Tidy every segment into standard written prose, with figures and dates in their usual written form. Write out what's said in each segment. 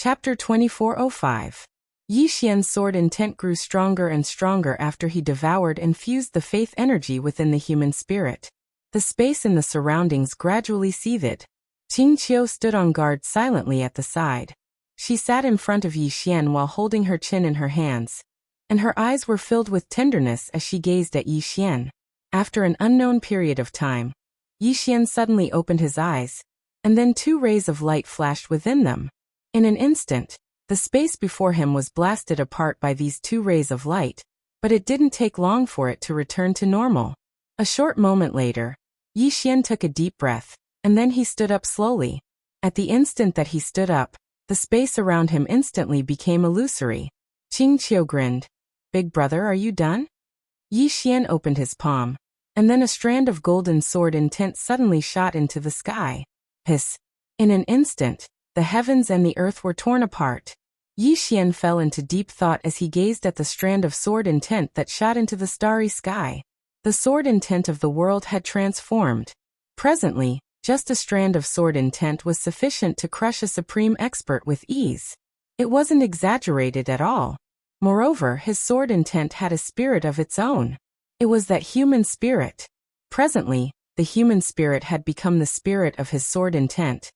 Chapter 2405. Yi Xian's sword intent grew stronger and stronger after he devoured and fused the faith energy within the human spirit. The space in the surroundings gradually seethed. Qing Qiu stood on guard silently at the side. She sat in front of Yi Xian while holding her chin in her hands, and her eyes were filled with tenderness as she gazed at Yi Xian. After an unknown period of time, Yi Xian suddenly opened his eyes, and then two rays of light flashed within them. In an instant, the space before him was blasted apart by these two rays of light, but it didn't take long for it to return to normal. A short moment later, Yi Xian took a deep breath, and then he stood up slowly. At the instant that he stood up, the space around him instantly became illusory. Qing Qiu grinned. "Big brother, are you done?" Yi Xian opened his palm, and then a strand of golden sword intent suddenly shot into the sky. Hiss! In an instant, the heavens and the earth were torn apart. Yi Xian fell into deep thought as he gazed at the strand of sword intent that shot into the starry sky. The sword intent of the world had transformed. Presently, just a strand of sword intent was sufficient to crush a supreme expert with ease. It wasn't exaggerated at all. Moreover, his sword intent had a spirit of its own. It was that human spirit. Presently, the human spirit had become the spirit of his sword intent,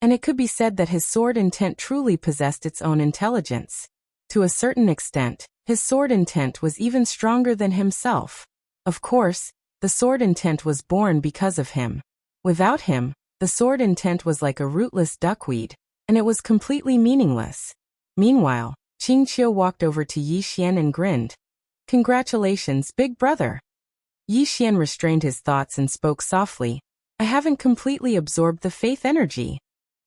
and it could be said that his sword intent truly possessed its own intelligence. To a certain extent, his sword intent was even stronger than himself. Of course, the sword intent was born because of him. Without him, the sword intent was like a rootless duckweed, and it was completely meaningless. Meanwhile, Qing Qiu walked over to Yi Xian and grinned. "Congratulations, big brother." Yi Xian restrained his thoughts and spoke softly. "I haven't completely absorbed the faith energy."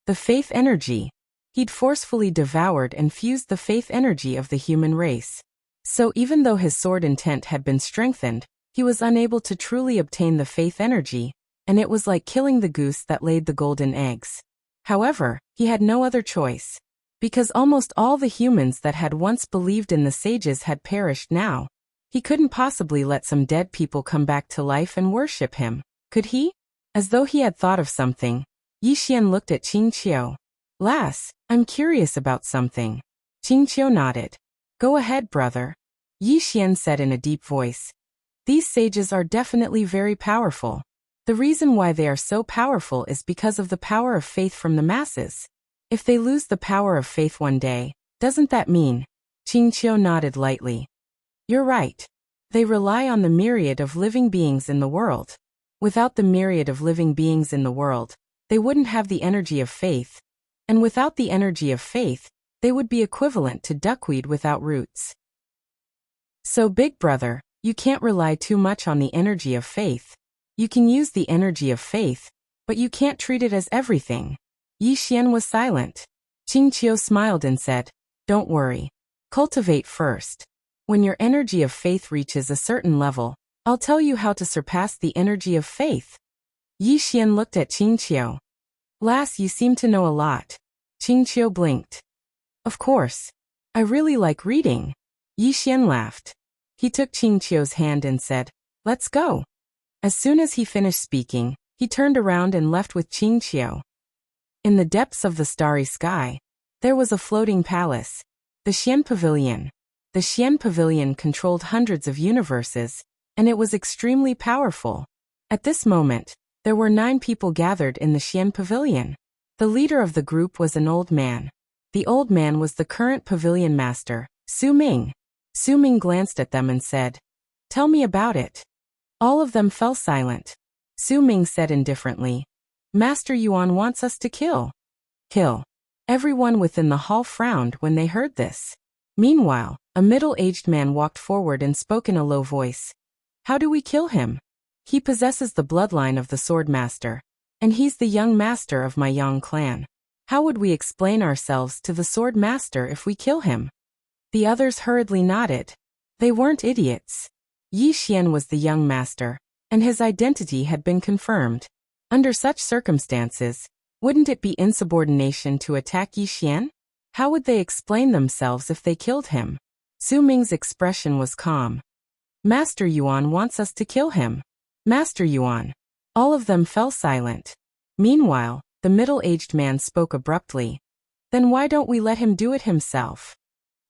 The faith energy. He'd forcefully devoured and fused the faith energy of the human race. So even though his sword intent had been strengthened, he was unable to truly obtain the faith energy, and it was like killing the goose that laid the golden eggs. However, he had no other choice. Because almost all the humans that had once believed in the sages had perished now. He couldn't possibly let some dead people come back to life and worship him, could he? As though he had thought of something, Yi Xian looked at Qing Qiu. "Lass, I'm curious about something." Qing Qiu nodded. "Go ahead, brother." Yi Xian said in a deep voice. "These sages are definitely very powerful. The reason why they are so powerful is because of the power of faith from the masses. If they lose the power of faith one day, doesn't that mean?" Qing Qiu nodded lightly. "You're right. They rely on the myriad of living beings in the world. Without the myriad of living beings in the world, they wouldn't have the energy of faith. And without the energy of faith, they would be equivalent to duckweed without roots. So big brother, you can't rely too much on the energy of faith. You can use the energy of faith, but you can't treat it as everything." Yi Xian was silent. Qing Qiu smiled and said, "Don't worry. Cultivate first. When your energy of faith reaches a certain level, I'll tell you how to surpass the energy of faith." Yi Xian looked at Qing Qiu. "Lass, you seem to know a lot." Qing Qiu blinked. "Of course. I really like reading." Yi Xian laughed. He took Qing Qiu's hand and said, "Let's go." As soon as he finished speaking, he turned around and left with Qing Qiu. In the depths of the starry sky, there was a floating palace, the Xian Pavilion. The Xian Pavilion controlled hundreds of universes, and it was extremely powerful. At this moment, there were 9 people gathered in the Xian Pavilion. The leader of the group was an old man. The old man was the current pavilion master, Su Ming. Su Ming glanced at them and said, "Tell me about it." All of them fell silent. Su Ming said indifferently, "Master Yuan wants us to kill." Kill. Everyone within the hall frowned when they heard this. Meanwhile, a middle-aged man walked forward and spoke in a low voice. "How do we kill him? He possesses the bloodline of the Swordmaster, and he's the young master of my Yang clan. How would we explain ourselves to the Swordmaster if we kill him?" The others hurriedly nodded. They weren't idiots. Yi Xian was the young master, and his identity had been confirmed. Under such circumstances, wouldn't it be insubordination to attack Yi Xian? How would they explain themselves if they killed him? Su Ming's expression was calm. "Master Yuan wants us to kill him. Master Yuan." All of them fell silent. Meanwhile, the middle-aged man spoke abruptly. Then why don't we let him do it himself?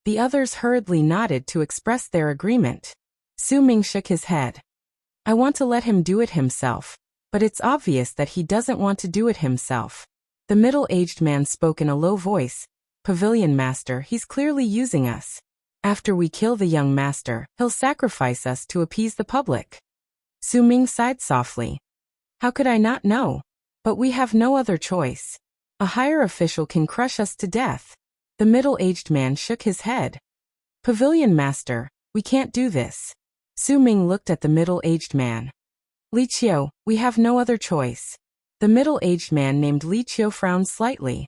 The others hurriedly nodded to express their agreement. Su Ming shook his head. I want to let him do it himself, but it's obvious that he doesn't want to do it himself. The middle-aged man spoke in a low voice. Pavilion Master, he's clearly using us. After we kill the young master, he'll sacrifice us to appease the public. Su Ming sighed softly. How could I not know? But we have no other choice. A higher official can crush us to death. The middle-aged man shook his head. Pavilion Master, we can't do this. Su Ming looked at the middle-aged man. Li Qiu, we have no other choice. The middle-aged man named Li Qiu frowned slightly.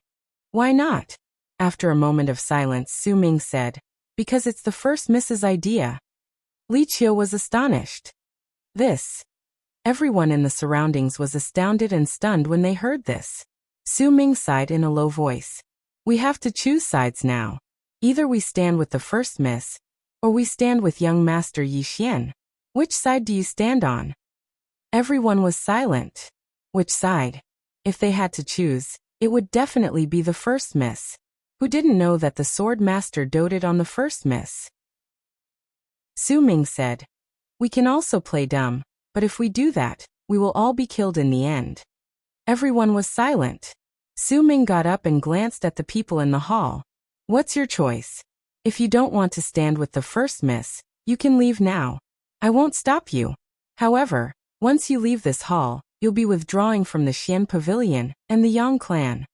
Why not? After a moment of silence, Su Ming said, because it's the first Mrs. idea. Li Qiu was astonished. This. Everyone in the surroundings was astounded and stunned when they heard this. Su Ming sighed in a low voice. We have to choose sides now. Either we stand with the first miss, or we stand with young Master Yi Xian. Which side do you stand on? Everyone was silent. Which side? If they had to choose, it would definitely be the first miss. Who didn't know that the Swordmaster doted on the first miss? Su Ming said. We can also play dumb, but if we do that, we will all be killed in the end. Everyone was silent. Su Ming got up and glanced at the people in the hall. What's your choice? If you don't want to stand with the first miss, you can leave now. I won't stop you. However, once you leave this hall, you'll be withdrawing from the Xian Pavilion and the Yang clan.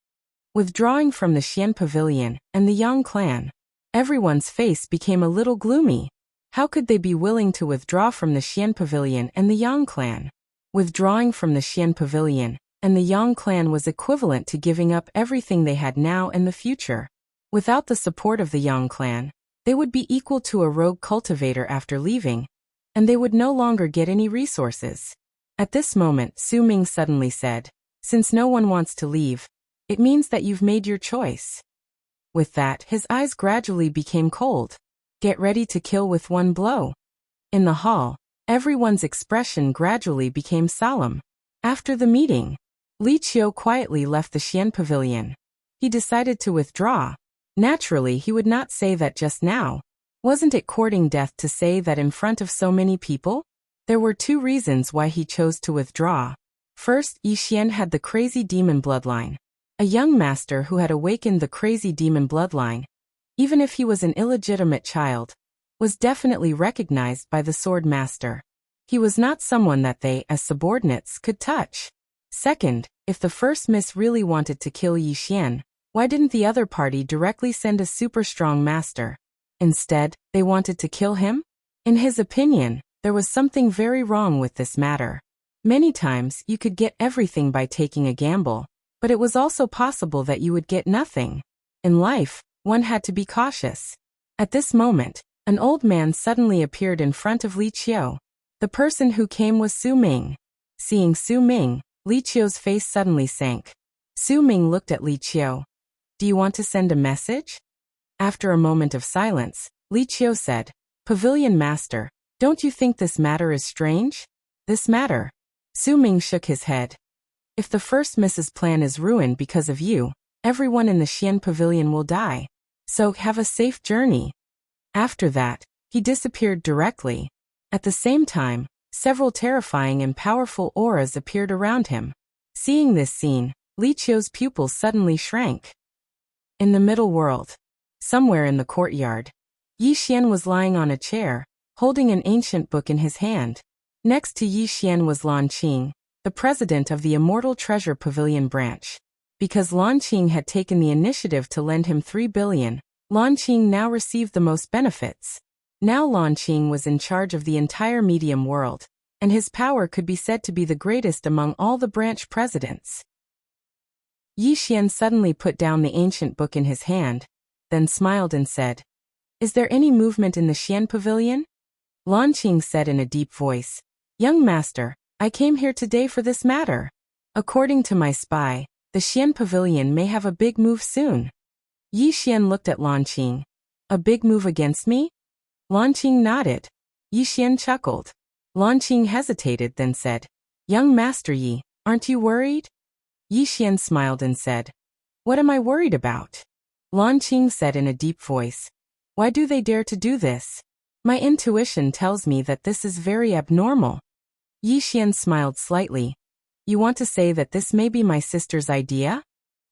Withdrawing from the Xian Pavilion and the Yang clan. Everyone's face became a little gloomy. How could they be willing to withdraw from the Xian Pavilion and the Yang clan? Withdrawing from the Xian Pavilion and the Yang clan was equivalent to giving up everything they had now and the future. Without the support of the Yang clan, they would be equal to a rogue cultivator after leaving, and they would no longer get any resources. At this moment, Su Ming suddenly said, since no one wants to leave, it means that you've made your choice. With that, his eyes gradually became cold. Get ready to kill with one blow. In the hall, everyone's expression gradually became solemn. After the meeting, Li Qiu quietly left the Xian Pavilion. He decided to withdraw. Naturally, he would not say that just now. Wasn't it courting death to say that in front of so many people? There were two reasons why he chose to withdraw. First, Yi Xian had the crazy demon bloodline. A young master who had awakened the crazy demon bloodline, even if he was an illegitimate child, was definitely recognized by the Swordmaster. He was not someone that they, as subordinates, could touch. Second, if the first miss really wanted to kill Yi Xian, why didn't the other party directly send a super strong master? Instead, they wanted to kill him? In his opinion, there was something very wrong with this matter. Many times, you could get everything by taking a gamble, but it was also possible that you would get nothing. In life, one had to be cautious. At this moment, an old man suddenly appeared in front of Li Qiu. The person who came was Su Ming. Seeing Su Ming, Li Qiu's face suddenly sank. Su Ming looked at Li Qiu. Do you want to send a message? After a moment of silence, Li Qiu said, Pavilion Master, don't you think this matter is strange? This matter? Su Ming shook his head. If the first Mrs. plan is ruined because of you, everyone in the Xian Pavilion will die. So have a safe journey. After that, he disappeared directly. At the same time, several terrifying and powerful auras appeared around him. Seeing this scene, Li Qiu's pupils suddenly shrank. In the middle world, somewhere in the courtyard, Yi Xian was lying on a chair, holding an ancient book in his hand. Next to Yi Xian was Lan Qing, the president of the Immortal Treasure Pavilion branch. Because Lan Qing had taken the initiative to lend him 3 billion, Lan Qing now received the most benefits. Now Lan Qing was in charge of the entire medium world, and his power could be said to be the greatest among all the branch presidents. Yi Xian suddenly put down the ancient book in his hand, then smiled and said, Is there any movement in the Xian Pavilion? Lan Qing said in a deep voice, Young master, I came here today for this matter. According to my spy, the Xian Pavilion may have a big move soon. Yi Xian looked at Lan Qing. A big move against me? Lan Qing nodded. Yi Xian chuckled. Lan Qing hesitated, then said, Young Master Yi, aren't you worried? Yi Xian smiled and said, What am I worried about? Lan Qing said in a deep voice. Why do they dare to do this? My intuition tells me that this is very abnormal. Yi Xian smiled slightly. You want to say that this may be my sister's idea?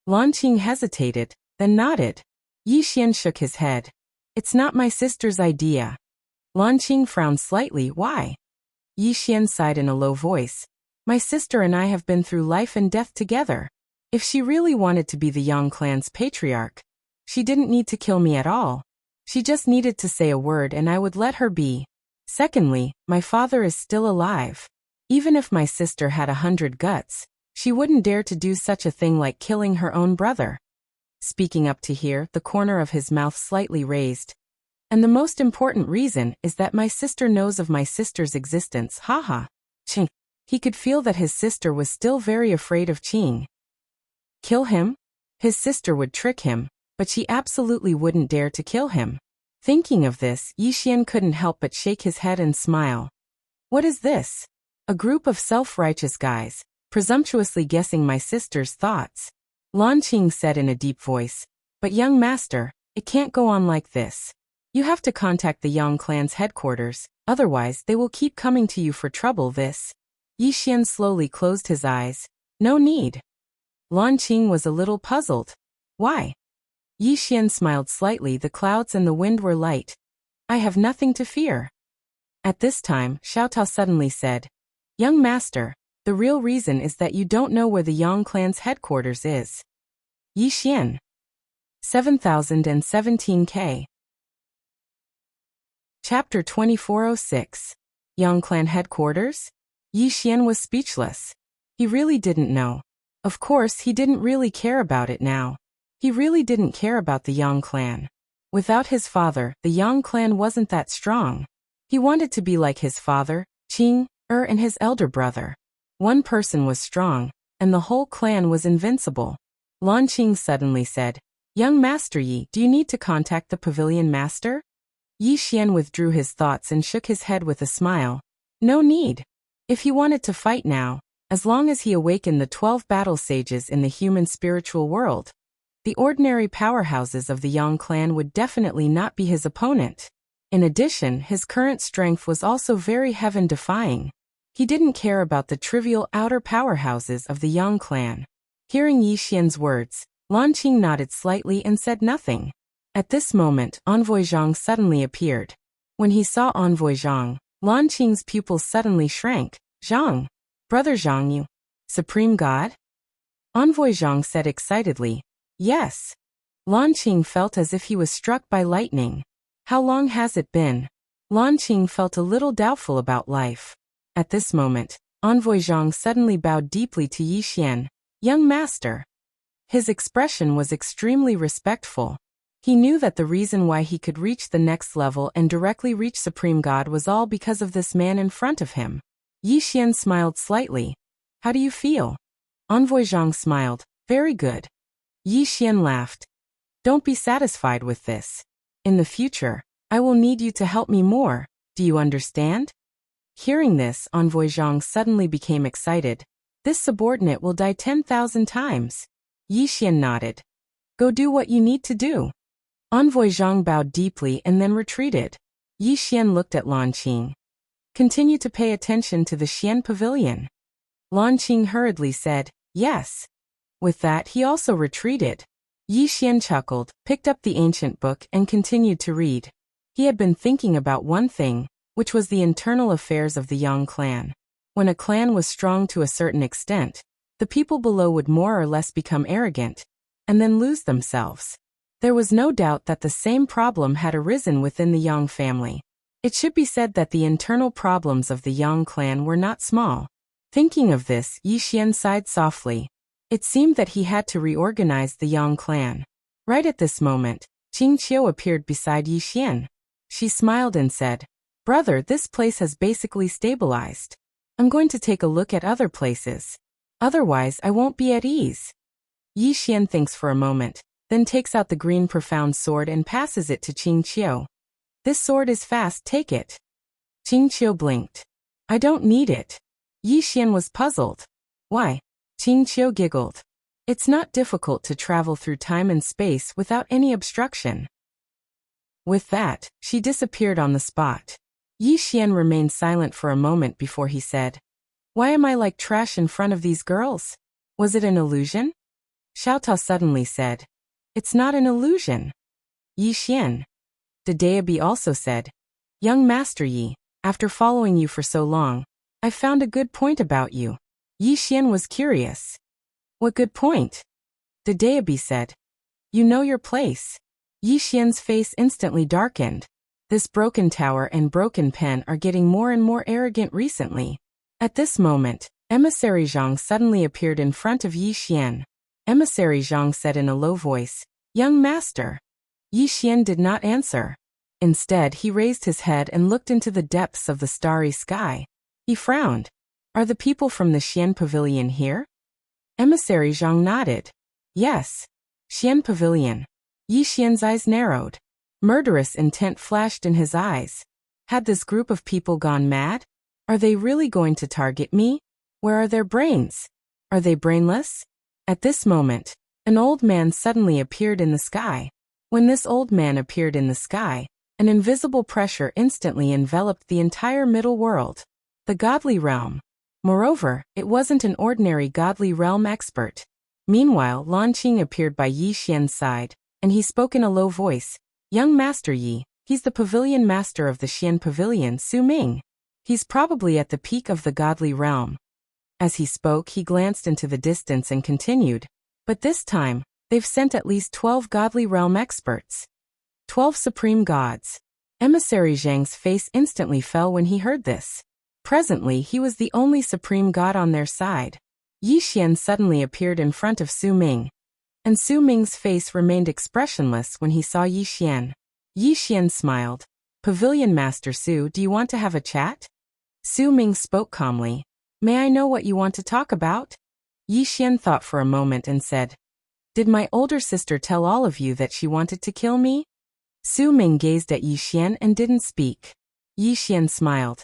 Lan Qing hesitated, then nodded. Yi Xian shook his head. It's not my sister's idea. Lan Qing frowned slightly. Why? Yi Xian sighed in a low voice. My sister and I have been through life and death together. If she really wanted to be the Yang clan's patriarch, she didn't need to kill me at all. She just needed to say a word and I would let her be. Secondly, my father is still alive. Even if my sister had 100 guts, she wouldn't dare to do such a thing like killing her own brother. Speaking up to here, the corner of his mouth slightly raised. And the most important reason is that my sister knows of my sister's existence. Haha. Qing. He could feel that his sister was still very afraid of Qing. Kill him? His sister would trick him, but she absolutely wouldn't dare to kill him. Thinking of this, Yi Xian couldn't help but shake his head and smile. What is this? A group of self-righteous guys, presumptuously guessing my sister's thoughts. Lan Qing said in a deep voice. But young master, it can't go on like this. You have to contact the Yang clan's headquarters, otherwise they will keep coming to you for trouble. This. Yi Xian slowly closed his eyes. No need. Lan Qing was a little puzzled. Why? Yi Xian smiled slightly. The clouds and the wind were light. I have nothing to fear. At this time, Xiao Tao suddenly said, Young master, the real reason is that you don't know where the Yang clan's headquarters is. Yi Xian. 7017K. Chapter 2406. Yang clan headquarters? Yi Xian was speechless. He really didn't know. Of course, he didn't really care about it now. He really didn't care about the Yang clan. Without his father, the Yang clan wasn't that strong. He wanted to be like his father, Qing, and his elder brother. One person was strong, and the whole clan was invincible. Lan Qing suddenly said, Young Master Yi, do you need to contact the pavilion master? Yi Xian withdrew his thoughts and shook his head with a smile. No need. If he wanted to fight now, as long as he awakened the 12 battle sages in the human spiritual world, the ordinary powerhouses of the Yang clan would definitely not be his opponent. In addition, his current strength was also very heaven-defying. He didn't care about the trivial outer powerhouses of the Yang clan. Hearing Yi Xian's words, Lan Qing nodded slightly and said nothing. At this moment, Envoy Zhang suddenly appeared. When he saw Envoy Zhang, Lan Qing's pupils suddenly shrank. Zhang. Brother Zhang, you. Supreme God? Envoy Zhang said excitedly. Yes. Lan Qing felt as if he was struck by lightning. How long has it been? Lan Qing felt a little doubtful about life. At this moment, Envoy Zhang suddenly bowed deeply to Yi Xian. Young master. His expression was extremely respectful. He knew that the reason why he could reach the next level and directly reach Supreme God was all because of this man in front of him. Yi Xian smiled slightly. How do you feel? Envoy Zhang smiled. Very good. Yi Xian laughed. Don't be satisfied with this. In the future, I will need you to help me more. Do you understand? Hearing this, Envoy Zhang suddenly became excited. This subordinate will die 10,000 times. Yi Xian nodded. Go do what you need to do. Envoy Zhang bowed deeply and then retreated. Yi Xian looked at Lan Qing. Continue to pay attention to the Xian Pavilion. Lan Qing hurriedly said, yes. With that, he also retreated. Yi Xian chuckled, picked up the ancient book and continued to read. He had been thinking about one thing, which was the internal affairs of the Yang clan. When a clan was strong to a certain extent, the people below would more or less become arrogant, and then lose themselves. There was no doubt that the same problem had arisen within the Yang family. It should be said that the internal problems of the Yang clan were not small. Thinking of this, Yi Xian sighed softly. It seemed that he had to reorganize the Yang clan. Right at this moment, Qing Qiu appeared beside Yi Xian. She smiled and said, Brother, this place has basically stabilized. I'm going to take a look at other places. Otherwise, I won't be at ease. Yi Xian thinks for a moment, then takes out the green profound sword and passes it to Qing Qiu. This sword is fast, take it. Qing Qiu blinked. I don't need it. Yi Xian was puzzled. Why? Qing Qiu giggled. It's not difficult to travel through time and space without any obstruction. With that, she disappeared on the spot. Yi Xian remained silent for a moment before he said, "Why am I like trash in front of these girls? Was it an illusion?" Xiao Tao suddenly said, "It's not an illusion." Yi Xian. The deity also said, "Young Master Yi, after following you for so long, I found a good point about you." Yi Xian was curious. "What good point?" The deity said, "You know your place." Yi Xian's face instantly darkened. This broken tower and broken pen are getting more and more arrogant recently. At this moment, Emissary Zhang suddenly appeared in front of Yi Xian. Emissary Zhang said in a low voice, "Young master." Yi Xian did not answer. Instead, he raised his head and looked into the depths of the starry sky. He frowned. "Are the people from the Xian Pavilion here?" Emissary Zhang nodded. "Yes. Xian Pavilion." Yi Xian's eyes narrowed. Murderous intent flashed in his eyes. Had this group of people gone mad? Are they really going to target me? Where are their brains? Are they brainless? At this moment, an old man suddenly appeared in the sky. When this old man appeared in the sky, an invisible pressure instantly enveloped the entire middle world, the godly realm. Moreover, it wasn't an ordinary godly realm expert. Meanwhile, Lan Qing appeared by Yi Xian's side, and he spoke in a low voice, "Young Master Yi, he's the pavilion master of the Xian Pavilion, Su Ming. He's probably at the peak of the godly realm." As he spoke, he glanced into the distance and continued, "But this time, they've sent at least 12 godly realm experts. 12 supreme gods." Emissary Zhang's face instantly fell when he heard this. Presently, he was the only supreme god on their side. Yi Xian suddenly appeared in front of Su Ming. And Su Ming's face remained expressionless when he saw Yi Xian. Yi Xian smiled. "Pavilion Master Su, do you want to have a chat?" Su Ming spoke calmly. "May I know what you want to talk about?" Yi Xian thought for a moment and said, "Did my older sister tell all of you that she wanted to kill me?" Su Ming gazed at Yi Xian and didn't speak. Yi Xian smiled.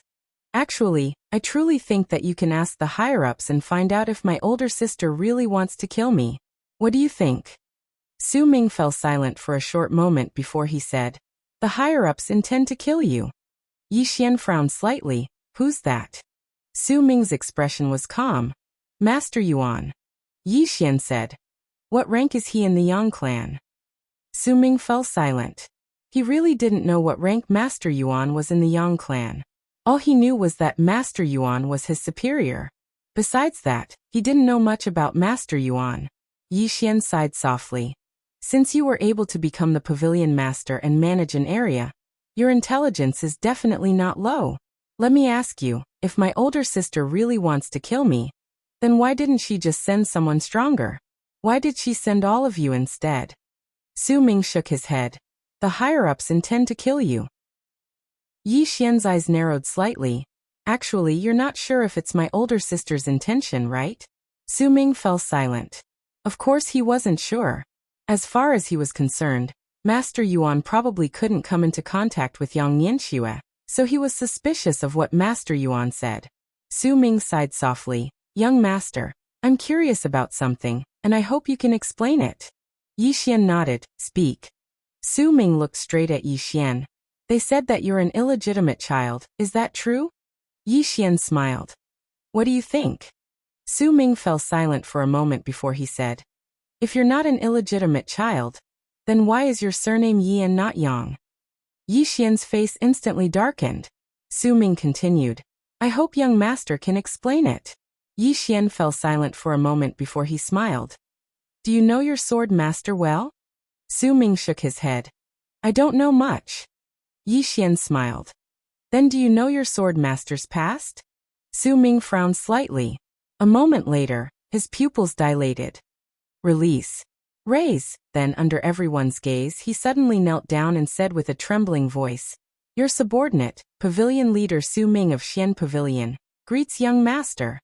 "Actually, I truly think that you can ask the higher-ups and find out if my older sister really wants to kill me. What do you think?" Su Ming fell silent for a short moment before he said, "The higher-ups intend to kill you." Yi Xian frowned slightly. "Who's that?" Su Ming's expression was calm. "Master Yuan." Yi Xian said, "What rank is he in the Yang clan?" Su Ming fell silent. He really didn't know what rank Master Yuan was in the Yang clan. All he knew was that Master Yuan was his superior. Besides that, he didn't know much about Master Yuan. Yi Xian sighed softly. "Since you were able to become the pavilion master and manage an area, your intelligence is definitely not low. Let me ask you, if my older sister really wants to kill me, then why didn't she just send someone stronger? Why did she send all of you instead?" Su Ming shook his head. "The higher-ups intend to kill you." Yi Xian's eyes narrowed slightly. "Actually, you're not sure if it's my older sister's intention, right?" Su Ming fell silent. Of course he wasn't sure. As far as he was concerned, Master Yuan probably couldn't come into contact with Yang Nianxue, so he was suspicious of what Master Yuan said. Su Ming sighed softly. "Young master, I'm curious about something, and I hope you can explain it." Yi Xian nodded. "Speak." Su Ming looked straight at Yi Xian. "They said that you're an illegitimate child, is that true?" Yi Xian smiled. "What do you think?" Su Ming fell silent for a moment before he said, "If you're not an illegitimate child, then why is your surname Yi and not Yang?" Yi Xian's face instantly darkened. Su Ming continued, "I hope young master can explain it." Yi Xian fell silent for a moment before he smiled. "Do you know your Swordmaster well?" Su Ming shook his head. "I don't know much." Yi Xian smiled. "Then do you know your Swordmaster's past?" Su Ming frowned slightly. A moment later, his pupils dilated. "Release. Raise." Then, under everyone's gaze, he suddenly knelt down and said with a trembling voice, "Your subordinate, Pavilion Leader Su Ming of Xian Pavilion, greets young master."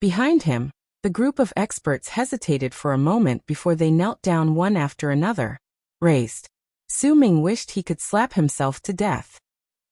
Behind him, the group of experts hesitated for a moment before they knelt down one after another. Raised. Su Ming wished he could slap himself to death.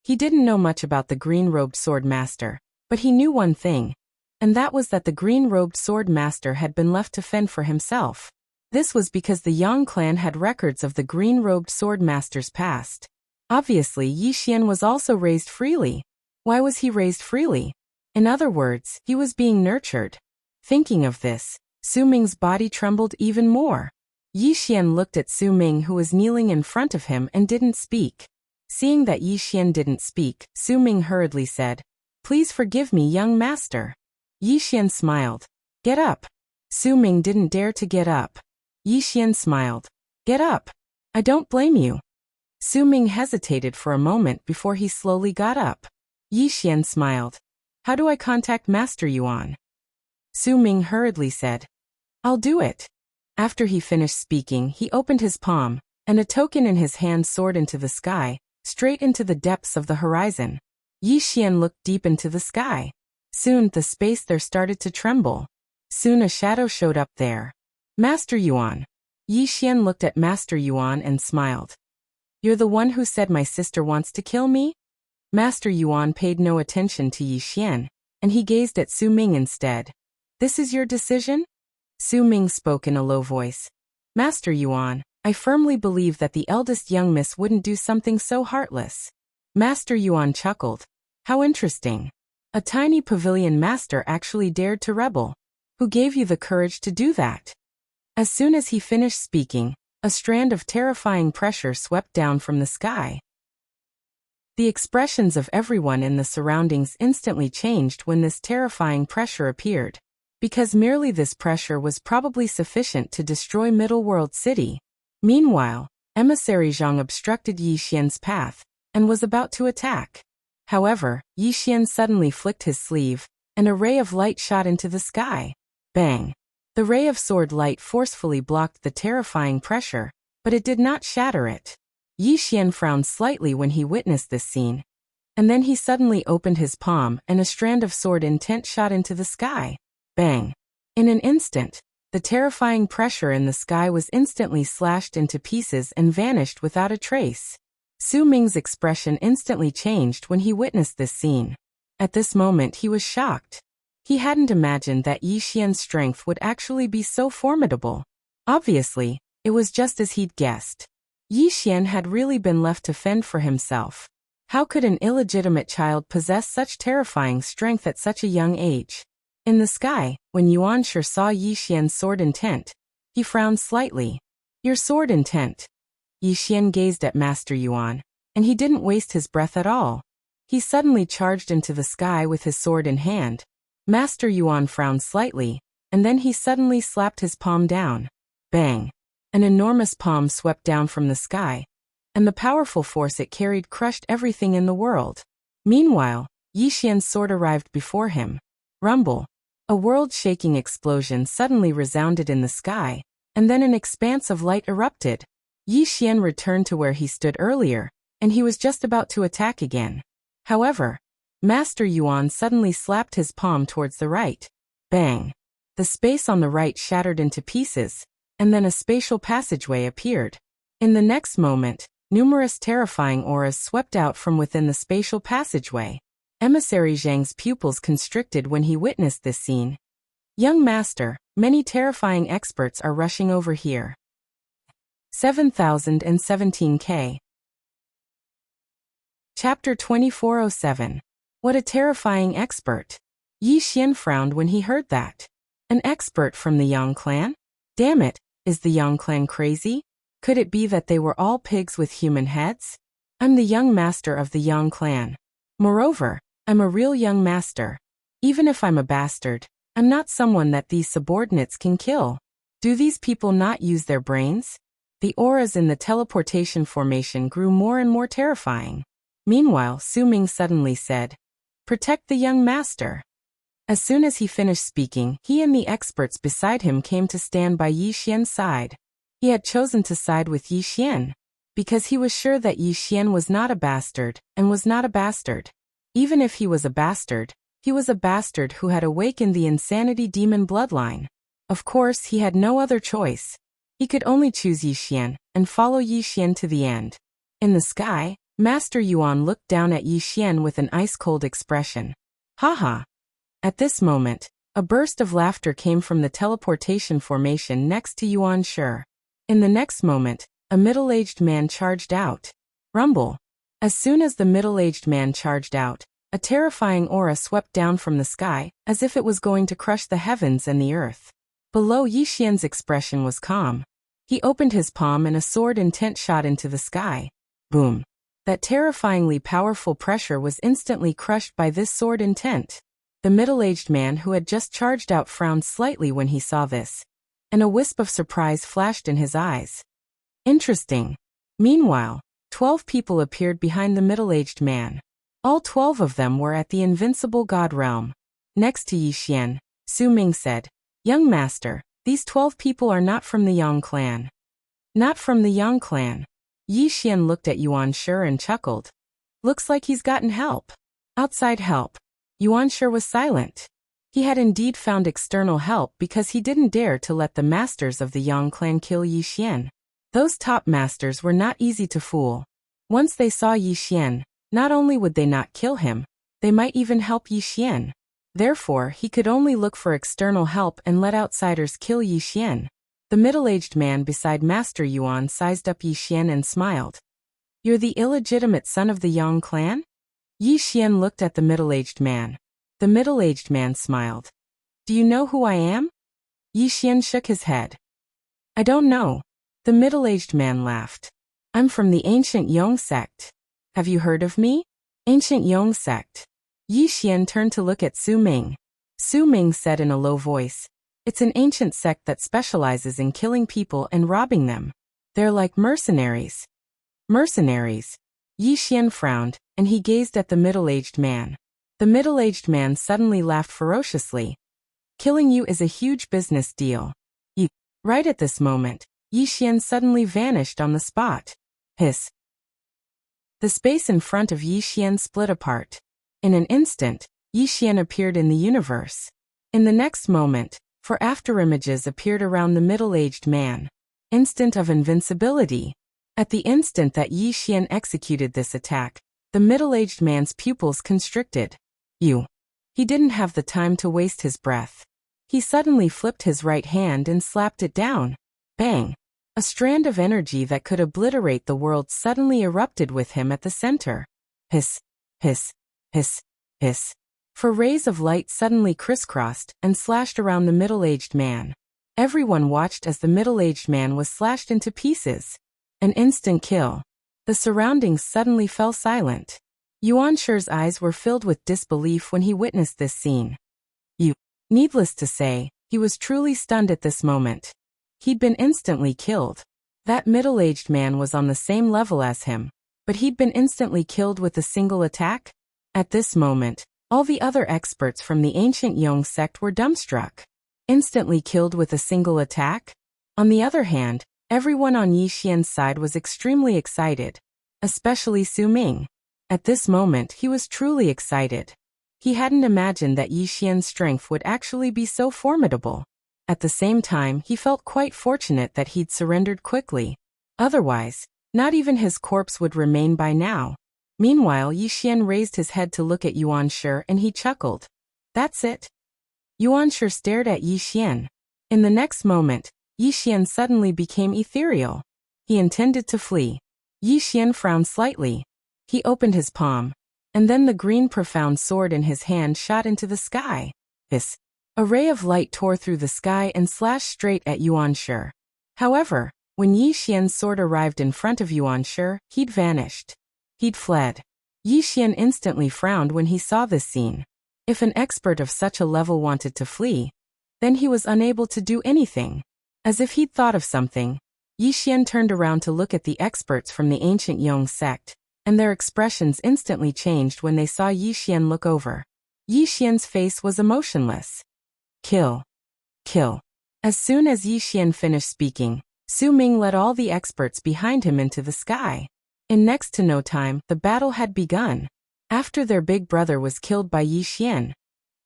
He didn't know much about the green-robed Swordmaster, but he knew one thing. and that was that the green-robed Swordmaster had been left to fend for himself. This was because the Yang clan had records of the green-robed Swordmaster's past. Obviously, Yi Xian was also raised freely. Why was he raised freely? In other words, he was being nurtured. Thinking of this, Su Ming's body trembled even more. Yi Xian looked at Su Ming, who was kneeling in front of him, and didn't speak. Seeing that Yi Xian didn't speak, Su Ming hurriedly said, "Please forgive me, young master." Yi Xian smiled. "Get up." Su Ming didn't dare to get up. Yi Xian smiled. "Get up. I don't blame you." Su Ming hesitated for a moment before he slowly got up. Yi Xian smiled. "How do I contact Master Yuan?" Su Ming hurriedly said, "I'll do it." After he finished speaking, he opened his palm, and a token in his hand soared into the sky, straight into the depths of the horizon. Yi Xian looked deep into the sky. Soon, the space there started to tremble. Soon a shadow showed up there. "Master Yuan." Yi Xian looked at Master Yuan and smiled. "You're the one who said my sister wants to kill me?" Master Yuan paid no attention to Yi Xian, and he gazed at Su Ming instead. "This is your decision?" Su Ming spoke in a low voice. "Master Yuan, I firmly believe that the eldest young miss wouldn't do something so heartless." Master Yuan chuckled. "How interesting. A tiny pavilion master actually dared to rebel. Who gave you the courage to do that?" As soon as he finished speaking, a strand of terrifying pressure swept down from the sky. The expressions of everyone in the surroundings instantly changed when this terrifying pressure appeared. Because merely this pressure was probably sufficient to destroy Middle World City. Meanwhile, Emissary Zhang obstructed Yi Xian's path, and was about to attack. However, Yi Xian suddenly flicked his sleeve, and a ray of light shot into the sky. Bang! The ray of sword light forcefully blocked the terrifying pressure, but it did not shatter it. Yi Xian frowned slightly when he witnessed this scene. And then he suddenly opened his palm, and a strand of sword intent shot into the sky. Bang! In an instant, the terrifying pressure in the sky was instantly slashed into pieces and vanished without a trace. Su Ming's expression instantly changed when he witnessed this scene. At this moment he was shocked. He hadn't imagined that Yi Xian's strength would actually be so formidable. Obviously, it was just as he'd guessed. Yi Xian had really been left to fend for himself. How could an illegitimate child possess such terrifying strength at such a young age? In the sky, when Yuan Shi saw Yi Xian's sword intent, he frowned slightly. "Your sword intent." Yi Xian gazed at Master Yuan, and he didn't waste his breath at all. He suddenly charged into the sky with his sword in hand. Master Yuan frowned slightly, and then he suddenly slapped his palm down. Bang! An enormous palm swept down from the sky, and the powerful force it carried crushed everything in the world. Meanwhile, Yi Xian's sword arrived before him. Rumble! A world-shaking explosion suddenly resounded in the sky, and then an expanse of light erupted. Yi Xian returned to where he stood earlier, and he was just about to attack again. However, Master Yuan suddenly slapped his palm towards the right. Bang! The space on the right shattered into pieces, and then a spatial passageway appeared. In the next moment, numerous terrifying auras swept out from within the spatial passageway. Emissary Zhang's pupils constricted when he witnessed this scene. "Young master, many terrifying experts are rushing over here." 7017K. Chapter 2407. What a terrifying expert. Yi Xian frowned when he heard that. An expert from the Yang clan? Damn it, is the Yang clan crazy? Could it be that they were all pigs with human heads? I'm the young master of the Yang clan. Moreover, I'm a real young master. Even if I'm a bastard, I'm not someone that these subordinates can kill. Do these people not use their brains? The auras in the teleportation formation grew more and more terrifying. Meanwhile, Su Ming suddenly said, "Protect the young master." As soon as he finished speaking, he and the experts beside him came to stand by Yi Xian's side. He had chosen to side with Yi Xian, because he was sure that Yi Xian was not a bastard, and was not a bastard. Even if he was a bastard, he was a bastard who had awakened the insanity demon bloodline. Of course, he had no other choice. He could only choose Yi Xian, and follow Yi Xian to the end. In the sky, Master Yuan looked down at Yi Xian with an ice-cold expression. Haha! At this moment, a burst of laughter came from the teleportation formation next to Yuan Shi. In the next moment, a middle-aged man charged out. Rumble. As soon as the middle-aged man charged out, a terrifying aura swept down from the sky, as if it was going to crush the heavens and the earth. Below, Yi Xian's expression was calm. He opened his palm and a sword intent shot into the sky. Boom. That terrifyingly powerful pressure was instantly crushed by this sword intent. The middle-aged man who had just charged out frowned slightly when he saw this, and a wisp of surprise flashed in his eyes. Interesting. Meanwhile, 12 people appeared behind the middle-aged man. All 12 of them were at the invincible god realm. Next to Yi Xian, Su Ming said, "Young master, these 12 people are not from the Yang clan." Not from the Yang clan. Yi Xian looked at Yuan Shi and chuckled. Looks like he's gotten help. Outside help. Yuan Shi was silent. He had indeed found external help because he didn't dare to let the masters of the Yang clan kill Yi Xian. Those top masters were not easy to fool. Once they saw Yi Xian, not only would they not kill him, they might even help Yi Xian. Therefore, he could only look for external help and let outsiders kill Yi Xian. The middle-aged man beside Master Yuan sized up Yi Xian and smiled. "You're the illegitimate son of the Yang clan?" Yi Xian looked at the middle-aged man. The middle-aged man smiled. "Do you know who I am?" Yi Xian shook his head. "I don't know." The middle-aged man laughed. "I'm from the ancient Yong sect. Have you heard of me?" Ancient Yong sect. Yi Xian turned to look at Su Ming. Su Ming said in a low voice, "It's an ancient sect that specializes in killing people and robbing them. They're like mercenaries." Mercenaries. Yi Xian frowned, and he gazed at the middle-aged man. The middle-aged man suddenly laughed ferociously. "Killing you is a huge business deal." Right at this moment, Yi Xian suddenly vanished on the spot. Hiss. The space in front of Yi Xian split apart. In an instant, Yi Xian appeared in the universe. In the next moment, four afterimages appeared around the middle-aged man. Instant of invincibility. At the instant that Yi Xian executed this attack, the middle-aged man's pupils constricted. He didn't have the time to waste his breath. He suddenly flipped his right hand and slapped it down. Bang! A strand of energy that could obliterate the world suddenly erupted with him at the center. Hiss, hiss, hiss, hiss. Four rays of light suddenly crisscrossed and slashed around the middle-aged man. Everyone watched as the middle-aged man was slashed into pieces. An instant kill. The surroundings suddenly fell silent. Yuan Shi's eyes were filled with disbelief when he witnessed this scene. Needless to say, he was truly stunned at this moment. He'd been instantly killed. That middle-aged man was on the same level as him, but he'd been instantly killed with a single attack? At this moment, all the other experts from the ancient Yong sect were dumbstruck. Instantly killed with a single attack? On the other hand, everyone on Yi Xian's side was extremely excited, especially Su Ming. At this moment, he was truly excited. He hadn't imagined that Yi Xian's strength would actually be so formidable. At the same time, he felt quite fortunate that he'd surrendered quickly. Otherwise, not even his corpse would remain by now. Meanwhile, Yi Xian raised his head to look at Yuan Shi and he chuckled. "That's it." Yuan Shi stared at Yi Xian. In the next moment, Yi Xian suddenly became ethereal. He intended to flee. Yi Xian frowned slightly. He opened his palm, and then the green profound sword in his hand shot into the sky. Hiss. A ray of light tore through the sky and slashed straight at Yuan Shi. However, when Yi Xian's sword arrived in front of Yuan Shi, he'd vanished. He'd fled. Yi Xian instantly frowned when he saw this scene. If an expert of such a level wanted to flee, then he was unable to do anything. As if he'd thought of something, Yi Xian turned around to look at the experts from the ancient Yong sect, and their expressions instantly changed when they saw Yi Xian look over. Yi Xian's face was emotionless. Kill. Kill. As soon as Yi Xian finished speaking, Su Ming led all the experts behind him into the sky. In next to no time, the battle had begun. After their big brother was killed by Yi Xian,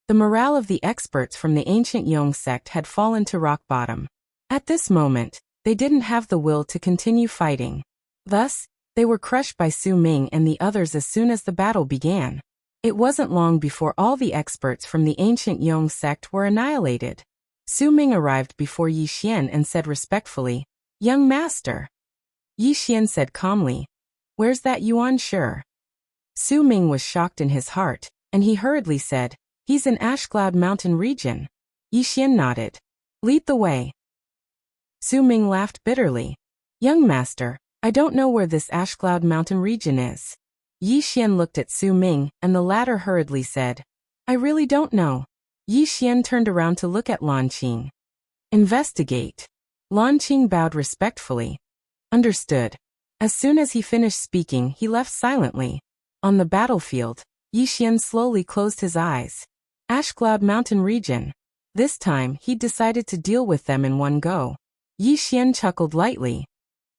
the morale of the experts from the ancient Yong sect had fallen to rock bottom. At this moment, they didn't have the will to continue fighting. Thus, they were crushed by Su Ming and the others as soon as the battle began. It wasn't long before all the experts from the ancient Yong sect were annihilated. Su Ming arrived before Yi Xian and said respectfully, "Young master." Yi Xian said calmly, "Where's that Yuan Shi?" Su Ming was shocked in his heart, and he hurriedly said, "He's in Ashcloud Mountain region." Yi Xian nodded. "Lead the way." Su Ming laughed bitterly. "Young master, I don't know where this Ashcloud Mountain region is." Yi Xian looked at Su Ming, and the latter hurriedly said, "I really don't know." Yi Xian turned around to look at Lan Qing. "Investigate." Lan Qing bowed respectfully. "Understood." As soon as he finished speaking, he left silently. On the battlefield, Yi Xian slowly closed his eyes. Ashcloud Mountain region. This time, he decided to deal with them in one go. Yi Xian chuckled lightly.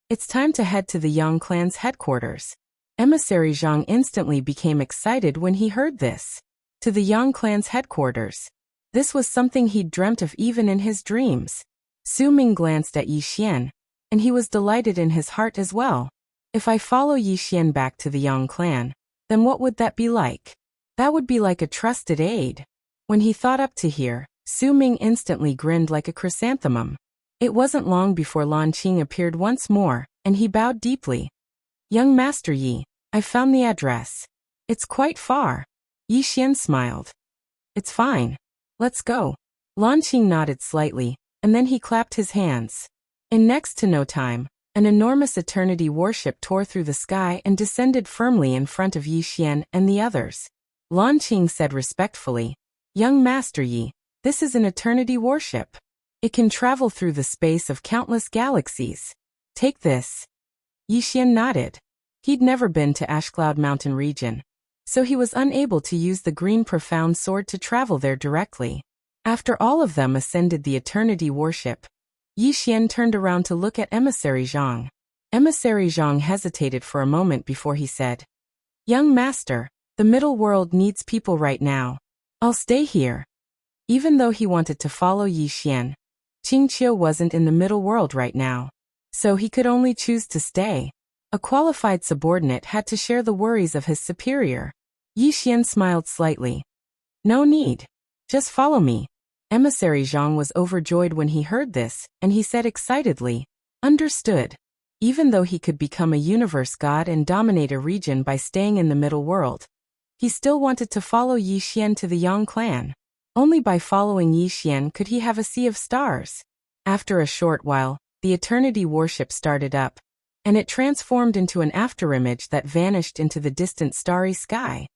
"It's time to head to the Yang clan's headquarters." Emissary Zhang instantly became excited when he heard this. To the Yang clan's headquarters. This was something he'd dreamt of even in his dreams. Su Ming glanced at Yi Xian, and he was delighted in his heart as well. If I follow Yi Xian back to the Yang clan, then what would that be like? That would be like a trusted aide. When he thought up to here, Su Ming instantly grinned like a chrysanthemum. It wasn't long before Lan Qing appeared once more, and he bowed deeply. "Young Master Yi, I've found the address. It's quite far." Yi Xian smiled. "It's fine. Let's go." Lan Qing nodded slightly, and then he clapped his hands. In next to no time, an enormous eternity warship tore through the sky and descended firmly in front of Yi Xian and the others. Lan Qing said respectfully, "Young Master Yi, this is an eternity warship. It can travel through the space of countless galaxies. Take this." Yi Xian nodded. He'd never been to Ashcloud Mountain region, so he was unable to use the green profound sword to travel there directly. After all of them ascended the eternity warship, Yi Xian turned around to look at Emissary Zhang. Emissary Zhang hesitated for a moment before he said, "Young master, the middle world needs people right now. I'll stay here." Even though he wanted to follow Yi Xian, Qingqiu wasn't in the middle world right now, so he could only choose to stay. A qualified subordinate had to share the worries of his superior. Yi Xian smiled slightly. "No need. Just follow me." Emissary Zhang was overjoyed when he heard this, and he said excitedly, "Understood." Even though he could become a universe god and dominate a region by staying in the middle world, he still wanted to follow Yi Xian to the Yang clan. Only by following Yi Xian could he have a sea of stars. After a short while, the Eternity warship started up, and it transformed into an afterimage that vanished into the distant starry sky.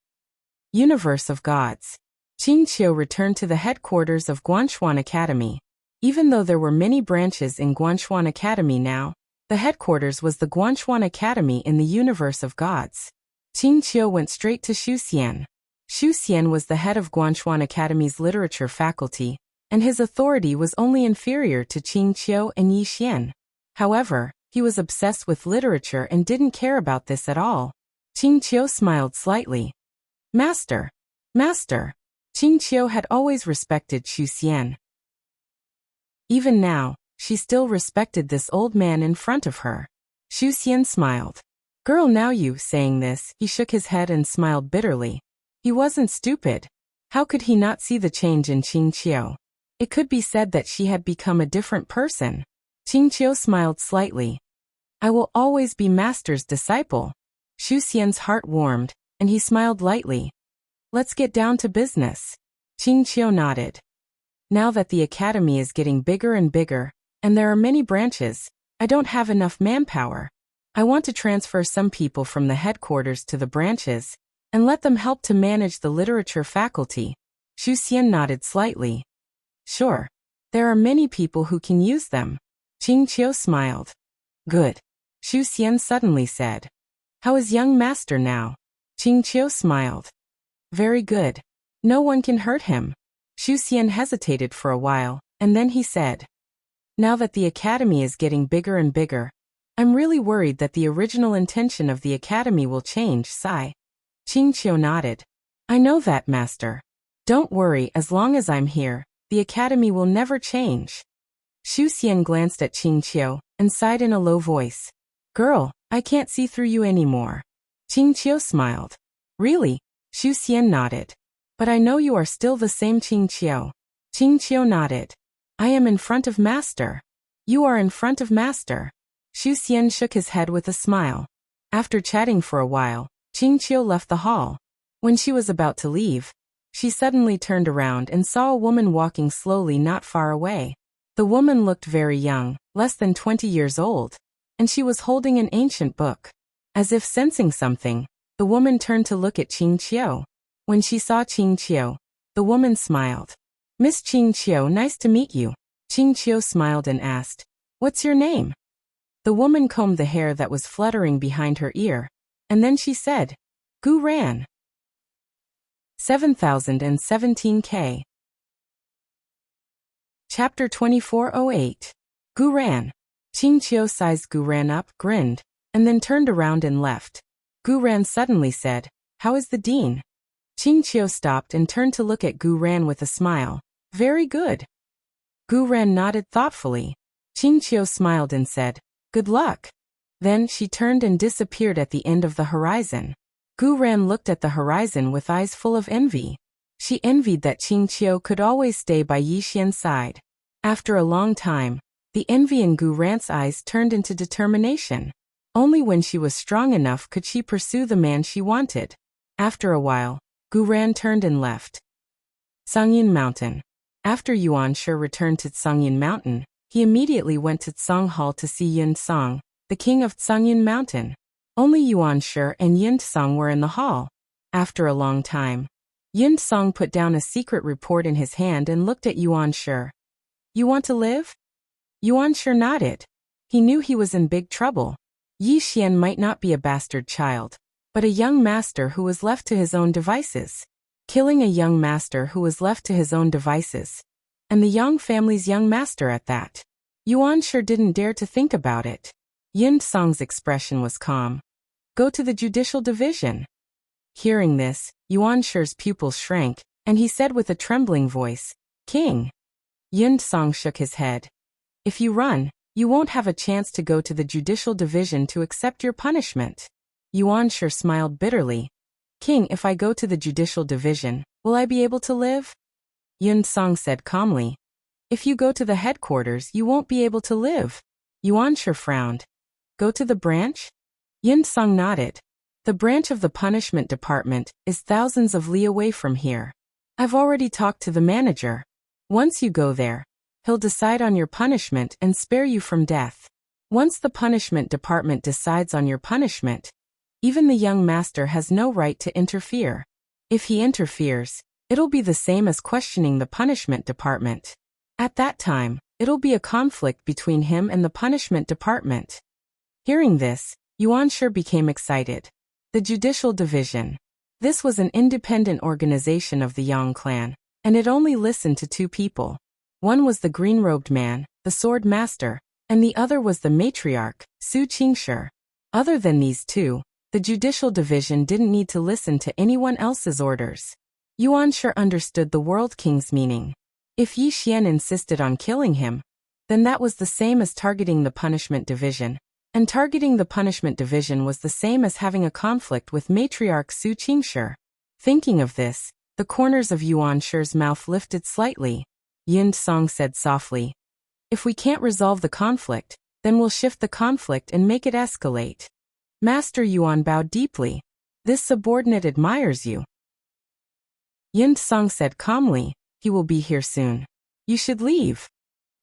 Universe of Gods. Qingqiu returned to the headquarters of Guanchuan Academy. Even though there were many branches in Guanchuan Academy now, the headquarters was the Guanchuan Academy in the Universe of Gods. Qingqiu went straight to Xu Xian. Xu Xian was the head of Guanchuan Academy's literature faculty, and his authority was only inferior to Qingqiu and Yi Xian. However, he was obsessed with literature and didn't care about this at all. Qingqiu smiled slightly. "Master! Master!" Qingqiu had always respected Xu Xian. Even now, she still respected this old man in front of her. Xu Xian smiled. "Girl, now you," saying this, he shook his head and smiled bitterly. He wasn't stupid. How could he not see the change in Qingqiu? It could be said that she had become a different person. Qingqiu smiled slightly. "I will always be Master's disciple." Xu Xian's heart warmed, and he smiled lightly. "Let's get down to business." Qingqiu nodded. "Now that the academy is getting bigger and bigger, and there are many branches, I don't have enough manpower. I want to transfer some people from the headquarters to the branches, and let them help to manage the literature faculty." Xu Xian nodded slightly. "Sure. There are many people who can use them." Qingqiu smiled. "Good." Xu Xian suddenly said. "How is young master now?" Qingqiu smiled. "Very good. No one can hurt him." Xu Xian hesitated for a while, and then he said, "Now that the academy is getting bigger and bigger, I'm really worried that the original intention of the academy will change." Sigh. Qingqiu nodded. "I know that, master. Don't worry, as long as I'm here, the academy will never change." Xu Xian glanced at Qingqiu and sighed in a low voice. "Girl, I can't see through you anymore." Qingqiu smiled. "Really?" Xu Xian nodded. But I know you are still the same Qing Qiu. Qing Qiu nodded. I am in front of Master. You are in front of Master. Xu Xian shook his head with a smile. After chatting for a while, Qing Qiu left the hall. When she was about to leave, she suddenly turned around and saw a woman walking slowly not far away. The woman looked very young, less than 20 years old, and she was holding an ancient book. As if sensing something, the woman turned to look at Qing Qiu. When she saw Qing Qiu, the woman smiled. Miss Qing Qiu, nice to meet you. Qing Qiu smiled and asked, What's your name? The woman combed the hair that was fluttering behind her ear, and then she said, Gu Ran. 7017K. Chapter 2408. Gu Ran. Qing Qiu sized Gu Ran up, grinned, and then turned around and left. Gu Ran suddenly said, How is the dean? Qing Qiu stopped and turned to look at Gu Ran with a smile. Very good. Gu Ran nodded thoughtfully. Qing Qiu smiled and said, Good luck. Then she turned and disappeared at the end of the horizon. Gu Ran looked at the horizon with eyes full of envy. She envied that Qing Qiu could always stay by Yi Xian's side. After a long time, the envy in Gu Ran's eyes turned into determination. Only when she was strong enough could she pursue the man she wanted. After a while, Gu Ran turned and left. Sangyin Mountain. After Yuan Shi returned to Sangyin Mountain, he immediately went to Tsang Hall to see Yin Song, the king of Sangyin Mountain. Only Yuan Shi and Yin Song were in the hall. After a long time, Yin Song put down a secret report in his hand and looked at Yuan Shi. You want to live? Yuan Shi nodded. He knew he was in big trouble. Yi Xian might not be a bastard child, but a young master who was left to his own devices. Killing a young master who was left to his own devices. And the Yang family's young master at that. Yuan Shi didn't dare to think about it. Yin Song's expression was calm. Go to the judicial division. Hearing this, Yuan Shi's pupils shrank, and he said with a trembling voice, King. Yin Song shook his head. If you run, you won't have a chance to go to the judicial division to accept your punishment. Yuan Shi smiled bitterly. King, if I go to the judicial division, will I be able to live? Yin Song said calmly. If you go to the headquarters, you won't be able to live. Yuan Shi frowned. Go to the branch? Yin Song nodded. The branch of the punishment department is thousands of li away from here. I've already talked to the manager. Once you go there, he'll decide on your punishment and spare you from death. Once the punishment department decides on your punishment, even the young master has no right to interfere. If he interferes, it'll be the same as questioning the punishment department. At that time, it'll be a conflict between him and the punishment department. Hearing this, Yuan Shi became excited. The Judicial Division. This was an independent organization of the Yang clan, and it only listened to two people. One was the green-robed man, the Swordmaster, and the other was the matriarch, Su Qingshi. Other than these two, the Judicial Division didn't need to listen to anyone else's orders. Yuan Shi understood the World King's meaning. If Yi Xian insisted on killing him, then that was the same as targeting the Punishment Division, and targeting the Punishment Division was the same as having a conflict with Matriarch Su Qingshi. Thinking of this, the corners of Yuan Shi's mouth lifted slightly. Yin Song said softly, If we can't resolve the conflict, then we'll shift the conflict and make it escalate. Master Yuan bowed deeply. This subordinate admires you. Yin Song said calmly, He will be here soon. You should leave.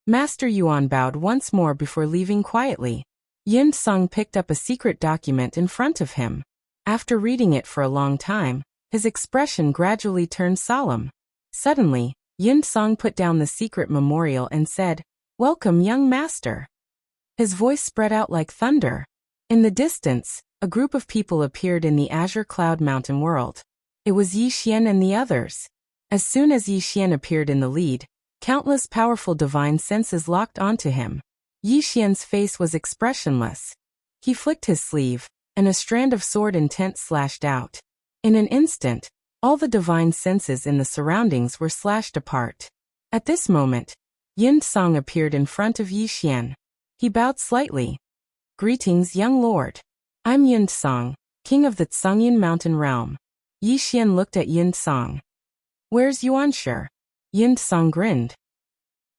Master Yuan bowed once more before leaving quietly. Yin Song picked up a secret document in front of him. After reading it for a long time, his expression gradually turned solemn. Suddenly, Yin Song put down the secret memorial and said, Welcome, young master. His voice spread out like thunder. In the distance, a group of people appeared in the Azure Cloud Mountain world. It was Yi Xian and the others. As soon as Yi Xian appeared in the lead, countless powerful divine senses locked onto him. Yi Xian's face was expressionless. He flicked his sleeve, and a strand of sword intent slashed out. In an instant, all the divine senses in the surroundings were slashed apart. At this moment, Yin Song appeared in front of Yi Xian. He bowed slightly. Greetings, young lord. I'm Yin Song, king of the Tsangyin Mountain realm. Yi Xian looked at Yin Song. Where's Yuanshi? Yin Song grinned.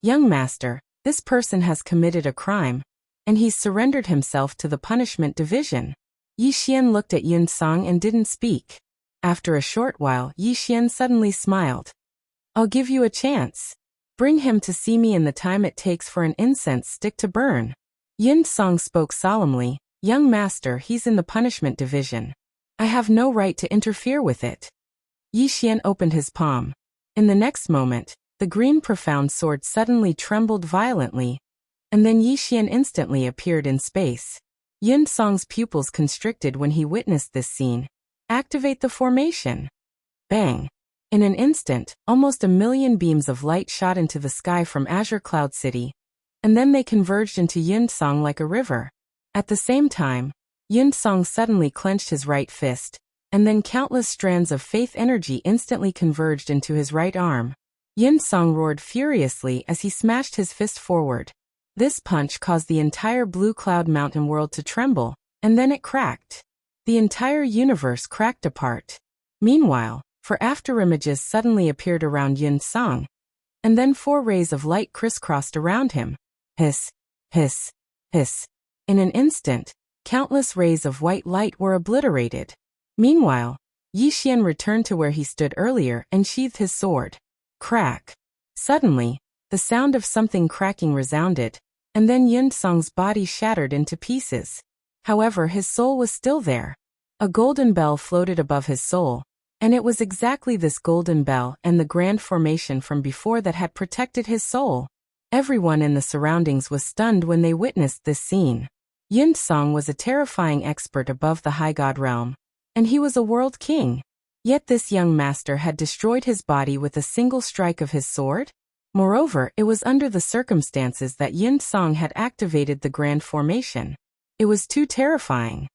Young master, this person has committed a crime, and he's surrendered himself to the punishment division. Yi Xian looked at Yin Song and didn't speak. After a short while, Yi Xian suddenly smiled. I'll give you a chance. Bring him to see me in the time it takes for an incense stick to burn. Yin Song spoke solemnly. Young master, he's in the punishment division. I have no right to interfere with it. Yi Xian opened his palm. In the next moment, the green profound sword suddenly trembled violently, and then Yi Xian instantly appeared in space. Yin Song's pupils constricted when he witnessed this scene. Activate the formation. Bang. In an instant, almost 1,000,000 beams of light shot into the sky from Azure Cloud City, and then they converged into Yin Song like a river. At the same time, Yin Song suddenly clenched his right fist, and then countless strands of faith energy instantly converged into his right arm. Yin Song roared furiously as he smashed his fist forward. This punch caused the entire Blue Cloud Mountain world to tremble, and then it cracked. The entire universe cracked apart. Meanwhile, 4 afterimages suddenly appeared around Yin Song, and then 4 rays of light crisscrossed around him. Hiss, hiss, hiss. In an instant, countless rays of white light were obliterated. Meanwhile, Yi Xian returned to where he stood earlier and sheathed his sword. Crack. Suddenly, the sound of something cracking resounded, and then Yin Song's body shattered into pieces. However, his soul was still there. A golden bell floated above his soul, and it was exactly this golden bell and the grand formation from before that had protected his soul. Everyone in the surroundings was stunned when they witnessed this scene. Yin Song was a terrifying expert above the high god realm, and he was a world king. Yet this young master had destroyed his body with a single strike of his sword? Moreover, it was under the circumstances that Yin Song had activated the grand formation. It was too terrifying.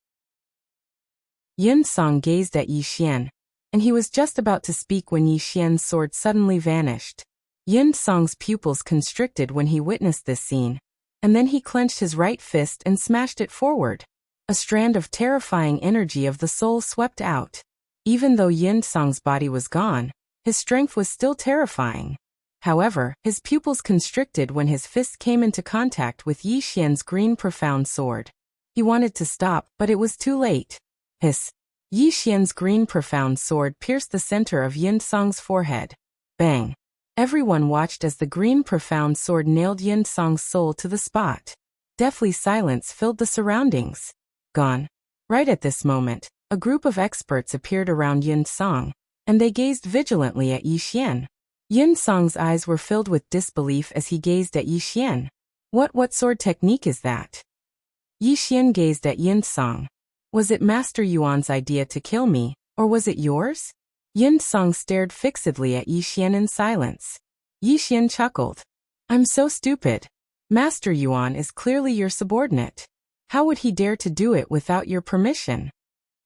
Yin Song gazed at Yi Xian, and he was just about to speak when Yi Xian's sword suddenly vanished. Yin Song's pupils constricted when he witnessed this scene, and then he clenched his right fist and smashed it forward. A strand of terrifying energy of the soul swept out. Even though Yin Song's body was gone, his strength was still terrifying. However, his pupils constricted when his fist came into contact with Yi Xian's green profound sword. He wanted to stop, but it was too late. Hiss. Yi Xian's green profound sword pierced the center of Yin Song's forehead. Bang. Everyone watched as the green profound sword nailed Yin Song's soul to the spot. Deathly silence filled the surroundings. Gone. Right at this moment, a group of experts appeared around Yin Song, and they gazed vigilantly at Yi Xian. Yin Song's eyes were filled with disbelief as he gazed at Yi Xian. What sword technique is that? Yi Xian gazed at Yin Song. Was it Master Yuan's idea to kill me, or was it yours? Yin Song stared fixedly at Yi Xian in silence. Yi Xian chuckled. I'm so stupid. Master Yuan is clearly your subordinate. How would he dare to do it without your permission?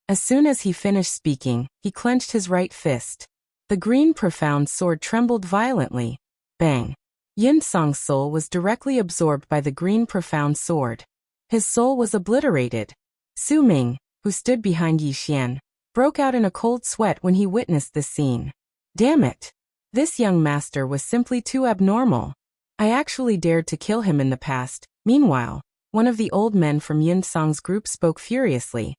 As soon as he finished speaking, he clenched his right fist. The green profound sword trembled violently. Bang. Yin Song's soul was directly absorbed by the green profound sword. His soul was obliterated. Su Ming, who stood behind Yi Xian, broke out in a cold sweat when he witnessed this scene. Damn it! This young master was simply too abnormal. I actually dared to kill him in the past. Meanwhile, one of the old men from Yin Song's group spoke furiously.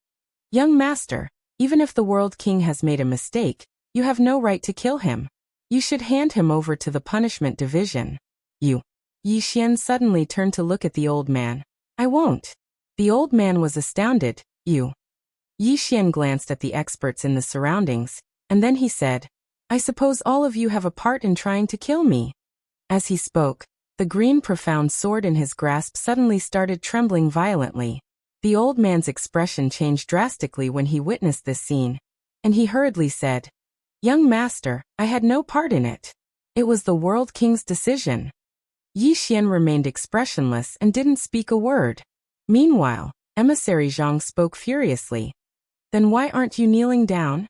Young master, even if the world king has made a mistake, you have no right to kill him. You should hand him over to the punishment division. You. Yi Xian suddenly turned to look at the old man. I won't. The old man was astounded. You. Yi Xian glanced at the experts in the surroundings, and then he said, I suppose all of you have a part in trying to kill me. As he spoke, the green profound sword in his grasp suddenly started trembling violently. The old man's expression changed drastically when he witnessed this scene, and he hurriedly said, Young master, I had no part in it. It was the world king's decision. Yi Xian remained expressionless and didn't speak a word. Meanwhile, Emissary Zhang spoke furiously. Then why aren't you kneeling down?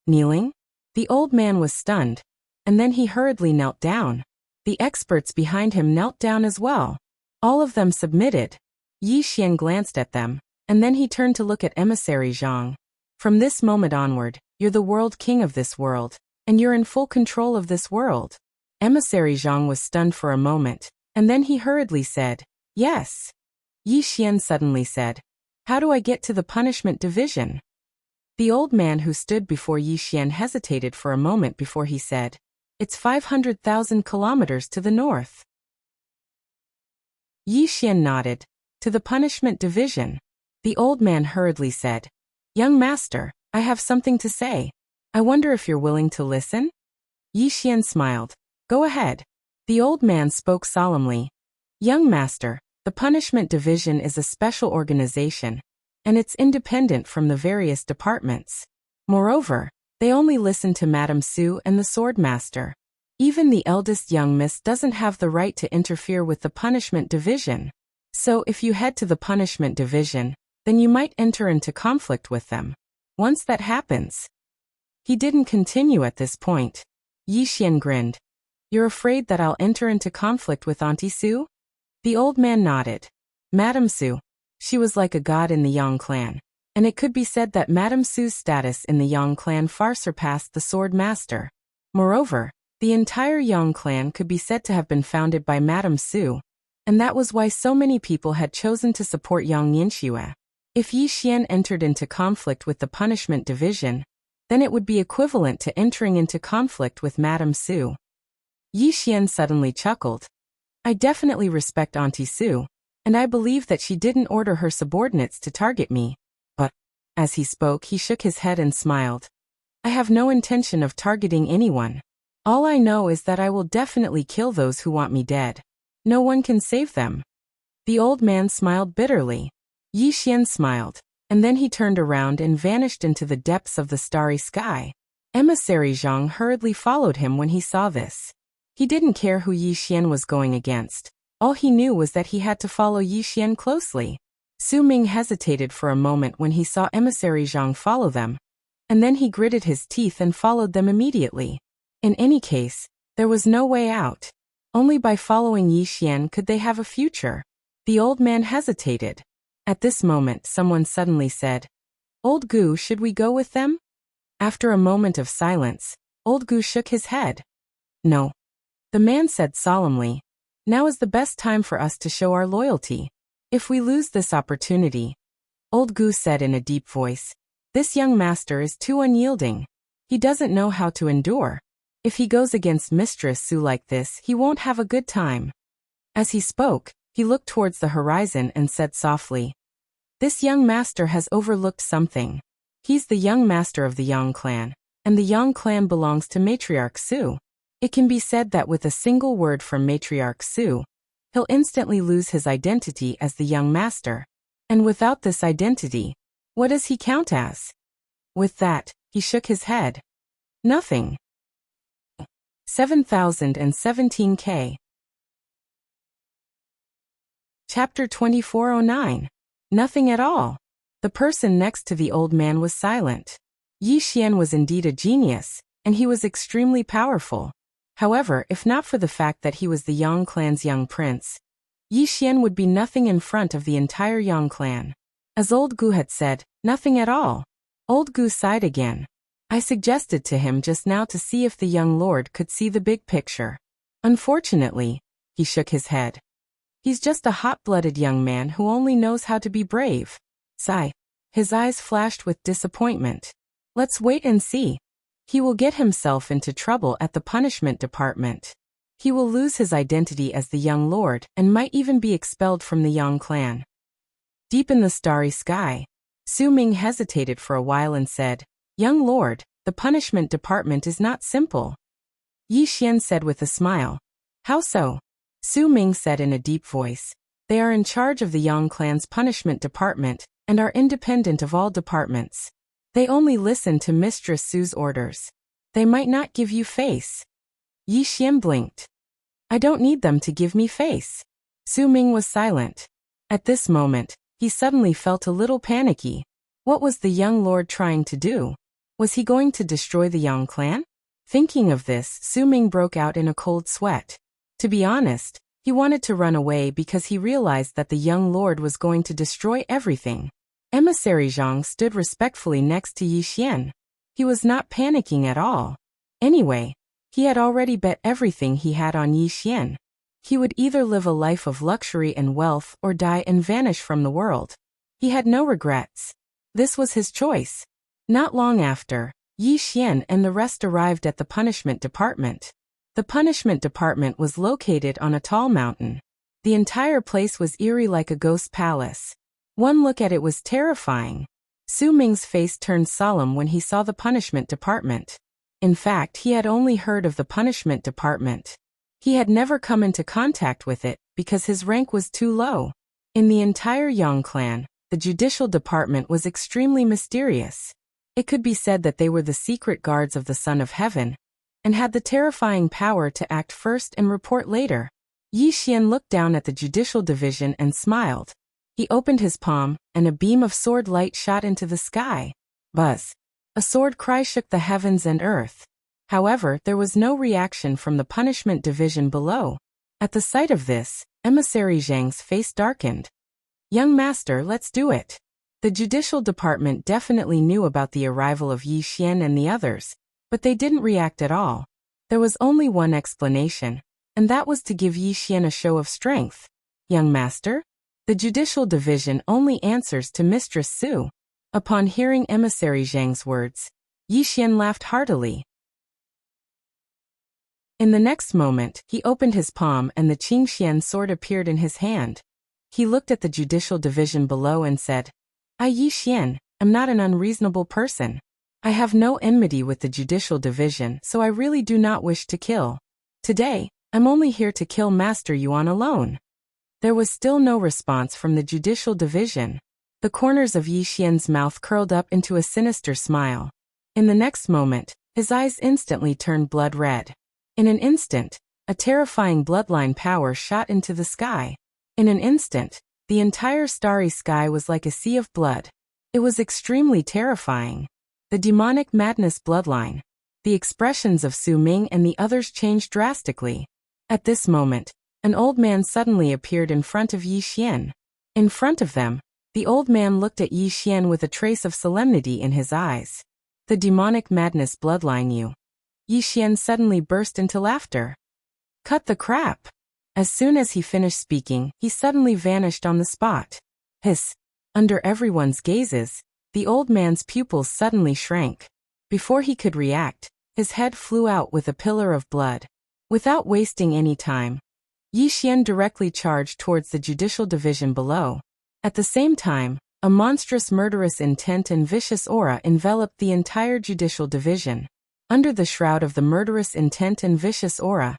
Kneeling? The old man was stunned, and then he hurriedly knelt down. The experts behind him knelt down as well. All of them submitted. Yi Xian glanced at them, and then he turned to look at Emissary Zhang. From this moment onward, You're the world king of this world, and you're in full control of this world. Emissary Zhang was stunned for a moment, and then he hurriedly said, yes. Yi Xian suddenly said, how do I get to the punishment division? The old man who stood before Yi Xian hesitated for a moment before he said, it's 500,000 kilometers to the north. Yi Xian nodded. To the punishment division. The old man hurriedly said, young master, I have something to say. I wonder if you're willing to listen? Yi Xian smiled. Go ahead. The old man spoke solemnly. Young master, the punishment division is a special organization, and it's independent from the various departments. Moreover, they only listen to Madame Su and the Swordmaster. Even the eldest young miss doesn't have the right to interfere with the punishment division. So if you head to the punishment division, then you might enter into conflict with them. Once that happens. He didn't continue at this point. Yi Xian grinned. You're afraid that I'll enter into conflict with Auntie Su? The old man nodded. Madame Su. She was like a god in the Yang clan, and it could be said that Madame Su's status in the Yang clan far surpassed the Swordmaster. Moreover, the entire Yang clan could be said to have been founded by Madame Su, and that was why so many people had chosen to support Yang Yinxue. If Yi Xian entered into conflict with the punishment division, then it would be equivalent to entering into conflict with Madame Su. Yi Xian suddenly chuckled. I definitely respect Auntie Su, and I believe that she didn't order her subordinates to target me. But, as he spoke, he shook his head and smiled. I have no intention of targeting anyone. All I know is that I will definitely kill those who want me dead. No one can save them. The old man smiled bitterly. Yi Xian smiled, and then he turned around and vanished into the depths of the starry sky. Emissary Zhang hurriedly followed him when he saw this. He didn't care who Yi Xian was going against. All he knew was that he had to follow Yi Xian closely. Su Ming hesitated for a moment when he saw Emissary Zhang follow them, and then he gritted his teeth and followed them immediately. In any case, there was no way out. Only by following Yi Xian could they have a future. The old man hesitated. At this moment, someone suddenly said, Old Gu, should we go with them? After a moment of silence, Old Gu shook his head. No. The man said solemnly, now is the best time for us to show our loyalty. If we lose this opportunity, Old Gu said in a deep voice, this young master is too unyielding. He doesn't know how to endure. If he goes against Mistress Su like this, he won't have a good time. As he spoke, he looked towards the horizon and said softly, this young master has overlooked something. He's the young master of the Yang clan, and the Yang clan belongs to Matriarch Su. It can be said that with a single word from Matriarch Su, he'll instantly lose his identity as the young master. And without this identity, what does he count as? With that, he shook his head. Nothing. 7017K. Chapter 2409. Nothing at all. The person next to the old man was silent. Yi Xian was indeed a genius, and he was extremely powerful. However, if not for the fact that he was the Yang clan's young prince, Yi Xian would be nothing in front of the entire Yang clan. As Old Gu had said, nothing at all. Old Gu sighed again. I suggested to him just now to see if the young lord could see the big picture. Unfortunately, he shook his head. He's just a hot-blooded young man who only knows how to be brave. Sigh. His eyes flashed with disappointment. Let's wait and see. He will get himself into trouble at the punishment department. He will lose his identity as the young lord and might even be expelled from the Yang clan. Deep in the starry sky, Su Ming hesitated for a while and said, Young lord, the punishment department is not simple. Yi Xian said with a smile. How so? Su Ming said in a deep voice. They are in charge of the Yang clan's punishment department and are independent of all departments. They only listen to Mistress Su's orders. They might not give you face. Yi Xian blinked. I don't need them to give me face. Su Ming was silent. At this moment, he suddenly felt a little panicky. What was the young lord trying to do? Was he going to destroy the Yang clan? Thinking of this, Su Ming broke out in a cold sweat. To be honest, he wanted to run away because he realized that the young lord was going to destroy everything. Emissary Zhang stood respectfully next to Yi Xian. He was not panicking at all. Anyway, he had already bet everything he had on Yi Xian. He would either live a life of luxury and wealth or die and vanish from the world. He had no regrets. This was his choice. Not long after, Yi Xian and the rest arrived at the punishment department. The punishment department was located on a tall mountain. The entire place was eerie like a ghost palace. One look at it was terrifying. Su Ming's face turned solemn when he saw the punishment department. In fact, he had only heard of the punishment department. He had never come into contact with it because his rank was too low. In the entire Yang clan, the judicial department was extremely mysterious. It could be said that they were the secret guards of the Son of Heaven, and had the terrifying power to act first and report later. Yi Xian looked down at the judicial division and smiled. He opened his palm, and a beam of sword light shot into the sky. Buzz! A sword cry shook the heavens and earth. However, there was no reaction from the punishment division below. At the sight of this, Emissary Zhang's face darkened. "Young master, let's do it." The judicial department definitely knew about the arrival of Yi Xian and the others, but they didn't react at all. There was only one explanation, and that was to give Yi Xian a show of strength. "Young master?" The judicial division only answers to Mistress Su. Upon hearing Emissary Zhang's words, Yi Xian laughed heartily. In the next moment, he opened his palm and the Qingxian sword appeared in his hand. He looked at the judicial division below and said, "I, Yi Xian, am not an unreasonable person. I have no enmity with the judicial division, so I really do not wish to kill. Today, I'm only here to kill Master Yuan alone." There was still no response from the judicial division. The corners of Yi Xian's mouth curled up into a sinister smile. In the next moment, his eyes instantly turned blood red. In an instant, a terrifying bloodline power shot into the sky. In an instant, the entire starry sky was like a sea of blood. It was extremely terrifying. The demonic madness bloodline. The expressions of Su Ming and the others changed drastically. At this moment, an old man suddenly appeared in front of Yi Xian. In front of them, the old man looked at Yi Xian with a trace of solemnity in his eyes. "The demonic madness bloodline, you." Yi Xian suddenly burst into laughter. "Cut the crap." As soon as he finished speaking, he suddenly vanished on the spot. Hiss! Under everyone's gazes, the old man's pupils suddenly shrank. Before he could react, his head flew out with a pillar of blood. Without wasting any time, Yi Xian directly charged towards the judicial division below. At the same time, a monstrous murderous intent and vicious aura enveloped the entire judicial division. Under the shroud of the murderous intent and vicious aura,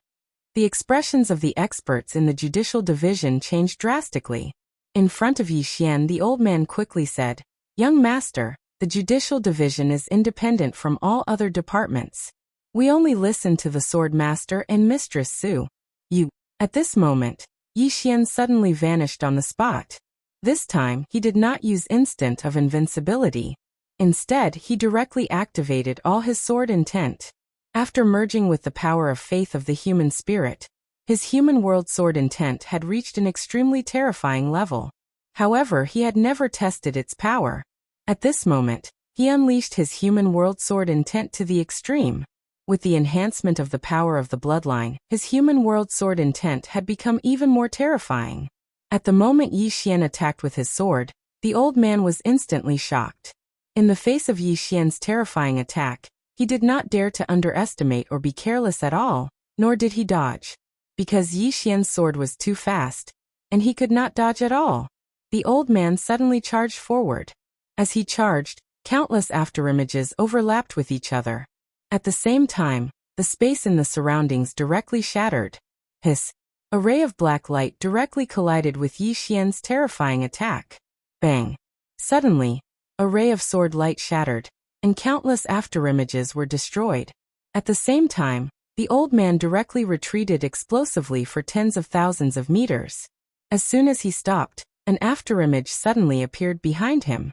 the expressions of the experts in the judicial division changed drastically. In front of Yi Xian, the old man quickly said, "Young master, the judicial division is independent from all other departments. We only listen to the Swordmaster and Mistress Su." "You." At this moment, Yi Xian suddenly vanished on the spot. This time, he did not use instant of invincibility. Instead, he directly activated all his sword intent. After merging with the power of faith of the human spirit, his human world sword intent had reached an extremely terrifying level. However, he had never tested its power. At this moment, he unleashed his human world sword intent to the extreme. With the enhancement of the power of the bloodline, his human world sword intent had become even more terrifying. At the moment Yi Xian attacked with his sword, the old man was instantly shocked. In the face of Yi Xian's terrifying attack, he did not dare to underestimate or be careless at all, nor did he dodge. Because Yi Xian's sword was too fast, and he could not dodge at all. The old man suddenly charged forward. As he charged, countless afterimages overlapped with each other. At the same time, the space in the surroundings directly shattered. Hiss! A ray of black light directly collided with Yi Xian's terrifying attack. Bang! Suddenly, a ray of sword light shattered, and countless afterimages were destroyed. At the same time, the old man directly retreated explosively for tens of thousands of meters. As soon as he stopped, an afterimage suddenly appeared behind him.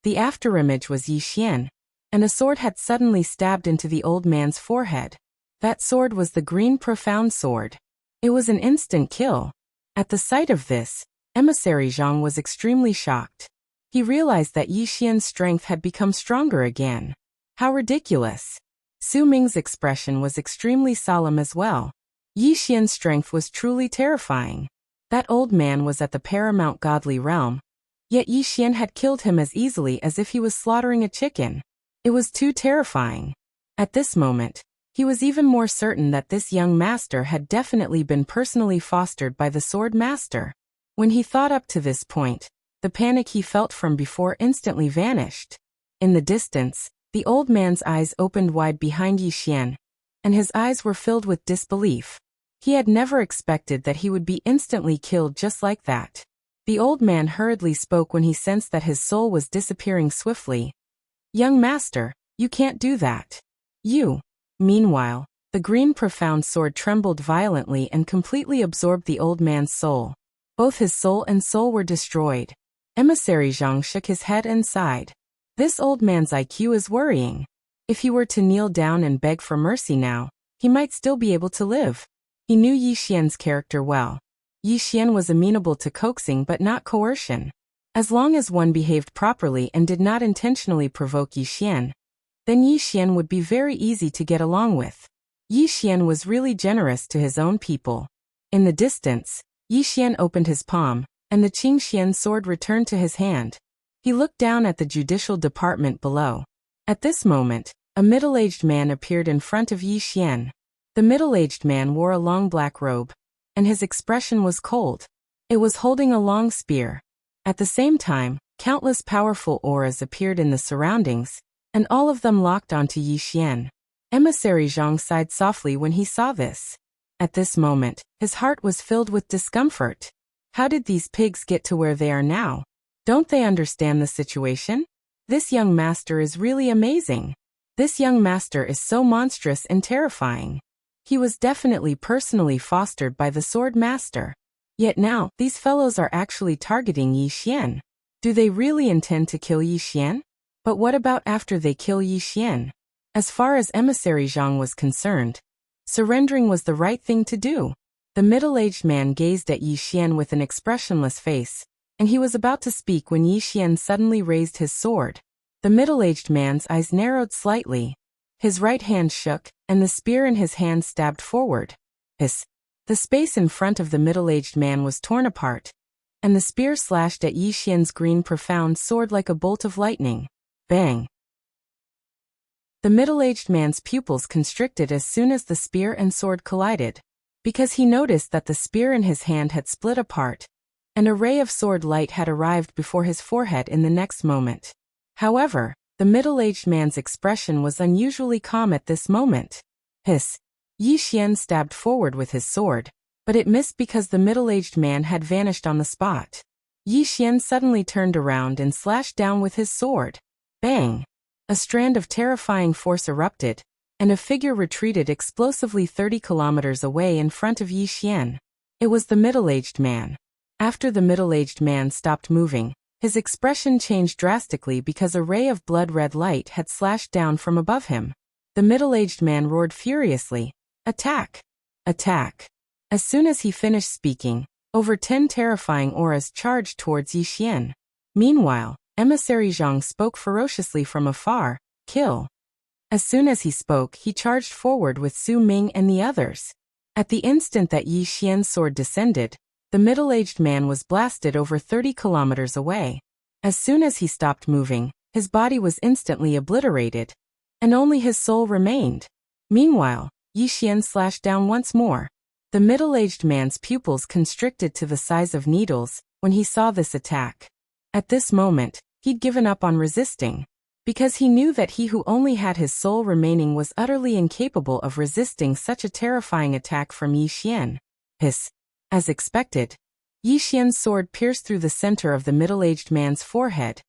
The afterimage was Yi Xian, and a sword had suddenly stabbed into the old man's forehead. That sword was the green profound sword. It was an instant kill. At the sight of this, Emissary Zhang was extremely shocked. He realized that Yi Xian's strength had become stronger again. How ridiculous! Su Ming's expression was extremely solemn as well. Yi Xian's strength was truly terrifying. That old man was at the paramount godly realm, yet Yi Xian had killed him as easily as if he was slaughtering a chicken. It was too terrifying. At this moment, he was even more certain that this young master had definitely been personally fostered by the Swordmaster. When he thought up to this point, the panic he felt from before instantly vanished. In the distance, the old man's eyes opened wide behind Yi Xian, and his eyes were filled with disbelief. He had never expected that he would be instantly killed just like that. The old man hurriedly spoke when he sensed that his soul was disappearing swiftly. "Young master, you can't do that. You." Meanwhile, the green profound sword trembled violently and completely absorbed the old man's soul. Both his soul and soul were destroyed. Emissary Zhang shook his head and sighed. This old man's IQ is worrying. If he were to kneel down and beg for mercy now, he might still be able to live. He knew Yi Xian's character well. Yi Xian was amenable to coaxing but not coercion. As long as one behaved properly and did not intentionally provoke Yi Xian, then Yi Xian would be very easy to get along with. Yi Xian was really generous to his own people. In the distance, Yi Xian opened his palm, and the Qing Xian sword returned to his hand. He looked down at the judicial department below. At this moment, a middle-aged man appeared in front of Yi Xian. The middle-aged man wore a long black robe, and his expression was cold. It was holding a long spear. At the same time, countless powerful auras appeared in the surroundings, and all of them locked onto Yi Xian. Emissary Zhang sighed softly when he saw this. At this moment, his heart was filled with discomfort. How did these pigs get to where they are now? Don't they understand the situation? This young master is really amazing. This young master is so monstrous and terrifying. He was definitely personally fostered by the Swordmaster. Yet now, these fellows are actually targeting Yi Xian. Do they really intend to kill Yi Xian? But what about after they kill Yi Xian? As far as Emissary Zhang was concerned, surrendering was the right thing to do. The middle-aged man gazed at Yi Xian with an expressionless face, and he was about to speak when Yi Xian suddenly raised his sword. The middle-aged man's eyes narrowed slightly. His right hand shook, and the spear in his hand stabbed forward. Hiss! The space in front of the middle-aged man was torn apart, and the spear slashed at Yi Xian's green profound sword like a bolt of lightning. Bang! The middle-aged man's pupils constricted as soon as the spear and sword collided, because he noticed that the spear in his hand had split apart, and a ray of sword light had arrived before his forehead in the next moment. However, the middle-aged man's expression was unusually calm at this moment. Hiss! Yi Xian stabbed forward with his sword, but it missed because the middle-aged man had vanished on the spot. Yi Xian suddenly turned around and slashed down with his sword. Bang! A strand of terrifying force erupted, and a figure retreated explosively 30 kilometers away in front of Yi Xian. It was the middle-aged man. After the middle-aged man stopped moving, his expression changed drastically because a ray of blood-red light had slashed down from above him. The middle-aged man roared furiously, "Attack! Attack!" As soon as he finished speaking, over 10 terrifying auras charged towards Yi Xian. Meanwhile, Emissary Zhang spoke ferociously from afar, "Kill!" As soon as he spoke, he charged forward with Su Ming and the others. At the instant that Yi Xian's sword descended, the middle-aged man was blasted over 30 kilometers away. As soon as he stopped moving, his body was instantly obliterated, and only his soul remained. Meanwhile, Yi Xian slashed down once more. The middle-aged man's pupils constricted to the size of needles when he saw this attack. At this moment, he'd given up on resisting, because he knew that he who only had his soul remaining was utterly incapable of resisting such a terrifying attack from Yi Xian. Hiss! As expected, Yi Xian's sword pierced through the center of the middle-aged man's forehead,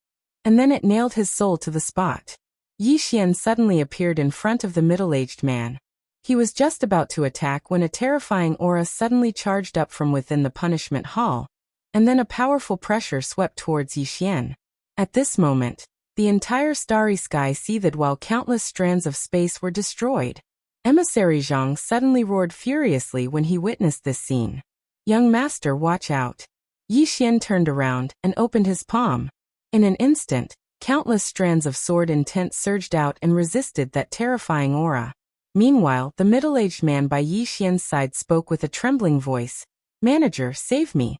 and then it nailed his soul to the spot. Yi Xian suddenly appeared in front of the middle-aged man. He was just about to attack when a terrifying aura suddenly charged up from within the punishment hall, and then a powerful pressure swept towards Yi Xian. At this moment, the entire starry sky seethed while countless strands of space were destroyed. Emissary Zhang suddenly roared furiously when he witnessed this scene. "Young master, watch out." Yi Xian turned around and opened his palm. In an instant, countless strands of sword intent surged out and resisted that terrifying aura. Meanwhile, the middle-aged man by Yi Xian's side spoke with a trembling voice. "Manager, save me."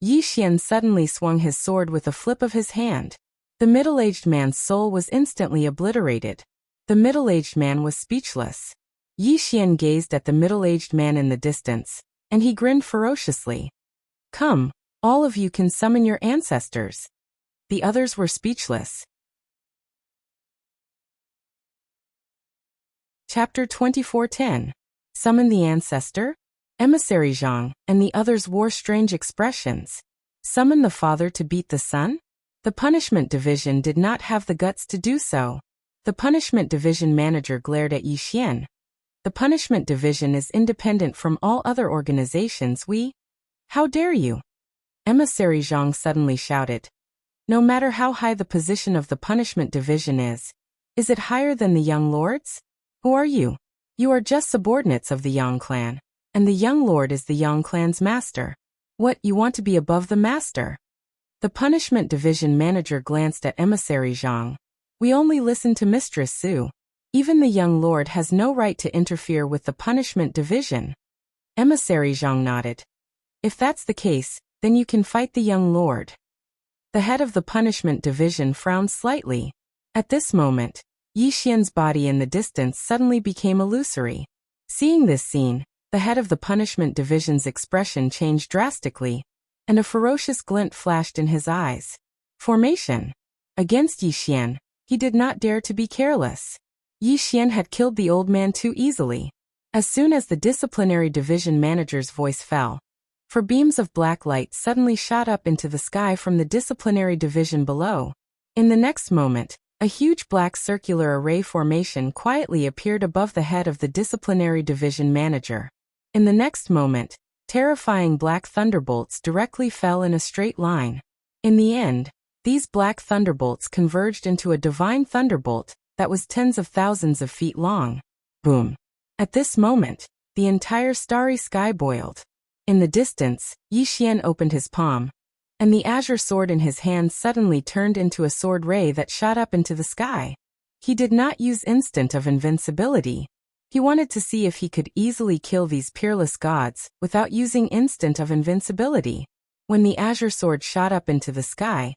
Yi Xian suddenly swung his sword with a flip of his hand. The middle-aged man's soul was instantly obliterated. The middle-aged man was speechless. Yi Xian gazed at the middle-aged man in the distance, and he grinned ferociously. "Come, all of you can summon your ancestors." The others were speechless. Chapter 24:10. Summon the Ancestor? Emissary Zhang and the others wore strange expressions. Summon the father to beat the son? The punishment division did not have the guts to do so. The punishment division manager glared at Yi Xian. The punishment division is independent from all other organizations. How dare you? Emissary Zhang suddenly shouted. No matter how high the position of the punishment division is it higher than the young lords? Who are you? You are just subordinates of the Yang clan, and the young lord is the Yang clan's master. What, you want to be above the master? The punishment division manager glanced at Emissary Zhang. We only listen to Mistress Su. Even the young lord has no right to interfere with the punishment division. Emissary Zhang nodded. If that's the case, then you can fight the young lord. The head of the punishment division frowned slightly. At this moment, Yi Xian's body in the distance suddenly became illusory. Seeing this scene, the head of the punishment division's expression changed drastically, and a ferocious glint flashed in his eyes. Formation. Against Yi Xian, he did not dare to be careless. Yi Xian had killed the old man too easily. As soon as the disciplinary division manager's voice fell, beams of black light suddenly shot up into the sky from the disciplinary division below. In the next moment, a huge black circular array formation quietly appeared above the head of the disciplinary division manager. In the next moment, terrifying black thunderbolts directly fell in a straight line. In the end, these black thunderbolts converged into a divine thunderbolt that was tens of thousands of feet long. Boom! At this moment, the entire starry sky boiled. In the distance, Yi Xian opened his palm, and the azure sword in his hand suddenly turned into a sword ray that shot up into the sky. He did not use instant of invincibility. He wanted to see if he could easily kill these peerless gods without using instant of invincibility. When the azure sword shot up into the sky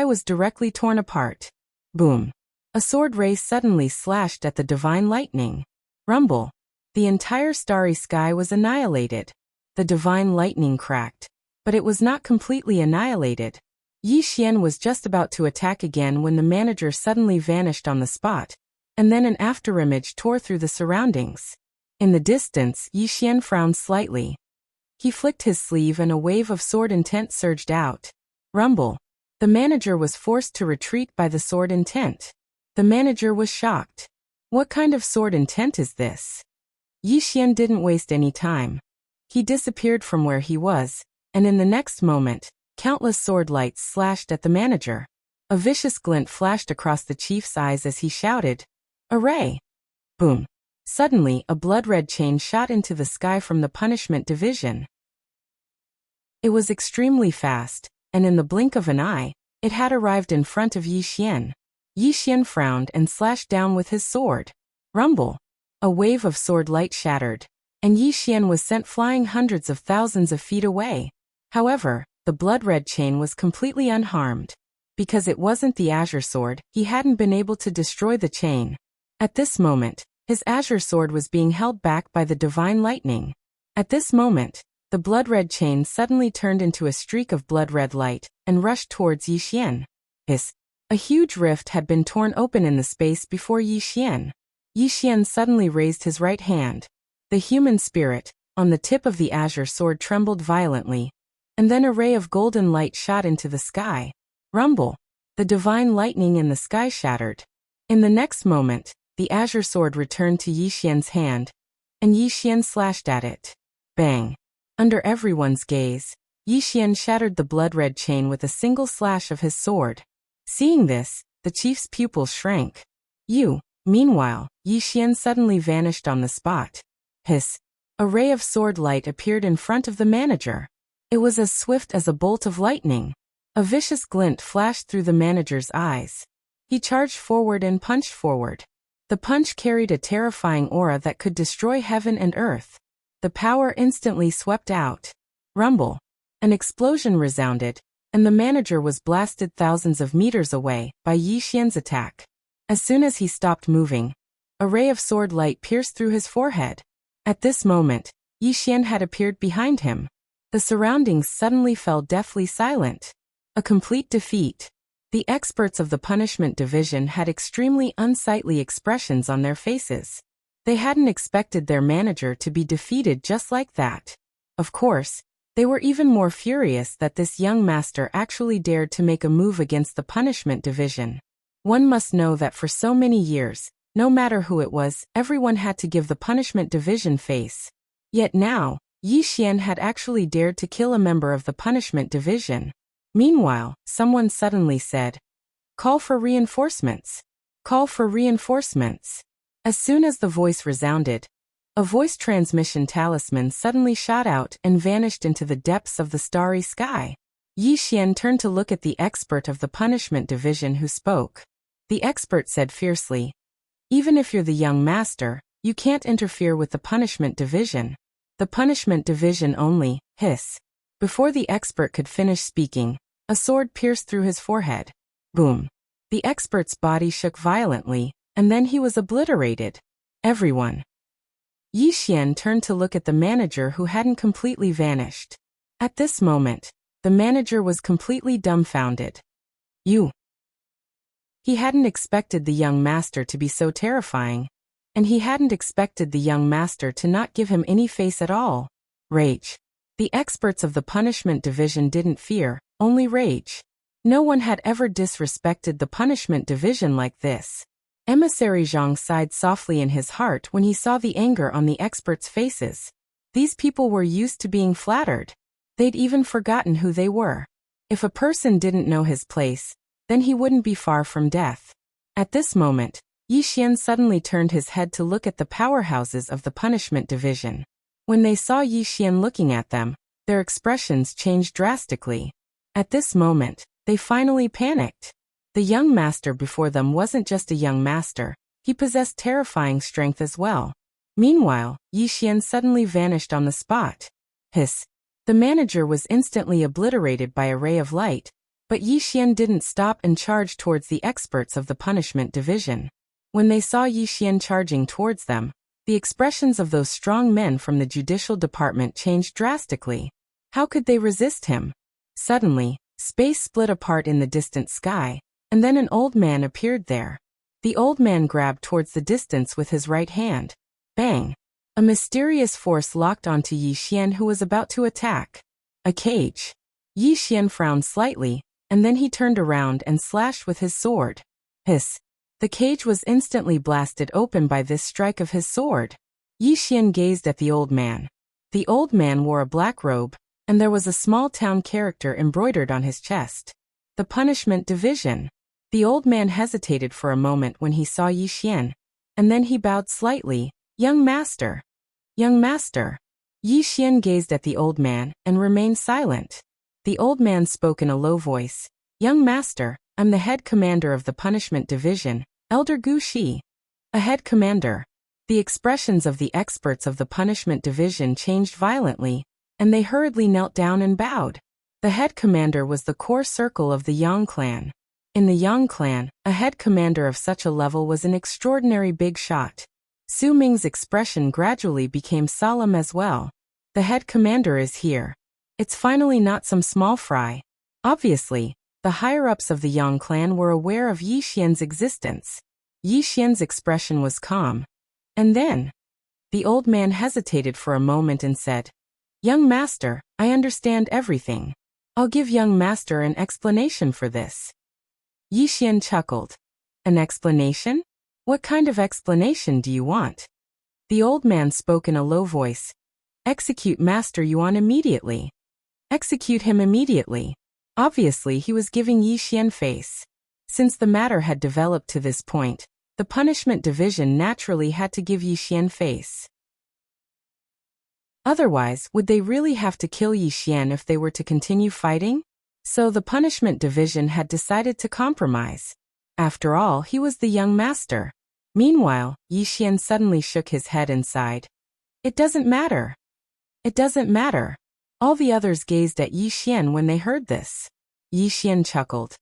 was directly torn apart. Boom! A sword ray suddenly slashed at the divine lightning. Rumble! The entire starry sky was annihilated. The divine lightning cracked. But it was not completely annihilated. Yi Xian was just about to attack again when the manager suddenly vanished on the spot, and then an afterimage tore through the surroundings. In the distance, Yi Xian frowned slightly. He flicked his sleeve and a wave of sword intent surged out. Rumble! The manager was forced to retreat by the sword intent. The manager was shocked. What kind of sword intent is this? Yi Xian didn't waste any time. He disappeared from where he was, and in the next moment, countless sword lights slashed at the manager. A vicious glint flashed across the chief's eyes as he shouted, "Array!" Boom! Suddenly, a blood-red chain shot into the sky from the punishment division. It was extremely fast, and in the blink of an eye, it had arrived in front of Yi Xian. Yi Xian frowned and slashed down with his sword. Rumble! A wave of sword light shattered, and Yi Xian was sent flying hundreds of thousands of feet away. However, the blood-red chain was completely unharmed. Because it wasn't the azure sword, he hadn't been able to destroy the chain. At this moment, his azure sword was being held back by the divine lightning. At this moment, the blood-red chain suddenly turned into a streak of blood-red light and rushed towards Yi Xian. A huge rift had been torn open in the space before Yi Xian. Yi Xian suddenly raised his right hand. The human spirit, on the tip of the azure sword, trembled violently, and then a ray of golden light shot into the sky. Rumble! The divine lightning in the sky shattered. In the next moment, the azure sword returned to Yi Xian's hand, and Yi Xian slashed at it. Bang! Under everyone's gaze, Yi Xian shattered the blood-red chain with a single slash of his sword. Seeing this, the chief's pupils shrank. Meanwhile, Yi Xian suddenly vanished on the spot. A ray of sword light appeared in front of the manager. It was as swift as a bolt of lightning. A vicious glint flashed through the manager's eyes. He charged forward and punched forward. The punch carried a terrifying aura that could destroy heaven and earth. The power instantly swept out. Rumble. An explosion resounded, and the manager was blasted thousands of meters away by Yi Xian's attack. As soon as he stopped moving, a ray of sword light pierced through his forehead. At this moment, Yi Xian had appeared behind him. The surroundings suddenly fell deathly silent. A complete defeat. The experts of the punishment division had extremely unsightly expressions on their faces. They hadn't expected their manager to be defeated just like that. Of course, they were even more furious that this young master actually dared to make a move against the punishment division. One must know that for so many years, no matter who it was, everyone had to give the punishment division face. Yet now, Yi Xian had actually dared to kill a member of the punishment division. Meanwhile, someone suddenly said, "Call for reinforcements. Call for reinforcements." As soon as the voice resounded, a voice transmission talisman suddenly shot out and vanished into the depths of the starry sky. Yi Xian turned to look at the expert of the punishment division who spoke. The expert said fiercely, "Even if you're the young master, you can't interfere with the punishment division. The punishment division only." Hiss. Before the expert could finish speaking, a sword pierced through his forehead. Boom. The expert's body shook violently, and then he was obliterated. Everyone. Yi Xian turned to look at the manager who hadn't completely vanished. At this moment, the manager was completely dumbfounded. You. He hadn't expected the young master to be so terrifying, and he hadn't expected the young master to not give him any face at all. Rage. The experts of the punishment division didn't fear, only rage. No one had ever disrespected the punishment division like this. Emissary Zhang sighed softly in his heart when he saw the anger on the experts' faces. These people were used to being flattered. They'd even forgotten who they were. If a person didn't know his place, then he wouldn't be far from death. At this moment, Yi Xian suddenly turned his head to look at the powerhouses of the punishment division. When they saw Yi Xian looking at them, their expressions changed drastically. At this moment, they finally panicked. The young master before them wasn't just a young master, he possessed terrifying strength as well. Meanwhile, Yi Xian suddenly vanished on the spot. Hiss. The manager was instantly obliterated by a ray of light, but Yi Xian didn't stop and charged towards the experts of the punishment division. When they saw Yi Xian charging towards them, the expressions of those strong men from the judicial department changed drastically. How could they resist him? Suddenly, space split apart in the distant sky, and then an old man appeared there. The old man grabbed towards the distance with his right hand. Bang! A mysterious force locked onto Yi Xian who was about to attack. A cage. Yi Xian frowned slightly, and then he turned around and slashed with his sword. Hiss! The cage was instantly blasted open by this strike of his sword. Yi Xian gazed at the old man. The old man wore a black robe, and there was a small town character embroidered on his chest. The punishment division. The old man hesitated for a moment when he saw Yi Xian, and then he bowed slightly. "Young master. Young master." Yi Xian gazed at the old man and remained silent. The old man spoke in a low voice. "Young master, I'm the head commander of the punishment division, Elder Gu Shi." A head commander. The expressions of the experts of the punishment division changed violently, and they hurriedly knelt down and bowed. The head commander was the core circle of the Yang clan. In the Yang clan, a head commander of such a level was an extraordinary big shot. Su Ming's expression gradually became solemn as well. The head commander is here. It's finally not some small fry. Obviously, the higher-ups of the Yang clan were aware of Yi Xian's existence. Yi Xian's expression was calm. And then, the old man hesitated for a moment and said, "Young master, I understand everything. I'll give young master an explanation for this." Yi Xian chuckled. "An explanation? What kind of explanation do you want?" The old man spoke in a low voice. "Execute Master Yuan immediately. Execute him immediately." Obviously he was giving Yi Xian face. Since the matter had developed to this point, the punishment division naturally had to give Yi Xian face. Otherwise, would they really have to kill Yi Xian if they were to continue fighting? So the punishment division had decided to compromise. After all, he was the young master. Meanwhile, Yixian suddenly shook his head and sighed. It doesn't matter. It doesn't matter. All the others gazed at Yixian when they heard this. Yixian chuckled.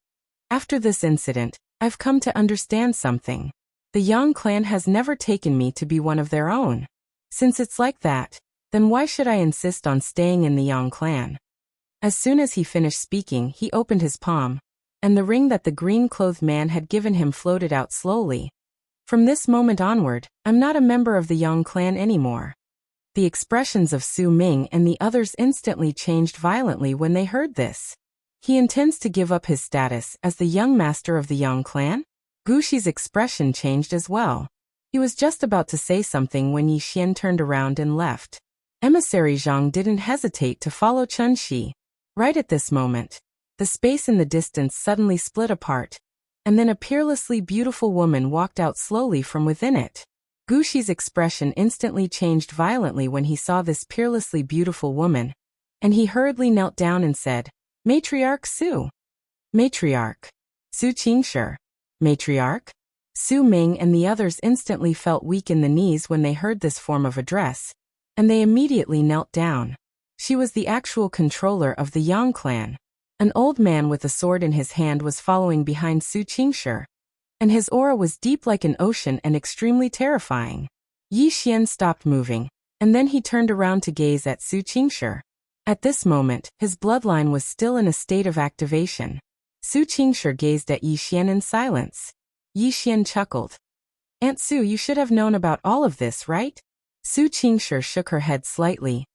After this incident, I've come to understand something. The Yang clan has never taken me to be one of their own. Since it's like that, then why should I insist on staying in the Yang clan? As soon as he finished speaking, he opened his palm, and the ring that the green-clothed man had given him floated out slowly. From this moment onward, I'm not a member of the Yang clan anymore. The expressions of Su Ming and the others instantly changed violently when they heard this. He intends to give up his status as the young master of the Yang clan? Guxi's expression changed as well. He was just about to say something when Yixian turned around and left. Emissary Zhang didn't hesitate to follow Chunxi. Right at this moment, the space in the distance suddenly split apart, and then a peerlessly beautiful woman walked out slowly from within it. Guxi's expression instantly changed violently when he saw this peerlessly beautiful woman, and he hurriedly knelt down and said, Matriarch Su. Matriarch. Su Qingshi. Matriarch? Su Ming and the others instantly felt weak in the knees when they heard this form of address, and they immediately knelt down. She was the actual controller of the Yang clan. An old man with a sword in his hand was following behind Su Qingshi, and his aura was deep like an ocean and extremely terrifying. Yixian stopped moving, and then he turned around to gaze at Su Qingshi. At this moment, his bloodline was still in a state of activation. Su Qingshi gazed at Yixian in silence. Yixian chuckled. Aunt Su, you should have known about all of this, right? Su Qingshi shook her head slightly.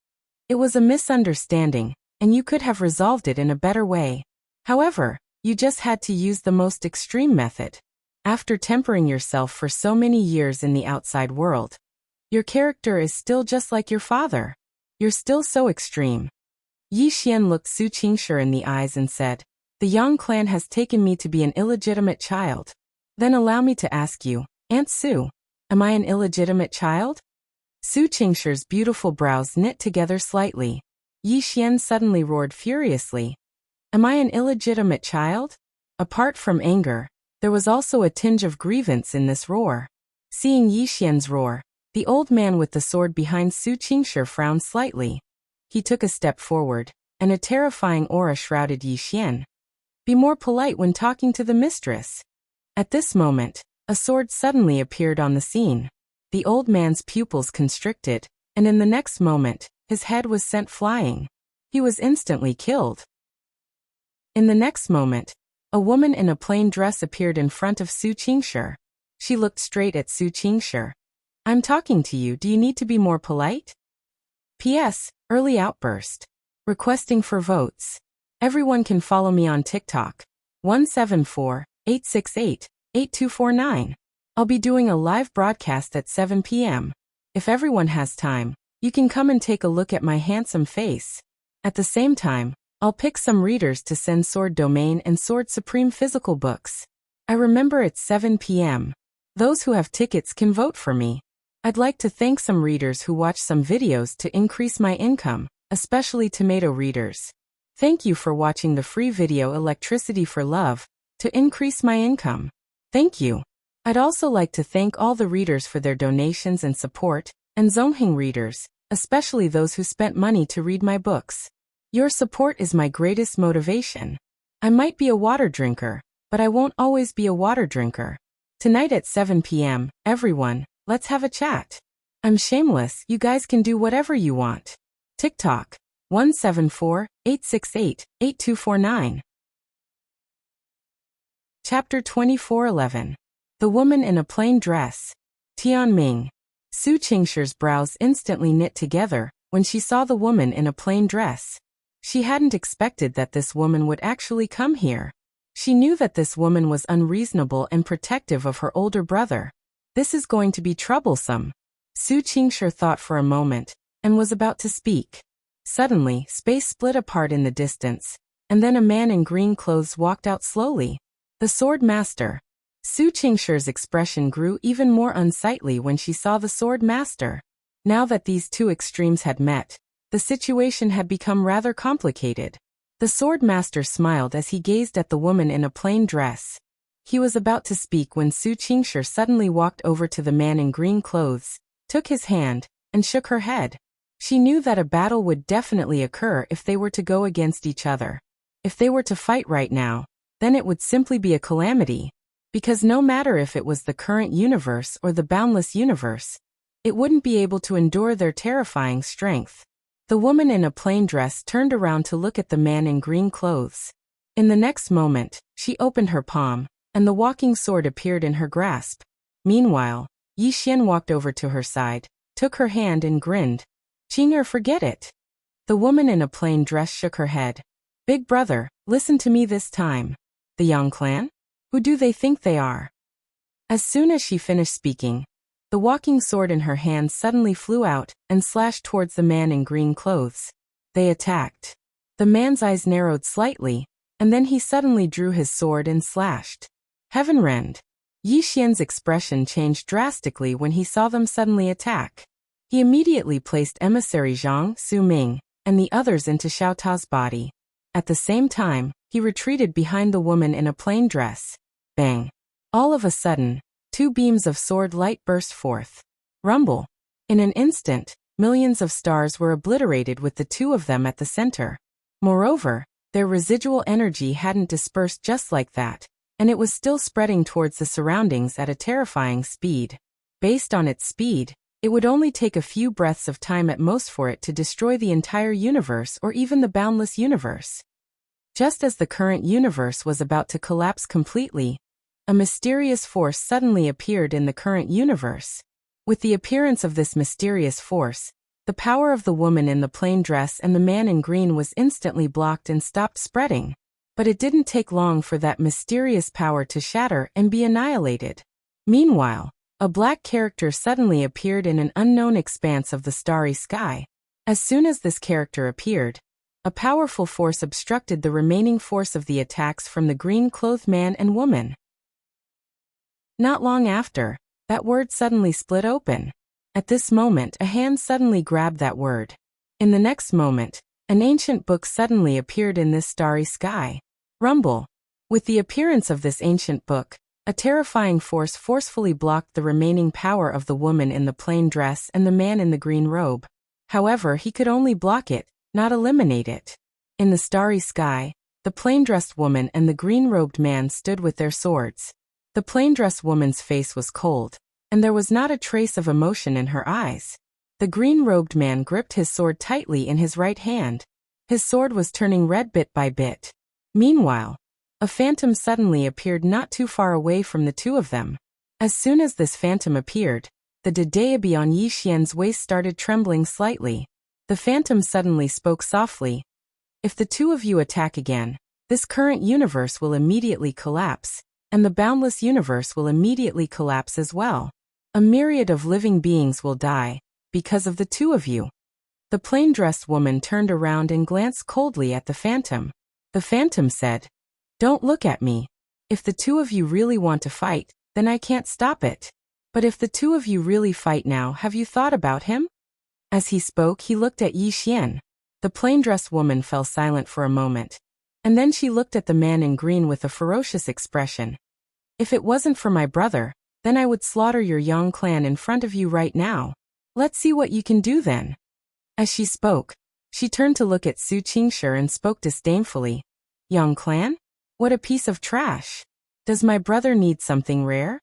It was a misunderstanding, and you could have resolved it in a better way. However, you just had to use the most extreme method. After tempering yourself for so many years in the outside world, your character is still just like your father. You're still so extreme. Yixian looked Su Qingshi in the eyes and said, The Yang clan has taken me to be an illegitimate child. Then allow me to ask you, Aunt Su, am I an illegitimate child? Su Qingshi's beautiful brows knit together slightly. Yixian suddenly roared furiously. Am I an illegitimate child? Apart from anger, there was also a tinge of grievance in this roar. Seeing Yixian's roar, the old man with the sword behind Su Qingshi frowned slightly. He took a step forward, and a terrifying aura shrouded Yixian. Be more polite when talking to the mistress. At this moment, a sword suddenly appeared on the scene. The old man's pupils constricted, and in the next moment, his head was sent flying. He was instantly killed. In the next moment, a woman in a plain dress appeared in front of Su Qingshi. She looked straight at Su Qingshi. I'm talking to you, do you need to be more polite? P.S. Early outburst. Requesting for votes. Everyone can follow me on TikTok. 174-868-8249. I'll be doing a live broadcast at 7 p.m. If everyone has time, you can come and take a look at my handsome face. At the same time, I'll pick some readers to send Sword Domain and Sword Supreme physical books. I remember it's 7 p.m. Those who have tickets can vote for me. I'd like to thank some readers who watch some videos to increase my income, especially tomato readers. Thank you for watching the free video Electricity for Love, to increase my income. Thank you. I'd also like to thank all the readers for their donations and support, and Zongheng readers, especially those who spent money to read my books. Your support is my greatest motivation. I might be a water drinker, but I won't always be a water drinker. Tonight at 7 p.m., everyone, let's have a chat. I'm shameless, you guys can do whatever you want. TikTok, 174-868-8249. Chapter 2411. The Woman in a Plain Dress. Tianming. Su Qingshi's brows instantly knit together when she saw the woman in a plain dress. She hadn't expected that this woman would actually come here. She knew that this woman was unreasonable and protective of her older brother. This is going to be troublesome. Su Qingshi thought for a moment, and was about to speak. Suddenly, space split apart in the distance, and then a man in green clothes walked out slowly. The Swordmaster. Su Qingshi's expression grew even more unsightly when she saw the Swordmaster. Now that these two extremes had met, the situation had become rather complicated. The Swordmaster smiled as he gazed at the woman in a plain dress. He was about to speak when Su Qingshi suddenly walked over to the man in green clothes, took his hand, and shook her head. She knew that a battle would definitely occur if they were to go against each other. If they were to fight right now, then it would simply be a calamity. Because no matter if it was the current universe or the boundless universe, it wouldn't be able to endure their terrifying strength. The woman in a plain dress turned around to look at the man in green clothes. In the next moment, she opened her palm, and the walking sword appeared in her grasp. Meanwhile, Yi Xian walked over to her side, took her hand and grinned. "Qing'er, forget it." The woman in a plain dress shook her head. "Big brother, listen to me this time. The Yang clan? Who do they think they are?" As soon as she finished speaking, the walking sword in her hand suddenly flew out and slashed towards the man in green clothes. They attacked. The man's eyes narrowed slightly, and then he suddenly drew his sword and slashed. Heavenrend! Yi Xian's expression changed drastically when he saw them suddenly attack. He immediately placed emissary Zhang, Su Ming, and the others into Xiao Ta's body. At the same time, he retreated behind the woman in a plain dress. Bang! All of a sudden, 2 beams of sword light burst forth. Rumble! In an instant, millions of stars were obliterated with the 2 of them at the center. Moreover, their residual energy hadn't dispersed just like that, and it was still spreading towards the surroundings at a terrifying speed. Based on its speed, it would only take a few breaths of time at most for it to destroy the entire universe or even the boundless universe. Just as the current universe was about to collapse completely, a mysterious force suddenly appeared in the current universe. With the appearance of this mysterious force, the power of the woman in the plain dress and the man in green was instantly blocked and stopped spreading. But it didn't take long for that mysterious power to shatter and be annihilated. Meanwhile, a black character suddenly appeared in an unknown expanse of the starry sky. As soon as this character appeared, a powerful force obstructed the remaining force of the attacks from the green-clothed man and woman. Not long after, that word suddenly split open. At this moment, a hand suddenly grabbed that word. In the next moment, an ancient book suddenly appeared in this starry sky. Rumble! With the appearance of this ancient book, a terrifying force forcefully blocked the remaining power of the woman in the plain dress and the man in the green robe. However, he could only block it, not eliminate it. In the starry sky, the plain-dressed woman and the green-robed man stood with their swords. The plain-dressed woman's face was cold, and there was not a trace of emotion in her eyes. The green-robed man gripped his sword tightly in his right hand. His sword was turning red bit by bit. Meanwhile, a phantom suddenly appeared not too far away from the 2 of them. As soon as this phantom appeared, the Dedeabi on Yi Xian's waist started trembling slightly. The phantom suddenly spoke softly. "If the 2 of you attack again, this current universe will immediately collapse, and the boundless universe will immediately collapse as well. A myriad of living beings will die, because of the 2 of you." The plain-dressed woman turned around and glanced coldly at the phantom. The phantom said, "Don't look at me. If the 2 of you really want to fight, then I can't stop it. But if the 2 of you really fight now, have you thought about him?" As he spoke, he looked at Yi Xian. The plain-dressed woman fell silent for a moment, and then she looked at the man in green with a ferocious expression. "If it wasn't for my brother, then I would slaughter your Yang clan in front of you right now. Let's see what you can do then." As she spoke, she turned to look at Su Qingshi and spoke disdainfully. "Yang clan? What a piece of trash. Does my brother need something rare?"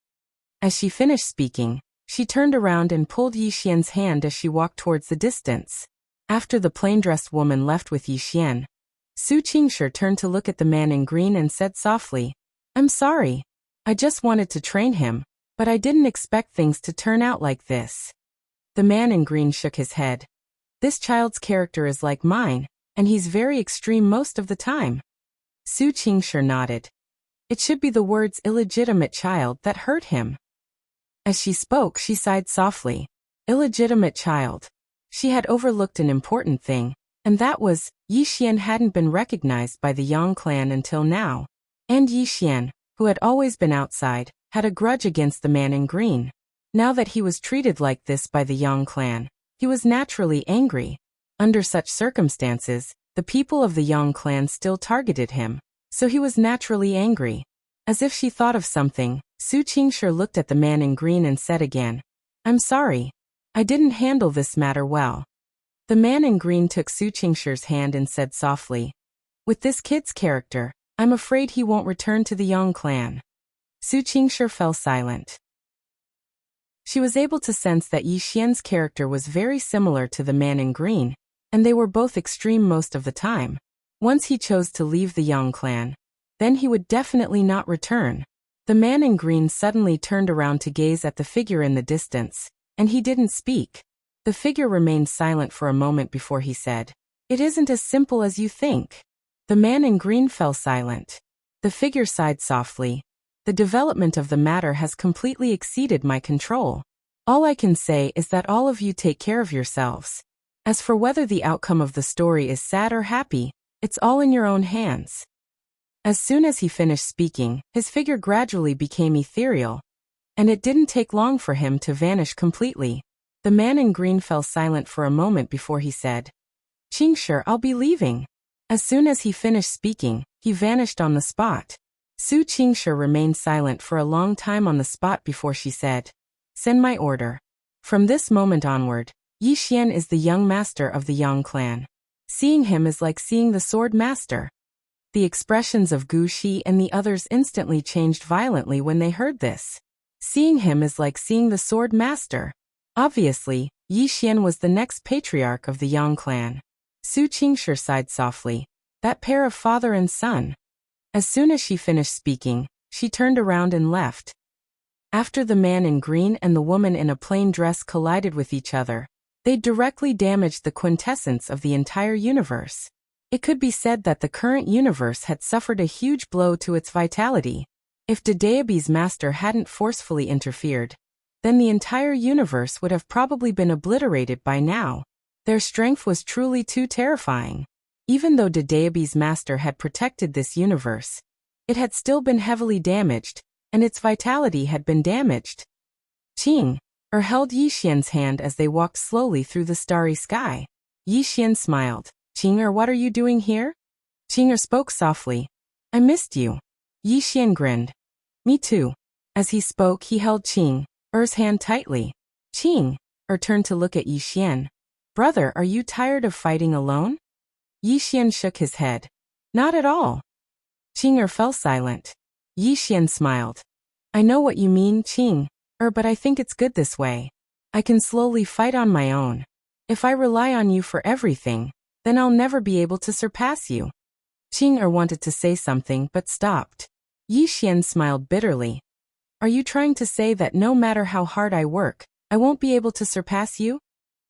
As she finished speaking, she turned around and pulled Yi Xian's hand as she walked towards the distance. After the plain-dressed woman left with Yi Xian, Su Qingshi turned to look at the man in green and said softly, "I'm sorry. I just wanted to train him, but I didn't expect things to turn out like this." The man in green shook his head. "This child's character is like mine, and he's very extreme most of the time." Su Qingshi nodded. "It should be the words illegitimate child that hurt him." As she spoke, she sighed softly. Illegitimate child. She had overlooked an important thing, and that was, Yi Xian hadn't been recognized by the Yang clan until now. And Yi Xian, who had always been outside, had a grudge against the man in green. Now that he was treated like this by the Yang clan, he was naturally angry. Under such circumstances, The people of the Yang clan still targeted him, so he was naturally angry. As if she thought of something, Su Qingshi looked at the man in green and said again, "I'm sorry. I didn't handle this matter well." The man in green took Su Qingshi's hand and said softly, "With this kid's character, I'm afraid he won't return to the Yang clan." Su Qingshi fell silent. She was able to sense that Yi Xian's character was very similar to the man in green, and they were both extreme most of the time. Once he chose to leave the Yang clan, then he would definitely not return. The man in green suddenly turned around to gaze at the figure in the distance, and he didn't speak. The figure remained silent for a moment before he said, "It isn't as simple as you think." The man in green fell silent. The figure sighed softly. "The development of the matter has completely exceeded my control. All I can say is that all of you take care of yourselves. As for whether the outcome of the story is sad or happy, it's all in your own hands." As soon as he finished speaking, his figure gradually became ethereal, and it didn't take long for him to vanish completely. The man in green fell silent for a moment before he said, "Qingshi, I'll be leaving." As soon as he finished speaking, he vanished on the spot. Su Qingshi remained silent for a long time on the spot before she said, "Send my order." From this moment onward, Yi Xian is the young master of the Yang clan. Seeing him is like seeing the Swordmaster. The expressions of Gu Shi and the others instantly changed violently when they heard this. Seeing him is like seeing the Swordmaster. Obviously, Yi Xian was the next patriarch of the Yang clan. Su Qingshi sighed softly. That pair of father and son. As soon as she finished speaking, she turned around and left. After the man in green and the woman in a plain dress collided with each other, they directly damaged the quintessence of the entire universe. It could be said that the current universe had suffered a huge blow to its vitality. If Dadeabi's master hadn't forcefully interfered, then the entire universe would have probably been obliterated by now. Their strength was truly too terrifying. Even though Dadeabi's master had protected this universe, it had still been heavily damaged, and its vitality had been damaged. Qing held Yi Xian's hand as they walked slowly through the starry sky. Yi Xian smiled. "Qing, what are you doing here?" Qing spoke softly. "I missed you." Yi Xian grinned. "Me too." As he spoke, he held Qing's hand tightly. Qing turned to look at Yi Xian. "Brother, are you tired of fighting alone?" Yi Xian shook his head. "Not at all." Qing fell silent. Yi Xian smiled. "I know what you mean, Qing, but I think it's good this way. I can slowly fight on my own. If I rely on you for everything, then I'll never be able to surpass you." Qing wanted to say something but stopped. Yi Xian smiled bitterly. "Are you trying to say that no matter how hard I work, I won't be able to surpass you?"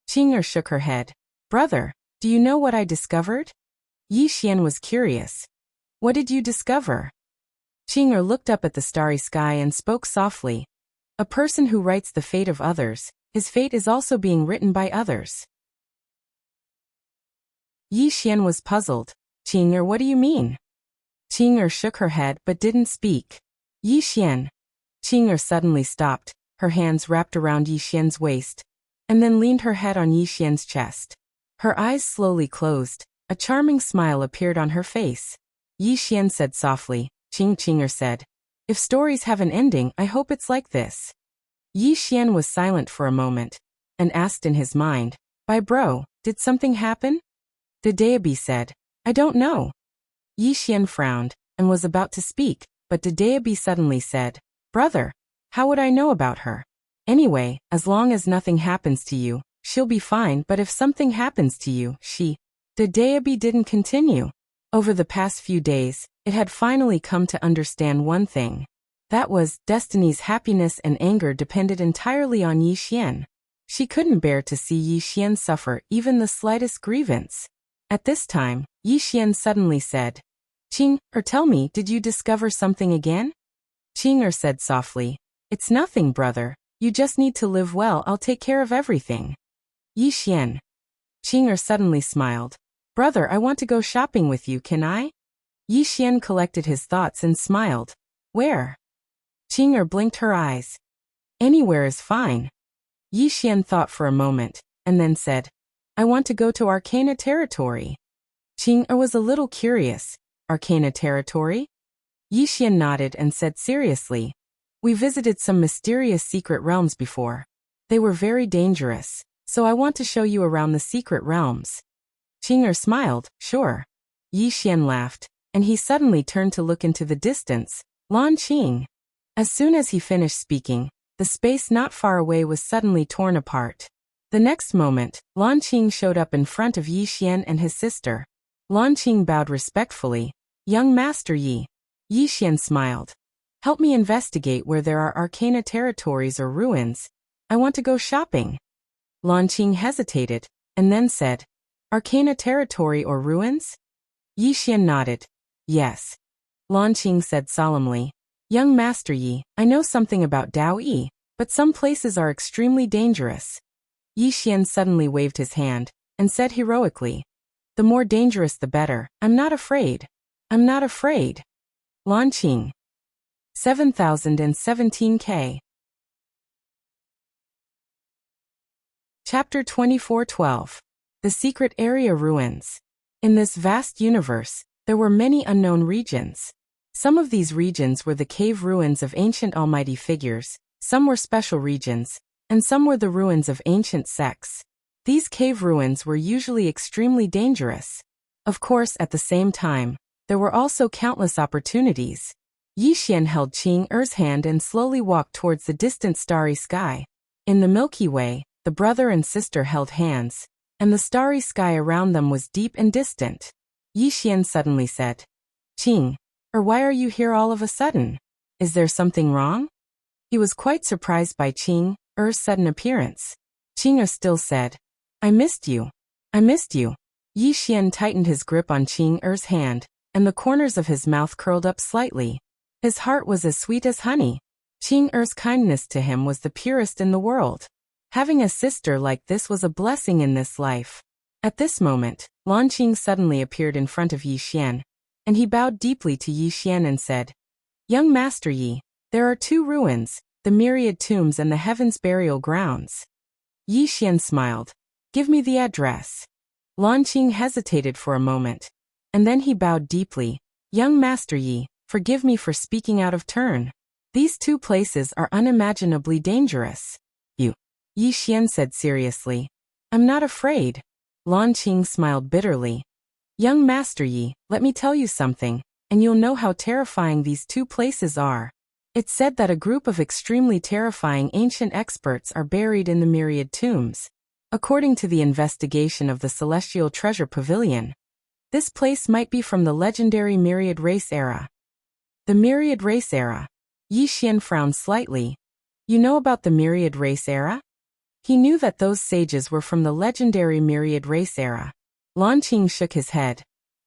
Qing shook her head. "Brother, do you know what I discovered?" Yi Xian was curious. "What did you discover?" Qing looked up at the starry sky and spoke softly. "A person who writes the fate of others, his fate is also being written by others." Yi Xian was puzzled. "Qing, what do you mean?" Qing shook her head but didn't speak. "Yi Xian." Qing suddenly stopped, her hands wrapped around Yi Xian's waist, and then leaned her head on Yi Xian's chest. Her eyes slowly closed. A charming smile appeared on her face. Yi Xian said softly. Qing said, "If stories have an ending, I hope it's like this." Yi Xian was silent for a moment, and asked in his mind, Bro, did something happen?" Dadeabi said, "I don't know." Yi Xian frowned, and was about to speak, but Dadeabi suddenly said, "Brother, how would I know about her? Anyway, as long as nothing happens to you, she'll be fine, but if something happens to you, she..." Dadeabi didn't continue. Over the past few days, it had finally come to understand one thing. That was, Destiny's happiness and anger depended entirely on Yi Xian. She couldn't bear to see Yi Xian suffer even the slightest grievance. At this time, Yi Xian suddenly said, "Qing, tell me, did you discover something again?" Qing said softly, "It's nothing, brother. You just need to live well, I'll take care of everything." Yi Xian. Qing suddenly smiled. "Brother, I want to go shopping with you, can I?" Yi Xian collected his thoughts and smiled. "Where?" Qing blinked her eyes. "Anywhere is fine." Yi Xian thought for a moment, and then said, "I want to go to Arcana territory." Qing was a little curious. Arcana territory? Yixian nodded and said seriously. We visited some mysterious secret realms before. They were very dangerous, so I want to show you around the secret realms. Qing smiled, sure. Yixian laughed, and he suddenly turned to look into the distance. Lan Qing. As soon as he finished speaking, the space not far away was suddenly torn apart. The next moment, Lan Qing showed up in front of Yixian and his sister. Lan Qing bowed respectfully. Young Master Yi. Yixian smiled. Help me investigate where there are arcana territories or ruins. I want to go shopping. Lan Qing hesitated, and then said, Arcana territory or ruins? Yixian nodded. Yes. Lan Qing said solemnly. Young Master Yi, I know something about Dao Yi, but some places are extremely dangerous. Yixian suddenly waved his hand, and said heroically, the more dangerous the better. I'm not afraid. I'm not afraid. Lan Qing. 7017K. Chapter 24:12. The Secret Area Ruins. In this vast universe, there were many unknown regions. Some of these regions were the cave ruins of ancient almighty figures, some were special regions, and some were the ruins of ancient sects. These cave ruins were usually extremely dangerous. Of course, at the same time, there were also countless opportunities. Yixian held Qing's hand and slowly walked towards the distant starry sky. In the Milky Way, the brother and sister held hands, and the starry sky around them was deep and distant. Yixian suddenly said, Qing, why are you here all of a sudden? Is there something wrong? He was quite surprised by Qing's sudden appearance. Qing still said, I missed you. I missed you. Yixian tightened his grip on Qing's hand, and the corners of his mouth curled up slightly. His heart was as sweet as honey. Qing's kindness to him was the purest in the world. Having a sister like this was a blessing in this life. At this moment, Lan Qing suddenly appeared in front of Yixian, and he bowed deeply to Yixian and said, Young Master Yi, there are two ruins, the myriad tombs and the heaven's burial grounds. Yixian smiled. Give me the address. Lan Qing hesitated for a moment, and then he bowed deeply. Young Master Yi, forgive me for speaking out of turn. These two places are unimaginably dangerous. Yixian said seriously. I'm not afraid. Lan Qing smiled bitterly. Young Master Yi, let me tell you something, and you'll know how terrifying these two places are. It's said that a group of extremely terrifying ancient experts are buried in the myriad tombs. According to the investigation of the Celestial Treasure Pavilion, this place might be from the legendary Myriad Race era. The Myriad Race era. Yixian frowned slightly. You know about the Myriad Race era? He knew that those sages were from the legendary Myriad Race era. Lan Qing shook his head.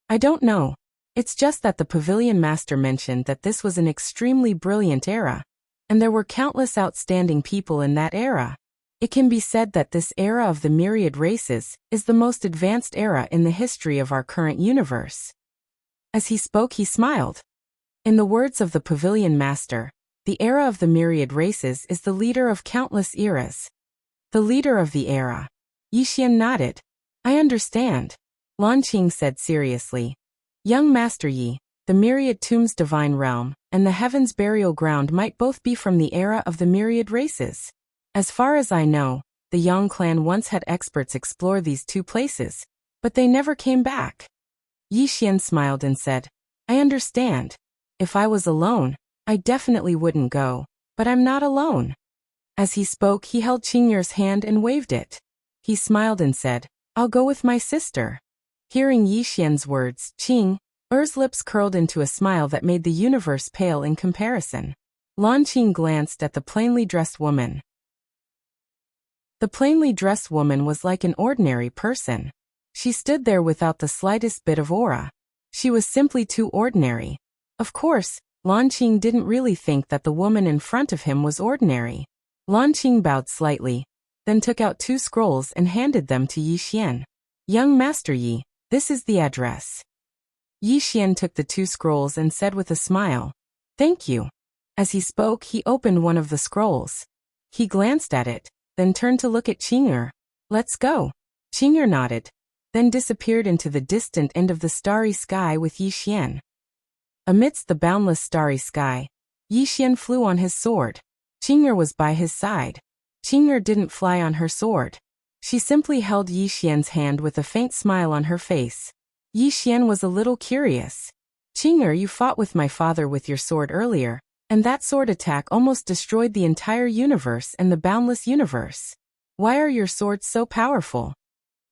I don't know. It's just that the pavilion master mentioned that this was an extremely brilliant era, and there were countless outstanding people in that era. It can be said that this era of the myriad races is the most advanced era in the history of our current universe. As he spoke, he smiled. In the words of the pavilion master, the era of the myriad races is the leader of countless eras. The leader of the era. Yixian nodded. I understand. Lan Qing said seriously. Young Master Yi, the myriad tombs divine realm, and the heaven's burial ground might both be from the era of the myriad races. As far as I know, the Yang clan once had experts explore these two places, but they never came back. Yixian smiled and said, I understand. If I was alone, I definitely wouldn't go, but I'm not alone. As he spoke, he held Qing's hand and waved it. He smiled and said, I'll go with my sister. Hearing Yixian's words, Qing's lips curled into a smile that made the universe pale in comparison. Lan Qing glanced at the plainly dressed woman. The plainly dressed woman was like an ordinary person. She stood there without the slightest bit of aura. She was simply too ordinary. Of course, Lan Qing didn't really think that the woman in front of him was ordinary. Lan Qing bowed slightly, then took out 2 scrolls and handed them to Yixian. Young Master Yi, this is the address. Yixian took the 2 scrolls and said with a smile, Thank you. As he spoke, he opened one of the scrolls. He glanced at it, then turned to look at Qing. Let's go. Qing nodded. then disappeared into the distant end of the starry sky with Yi Xian. Amidst the boundless starry sky, Yi Xian flew on his sword. Qing'er was by his side. Qing'er didn't fly on her sword. She simply held Yi Xian's hand with a faint smile on her face. Yi Xian was a little curious. Qing'er, you fought with my father with your sword earlier, and that sword attack almost destroyed the entire universe and the boundless universe. Why are your swords so powerful?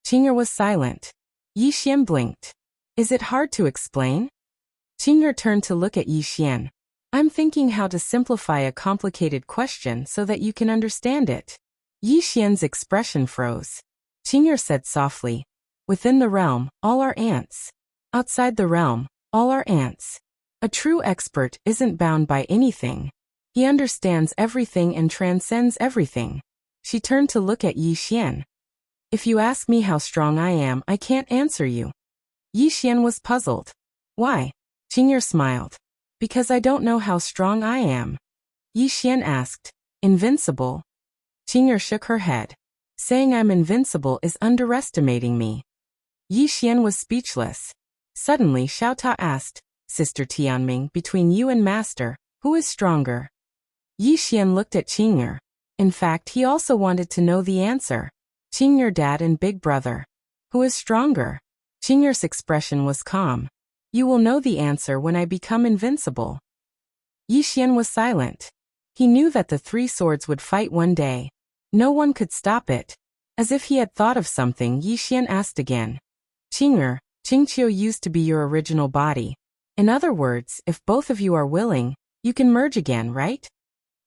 Qing'er was silent. Yi Xian blinked. Is it hard to explain? Qing'er turned to look at Yi Xian. I'm thinking how to simplify a complicated question so that you can understand it. Yi Xian's expression froze. Qing'er said softly, within the realm, all are ants. Outside the realm, all are ants. A true expert isn't bound by anything. He understands everything and transcends everything. She turned to look at Yi Xian. If you ask me how strong I am, I can't answer you. Yi Xian was puzzled. Why? Qing'er smiled. Because I don't know how strong I am. Yi Xian asked, invincible? Qing'er shook her head. Saying I'm invincible is underestimating me. Yi Xian was speechless. Suddenly Xiao Ta asked, Sister Tianming, between you and Master, who is stronger? Yi Xian looked at Qing'er. In fact, he also wanted to know the answer. Qing'er, dad and big brother. Who is stronger? Qing'er's expression was calm. You will know the answer when I become invincible. Yi Xian was silent. He knew that the three swords would fight one day. No one could stop it. As if he had thought of something, Yi Xian asked again. Qing'er, Qingqiu used to be your original body. In other words, if both of you are willing, you can merge again, right?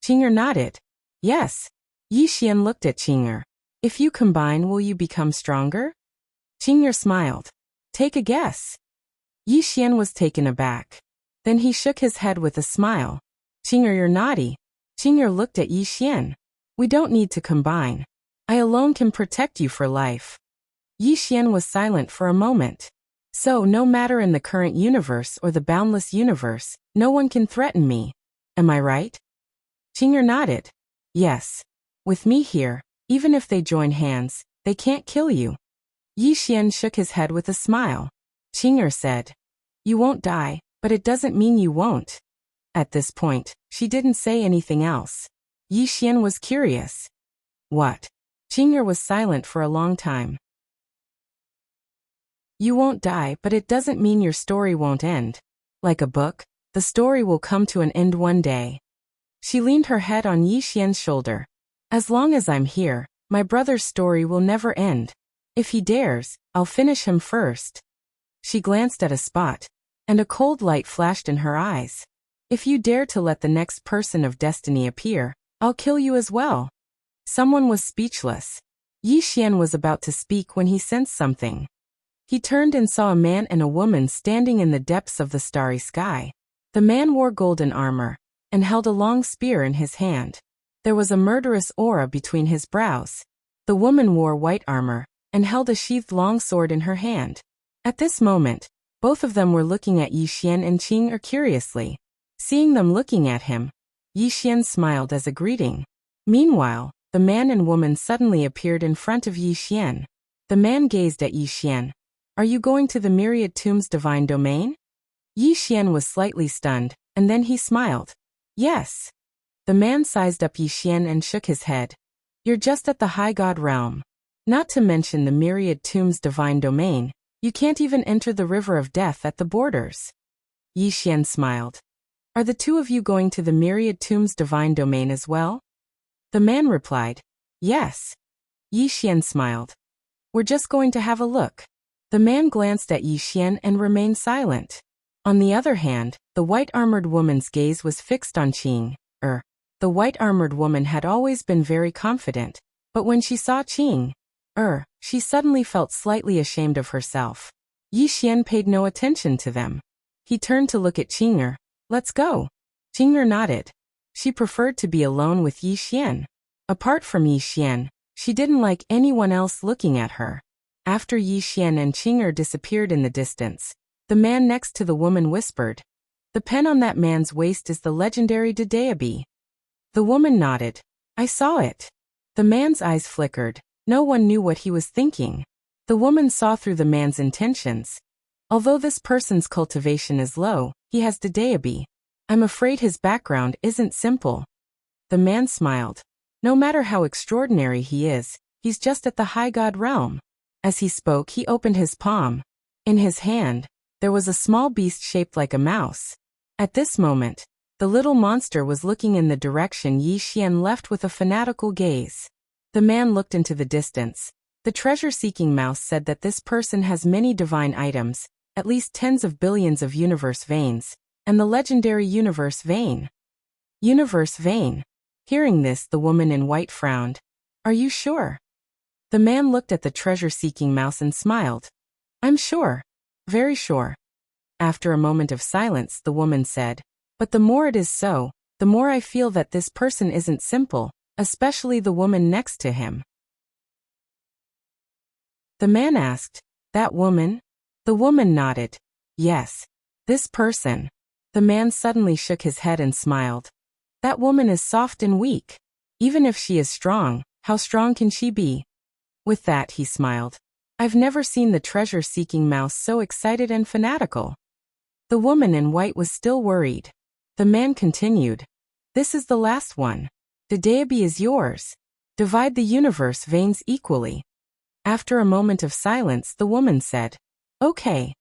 Qing'er nodded. Yes. Yi Xian looked at Qing'er. If you combine, will you become stronger? Qing'er smiled. Take a guess. Yi Xian was taken aback. Then he shook his head with a smile. Qing'er, you're naughty. Qing'er looked at Yi Xian. We don't need to combine. I alone can protect you for life. Yi Xian was silent for a moment. So, no matter in the current universe or the boundless universe, no one can threaten me. Am I right? Qing'er nodded. Yes. With me here, even if they join hands, they can't kill you. Yi Xian shook his head with a smile. Qing'er said, you won't die, but it doesn't mean you won't. At this point, she didn't say anything else. Yi Xian was curious. What? Qing'er was silent for a long time. You won't die, but it doesn't mean your story won't end. Like a book, the story will come to an end one day. She leaned her head on Yi Xian's shoulder. As long as I'm here, my brother's story will never end. If he dares, I'll finish him first. She glanced at a spot, and a cold light flashed in her eyes. If you dare to let the next person of destiny appear, I'll kill you as well. Someone was speechless. Yi Xian was about to speak when he sensed something. He turned and saw a man and a woman standing in the depths of the starry sky. The man wore golden armor, and held a long spear in his hand. There was a murderous aura between his brows. The woman wore white armor, and held a sheathed long sword in her hand. At this moment, both of them were looking at Yi Xian and Qing'er curiously. Seeing them looking at him, Yi Xian smiled as a greeting. Meanwhile, the man and woman suddenly appeared in front of Yi Xian. The man gazed at Yi Xian. Are you going to the Myriad Tomb's divine domain? Yi Xian was slightly stunned, and then he smiled. Yes. The man sized up Yi Xian and shook his head. You're just at the high god realm. Not to mention the Myriad Tomb's divine domain, you can't even enter the river of death at the borders. Yi Xian smiled. Are the two of you going to the Myriad Tomb's divine domain as well? The man replied, yes. Yi Xian smiled. We're just going to have a look. The man glanced at Yi Xian and remained silent. On the other hand, the white-armored woman's gaze was fixed on Qing'er. The white-armored woman had always been very confident, but when she saw Qing'er, she suddenly felt slightly ashamed of herself. Yi Xian paid no attention to them. He turned to look at Qing'er. Let's go. Qing'er nodded. She preferred to be alone with Yi Xian. Apart from Yi Xian, she didn't like anyone else looking at her. After Yi Xian and Qing'er disappeared in the distance, the man next to the woman whispered, the pen on that man's waist is the legendary Dedeabi. The woman nodded. I saw it. The man's eyes flickered. No one knew what he was thinking. The woman saw through the man's intentions. Although this person's cultivation is low, he has Dedeabi. I'm afraid his background isn't simple. The man smiled. No matter how extraordinary he is, he's just at the high god realm. As he spoke, he opened his palm. In his hand, there was a small beast shaped like a mouse. At this moment, the little monster was looking in the direction Yi Xian left with a fanatical gaze. The man looked into the distance. The treasure-seeking mouse said that this person has many divine items, at least tens of billions of universe veins, and the legendary universe vein. Universe vein. Hearing this, the woman in white frowned. Are you sure? The man looked at the treasure-seeking mouse and smiled. I'm sure. Very sure. After a moment of silence, the woman said, but the more it is so, the more I feel that this person isn't simple, especially the woman next to him. The man asked, that woman? The woman nodded. Yes. This person. The man suddenly shook his head and smiled. That woman is soft and weak. Even if she is strong, how strong can she be? With that, he smiled. I've never seen the treasure-seeking mouse so excited and fanatical. The woman in white was still worried. The man continued. This is the last one. The deity is yours. Divide the universe veins equally. After a moment of silence, the woman said, okay.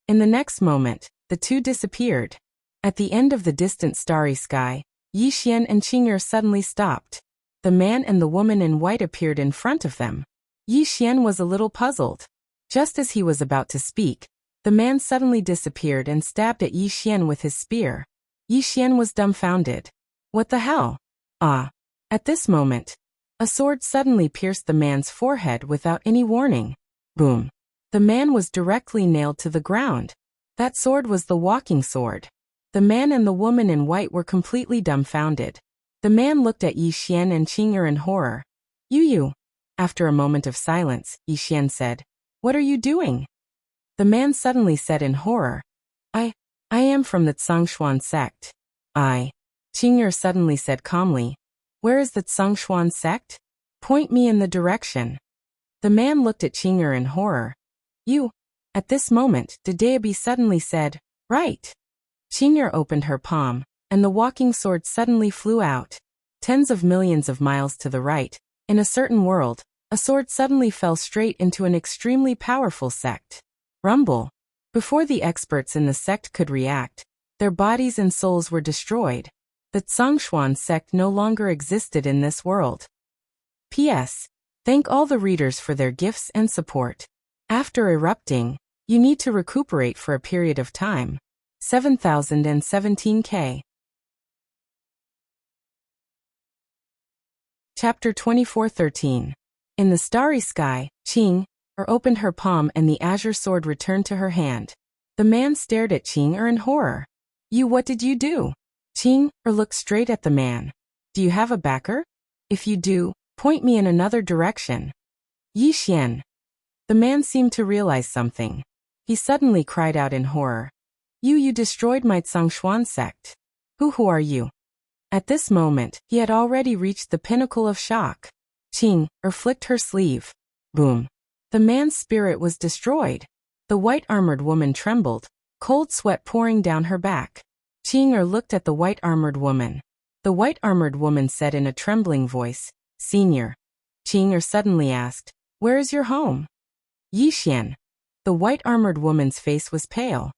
In the next moment, the two disappeared. At the end of the distant starry sky, Yi Xian and Qing'er suddenly stopped. The man and the woman in white appeared in front of them. Yi Xian was a little puzzled. Just as he was about to speak, the man suddenly disappeared and stabbed at Yi Xian with his spear. Yi Xian was dumbfounded. What the hell? Ah. At this moment, a sword suddenly pierced the man's forehead without any warning. Boom. The man was directly nailed to the ground. That sword was the walking sword. The man and the woman in white were completely dumbfounded. The man looked at Yi Xian and Qing'er in horror. You. After a moment of silence, Yi Xian said, what are you doing? The man suddenly said in horror, I am from the Zhongshuan sect. Qing'er suddenly said calmly, where is the Zhongshuan sect? Point me in the direction. The man looked at Qing'er in horror. You. At this moment, Dedeabi suddenly said, right. Qing'er opened her palm, and the walking sword suddenly flew out. Tens of millions of miles to the right, in a certain world, a sword suddenly fell straight into an extremely powerful sect. Rumble. Before the experts in the sect could react, their bodies and souls were destroyed. The Zhongshuan sect no longer existed in this world. P.S. Thank all the readers for their gifts and support. After erupting, you need to recuperate for a period of time. 7017K. Chapter 24:13. In the starry sky, Qing'er opened her palm and the azure sword returned to her hand. The man stared at Qing'er in horror. What did you do? Qing'er looked straight at the man. Do you have a backer? If you do, point me in another direction. Yi Xian. The man seemed to realize something. He suddenly cried out in horror. You destroyed my Zhongshuan sect. Who are you? At this moment, he had already reached the pinnacle of shock. Qing'er flicked her sleeve. Boom. The man's spirit was destroyed. The white-armored woman trembled, cold sweat pouring down her back. Qing'er looked at the white-armored woman. The white-armored woman said in a trembling voice, Senior. Qing'er suddenly asked, where is your home? Yi Xian. The white-armored woman's face was pale.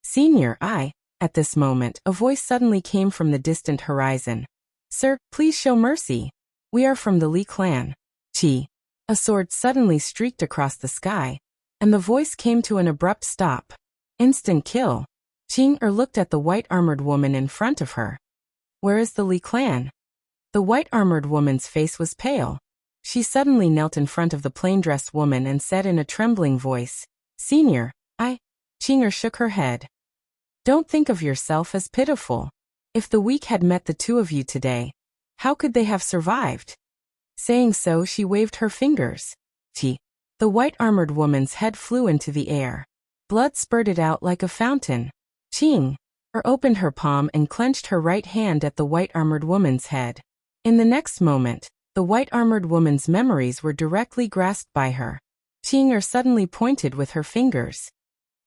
Senior, At this moment, a voice suddenly came from the distant horizon. Sir, please show mercy. We are from the Li clan. Qi. A sword suddenly streaked across the sky, and the voice came to an abrupt stop. Instant kill. Qing'er looked at the white-armored woman in front of her. Where is the Li clan? The white-armored woman's face was pale. She suddenly knelt in front of the plain-dressed woman and said in a trembling voice, Senior, Qing'er shook her head. Don't think of yourself as pitiful. If the weak had met the two of you today, how could they have survived? Saying so, she waved her fingers. Qi. The white-armored woman's head flew into the air. Blood spurted out like a fountain. Qing'er opened her palm and clenched her right hand at the white-armored woman's head. In the next moment, the white-armored woman's memories were directly grasped by her. Qing suddenly pointed with her fingers.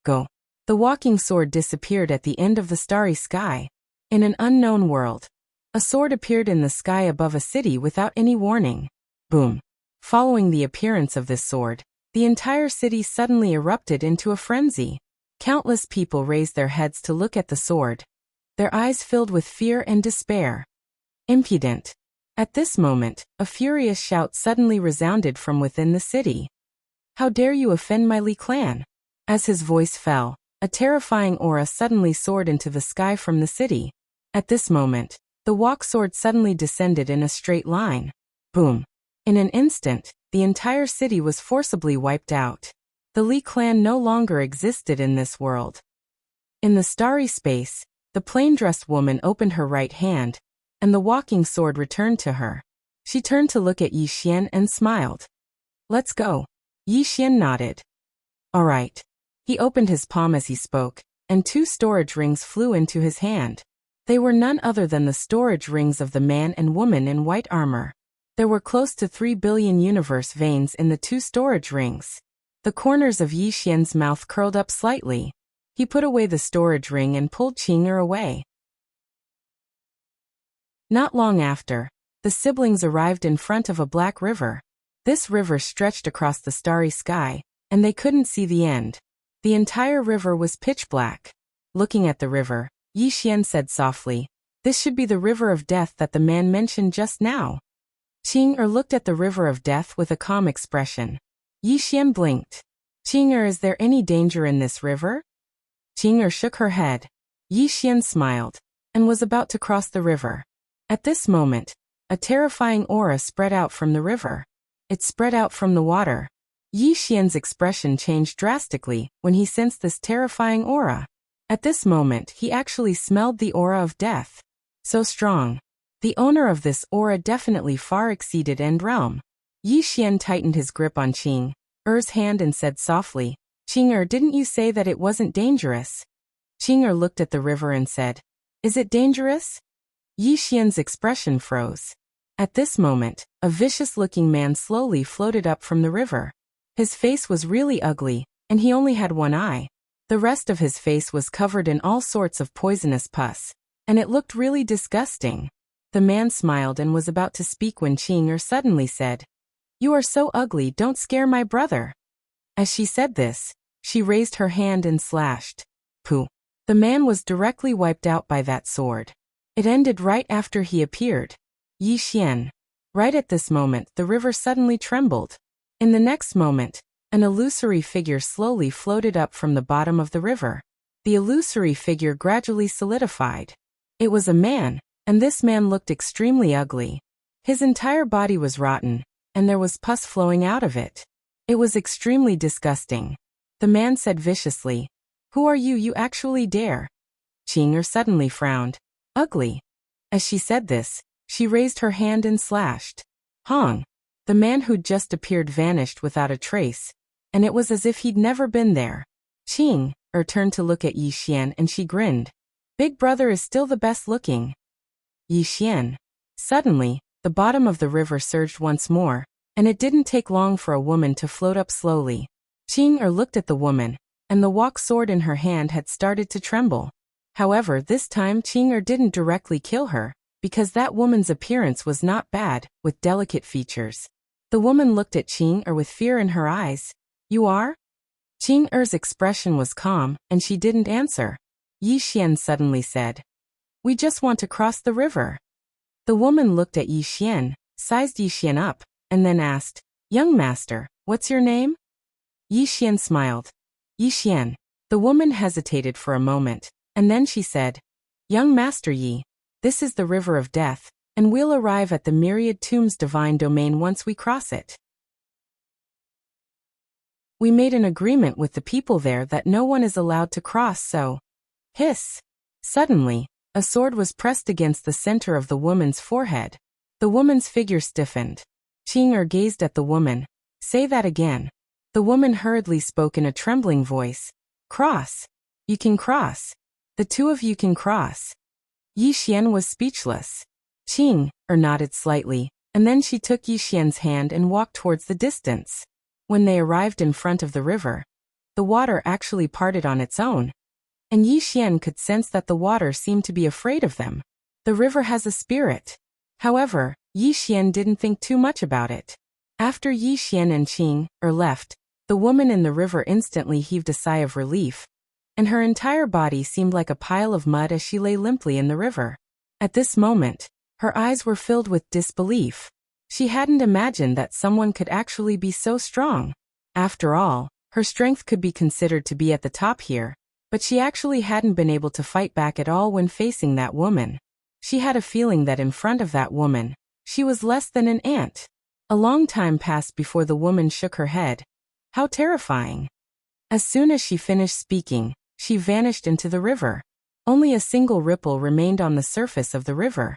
Go. The walking sword disappeared at the end of the starry sky. In an unknown world, a sword appeared in the sky above a city without any warning. Boom. Following the appearance of this sword, the entire city suddenly erupted into a frenzy. Countless people raised their heads to look at the sword, their eyes filled with fear and despair. Impudent. At this moment, a furious shout suddenly resounded from within the city. How dare you offend my Li clan? As his voice fell, a terrifying aura suddenly soared into the sky from the city. At this moment, the walk sword suddenly descended in a straight line. Boom. In an instant, the entire city was forcibly wiped out. The Li clan no longer existed in this world. In the starry space, the plain-dressed woman opened her right hand, and the walking sword returned to her. She turned to look at Yi Xian and smiled. Let's go. Yi Xian nodded. All right. He opened his palm as he spoke, and 2 storage rings flew into his hand. They were none other than the storage rings of the man and woman in white armor. There were close to 3 billion universe veins in the 2 storage rings. The corners of Yi Xian's mouth curled up slightly. He put away the storage ring and pulled Qing away. Not long after, the siblings arrived in front of a black river. This river stretched across the starry sky, and they couldn't see the end. The entire river was pitch black. Looking at the river, Yi Xian said softly, "This should be the river of death that the man mentioned just now." Qing looked at the river of death with a calm expression. Yi Xian blinked. Qing, is there any danger in this river? Qing shook her head. Yi Xian smiled, and was about to cross the river. At this moment, a terrifying aura spread out from the river. It spread out from the water. Yi Xian's expression changed drastically when he sensed this terrifying aura. At this moment, he actually smelled the aura of death. So strong. The owner of this aura definitely far exceeded End Realm. Yi Xian tightened his grip on Qing's hand and said softly, "Qing, didn't you say that it wasn't dangerous?" Qing looked at the river and said, "Is it dangerous?" Yi Xian's expression froze. At this moment, a vicious-looking man slowly floated up from the river. His face was really ugly, and he only had one eye. The rest of his face was covered in all sorts of poisonous pus, and it looked really disgusting. The man smiled and was about to speak when Qing suddenly said, "You are so ugly, don't scare my brother." As she said this, she raised her hand and slashed. Pooh. The man was directly wiped out by that sword. It ended right after he appeared. Yi Xian. Right at this moment, the river suddenly trembled. In the next moment, an illusory figure slowly floated up from the bottom of the river. The illusory figure gradually solidified. It was a man, and this man looked extremely ugly. His entire body was rotten, and there was pus flowing out of it. It was extremely disgusting. The man said viciously, "Who are you? You actually dare?" Qing suddenly frowned. "Ugly." As she said this, she raised her hand and slashed. Hong. The man who'd just appeared vanished without a trace, and it was as if he'd never been there. Qing turned to look at Yi Xian and she grinned. "Big brother is still the best looking." Yi Xian. Suddenly, the bottom of the river surged once more, and it didn't take long for a woman to float up slowly. Qing looked at the woman, and the walk sword in her hand had started to tremble. However, this time Qing didn't directly kill her, because that woman's appearance was not bad, with delicate features. The woman looked at Qing with fear in her eyes. "You are?" Qing expression was calm, and she didn't answer. Yi Xian suddenly said, "We just want to cross the river." The woman looked at Yi Xian, sized Yi Xian up, and then asked, "Young master, what's your name?" Yi Xian smiled. "Yi Xian." The woman hesitated for a moment, and then she said, "Young master Yi, this is the river of death, and we'll arrive at the myriad tombs divine domain once we cross it. We made an agreement with the people there that no one is allowed to cross, so..." Hiss! Suddenly, a sword was pressed against the center of the woman's forehead. The woman's figure stiffened. Qing gazed at the woman. "Say that again." The woman hurriedly spoke in a trembling voice. "Cross. You can cross. The two of you can cross." Yi Xian was speechless. Qing nodded slightly, and then she took Yi Xian's hand and walked towards the distance. When they arrived in front of the river, the water actually parted on its own, and Yi Xian could sense that the water seemed to be afraid of them. The river has a spirit. However, Yi Xian didn't think too much about it. After Yi Xian and Qing left, the woman in the river instantly heaved a sigh of relief, and her entire body seemed like a pile of mud as she lay limply in the river. At this moment, her eyes were filled with disbelief. She hadn't imagined that someone could actually be so strong. After all, her strength could be considered to be at the top here, but she actually hadn't been able to fight back at all when facing that woman. She had a feeling that in front of that woman, she was less than an ant. A long time passed before the woman shook her head. How terrifying. As soon as she finished speaking, she vanished into the river. Only a single ripple remained on the surface of the river.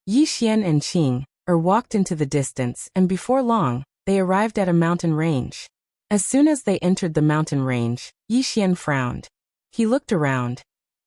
Yi Xian and Qing walked into the distance, and before long, they arrived at a mountain range. As soon as they entered the mountain range, Yi Xian frowned. He looked around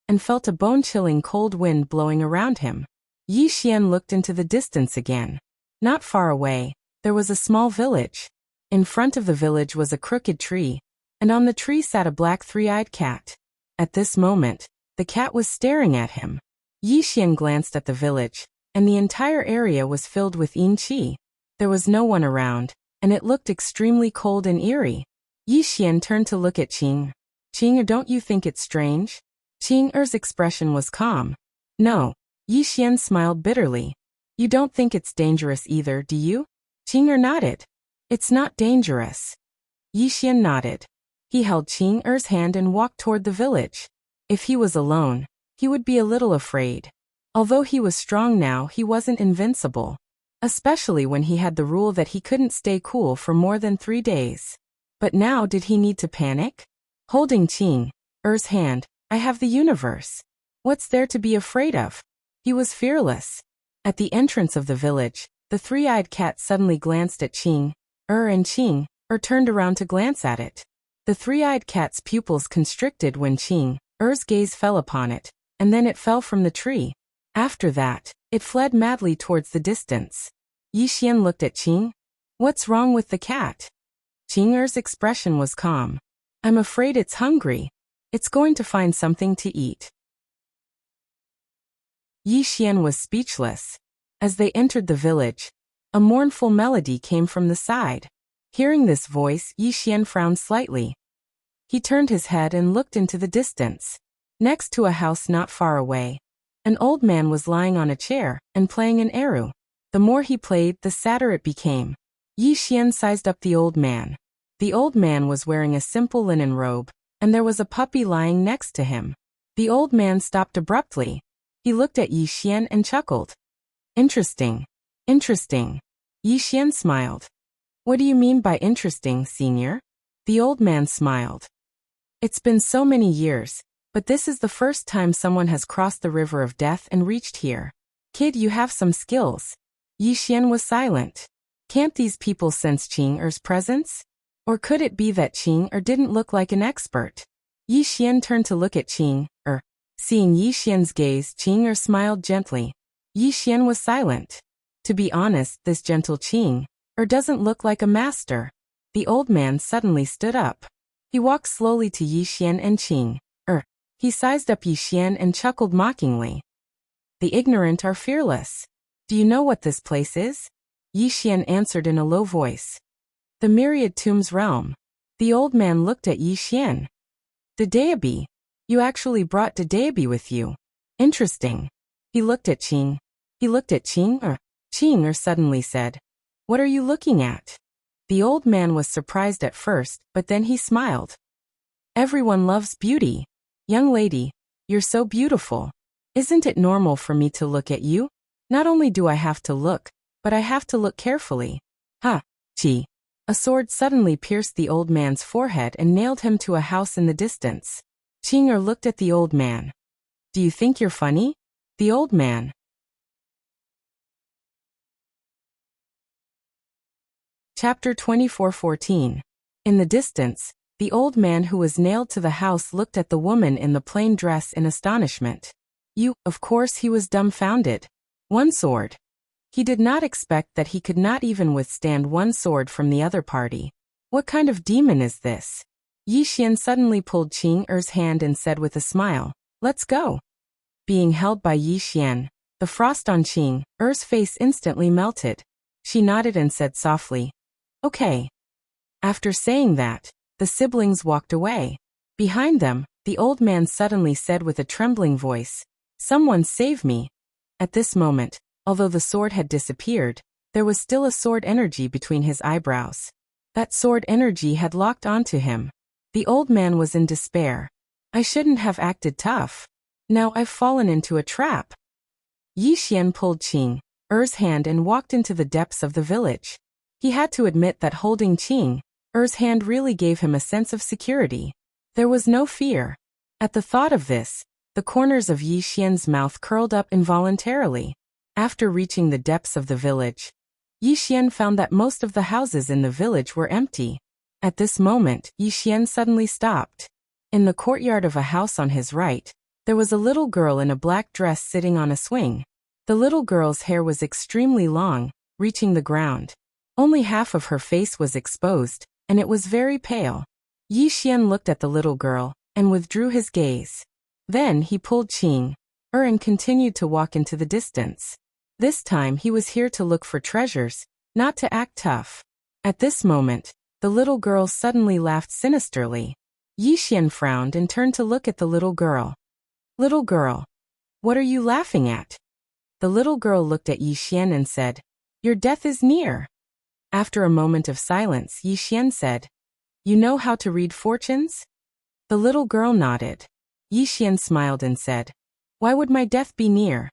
and felt a bone-chilling cold wind blowing around him. Yi Xian looked into the distance again. Not far away, there was a small village. In front of the village was a crooked tree, and on the tree sat a black three-eyed cat. At this moment, the cat was staring at him. Yi Xian glanced at the village, and the entire area was filled with yin qi. There was no one around, and it looked extremely cold and eerie. Yi Xian turned to look at Qing. Qing, don't you think it's strange? Qing's expression was calm. No. Yi Xian smiled bitterly. You don't think it's dangerous either, do you? Qing nodded. It's not dangerous. Yi Xian nodded. He held Qing's hand and walked toward the village. If he was alone, he would be a little afraid. Although he was strong now, he wasn't invincible. Especially when he had the rule that he couldn't stay cool for more than 3 days. But now did he need to panic? Holding Qing's hand, I have the universe. What's there to be afraid of? He was fearless. At the entrance of the village, the three-eyed cat suddenly glanced at Qing, and Qing turned around to glance at it. The three-eyed cat's pupils constricted when Qing's gaze fell upon it, and then it fell from the tree. After that, it fled madly towards the distance. Yi Xian looked at Qing. What's wrong with the cat? Qing's expression was calm. I'm afraid it's hungry. It's going to find something to eat. Yi Xian was speechless. As they entered the village, a mournful melody came from the side. Hearing this voice, Yi Xian frowned slightly. He turned his head and looked into the distance. Next to a house not far away, an old man was lying on a chair and playing an eru. The more he played, the sadder it became. Yi Xian sized up the old man. The old man was wearing a simple linen robe, and there was a puppy lying next to him. The old man stopped abruptly. He looked at Yi Xian and chuckled. Interesting. Interesting. Yi Xian smiled. What do you mean by interesting, senior? The old man smiled. It's been so many years, but this is the first time someone has crossed the river of death and reached here. Kid, you have some skills. Yi Xian was silent. Can't these people sense Qing's presence? Or could it be that Qing didn't look like an expert? Yi Xian turned to look at Qing. Seeing Yi Xian's gaze, Qing smiled gently. Yi Xian was silent. To be honest, this gentle Qing doesn't look like a master. The old man suddenly stood up. He walked slowly to Yi Xian and Qing. He sized up Yi Xian and chuckled mockingly. The ignorant are fearless. Do you know what this place is? Yi Xian answered in a low voice. The Myriad Tombs realm. The old man looked at Yi Xian. Dedeabi. You actually brought Dedeabi with you. Interesting. He looked at Qing. Qing suddenly said, What are you looking at? The old man was surprised at first, but then he smiled. Everyone loves beauty. Young lady, you're so beautiful. Isn't it normal for me to look at you? Not only do I have to look, but I have to look carefully. Chi. A sword suddenly pierced the old man's forehead and nailed him to a house in the distance. Qing looked at the old man. Do you think you're funny? The old man. Chapter 24:14. In the distance, the old man who was nailed to the house looked at the woman in the plain dress in astonishment. Of course he was dumbfounded. One sword. He did not expect that he could not even withstand one sword from the other party. What kind of demon is this? Yi Xian suddenly pulled Qing Er's hand and said with a smile, let's go. Being held by Yi Xian, the frost on Qing Er's face instantly melted. She nodded and said softly, okay. After saying that, the siblings walked away. Behind them, the old man suddenly said with a trembling voice, someone save me. At this moment, although the sword had disappeared, there was still a sword energy between his eyebrows. That sword energy had locked onto him. The old man was in despair. I shouldn't have acted tough. Now I've fallen into a trap. Yi Xian pulled Qing Er's hand and walked into the depths of the village. He had to admit that holding Qing Er's hand really gave him a sense of security. There was no fear. At the thought of this, the corners of Yi Xian's mouth curled up involuntarily. After reaching the depths of the village, Yi Xian found that most of the houses in the village were empty. At this moment, Yi Xian suddenly stopped. In the courtyard of a house on his right, there was a little girl in a black dress sitting on a swing. The little girl's hair was extremely long, reaching the ground. Only half of her face was exposed, and it was very pale. Yi Xian looked at the little girl and withdrew his gaze. Then he pulled Qing Er and continued to walk into the distance. This time he was here to look for treasures, not to act tough. At this moment, the little girl suddenly laughed sinisterly. Yi Xian frowned and turned to look at the little girl. Little girl, what are you laughing at? The little girl looked at Yi Xian and said, your death is near. After a moment of silence, Yi Xian said, you know how to read fortunes? The little girl nodded. Yi Xian smiled and said, why would my death be near?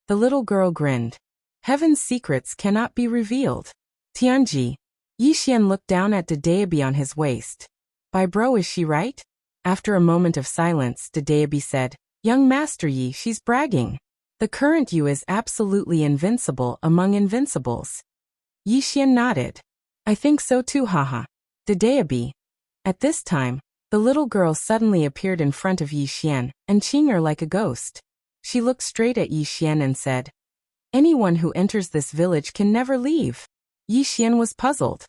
The little girl grinned. Heaven's secrets cannot be revealed. Tianji. Yi Xian looked down at Dedeabi on his waist. By bro, is she right? After a moment of silence, Dedeabi said, young Master Yi, she's bragging. The current you is absolutely invincible among invincibles. Yi Xian nodded. I think so too, haha. Dedeabi. At this time, the little girl suddenly appeared in front of Yi Xian and Qing Er like a ghost. She looked straight at Yi Xian and said, anyone who enters this village can never leave. Yi Xian was puzzled.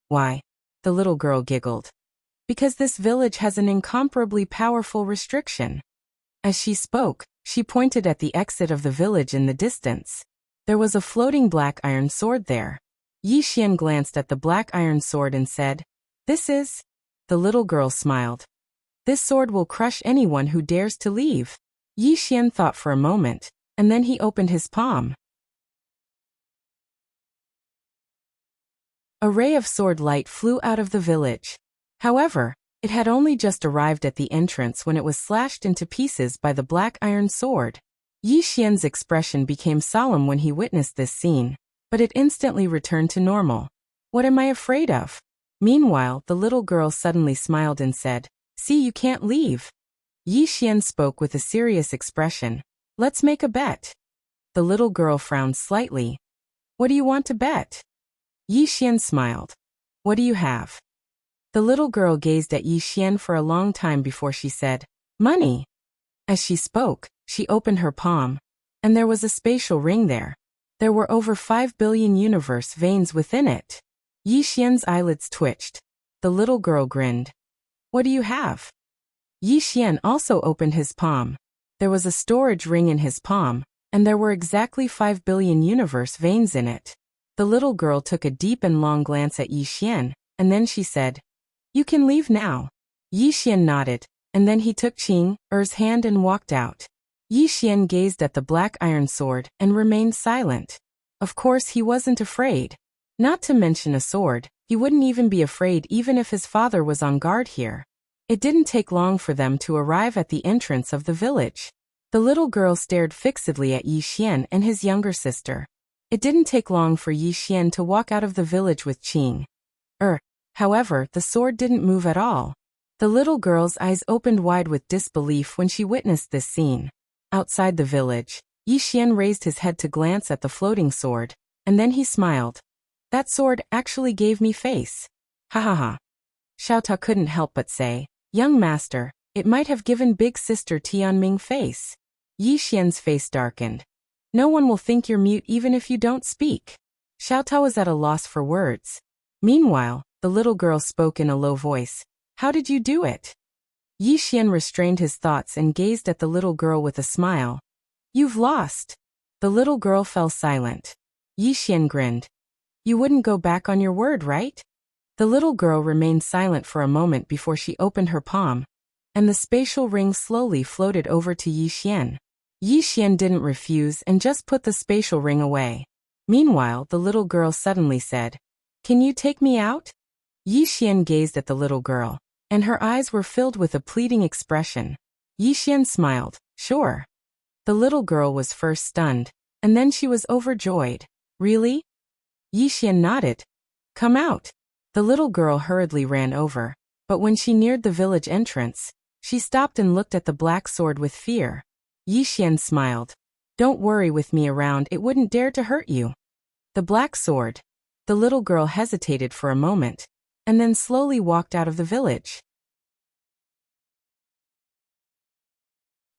Why? The little girl giggled. Because this village has an incomparably powerful restriction. As she spoke, she pointed at the exit of the village in the distance. There was a floating black iron sword there. Yi Xian glanced at the black iron sword and said, this is... The little girl smiled. This sword will crush anyone who dares to leave. Yi Xian thought for a moment, and then he opened his palm. A ray of sword light flew out of the village. However, it had only just arrived at the entrance when it was slashed into pieces by the black iron sword. Yi Xian's expression became solemn when he witnessed this scene, but it instantly returned to normal. What am I afraid of? Meanwhile, the little girl suddenly smiled and said, see, you can't leave. Yi Xian spoke with a serious expression. Let's make a bet. The little girl frowned slightly. What do you want to bet? Yi Xian smiled. What do you have? The little girl gazed at Yi Xian for a long time before she said, money. As she spoke, she opened her palm, and there was a spatial ring there. There were over 5 billion universe veins within it. Yi Xian's eyelids twitched. The little girl grinned. What do you have? Yi Xian also opened his palm. There was a storage ring in his palm, and there were exactly 5 billion universe veins in it. The little girl took a deep and long glance at Yi Xian, and then she said, you can leave now. Yi Xian nodded, and then he took Qing Er's hand and walked out. Yi Xian gazed at the black iron sword and remained silent. Of course he wasn't afraid. Not to mention a sword, he wouldn't even be afraid even if his father was on guard here. It didn't take long for them to arrive at the entrance of the village. The little girl stared fixedly at Yi Xian and his younger sister. It didn't take long for Yi Xian to walk out of the village with Qing Er. However, the sword didn't move at all. The little girl's eyes opened wide with disbelief when she witnessed this scene. Outside the village, Yi Xian raised his head to glance at the floating sword, and then he smiled. That sword actually gave me face. Ha ha ha. Xiao Ta couldn't help but say, young master, it might have given big sister Tianming face. Yi Xian's face darkened. No one will think you're mute even if you don't speak. Xiao Ta was at a loss for words. Meanwhile, The little girl spoke in a low voice. How did you do it? Yi Xian restrained his thoughts and gazed at the little girl with a smile. You've lost. The little girl fell silent. Yi Xian grinned. You wouldn't go back on your word, right? The little girl remained silent for a moment before she opened her palm, and the spatial ring slowly floated over to Yi Xian. Yi Xian didn't refuse and just put the spatial ring away. Meanwhile, the little girl suddenly said, Can you take me out? Yi Xian gazed at the little girl, and her eyes were filled with a pleading expression. Yi Xian smiled. Sure. The little girl was first stunned, and then she was overjoyed. Really? Yi Xian nodded. Come out. The little girl hurriedly ran over, but when she neared the village entrance, she stopped and looked at the black sword with fear. Yi Xian smiled. Don't worry with me around, it wouldn't dare to hurt you. The black sword. The little girl hesitated for a moment, and then slowly walked out of the village.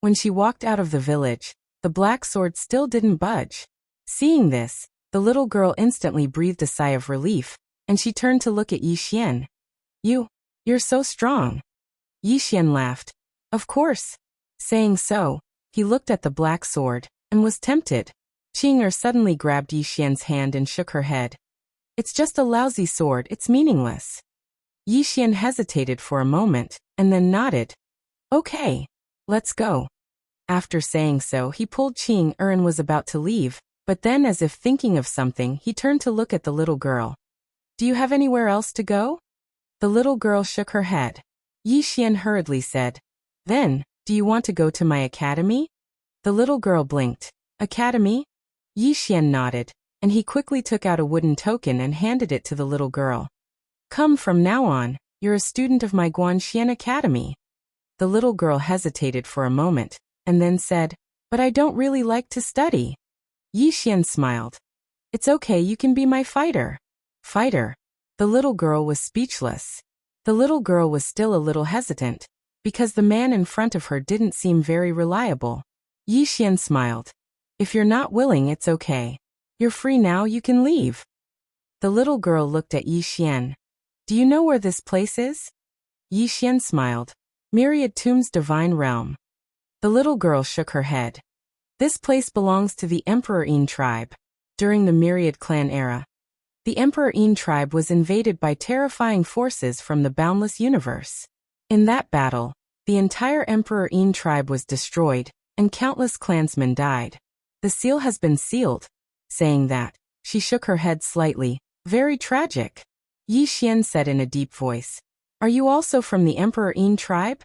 When she walked out of the village, the black sword still didn't budge. Seeing this, the little girl instantly breathed a sigh of relief, and she turned to look at Yi Xian. You're so strong. Yi Xian laughed. Of course. Saying so, he looked at the black sword, and was tempted. Qing'er suddenly grabbed Yi Xian's hand and shook her head. It's just a lousy sword, it's meaningless. Yi Xian hesitated for a moment, and then nodded. Okay. Let's go. After saying so, he pulled Qing'er and was about to leave, but then as if thinking of something, he turned to look at the little girl. Do you have anywhere else to go? The little girl shook her head. Yi Xian hurriedly said, Then, do you want to go to my academy? The little girl blinked. Academy? Yi Xian nodded, and he quickly took out a wooden token and handed it to the little girl. Come, from now on, you're a student of my Guanxian Academy. The little girl hesitated for a moment, and then said, But I don't really like to study. Yi Xian smiled. It's okay, you can be my fighter. Fighter. The little girl was speechless. The little girl was still a little hesitant, because the man in front of her didn't seem very reliable. Yi Xian smiled. If you're not willing, it's okay. You're free now, you can leave. The little girl looked at Yi Xian. Do you know where this place is? Yi Xian smiled. Myriad Tombs Divine Realm. The little girl shook her head. This place belongs to the Emperor Yin tribe. During the Myriad clan era, the Emperor Yin tribe was invaded by terrifying forces from the boundless universe. In that battle, the entire Emperor Yin tribe was destroyed, and countless clansmen died. The seal has been sealed. Saying that, she shook her head slightly. Very tragic. Yi Xian said in a deep voice. Are you also from the Emperor Yin tribe?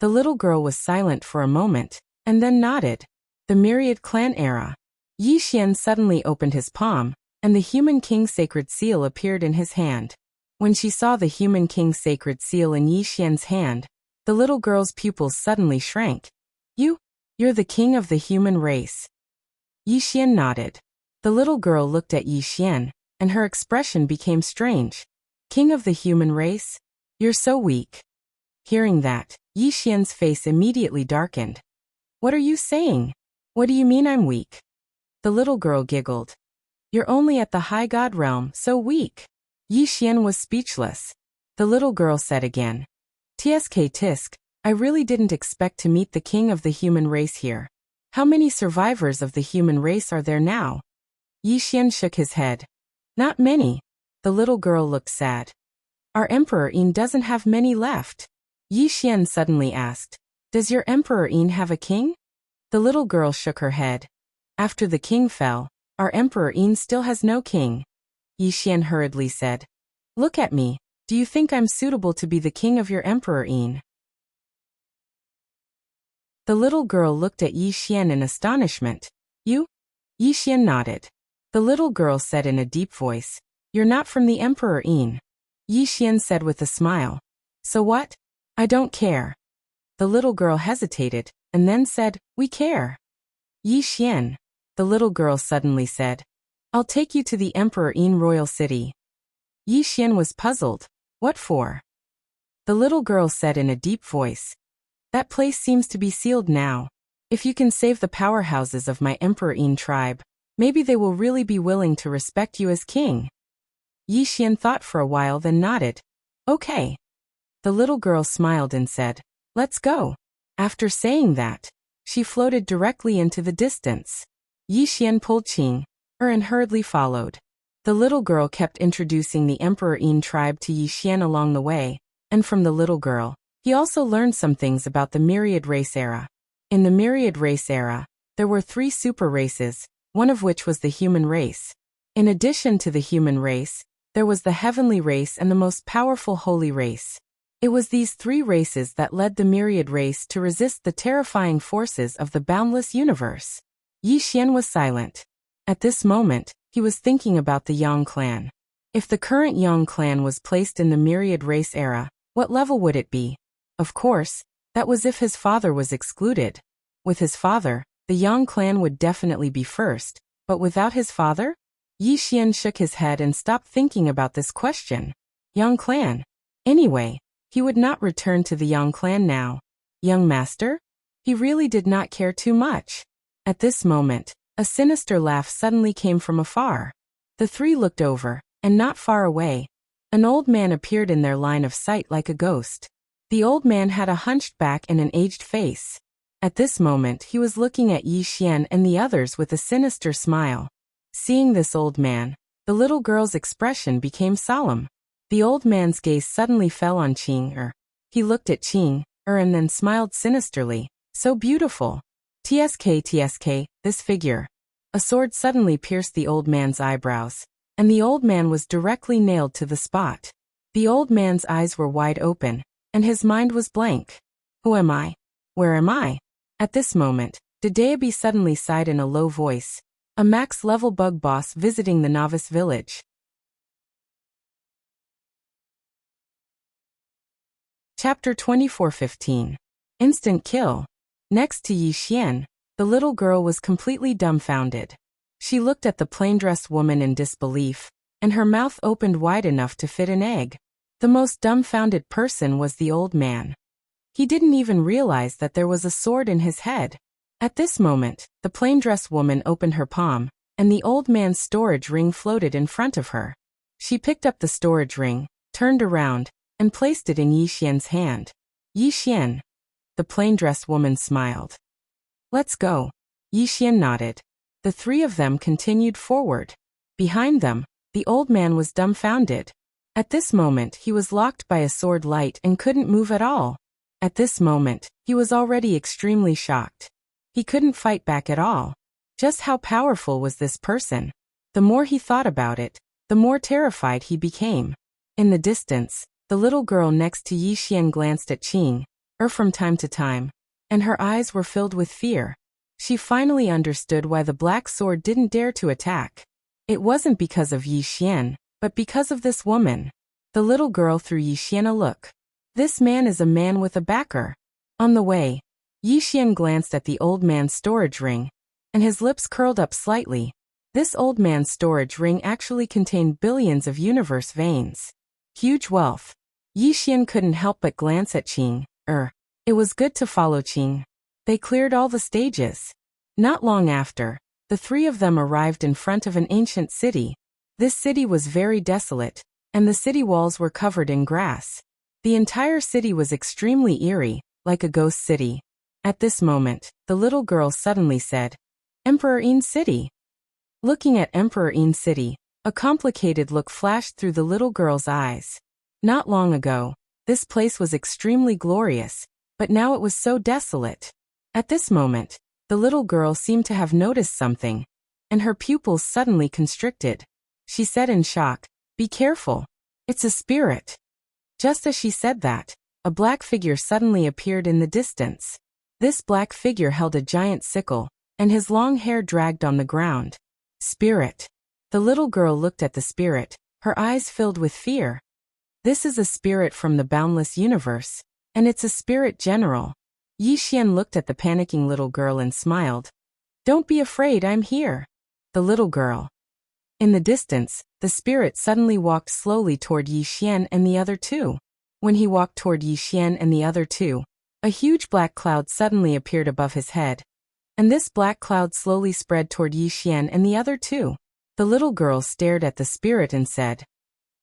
The little girl was silent for a moment, and then nodded. The Myriad clan era. Yi Xian suddenly opened his palm, and the Human King Sacred Seal appeared in his hand. When she saw the Human King Sacred Seal in Yi Xian's hand, the little girl's pupils suddenly shrank. You're the king of the human race. Yi Xian nodded. The little girl looked at Yi Xian, and her expression became strange. King of the human race? You're so weak. Hearing that, Yi Xian's face immediately darkened. What are you saying? What do you mean I'm weak? The little girl giggled. You're only at the high god realm, so weak. Yi Xian was speechless. The little girl said again. Tsk tisk, I really didn't expect to meet the king of the human race here. How many survivors of the human race are there now? Yi Xian shook his head. Not many. The little girl looked sad. Our Emperor Yin doesn't have many left. Yi Xian suddenly asked. Does your Emperor Yin have a king? The little girl shook her head. After the king fell, our Emperor Yin still has no king. Yi Xian hurriedly said. Look at me. Do you think I'm suitable to be the king of your Emperor Yin? The little girl looked at Yi Xian in astonishment. You? Yi Xian nodded. The little girl said in a deep voice. You're not from the Emperor Yin. Yi Xian said with a smile. So what? I don't care. The little girl hesitated, and then said, We care. Yi Xian. The little girl suddenly said. I'll take you to the Emperor Yin royal city. Yi Xian was puzzled. What for? The little girl said in a deep voice. That place seems to be sealed now. If you can save the powerhouses of my Emperor Yin tribe, maybe they will really be willing to respect you as king. Yi Xian thought for a while then nodded. Okay. The little girl smiled and said, let's go. After saying that, she floated directly into the distance. Yi Xian pulled Qing, and hurriedly followed. The little girl kept introducing the Emperor Yin tribe to Yi Xian along the way, and from the little girl, he also learned some things about the Myriad Race era. In the Myriad Race era, there were 3 super races, one of which was the human race. In addition to the human race, there was the heavenly race and the most powerful holy race. It was these 3 races that led the Myriad race to resist the terrifying forces of the boundless universe. Yi Xian was silent. At this moment, he was thinking about the Yang clan. If the current Yang clan was placed in the Myriad race era, what level would it be? Of course, that was if his father was excluded. With his father, the Yang clan would definitely be first, but without his father? Yi Xian shook his head and stopped thinking about this question. Yang clan. Anyway, he would not return to the Yang clan now. Young master? He really did not care too much. At this moment, a sinister laugh suddenly came from afar. The 3 looked over, and not far away, an old man appeared in their line of sight like a ghost. The old man had a hunched back and an aged face. At this moment he was looking at Yi Xian and the others with a sinister smile. Seeing this old man, the little girl's expression became solemn. The old man's gaze suddenly fell on Qing. He looked at Qing, and then smiled sinisterly. So beautiful. TSK, this figure. A sword suddenly pierced the old man's eyebrows, and the old man was directly nailed to the spot. The old man's eyes were wide open, and his mind was blank. Who am I? Where am I? At this moment, Dedeabi suddenly sighed in a low voice. A max-level bug boss visiting the novice village. Chapter 24:15. Instant kill. Next to Yi Xian, the little girl was completely dumbfounded. She looked at the plain-dressed woman in disbelief, and her mouth opened wide enough to fit an egg. The most dumbfounded person was the old man. He didn't even realize that there was a sword in his head. At this moment, the plain-dressed woman opened her palm, and the old man's storage ring floated in front of her. She picked up the storage ring, turned around, and placed it in Yi Xian's hand. Yi Xian. The plain-dressed woman smiled. Let's go. Yi Xian nodded. The 3 of them continued forward. Behind them, the old man was dumbfounded. At this moment he was locked by a sword light and couldn't move at all. At this moment, he was already extremely shocked. He couldn't fight back at all. Just how powerful was this person? The more he thought about it, the more terrified he became. In the distance, the little girl next to Yi Xian glanced at Qing, from time to time, and her eyes were filled with fear. She finally understood why the black sword didn't dare to attack. It wasn't because of Yi Xian, but because of this woman. The little girl threw Yi Xian a look. This man is a man with a backer. On the way, Yi Xian glanced at the old man's storage ring, and his lips curled up slightly. This old man's storage ring actually contained billions of universe veins. Huge wealth. Yi Xian couldn't help but glance at Qing. It was good to follow Qing. They cleared all the stages. Not long after, the 3 of them arrived in front of an ancient city. This city was very desolate, and the city walls were covered in grass. The entire city was extremely eerie, like a ghost city. At this moment, the little girl suddenly said, Emperor Yin City. Looking at Emperor Yin City, a complicated look flashed through the little girl's eyes. Not long ago, this place was extremely glorious, but now it was so desolate. At this moment, the little girl seemed to have noticed something, and her pupils suddenly constricted. She said in shock, Be careful. It's a spirit. Just as she said that, a black figure suddenly appeared in the distance. This black figure held a giant sickle, and his long hair dragged on the ground. Spirit. The little girl looked at the spirit, her eyes filled with fear. This is a spirit from the boundless universe, and it's a spirit general. Yi Xian looked at the panicking little girl and smiled. Don't be afraid, I'm here. The little girl. In the distance, the spirit suddenly walked slowly toward Yi Xian and the other 2. When he walked toward Yi Xian and the other 2, a huge black cloud suddenly appeared above his head. And this black cloud slowly spread toward Yi Xian and the other 2. The little girl stared at the spirit and said,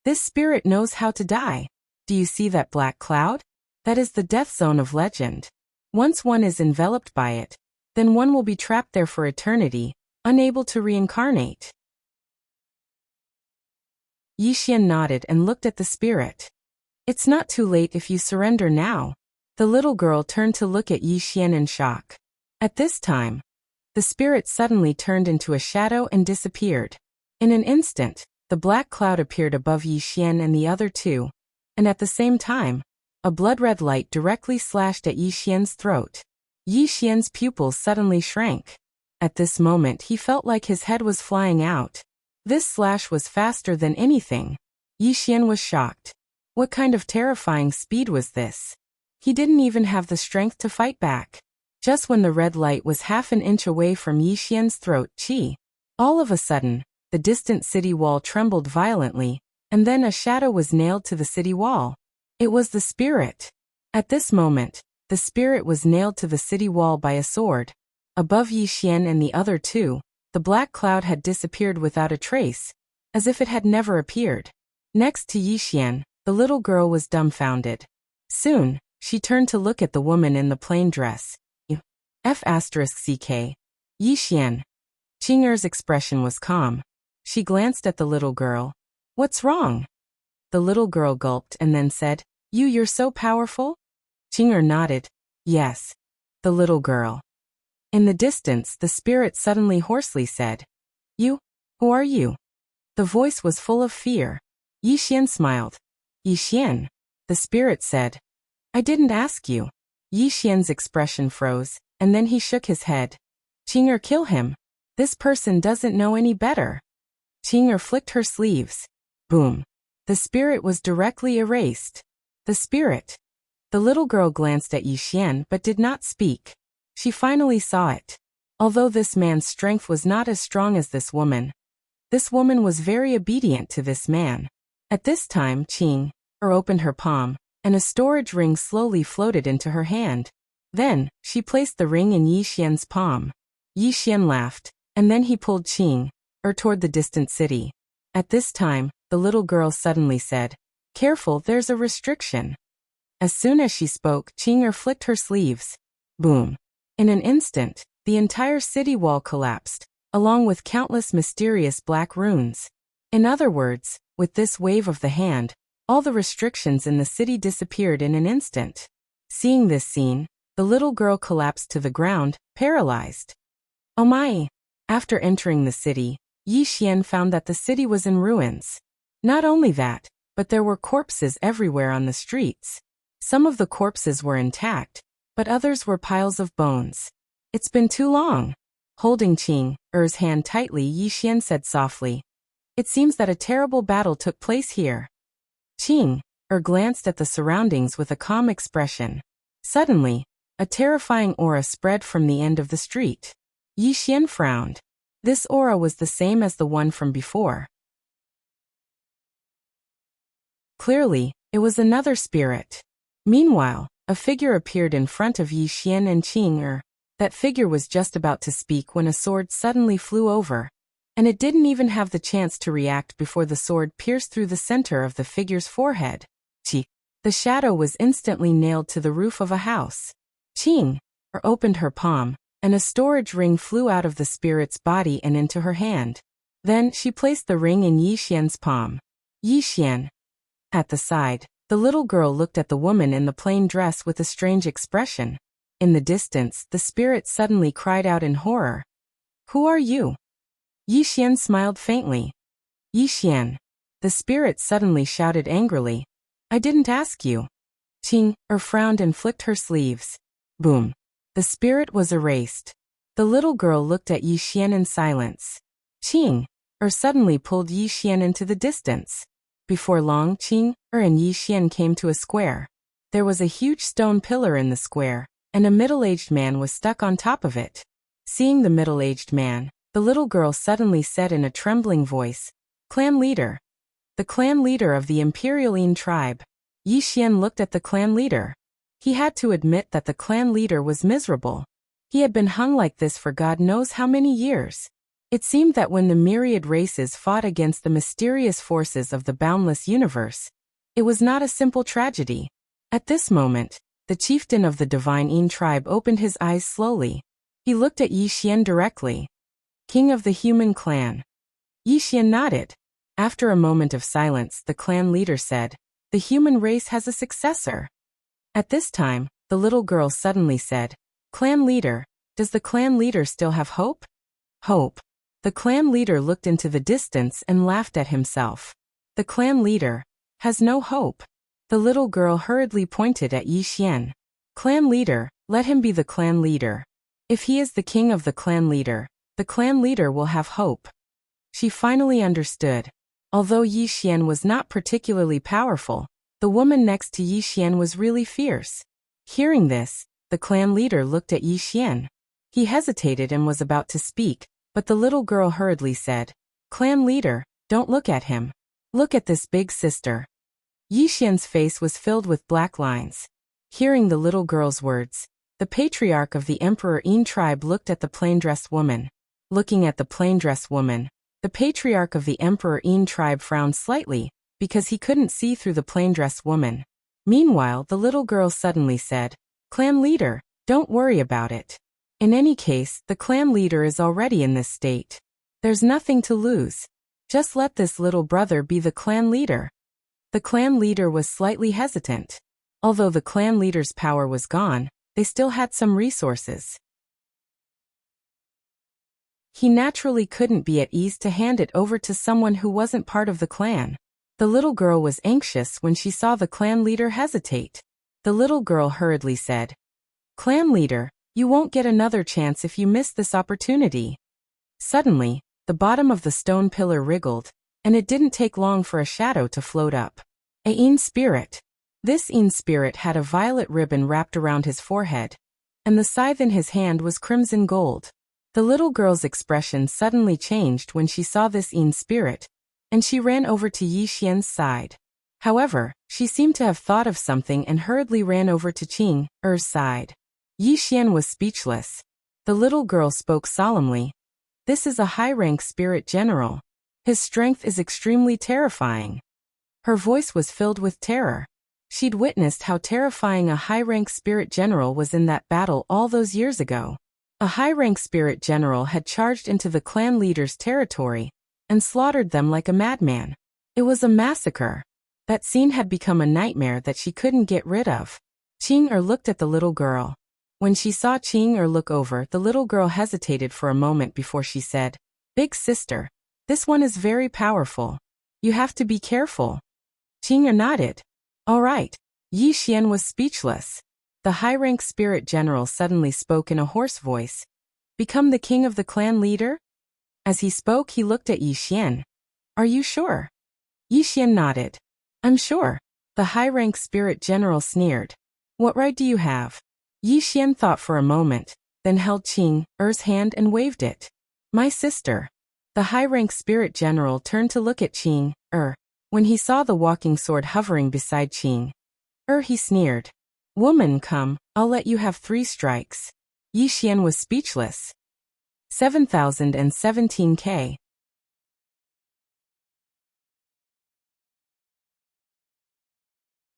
This spirit knows how to die. Do you see that black cloud? That is the death zone of legend. Once one is enveloped by it, then one will be trapped there for eternity, unable to reincarnate. Yixian nodded and looked at the spirit. It's not too late if you surrender now. The little girl turned to look at Yixian in shock. At this time, the spirit suddenly turned into a shadow and disappeared. In an instant, the black cloud appeared above Yixian and the other two, and at the same time, a blood-red light directly slashed at Yixian's throat. Yixian's pupils suddenly shrank. At this moment he felt like his head was flying out. This slash was faster than anything. Yixian was shocked. What kind of terrifying speed was this? He didn't even have the strength to fight back. Just when the red light was half an inch away from Yixian's throat, all of a sudden, the distant city wall trembled violently, and then a shadow was nailed to the city wall. It was the spirit. At this moment, the spirit was nailed to the city wall by a sword. Above Yixian and the other two, the black cloud had disappeared without a trace, as if it had never appeared. Next to Yixian, the little girl was dumbfounded. Soon, she turned to look at the woman in the plain dress. F***ck. Yixian. Qing'er's expression was calm. She glanced at the little girl. What's wrong? The little girl gulped and then said, You're so powerful? Qing'er nodded. Yes. The little girl. In the distance, the spirit suddenly hoarsely said, You? Who are you? The voice was full of fear. Yixian smiled. Yixian. The spirit said, I didn't ask you. Yixian's expression froze, and then he shook his head. Qing'er, kill him. This person doesn't know any better. Qing'er flicked her sleeves. Boom. The spirit was directly erased. The spirit. The little girl glanced at Yixian but did not speak. She finally saw it. Although this man's strength was not as strong as this woman was very obedient to this man. At this time, Qing'er opened her palm, and a storage ring slowly floated into her hand. Then, she placed the ring in Yixian's palm. Yixian laughed, and then he pulled Qing'er toward the distant city. At this time, the little girl suddenly said, Careful, there's a restriction. As soon as she spoke, Qing'er flicked her sleeves. Boom. In an instant, the entire city wall collapsed, along with countless mysterious black runes. In other words, with this wave of the hand, all the restrictions in the city disappeared in an instant. Seeing this scene, the little girl collapsed to the ground, paralyzed. Oh my! After entering the city, Yixian found that the city was in ruins. Not only that, but there were corpses everywhere on the streets. Some of the corpses were intact, but others were piles of bones. It's been too long. Holding Qing'er's hand tightly, Yixian said softly, It seems that a terrible battle took place here. Qing'er glanced at the surroundings with a calm expression. Suddenly, a terrifying aura spread from the end of the street. Yixian frowned. This aura was the same as the one from before. Clearly, it was another spirit. Meanwhile, a figure appeared in front of Yixian and Qing'er. That figure was just about to speak when a sword suddenly flew over, and it didn't even have the chance to react before the sword pierced through the center of the figure's forehead. The shadow was instantly nailed to the roof of a house. Qing'er opened her palm, and a storage ring flew out of the spirit's body and into her hand. Then she placed the ring in Yixian's palm. Yixian. At the side, the little girl looked at the woman in the plain dress with a strange expression. In the distance, the spirit suddenly cried out in horror. Who are you? Yixian smiled faintly. Yixian. The spirit suddenly shouted angrily. I didn't ask you. Qing'er frowned and flicked her sleeves. Boom. The spirit was erased. The little girl looked at Yixian in silence. Qing'er suddenly pulled Yixian into the distance. Before long, Qing'er and Yixian came to a square. There was a huge stone pillar in the square, and a middle-aged man was stuck on top of it. Seeing the middle-aged man, the little girl suddenly said in a trembling voice, Clan leader. The clan leader of the Imperial Yin tribe. Yixian looked at the clan leader. He had to admit that the clan leader was miserable. He had been hung like this for God knows how many years. It seemed that when the myriad races fought against the mysterious forces of the boundless universe, it was not a simple tragedy. At this moment, the chieftain of the divine Yin tribe opened his eyes slowly. He looked at Yi Xian directly. King of the human clan. Yi Xian nodded. After a moment of silence, the clan leader said, "The human race has a successor." At this time, the little girl suddenly said, "Clan leader, does the clan leader still have hope?" Hope. The clan leader looked into the distance and laughed at himself. The clan leader has no hope. The little girl hurriedly pointed at Yi Xian. Clan leader, let him be the clan leader. If he is the king of the clan leader will have hope. She finally understood. Although Yi Xian was not particularly powerful, the woman next to Yi Xian was really fierce. Hearing this, the clan leader looked at Yi Xian. He hesitated and was about to speak, but the little girl hurriedly said, "Clan leader, don't look at him. Look at this big sister." Yi Xian's face was filled with black lines. Hearing the little girl's words, the patriarch of the Emperor Yin tribe looked at the plain-dressed woman. Looking at the plain-dressed woman, the patriarch of the Emperor Yin tribe frowned slightly, because he couldn't see through the plain-dressed woman. Meanwhile, the little girl suddenly said, "Clan leader, don't worry about it. In any case, the clan leader is already in this state. There's nothing to lose. Just let this little brother be the clan leader." The clan leader was slightly hesitant. Although the clan leader's power was gone, they still had some resources. He naturally couldn't be at ease to hand it over to someone who wasn't part of the clan. The little girl was anxious when she saw the clan leader hesitate. The little girl hurriedly said, "Clan leader, you won't get another chance if you miss this opportunity." Suddenly, the bottom of the stone pillar wriggled, and it didn't take long for a shadow to float up. A Yin spirit. This Yin spirit had a violet ribbon wrapped around his forehead, and the scythe in his hand was crimson gold. The little girl's expression suddenly changed when she saw this Yin spirit, and she ran over to Yi Xian's side. However, she seemed to have thought of something and hurriedly ran over to Qing Er's side. Yi Xian was speechless. The little girl spoke solemnly. "This is a high-rank spirit general. His strength is extremely terrifying." Her voice was filled with terror. She'd witnessed how terrifying a high-rank spirit general was in that battle all those years ago. A high-rank spirit general had charged into the clan leader's territory and slaughtered them like a madman. It was a massacre. That scene had become a nightmare that she couldn't get rid of. Qing Er looked at the little girl. When she saw Qing Er look over, the little girl hesitated for a moment before she said, "Big sister, this one is very powerful. You have to be careful." Qing Er nodded. "All right." Yi Xian was speechless. The high-rank spirit general suddenly spoke in a hoarse voice. "Become the king of the clan leader?" As he spoke, he looked at Yi Xian. "Are you sure?" Yi Xian nodded. "I'm sure." The high-rank spirit general sneered. "What right do you have?" Yi Xian thought for a moment, then held Qing Er's hand and waved it. "My sister." The high-rank spirit general turned to look at Qing Er. When he saw the walking sword hovering beside Qing Er, he sneered. "Woman, come, I'll let you have 3 strikes." Yi Xian was speechless. 7017K.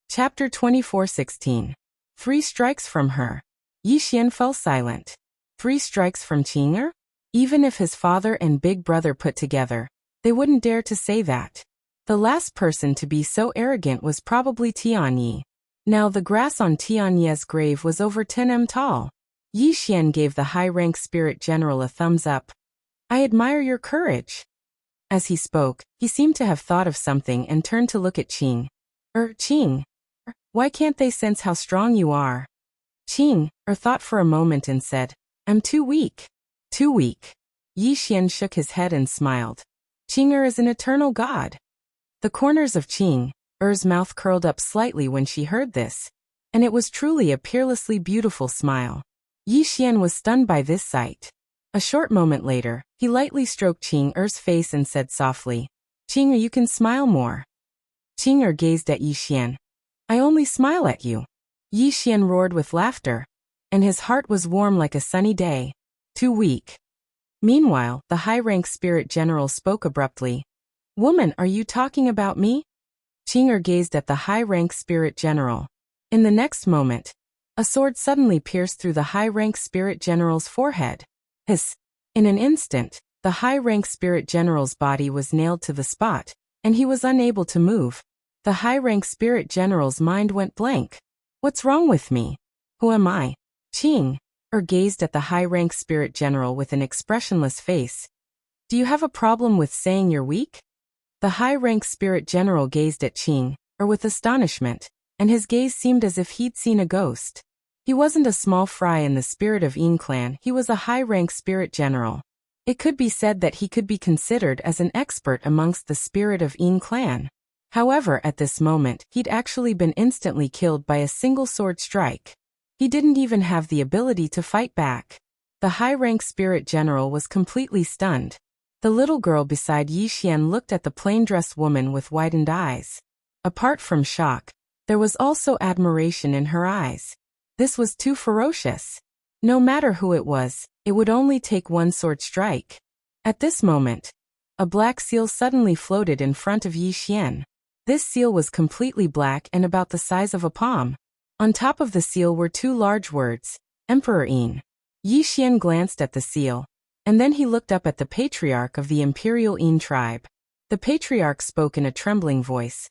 Chapter 24:16. 3 strikes from her. Yi Xian fell silent. 3 strikes from Qing Er? Even if his father and big brother put together, they wouldn't dare to say that. The last person to be so arrogant was probably Tianyi. Now the grass on Tianyi's grave was over 10 m tall. Yi Xian gave the high-rank spirit general a thumbs up. "I admire your courage." As he spoke, he seemed to have thought of something and turned to look at Qing Er, why can't they sense how strong you are?" Qing Er thought for a moment and said, "I'm too weak." "Too weak." Yi Xian shook his head and smiled. "Qing Er is an eternal god." The corners of Qing Er's mouth curled up slightly when she heard this, and it was truly a peerlessly beautiful smile. Yi Xian was stunned by this sight. A short moment later, he lightly stroked Qing Er's face and said softly, "Qing Er, you can smile more." Qing Er gazed at Yi Xian. "I only smile at you." Yi Xian roared with laughter, and his heart was warm like a sunny day. "Too weak." Meanwhile, the high-rank spirit general spoke abruptly. Woman, are you talking about me? Qing'er gazed at the high-rank spirit general. In the next moment, a sword suddenly pierced through the high-rank spirit general's forehead. Hiss! In an instant, the high-rank spirit general's body was nailed to the spot, and he was unable to move. The high-rank spirit general's mind went blank. What's wrong with me? Who am I? Qing'er gazed at the high-rank spirit general with an expressionless face. Do you have a problem with saying you're weak? The high-rank spirit general gazed at Qing'er with astonishment, and his gaze seemed as if he'd seen a ghost. He wasn't a small fry in the spirit of Yin clan, he was a high-rank spirit general. It could be said that he could be considered as an expert amongst the spirit of Yin clan. However, at this moment, he'd actually been instantly killed by a single sword strike. He didn't even have the ability to fight back. The high-rank spirit general was completely stunned. The little girl beside Yi Xian looked at the plain-dressed woman with widened eyes. Apart from shock, there was also admiration in her eyes. This was too ferocious. No matter who it was, it would only take one sword strike. At this moment, a black seal suddenly floated in front of Yi Xian. This seal was completely black and about the size of a palm. On top of the seal were two large words, Emperor Yin. Yi Xian glanced at the seal, and then he looked up at the patriarch of the Imperial Yin tribe. The patriarch spoke in a trembling voice.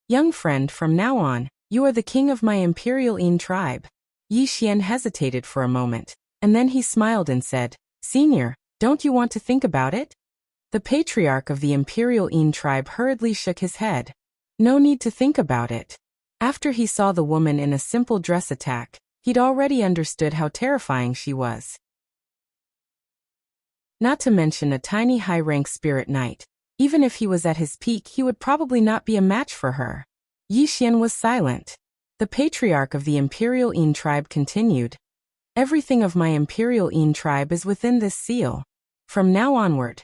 Young friend, from now on, you are the king of my Imperial Yin tribe. Yi Xian hesitated for a moment, and then he smiled and said, Senior, don't you want to think about it? The patriarch of the Imperial Yin tribe hurriedly shook his head. No need to think about it. After he saw the woman in a simple dress attack, he'd already understood how terrifying she was. Not to mention a tiny high-rank spirit knight. Even if he was at his peak, he would probably not be a match for her. Yi Xian was silent. The patriarch of the Imperial Yin tribe continued. Everything of my Imperial Yin tribe is within this seal. From now onward,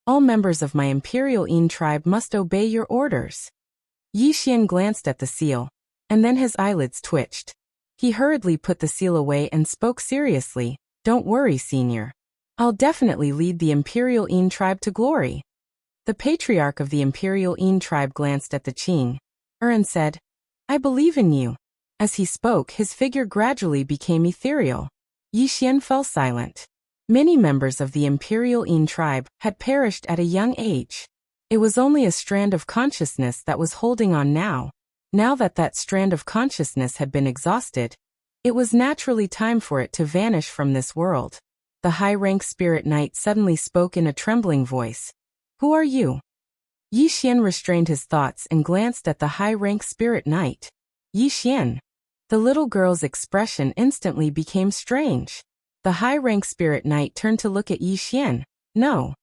all members of my Imperial Yin tribe must obey your orders. Yi Xian glanced at the seal, and then his eyelids twitched. He hurriedly put the seal away and spoke seriously. Don't worry, Senior. I'll definitely lead the Imperial Yin tribe to glory. The patriarch of the Imperial Yin tribe glanced at the Qing'er and said, I believe in you. As he spoke, his figure gradually became ethereal. Yi Xian fell silent. Many members of the Imperial Yin tribe had perished at a young age. It was only a strand of consciousness that was holding on now. Now that that strand of consciousness had been exhausted, it was naturally time for it to vanish from this world. The high-rank spirit knight suddenly spoke in a trembling voice. Who are you? Yi Xian restrained his thoughts and glanced at the high-rank spirit knight. Yi Xian. The little girl's expression instantly became strange. The high-rank spirit knight turned to look at Yi Xian. No.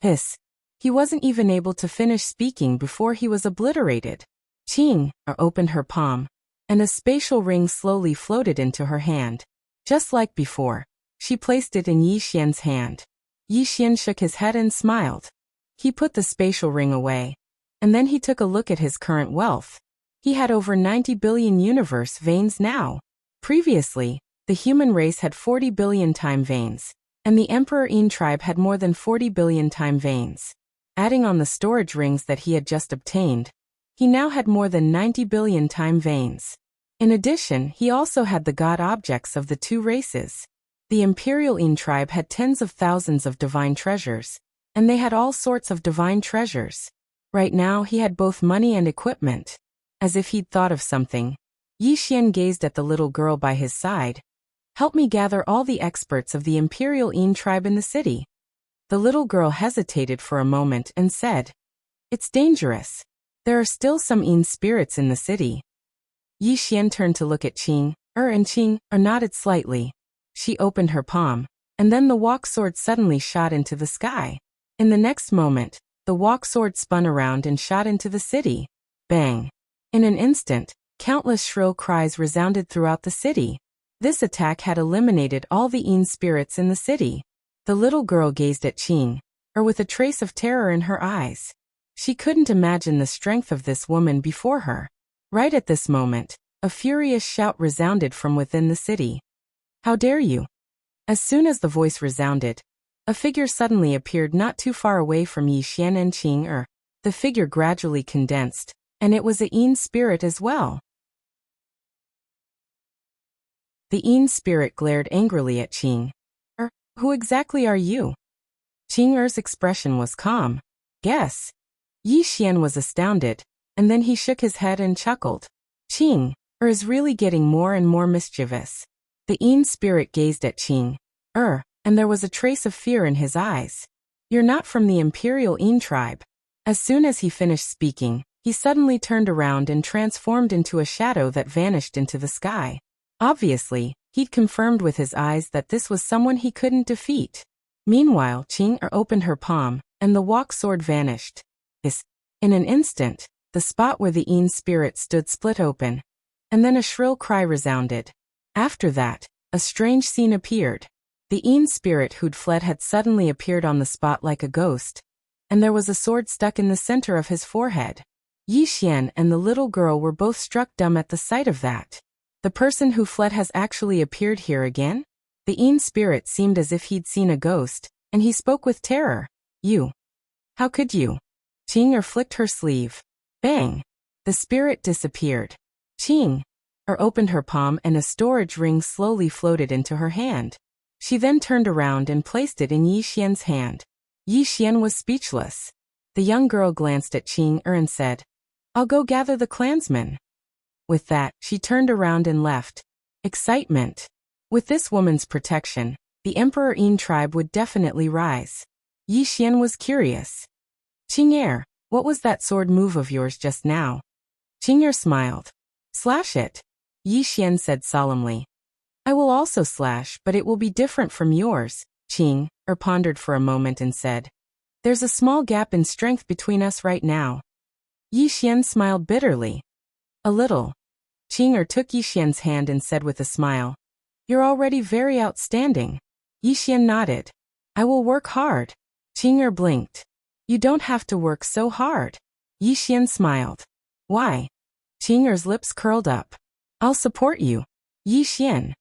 Hiss. He wasn't even able to finish speaking before he was obliterated. Qing'er opened her palm, and a spatial ring slowly floated into her hand. Just like before, she placed it in Yi Xian's hand. Yi Xian shook his head and smiled. He put the spatial ring away, and then he took a look at his current wealth. He had over 90 billion universe veins now. Previously, the human race had 40 billion time veins, and the Emperor Yin tribe had more than 40 billion time veins. Adding on the storage rings that he had just obtained, he now had more than 90 billion time veins. In addition, he also had the god objects of the two races. The Imperial Yin tribe had tens of thousands of divine treasures, and they had all sorts of divine treasures. Right now he had both money and equipment. As if he'd thought of something, Yi Xian gazed at the little girl by his side. Help me gather all the experts of the Imperial Yin tribe in the city. The little girl hesitated for a moment and said, It's dangerous. There are still some Yin spirits in the city. Yi Xian turned to look at Qing'er, and Qing'er nodded slightly. She opened her palm, and then the walk sword suddenly shot into the sky. In the next moment, the walk sword spun around and shot into the city. Bang! In an instant, countless shrill cries resounded throughout the city. This attack had eliminated all the Yin spirits in the city. The little girl gazed at Qing'er with a trace of terror in her eyes. She couldn't imagine the strength of this woman before her. Right at this moment, a furious shout resounded from within the city. How dare you? As soon as the voice resounded, A figure suddenly appeared not too far away from Yi Xian and Qing Er. The figure gradually condensed, and it was a Yin spirit as well. The Yin spirit glared angrily at Qing Er. Who exactly are you? Qing Er's expression was calm. Guess. Yi Xian was astounded, and then he shook his head and chuckled. Qing Er is really getting more and more mischievous. The Yin spirit gazed at Qing Er, and there was a trace of fear in his eyes. You're not from the Imperial Yin tribe. As soon as he finished speaking, he suddenly turned around and transformed into a shadow that vanished into the sky. Obviously, he'd confirmed with his eyes that this was someone he couldn't defeat. Meanwhile, Qing Er opened her palm, and the walk sword vanished. In an instant, the spot where the Yin spirit stood split open, and then a shrill cry resounded. After that, a strange scene appeared. The Yin spirit who'd fled had suddenly appeared on the spot like a ghost, and there was a sword stuck in the center of his forehead. Yi Xian and the little girl were both struck dumb at the sight of that. The person who fled has actually appeared here again? The Yin spirit seemed as if he'd seen a ghost, and he spoke with terror. You. How could you? Qing Er flicked her sleeve. Bang! The spirit disappeared. Qing Er opened her palm and a storage ring slowly floated into her hand. She then turned around and placed it in Yi Xian's hand. Yi Xian was speechless. The young girl glanced at Qing Er and said, I'll go gather the clansmen. With that, she turned around and left. Excitement. With this woman's protection, the Emperor Yin tribe would definitely rise. Yi Xian was curious. Qing Er, what was that sword move of yours just now? Qing Er smiled. Slash it. Yi Xian said solemnly. I will also slash, but it will be different from yours. Qing Er pondered for a moment and said, There's a small gap in strength between us right now. Yi Xian smiled bitterly. A little. Qing Er took Yi Xian's hand and said with a smile, You're already very outstanding. Yi Xian nodded. I will work hard. Qing Er blinked. You don't have to work so hard. Yi Xian smiled. Why? Qing Er's lips curled up. I'll support you. Yi Xian.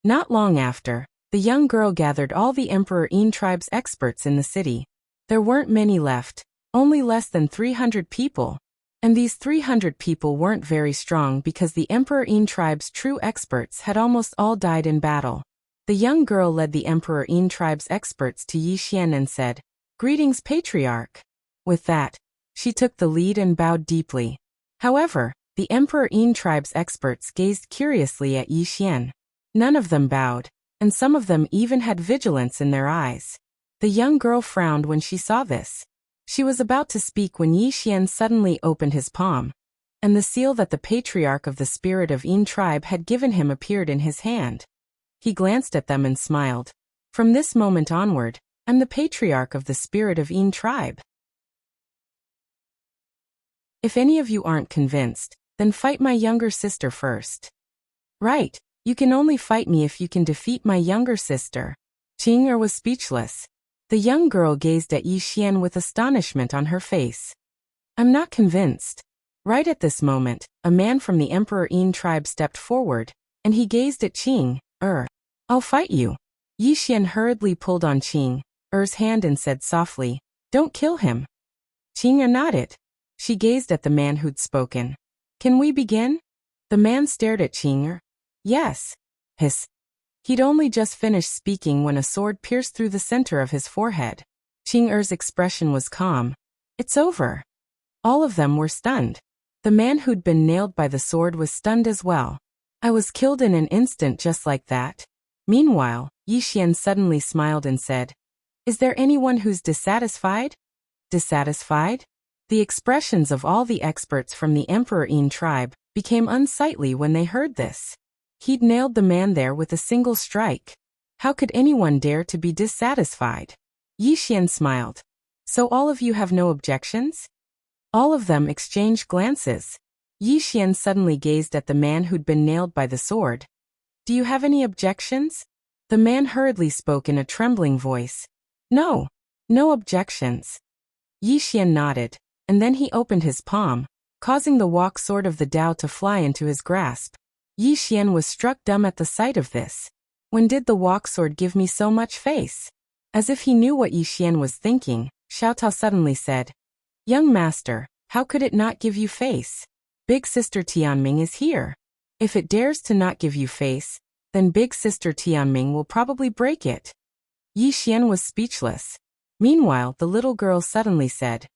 Not long after, the young girl gathered all the Emperor Yin tribe's experts in the city. There weren't many left, only less than 300 people. And these 300 people weren't very strong because the Emperor Yin tribe's true experts had almost all died in battle. The young girl led the Emperor Yin tribe's experts to Yi Xian and said, Greetings, Patriarch. With that, she took the lead and bowed deeply. However, the Emperor Yin tribe's experts gazed curiously at Yi Xian. None of them bowed, and some of them even had vigilance in their eyes. The young girl frowned when she saw this. She was about to speak when Yi Xian suddenly opened his palm, and the seal that the Patriarch of the Spirit of Yin tribe had given him appeared in his hand. He glanced at them and smiled. From this moment onward, I'm the Patriarch of the Spirit of Yin tribe. If any of you aren't convinced, then fight my younger sister first. Right, you can only fight me if you can defeat my younger sister. Qing Er was speechless. The young girl gazed at Yi Xian with astonishment on her face. I'm not convinced. Right at this moment, a man from the Emperor Yin tribe stepped forward, and he gazed at Qing Er. I'll fight you. Yi Xian hurriedly pulled on Qing Er's hand and said softly, Don't kill him. Qing Er nodded. She gazed at the man who'd spoken. Can we begin? The man stared at Qing Er. Yes. Hiss. He'd only just finished speaking when a sword pierced through the center of his forehead. Qing Er's expression was calm. It's over. All of them were stunned. The man who'd been nailed by the sword was stunned as well. I was killed in an instant just like that. Meanwhile, Yi Xian suddenly smiled and said, Is there anyone who's dissatisfied? Dissatisfied? The expressions of all the experts from the Emperor Yin tribe became unsightly when they heard this. He'd nailed the man there with a single strike. How could anyone dare to be dissatisfied? Yi Xian smiled. So all of you have no objections? All of them exchanged glances. Yi Xian suddenly gazed at the man who'd been nailed by the sword. Do you have any objections? The man hurriedly spoke in a trembling voice. No. No objections. Yi Xian nodded, and then he opened his palm, causing the walk sword of the Tao to fly into his grasp. Yi Xian was struck dumb at the sight of this. When did the walk sword give me so much face? As if he knew what Yi Xian was thinking, Xiaotao suddenly said, "Young master, how could it not give you face? Big sister Tianming is here. If it dares to not give you face, then big sister Tianming will probably break it." Yi Xian was speechless. Meanwhile, the little girl suddenly said,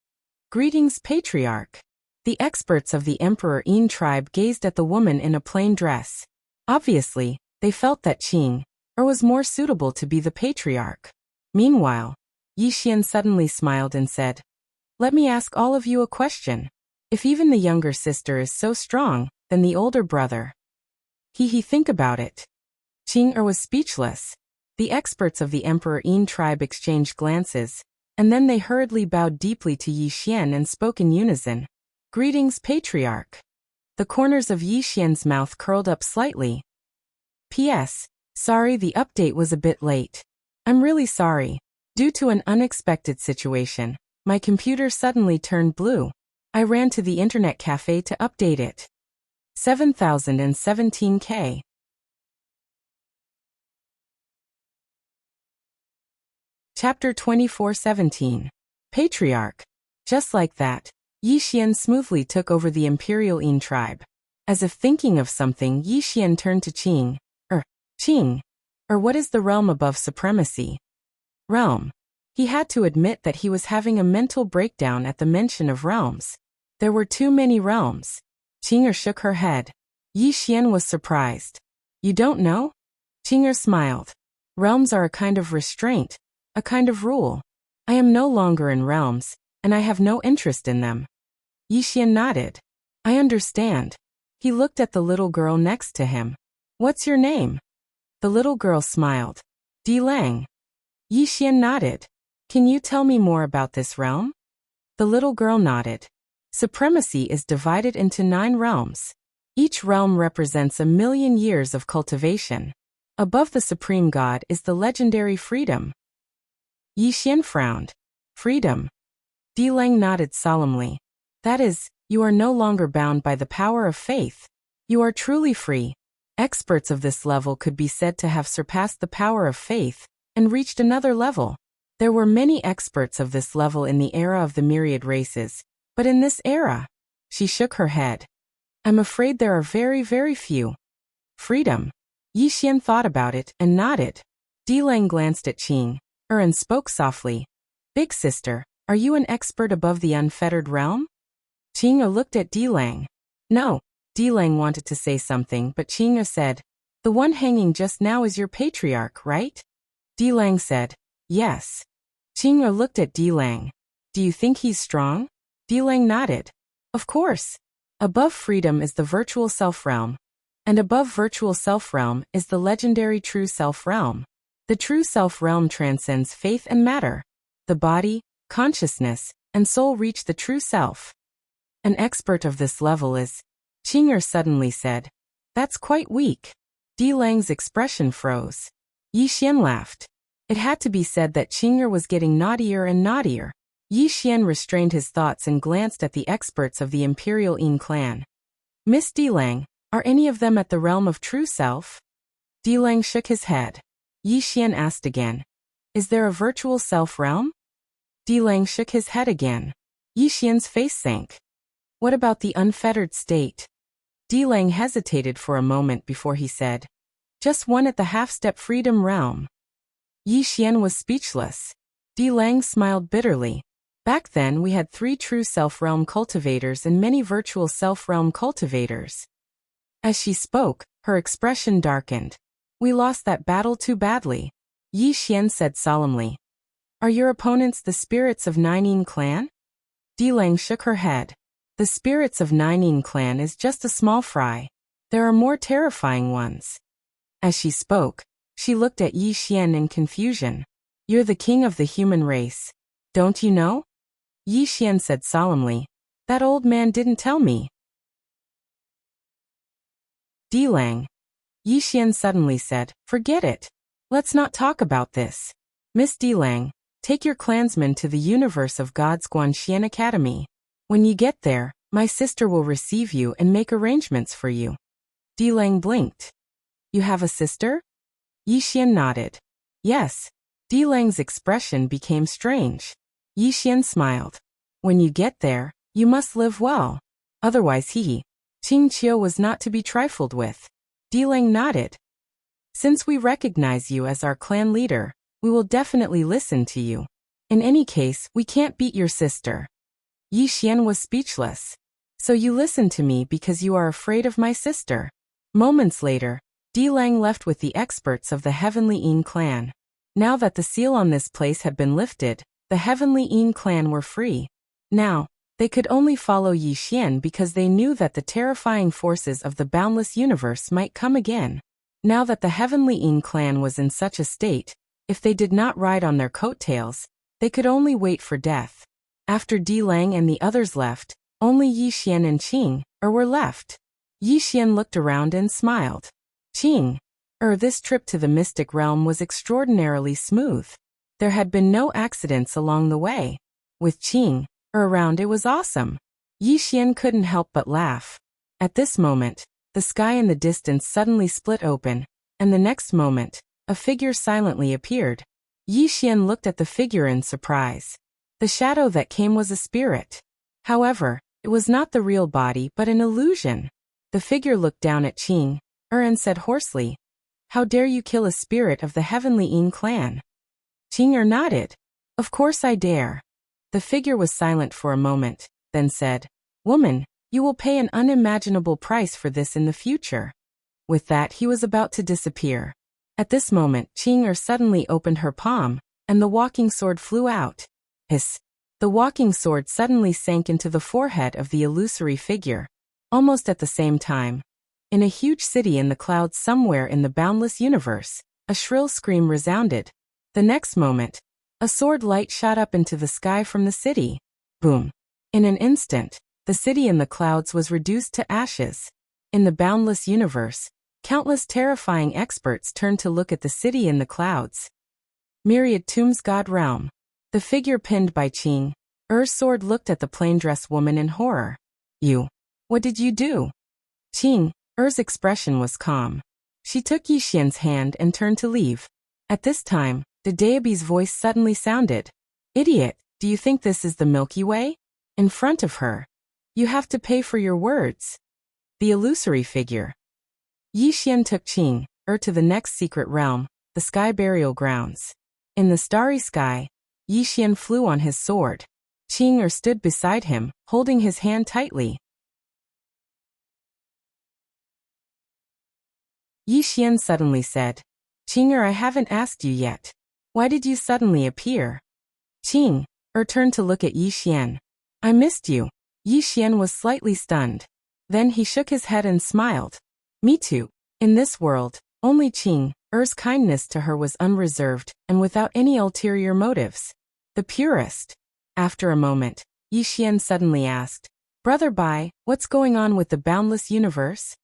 "Greetings, patriarch." The experts of the Emperor Yin tribe gazed at the woman in a plain dress. Obviously, they felt that Qing was more suitable to be the patriarch. Meanwhile, Yi Xian suddenly smiled and said, "Let me ask all of you a question. If even the younger sister is so strong, then the older brother." Think about it. Qing was speechless. The experts of the Emperor Yin tribe exchanged glances, and then they hurriedly bowed deeply to Yi Xian and spoke in unison. "Greetings, patriarch." The corners of Yi Xian's mouth curled up slightly. "P.S. Sorry the update was a bit late. I'm really sorry. Due to an unexpected situation, my computer suddenly turned blue. I ran to the internet cafe to update it. 7017K. Chapter 24:17. Patriarch. Just like that, Yi Xian smoothly took over the Imperial Yin tribe. As if thinking of something, Yi Xian turned to Qing. Qing. What is the realm above supremacy? Realm. He had to admit that he was having a mental breakdown at the mention of realms. There were too many realms. Qing shook her head. Yi Xian was surprised. "You don't know?" Qing smiled. "Realms are a kind of restraint, a kind of rule. I am no longer in realms, and I have no interest in them." Yi Xian nodded. "I understand." He looked at the little girl next to him. "What's your name?" The little girl smiled. "Di Lang." Yi Xian nodded. "Can you tell me more about this realm?" The little girl nodded. Supremacy is divided into 9 realms. Each realm represents 1,000,000 years of cultivation. Above the supreme god is the legendary freedom. Yi Xian frowned. "Freedom?" Di Lang nodded solemnly. "That is, you are no longer bound by the power of faith. You are truly free." Experts of this level could be said to have surpassed the power of faith and reached another level. There were many experts of this level in the era of the myriad races, but in this era, she shook her head. "I'm afraid there are very, very few." Freedom. Yi Xian thought about it and nodded. Di Lang glanced at Qing and spoke softly. "Big sister, are you an expert above the unfettered realm?" Qing looked at Di Lang. "No." Di Lang wanted to say something, but Qing said, "The one hanging just now is your patriarch, right?" Di Lang said, "Yes." Qing looked at Di Lang. "Do you think he's strong?" Di Lang nodded. "Of course. Above freedom is the virtual self realm, and above virtual self realm is the legendary true self realm. The true self realm transcends faith and matter. The body, consciousness, and soul reach the true self. An expert of this level is..." Qing suddenly said, "That's quite weak." Di Lang's expression froze. Yi Xian laughed. It had to be said that Qing was getting naughtier and naughtier. Yi Xian restrained his thoughts and glanced at the experts of the Imperial Yin clan. "Miss Di Lang, are any of them at the realm of true self?" Di Lang shook his head. Yi Xian asked again, "Is there a virtual self realm?" Di Lang shook his head again. Yi Xian's face sank. "What about the unfettered state?" Di Lang hesitated for a moment before he said, "Just one at the half-step freedom realm." Yi Xian was speechless. Di Lang smiled bitterly. "Back then we had 3 true self-realm cultivators and many virtual self-realm cultivators." As she spoke, her expression darkened. "We lost that battle too badly," Yi Xian said solemnly. "Are your opponents the spirits of Ninein clan?" Di Lang shook her head. "The spirits of Ninein clan is just a small fry. There are more terrifying ones." As she spoke, she looked at Yi Xian in confusion. "You're the king of the human race. Don't you know?" Yi Xian said solemnly. "That old man didn't tell me." Di Lang. Yi Xian suddenly said, "Forget it. Let's not talk about this. Miss Di Lang, take your clansmen to the universe of God's Guanxian Academy. When you get there, my sister will receive you and make arrangements for you." Di Lang blinked. "You have a sister?" Yi Xian nodded. "Yes." Lang's expression became strange. Yi Xian smiled. When you get there, you must live well. Otherwise Qing Qiu was not to be trifled with. Lang nodded. Since we recognize you as our clan leader, we will definitely listen to you. In any case, we can't beat your sister. Yi Xian was speechless. So you listen to me because you are afraid of my sister. Moments later, Lang left with the experts of the Heavenly Yin clan. Now that the seal on this place had been lifted, the Heavenly Yin clan were free. Now, they could only follow Yi Xian because they knew that the terrifying forces of the boundless universe might come again. Now that the Heavenly Yin clan was in such a state, if they did not ride on their coattails, they could only wait for death. After Lang and the others left, only Yi Xian and Qing were left. Yi Xian looked around and smiled. Qing, this trip to the mystic realm was extraordinarily smooth. There had been no accidents along the way. With Qing around, it was awesome. Yi Xian couldn't help but laugh. At this moment, the sky in the distance suddenly split open, and the next moment, a figure silently appeared. Yi Xian looked at the figure in surprise. The shadow that came was a spirit. However, it was not the real body but an illusion. The figure looked down at Qing and said hoarsely, "How dare you kill a spirit of the Heavenly Yin clan?" Qing nodded. "Of course I dare." The figure was silent for a moment, then said, "Woman, you will pay an unimaginable price for this in the future." With that, he was about to disappear. At this moment, Qing suddenly opened her palm, and the walking sword flew out. Hiss! The walking sword suddenly sank into the forehead of the illusory figure. Almost at the same time, in a huge city in the clouds somewhere in the boundless universe, a shrill scream resounded. The next moment, a sword light shot up into the sky from the city. Boom! In an instant, the city in the clouds was reduced to ashes. In the boundless universe, countless terrifying experts turned to look at the city in the clouds. Myriad tombs, God realm. The figure pinned by Qing sword looked at the plain-dressed woman in horror. "You. What did you do?" Qing expression was calm. She took Yi Xian's hand and turned to leave. At this time, the deity's voice suddenly sounded. "Idiot, do you think this is the Milky Way?" In front of her. "You have to pay for your words." The illusory figure. Yi Xian took Qing to the next secret realm, the sky burial grounds. In the starry sky, Yi Xian flew on his sword. Qing stood beside him, holding his hand tightly. Yi Xian suddenly said, "Qing, I haven't asked you yet. Why did you suddenly appear?" Qing turned to look at Yi Xian. "I missed you." Yi Xian was slightly stunned. Then he shook his head and smiled. "Me too." In this world, only Qing's kindness to her was unreserved and without any ulterior motives. The purest. After a moment, Yi Xian suddenly asked, "Brother Bai, what's going on with the boundless universe?"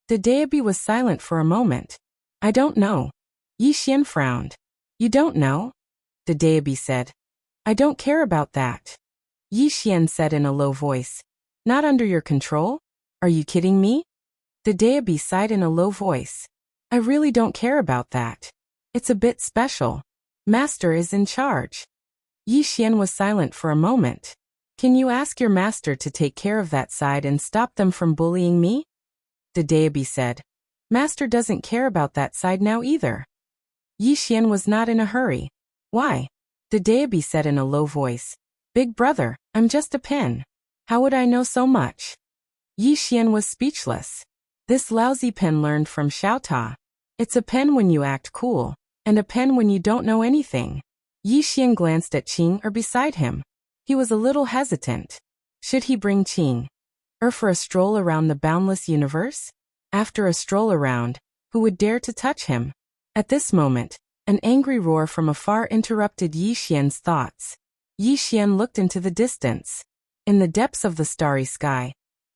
The deity was silent for a moment. "I don't know." Yi Xian frowned. "You don't know?" The deity said. "I don't care about that." Yi Xian said in a low voice, "Not under your control? Are you kidding me?" The deity sighed in a low voice. "I really don't care about that. It's a bit special. Master is in charge." Yi Xian was silent for a moment. "Can you ask your master to take care of that side and stop them from bullying me?" The deity said. "Master doesn't care about that side now either." Yi Xian was not in a hurry. "Why?" The deity said in a low voice. "Big brother, I'm just a pen. How would I know so much?" Yi Xian was speechless. This lousy pen learned from Xiao Ta. It's a pen when you act cool, and a pen when you don't know anything. Yi Xian glanced at Qing beside him. He was a little hesitant. Should he bring Qing for a stroll around the boundless universe? After a stroll around, who would dare to touch him? At this moment, an angry roar from afar interrupted Yi Xian's thoughts. Yi Xian looked into the distance. In the depths of the starry sky,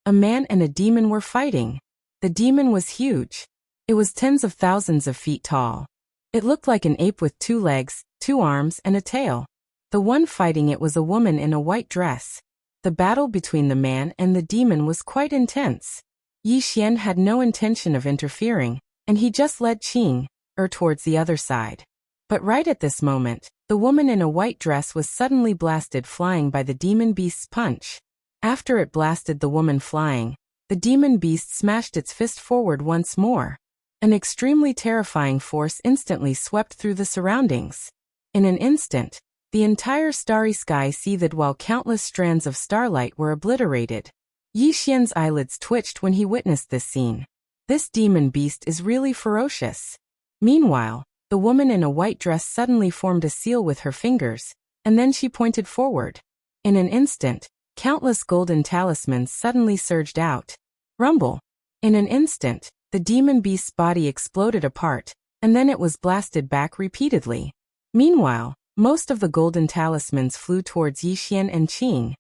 a man and a demon were fighting. The demon was huge. It was tens of thousands of feet tall. It looked like an ape with 2 legs, 2 arms, and a tail. The one fighting it was a woman in a white dress. The battle between the man and the demon was quite intense. Yi Xian had no intention of interfering, and he just led Qing towards the other side. But right at this moment, the woman in a white dress was suddenly blasted flying by the demon beast's punch. After it blasted the woman flying, the demon beast smashed its fist forward once more. An extremely terrifying force instantly swept through the surroundings. In an instant, the entire starry sky seethed while countless strands of starlight were obliterated. Yi Xian's eyelids twitched when he witnessed this scene. This demon beast is really ferocious. Meanwhile, the woman in a white dress suddenly formed a seal with her fingers, and then she pointed forward. In an instant, countless golden talismans suddenly surged out. Rumble! In an instant, the demon beast's body exploded apart, and then it was blasted back repeatedly. Meanwhile, most of the golden talismans flew towards Yi Xian and Qing.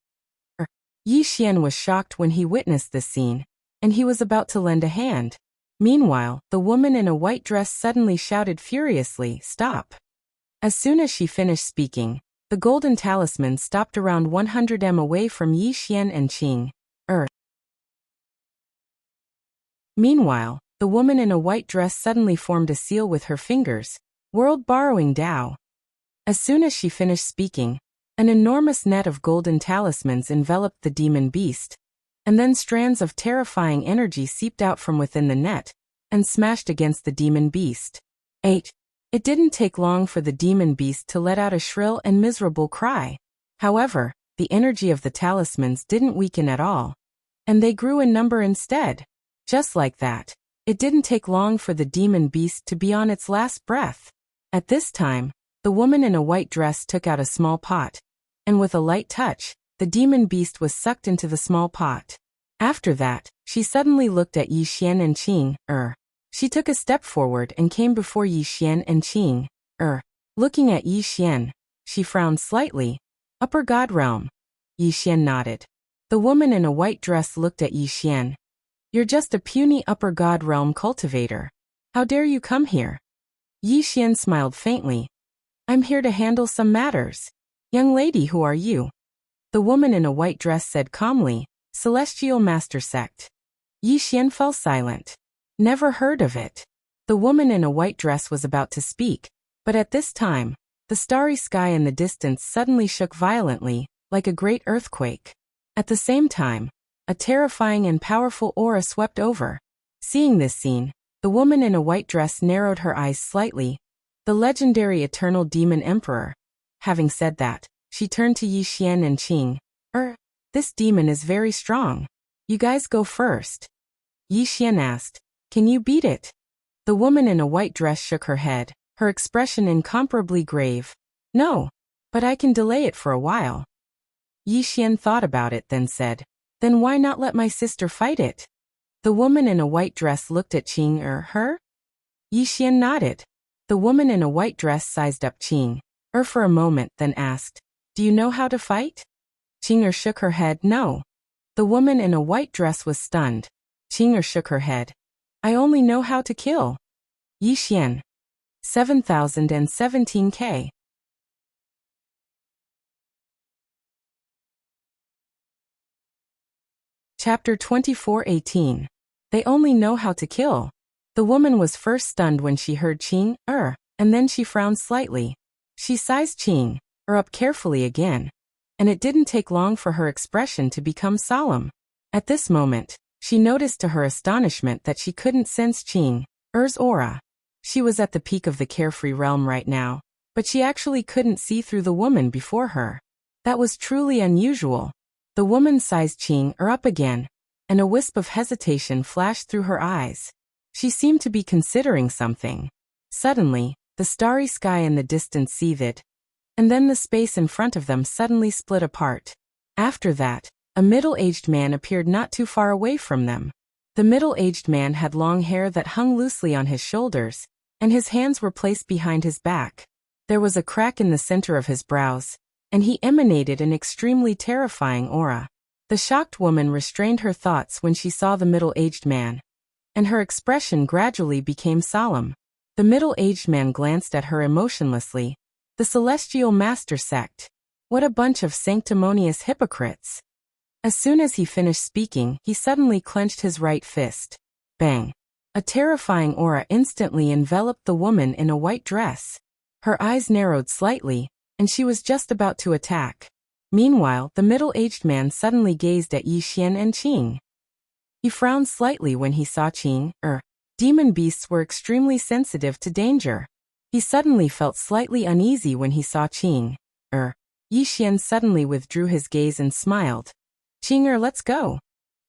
Yi Xian was shocked when he witnessed this scene, and he was about to lend a hand. Meanwhile, the woman in a white dress suddenly shouted furiously, "Stop!" As soon as she finished speaking, the golden talisman stopped around 100 m away from Yi Xian and Qing. Meanwhile, the woman in a white dress suddenly formed a seal with her fingers, world borrowing Dao. As soon as she finished speaking, an enormous net of golden talismans enveloped the demon beast, and then strands of terrifying energy seeped out from within the net and smashed against the demon beast. 8. It didn't take long for the demon beast to let out a shrill and miserable cry. However, the energy of the talismans didn't weaken at all, and they grew in number instead. Just like that, it didn't take long for the demon beast to be on its last breath. At this time, the woman in a white dress took out a small pot, and with a light touch, the demon beast was sucked into the small pot. After that, she suddenly looked at Yi Xian and Qing. She took a step forward and came before Yi Xian and Qing. Looking at Yi Xian, she frowned slightly. Upper God Realm. Yi Xian nodded. The woman in a white dress looked at Yi Xian. You're just a puny Upper God Realm cultivator. How dare you come here? Yi Xian smiled faintly. I'm here to handle some matters. Young lady, who are you? The woman in a white dress said calmly, Celestial Master Sect. Yi Xian fell silent. Never heard of it. The woman in a white dress was about to speak, but at this time, the starry sky in the distance suddenly shook violently, like a great earthquake. At the same time, a terrifying and powerful aura swept over. Seeing this scene, the woman in a white dress narrowed her eyes slightly. The legendary Eternal Demon Emperor. Having said that, she turned to Yi Xian and Qing. This demon is very strong. You guys go first. Yi Xian asked, Can you beat it? The woman in a white dress shook her head, her expression incomparably grave. No, but I can delay it for a while. Yi Xian thought about it, then said, Then why not let my sister fight it? The woman in a white dress looked at Qing. Her? Yi Xian nodded. The woman in a white dress sized up Qing. For a moment, then asked, Do you know how to fight? Qing shook her head. No. The woman in a white dress was stunned. Qing shook her head. I only know how to kill. Yi Xian. 7017K. Chapter 24:18. They only know how to kill. The woman was first stunned when she heard Qing, and then she frowned slightly. She sized Qing, up carefully again, and it didn't take long for her expression to become solemn. At this moment, she noticed to her astonishment that she couldn't sense Qing's aura. She was at the peak of the carefree realm right now, but she actually couldn't see through the woman before her. That was truly unusual. The woman sized Qing up again, and a wisp of hesitation flashed through her eyes. She seemed to be considering something. Suddenly, the starry sky in the distance seethed, and then the space in front of them suddenly split apart. After that, a middle-aged man appeared not too far away from them. The middle-aged man had long hair that hung loosely on his shoulders, and his hands were placed behind his back. There was a crack in the center of his brows, and he emanated an extremely terrifying aura. The shocked woman restrained her thoughts when she saw the middle-aged man, and her expression gradually became solemn. The middle-aged man glanced at her emotionlessly. The Celestial Master Sect. What a bunch of sanctimonious hypocrites. As soon as he finished speaking, he suddenly clenched his right fist. Bang! A terrifying aura instantly enveloped the woman in a white dress. Her eyes narrowed slightly, and she was just about to attack. Meanwhile, the middle-aged man suddenly gazed at Yi Xian and Qing. He frowned slightly when he saw Qing. Demon beasts were extremely sensitive to danger. He suddenly felt slightly uneasy when he saw Qing. Yi Xian suddenly withdrew his gaze and smiled. Qing, let's go.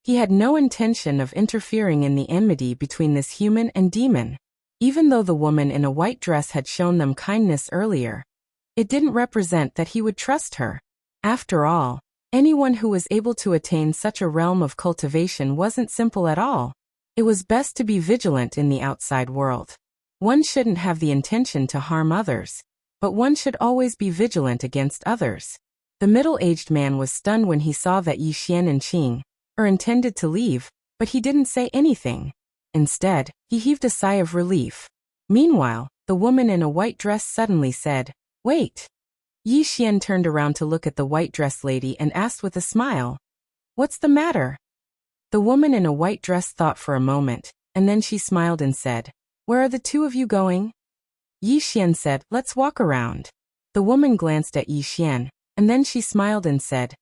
He had no intention of interfering in the enmity between this human and demon. Even though the woman in a white dress had shown them kindness earlier, it didn't represent that he would trust her. After all, anyone who was able to attain such a realm of cultivation wasn't simple at all. It was best to be vigilant in the outside world. One shouldn't have the intention to harm others, but one should always be vigilant against others. The middle-aged man was stunned when he saw that Yi Xian and Qing intended to leave, but he didn't say anything. Instead, he heaved a sigh of relief. Meanwhile, the woman in a white dress suddenly said, "Wait." Yi Xian turned around to look at the white-dressed lady and asked with a smile, "What's the matter?" The woman in a white dress thought for a moment, and then she smiled and said, "Where are the two of you going?" Yi Xian said, "Let's walk around." The woman glanced at Yi Xian, and then she smiled and said,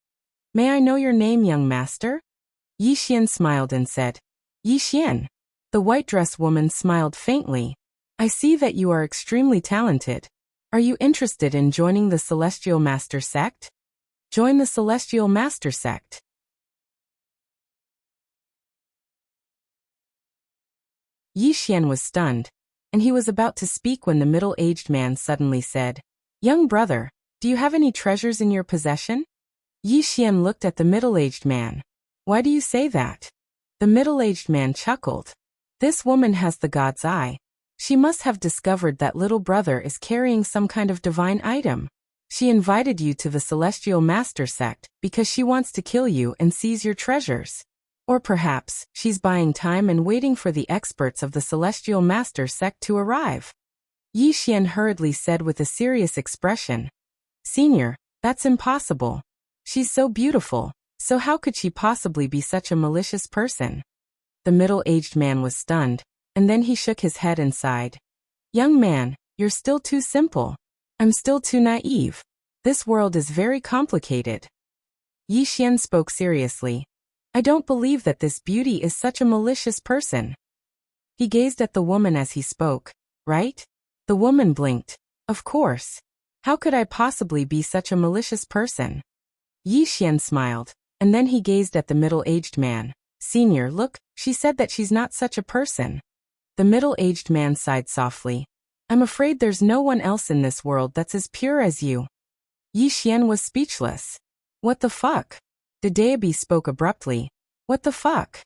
"May I know your name, young master?" Yi Xian smiled and said, "Yi Xian." The white dress woman smiled faintly. "I see that you are extremely talented. Are you interested in joining the Celestial Master sect? Join the Celestial Master sect." Yi Xian was stunned, and he was about to speak when the middle-aged man suddenly said, "Young brother, do you have any treasures in your possession?" Yi Xian looked at the middle-aged man. "Why do you say that?" The middle-aged man chuckled. "This woman has the god's eye. She must have discovered that little brother is carrying some kind of divine item. She invited you to the Celestial Master sect because she wants to kill you and seize your treasures. Or perhaps, she's buying time and waiting for the experts of the Celestial Master sect to arrive." Yi Xian hurriedly said with a serious expression, "Senior, that's impossible. She's so beautiful, so how could she possibly be such a malicious person?" The middle-aged man was stunned, and then he shook his head and sighed. "Young man, you're still too simple. I'm still too naive. This world is very complicated." Yi Xian spoke seriously. "I don't believe that this beauty is such a malicious person." He gazed at the woman as he spoke. "Right?" The woman blinked. "Of course. How could I possibly be such a malicious person?" Yi Xian smiled, and then he gazed at the middle-aged man. "Senior, look, she said that she's not such a person." The middle-aged man sighed softly. "I'm afraid there's no one else in this world that's as pure as you." Yi Xian was speechless. "What the fuck?" The deity spoke abruptly. "What the fuck?"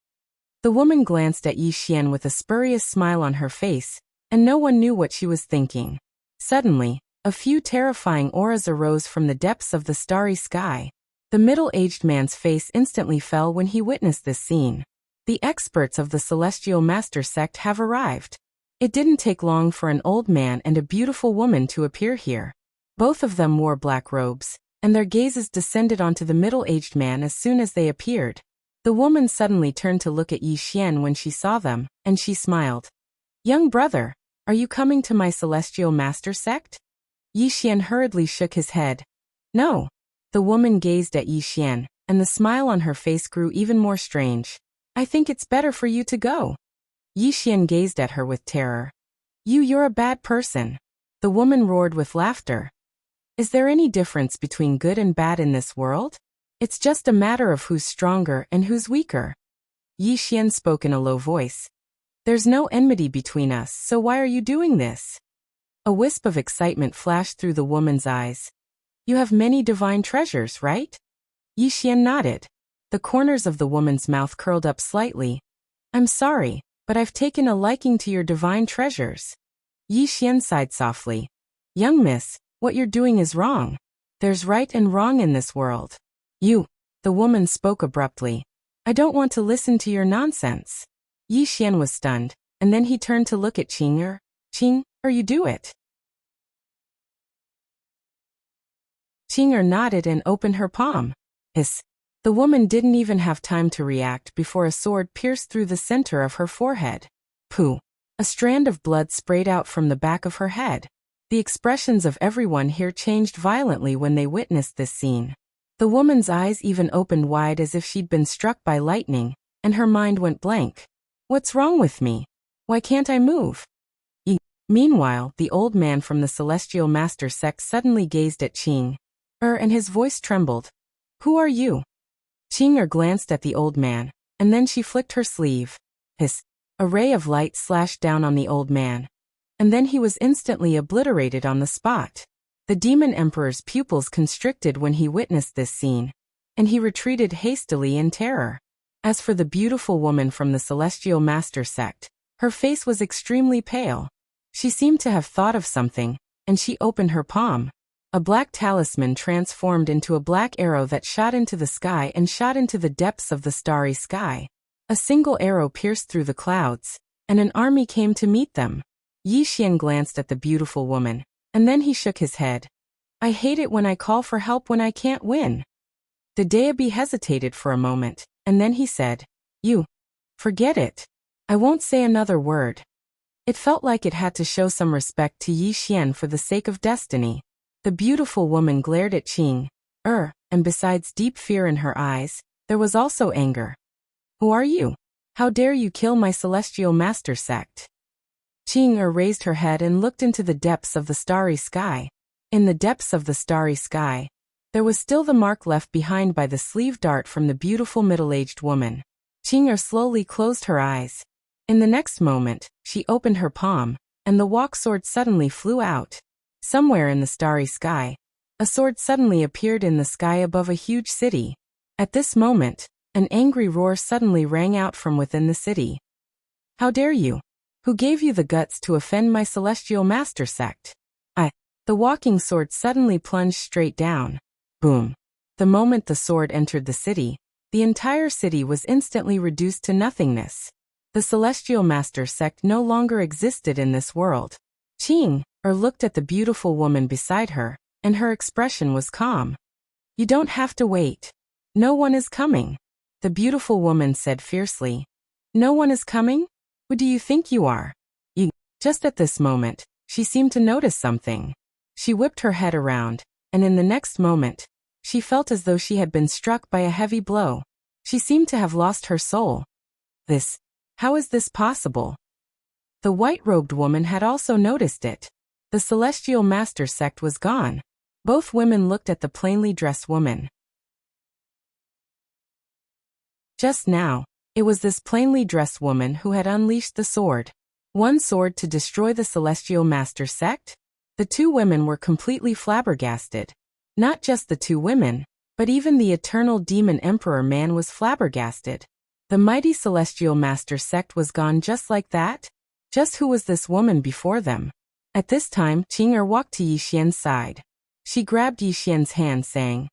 The woman glanced at Yi Xian with a spurious smile on her face, and no one knew what she was thinking. Suddenly, a few terrifying auras arose from the depths of the starry sky. The middle-aged man's face instantly fell when he witnessed this scene. The experts of the Celestial Master sect have arrived. It didn't take long for an old man and a beautiful woman to appear here. Both of them wore black robes, and their gazes descended onto the middle-aged man as soon as they appeared. The woman suddenly turned to look at Yi Xian when she saw them, and she smiled. "Young brother, are you coming to my Celestial Master sect?" Yi Xian hurriedly shook his head. "No." The woman gazed at Yi Xian, and the smile on her face grew even more strange. "I think it's better for you to go." Yi Xian gazed at her with terror. You're a bad person." The woman roared with laughter. "Is there any difference between good and bad in this world? It's just a matter of who's stronger and who's weaker." Yi Xian spoke in a low voice. "There's no enmity between us, so why are you doing this?" A wisp of excitement flashed through the woman's eyes. "You have many divine treasures, right?" Yi Xian nodded. The corners of the woman's mouth curled up slightly. "I'm sorry, but I've taken a liking to your divine treasures." Yi Xian sighed softly. "Young miss, what you're doing is wrong. There's right and wrong in this world." The woman spoke abruptly. "I don't want to listen to your nonsense." Yi Xian was stunned, and then he turned to look at Qing. "Qing, you do it." Qing nodded and opened her palm. Hiss. The woman didn't even have time to react before a sword pierced through the center of her forehead. Pooh. A strand of blood sprayed out from the back of her head. The expressions of everyone here changed violently when they witnessed this scene. The woman's eyes even opened wide as if she'd been struck by lightning, and her mind went blank. What's wrong with me? Why can't I move? Meanwhile, the old man from the Celestial Master sect suddenly gazed at Qing and his voice trembled. Who are you? Qing glanced at the old man, and then she flicked her sleeve. A ray of light slashed down on the old man, and then he was instantly obliterated on the spot. The Demon Emperor's pupils constricted when he witnessed this scene, and he retreated hastily in terror. As for the beautiful woman from the Celestial Master sect, her face was extremely pale. She seemed to have thought of something, and she opened her palm. A black talisman transformed into a black arrow that shot into the sky and shot into the depths of the starry sky. A single arrow pierced through the clouds, and an army came to meet them. Yi Xian glanced at the beautiful woman, and then he shook his head. I hate it when I call for help when I can't win. The deity hesitated for a moment, and then he said, forget it. I won't say another word. It felt like it had to show some respect to Yi Xian for the sake of destiny. The beautiful woman glared at Qing, and besides deep fear in her eyes, there was also anger. Who are you? How dare you kill my Celestial Master sect? Qing raised her head and looked into the depths of the starry sky. In the depths of the starry sky, there was still the mark left behind by the sleeve dart from the beautiful middle-aged woman. Qing slowly closed her eyes. In the next moment, she opened her palm, and the walk sword suddenly flew out. Somewhere in the starry sky, a sword suddenly appeared in the sky above a huge city. At this moment, an angry roar suddenly rang out from within the city. How dare you? Who gave you the guts to offend my Celestial Master sect? The walking sword suddenly plunged straight down. Boom. The moment the sword entered the city, the entire city was instantly reduced to nothingness. The Celestial Master sect no longer existed in this world. Qing looked at the beautiful woman beside her, and her expression was calm. You don't have to wait. No one is coming. The beautiful woman said fiercely. No one is coming? Who do you think you are? Just at this moment, she seemed to notice something. She whipped her head around, and in the next moment, she felt as though she had been struck by a heavy blow. She seemed to have lost her soul. How is this possible? The white-robed woman had also noticed it. The Celestial Master sect was gone. Both women looked at the plainly dressed woman. Just now, it was this plainly dressed woman who had unleashed the sword. One sword to destroy the Celestial Master sect? The two women were completely flabbergasted. Not just the two women, but even the eternal Demon Emperor man was flabbergasted. The mighty Celestial Master sect was gone just like that? Just who was this woman before them? At this time, Qing walked to Yi Xian's side. She grabbed Yi Xian's hand saying,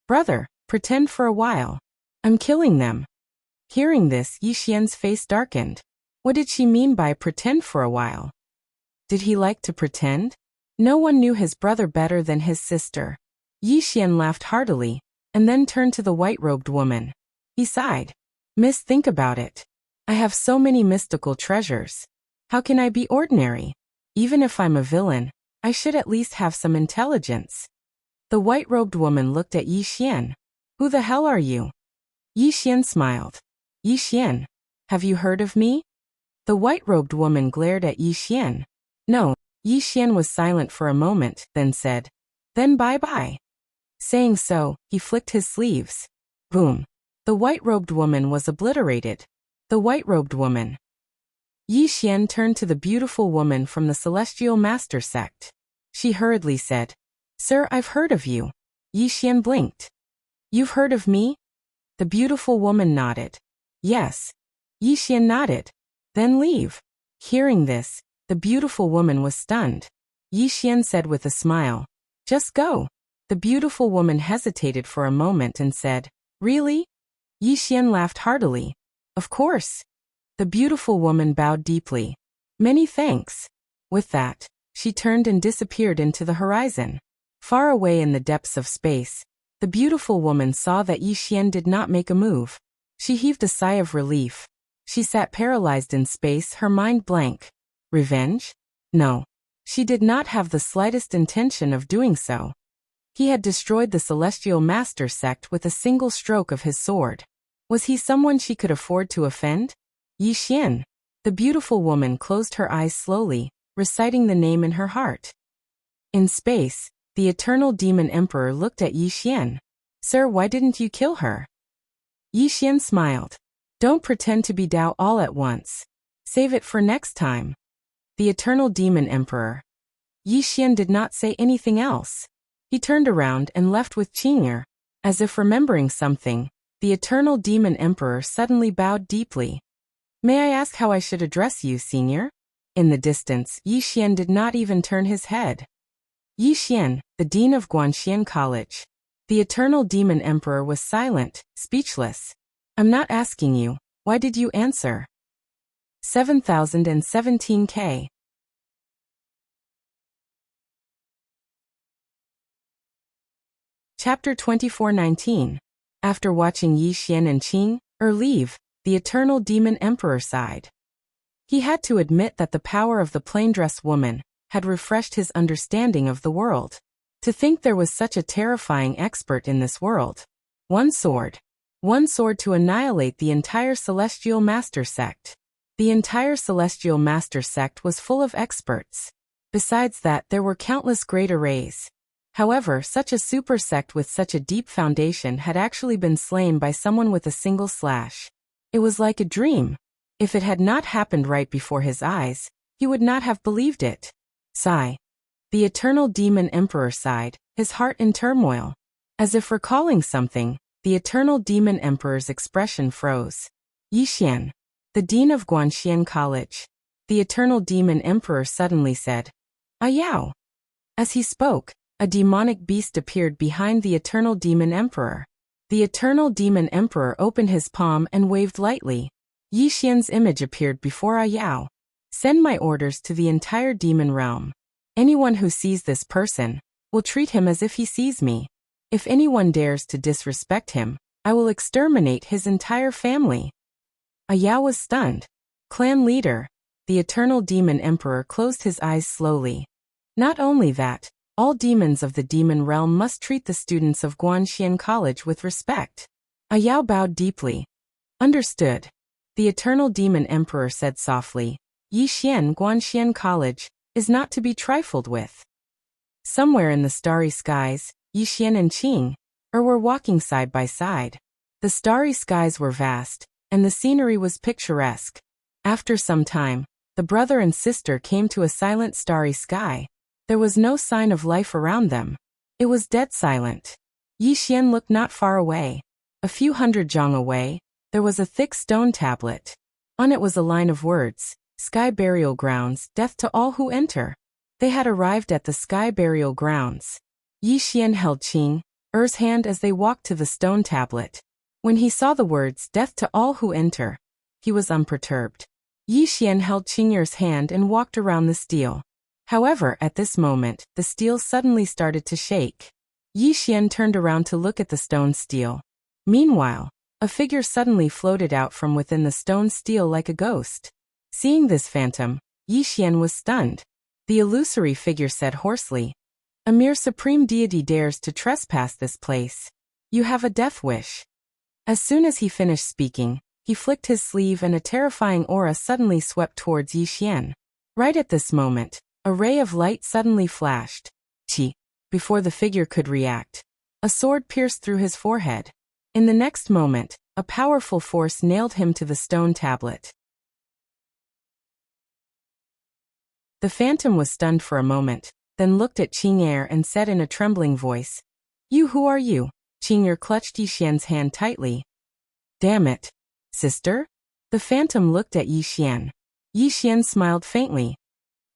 Brother, pretend for a while. I'm killing them. Hearing this, Yi Xian's face darkened. What did she mean by pretend for a while? Did he like to pretend? No one knew his brother better than his sister. Yi Xian laughed heartily, and then turned to the white-robed woman. He sighed. Miss, think about it. I have so many mystical treasures. How can I be ordinary? Even if I'm a villain, I should at least have some intelligence. The white-robed woman looked at Yi Xian. Who the hell are you? Yi Xian smiled. Yi Xian, have you heard of me? The white-robed woman glared at Yi Xian. No. Yi Xian was silent for a moment, then said, Then bye-bye. Saying so, he flicked his sleeves. Boom. The white-robed woman was obliterated. The white-robed woman. Yi Xian turned to the beautiful woman from the Celestial Master sect. She hurriedly said, Sir, I've heard of you. Yi Xian blinked. You've heard of me? The beautiful woman nodded. Yes. Yi Xian nodded. Then leave. Hearing this, the beautiful woman was stunned. Yi Xian said with a smile, Just go. The beautiful woman hesitated for a moment and said, Really? Yi Xian laughed heartily. Of course. The beautiful woman bowed deeply. Many thanks. With that, she turned and disappeared into the horizon. Far away in the depths of space, the beautiful woman saw that Yi Xian did not make a move. She heaved a sigh of relief. She sat paralyzed in space, her mind blank. Revenge? No. She did not have the slightest intention of doing so. He had destroyed the Celestial Master sect with a single stroke of his sword. Was he someone she could afford to offend? Yi Xian. The beautiful woman closed her eyes slowly, reciting the name in her heart. In space, the Eternal Demon Emperor looked at Yi Xian. Sir, why didn't you kill her? Yi Xian smiled. Don't pretend to be Dao all at once. Save it for next time. The Eternal Demon Emperor. Yi Xian did not say anything else. He turned around and left with Qing'er. As if remembering something, the Eternal Demon Emperor suddenly bowed deeply. May I ask how I should address you, Senior? In the distance, Yi Xian did not even turn his head. Yi Xian, the Dean of Guanxian College. The Eternal Demon Emperor was silent, speechless. I'm not asking you, why did you answer? 7017K. Chapter 2419. After watching Yi Xian and Qing'er leave, the Eternal Demon Emperor sighed. He had to admit that the power of the plain-dress woman had refreshed his understanding of the world. To think there was such a terrifying expert in this world. One sword to annihilate the entire Celestial Master sect. The entire Celestial Master sect was full of experts. Besides that, there were countless great arrays. However, such a super sect with such a deep foundation had actually been slain by someone with a single slash. It was like a dream. If it had not happened right before his eyes, he would not have believed it. Sigh. The Eternal Demon Emperor sighed, his heart in turmoil. As if recalling something, the Eternal Demon Emperor's expression froze. Yi Xian, the Dean of Guanxian College. The Eternal Demon Emperor suddenly said, Ayao. As he spoke, a demonic beast appeared behind the Eternal Demon Emperor. The Eternal Demon Emperor opened his palm and waved lightly. Yi Xian's image appeared before Ayao. Send my orders to the entire demon realm. Anyone who sees this person will treat him as if he sees me. If anyone dares to disrespect him, I will exterminate his entire family. Ayao was stunned. Clan leader. The Eternal Demon Emperor closed his eyes slowly. Not only that, all demons of the demon realm must treat the students of Guanxian College with respect. Ayao bowed deeply. Understood. The Eternal Demon Emperor said softly, Yi Xian Guanxian College is not to be trifled with. Somewhere in the starry skies, Yi Xian and Qing'er were walking side by side. The starry skies were vast, and the scenery was picturesque. After some time, the brother and sister came to a silent starry sky. There was no sign of life around them. It was dead silent. Yi Xian looked not far away. A few hundred zhang away, there was a thick stone tablet. On it was a line of words, Sky Burial Grounds, death to all who enter. They had arrived at the Sky Burial Grounds. Yi Xian held Qing'er's hand as they walked to the stone tablet. When he saw the words, death to all who enter, he was unperturbed. Yi Xian held Qing'er's hand and walked around the stele. However, at this moment, the stele suddenly started to shake. Yi Xian turned around to look at the stone stele. Meanwhile, a figure suddenly floated out from within the stone stele like a ghost. Seeing this phantom, Yi Xian was stunned. The illusory figure said hoarsely, A mere supreme deity dares to trespass this place. You have a death wish. As soon as he finished speaking, he flicked his sleeve and a terrifying aura suddenly swept towards Yi Xian. Right at this moment, a ray of light suddenly flashed. Chi. Before the figure could react, a sword pierced through his forehead. In the next moment, a powerful force nailed him to the stone tablet. The phantom was stunned for a moment, then looked at Qing'er and said in a trembling voice, You, who are you? Qing'er clutched Yi Xian's hand tightly. Damn it. Sister? The phantom looked at Yi Xian. Yi Xian smiled faintly.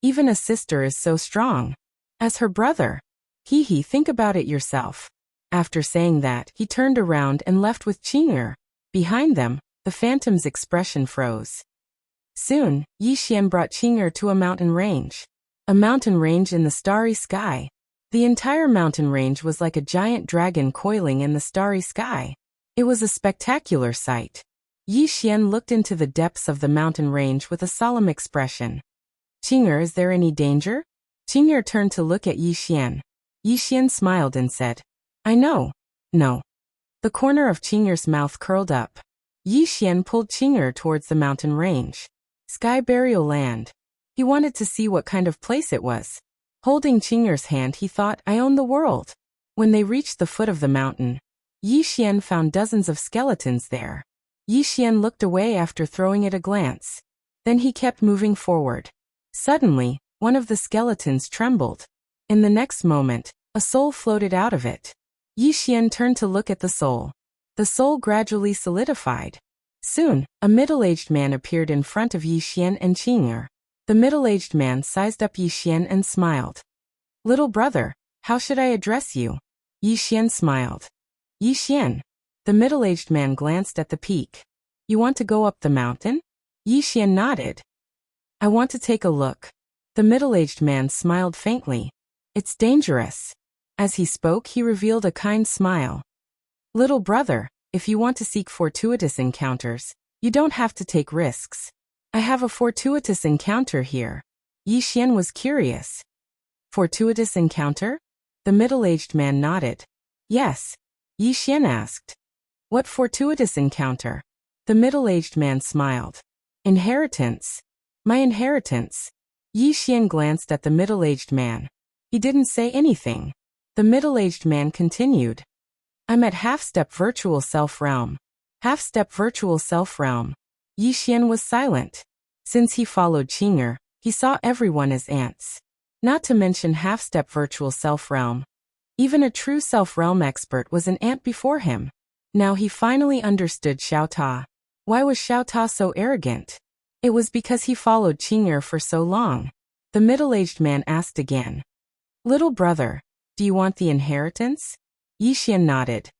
Even a sister is so strong. As her brother. Hee, think about it yourself. After saying that, he turned around and left with Qing'er. Behind them, the phantom's expression froze. Soon, Yi Xian brought Qing'er to a mountain range. A mountain range in the starry sky. The entire mountain range was like a giant dragon coiling in the starry sky. It was a spectacular sight. Yi Xian looked into the depths of the mountain range with a solemn expression. Qing'er, is there any danger? Qing'er turned to look at Yi Xian. Yi Xian smiled and said, I know. No. The corner of Qing'er's mouth curled up. Yi Xian pulled Qing'er towards the mountain range. Sky burial land. He wanted to see what kind of place it was. Holding Qing'er's hand, he thought, I own the world. When they reached the foot of the mountain, Yi Xian found dozens of skeletons there. Yi Xian looked away after throwing it a glance. Then he kept moving forward. Suddenly, one of the skeletons trembled. In the next moment, a soul floated out of it. Yi Xian turned to look at the soul. The soul gradually solidified. Soon, a middle-aged man appeared in front of Yi Xian and Qing'er. The middle-aged man sized up Yi Xian and smiled. Little brother, how should I address you? Yi Xian smiled. Yi Xian. The middle-aged man glanced at the peak. You want to go up the mountain? Yi Xian nodded. I want to take a look. The middle-aged man smiled faintly. It's dangerous. As he spoke, he revealed a kind smile. Little brother, if you want to seek fortuitous encounters, you don't have to take risks. I have a fortuitous encounter here. Yi Xian was curious. Fortuitous encounter? The middle-aged man nodded. Yes. Yi Xian asked. What fortuitous encounter? The middle-aged man smiled. Inheritance. My inheritance. Yi Xian glanced at the middle-aged man. He didn't say anything. The middle-aged man continued. I'm at half-step virtual self-realm. Half-step virtual self-realm. Yi Xian was silent. Since he followed Qing'er, he saw everyone as ants. Not to mention half-step virtual self-realm. Even a true self-realm expert was an ant before him. Now he finally understood Xiao Ta. Why was Xiao Ta so arrogant? It was because he followed Qing'er for so long. The middle-aged man asked again. Little brother, do you want the inheritance? Yi Xian nodded.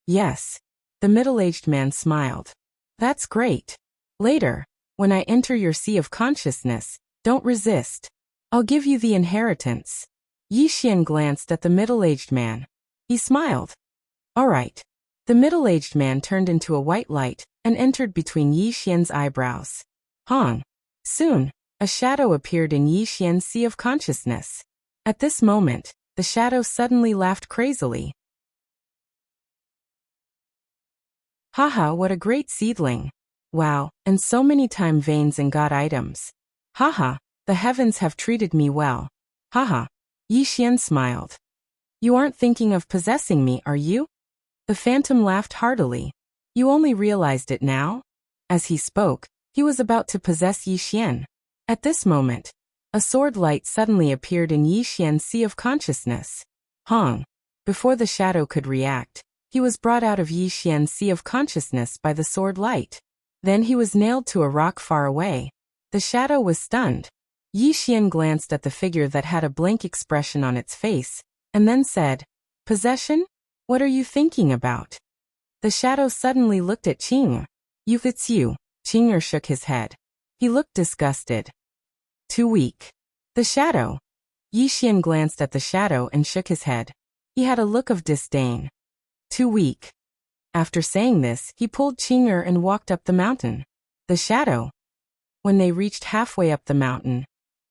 Yes. The middle-aged man smiled. That's great. Later, when I enter your sea of consciousness, don't resist. I'll give you the inheritance. Yi Xian glanced at the middle-aged man. He smiled. All right. The middle-aged man turned into a white light and entered between Yi Xian's eyebrows. Hong. Soon, a shadow appeared in Yi Xian's sea of consciousness. At this moment, the shadow suddenly laughed crazily. Haha, what a great seedling. Wow, and so many time veins and god items. Haha, the heavens have treated me well. Haha. Yi Xian smiled. You aren't thinking of possessing me, are you? The phantom laughed heartily. You only realized it now? As he spoke, he was about to possess Yi Xian. At this moment, a sword light suddenly appeared in Yi Xian's sea of consciousness. Hong. Before the shadow could react, he was brought out of Yi Xian's sea of consciousness by the sword light. Then he was nailed to a rock far away. The shadow was stunned. Yi Xian glanced at the figure that had a blank expression on its face, and then said, Possession? What are you thinking about? The shadow suddenly looked at Qing'er. It's you. Qing'er shook his head. He looked disgusted. Too weak. The shadow. Yi Xian glanced at the shadow and shook his head. He had a look of disdain. Too weak. After saying this, he pulled Qing'er and walked up the mountain. The shadow. When they reached halfway up the mountain,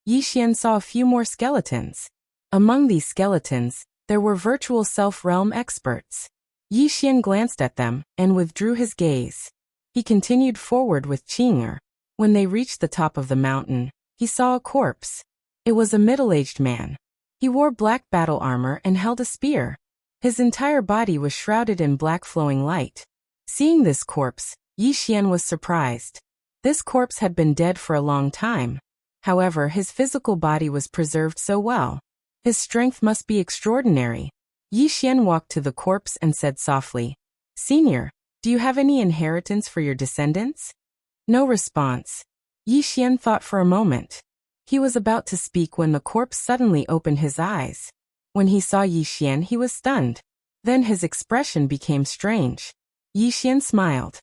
Yi Xian saw a few more skeletons. Among these skeletons, there were virtual self-realm experts. Yi Xian glanced at them and withdrew his gaze. He continued forward with Qing'er. When they reached the top of the mountain, he saw a corpse. It was a middle-aged man. He wore black battle armor and held a spear. His entire body was shrouded in black flowing light. Seeing this corpse, Yi Xian was surprised. This corpse had been dead for a long time. However, his physical body was preserved so well. His strength must be extraordinary. Yi Xian walked to the corpse and said softly, Senior, do you have any inheritance for your descendants? No response. Yi Xian thought for a moment. He was about to speak when the corpse suddenly opened his eyes. When he saw Yi Xian, he was stunned. Then his expression became strange. Yi Xian smiled.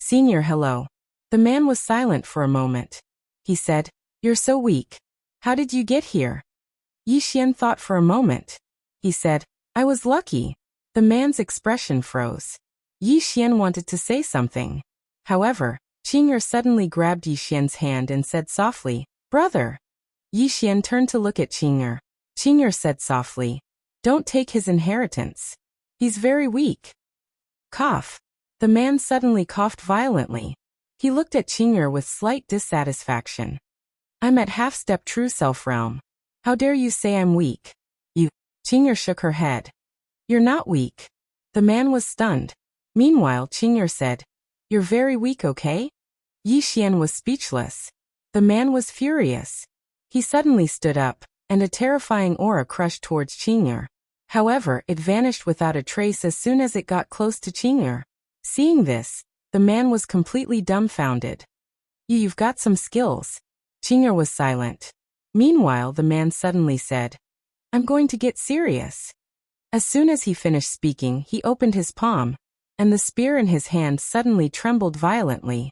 Senior, hello. The man was silent for a moment. He said, You're so weak. How did you get here? Yi Xian thought for a moment. He said, I was lucky. The man's expression froze. Yi Xian wanted to say something. However, Qing'er suddenly grabbed Yi Xian's hand and said softly, Brother. Yi Xian turned to look at Qing'er. Qing'er said softly, "Don't take his inheritance. He's very weak." Cough. The man suddenly coughed violently. He looked at Qing'er with slight dissatisfaction. "I'm at half-step true self realm. How dare you say I'm weak?" "You." Qing'er shook her head. "You're not weak." The man was stunned. Meanwhile, Qing'er said, "You're very weak, okay?" Yi Xian was speechless. The man was furious. He suddenly stood up, and a terrifying aura crushed towards Qing'er. However, it vanished without a trace as soon as it got close to Qing'er. Seeing this, the man was completely dumbfounded. You've got some skills." Qing'er was silent. Meanwhile, the man suddenly said, "I'm going to get serious." As soon as he finished speaking, he opened his palm, and the spear in his hand suddenly trembled violently.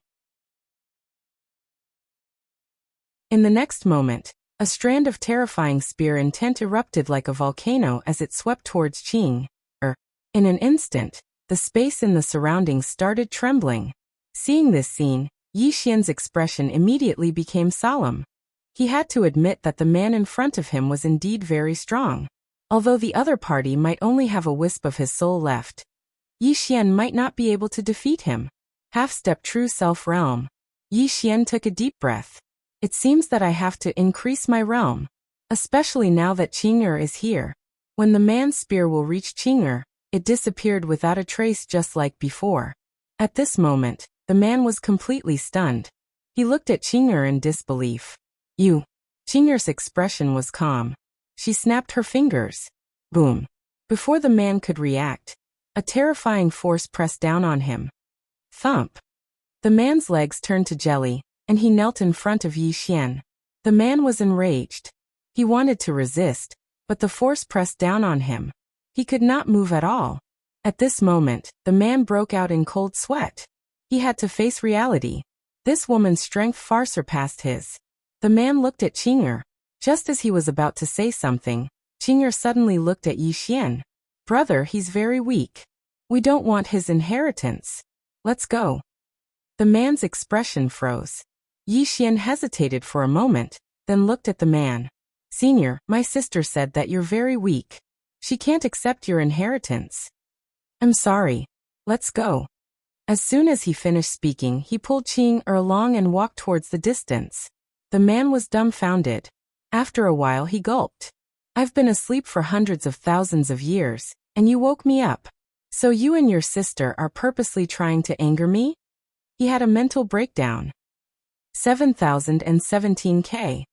In the next moment, a strand of terrifying spear intent erupted like a volcano as it swept towards Qing'er. In an instant, the space in the surroundings started trembling. Seeing this scene, Yi Xian's expression immediately became solemn. He had to admit that the man in front of him was indeed very strong. Although the other party might only have a wisp of his soul left, Yi Xian might not be able to defeat him. Half-step true self-realm. Yi Xian took a deep breath. It seems that I have to increase my realm. Especially now that Qing'er is here. When the man's spear will reach Qing'er, it disappeared without a trace just like before. At this moment, the man was completely stunned. He looked at Qing'er in disbelief. "You." Qing'er's expression was calm. She snapped her fingers. Boom. Before the man could react, a terrifying force pressed down on him. Thump. The man's legs turned to jelly, and he knelt in front of Yi Xian. The man was enraged. He wanted to resist, but the force pressed down on him. He could not move at all. At this moment, the man broke out in cold sweat. He had to face reality. This woman's strength far surpassed his. The man looked at Qing'er. Just as he was about to say something, Qing'er suddenly looked at Yi Xian. "Brother, he's very weak. We don't want his inheritance. Let's go." The man's expression froze. Yi Xian hesitated for a moment, then looked at the man. "Senior, my sister said that you're very weak. She can't accept your inheritance." "I'm sorry. Let's go." As soon as he finished speaking, he pulled Qing'er along and walked towards the distance. The man was dumbfounded. After a while he gulped. "I've been asleep for hundreds of thousands of years, and you woke me up. So you and your sister are purposely trying to anger me?" He had a mental breakdown. 7017K.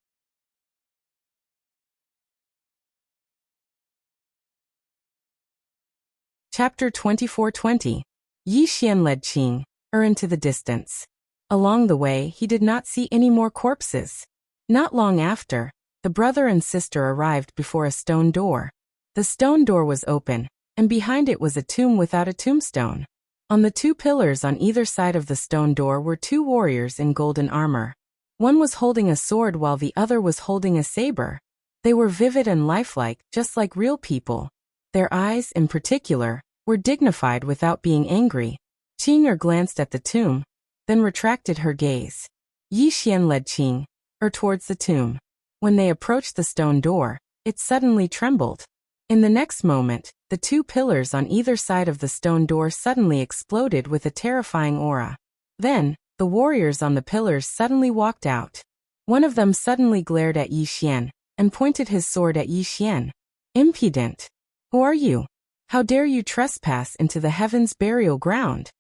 Chapter 2420. Yi Xian led Qing'er into the distance. Along the way, he did not see any more corpses. Not long after, the brother and sister arrived before a stone door. The stone door was open, and behind it was a tomb without a tombstone. On the two pillars on either side of the stone door were two warriors in golden armor. One was holding a sword while the other was holding a saber. They were vivid and lifelike, just like real people. Their eyes, in particular, were dignified without being angry. Qing'er glanced at the tomb, then retracted her gaze. Yi Xian led Qing'er towards the tomb. When they approached the stone door, it suddenly trembled. In the next moment, the two pillars on either side of the stone door suddenly exploded with a terrifying aura. Then, the warriors on the pillars suddenly walked out. One of them suddenly glared at Yi Xian, and pointed his sword at Yi Xian. "Impudent! Who are you? How dare you trespass into the heavens' burial ground?"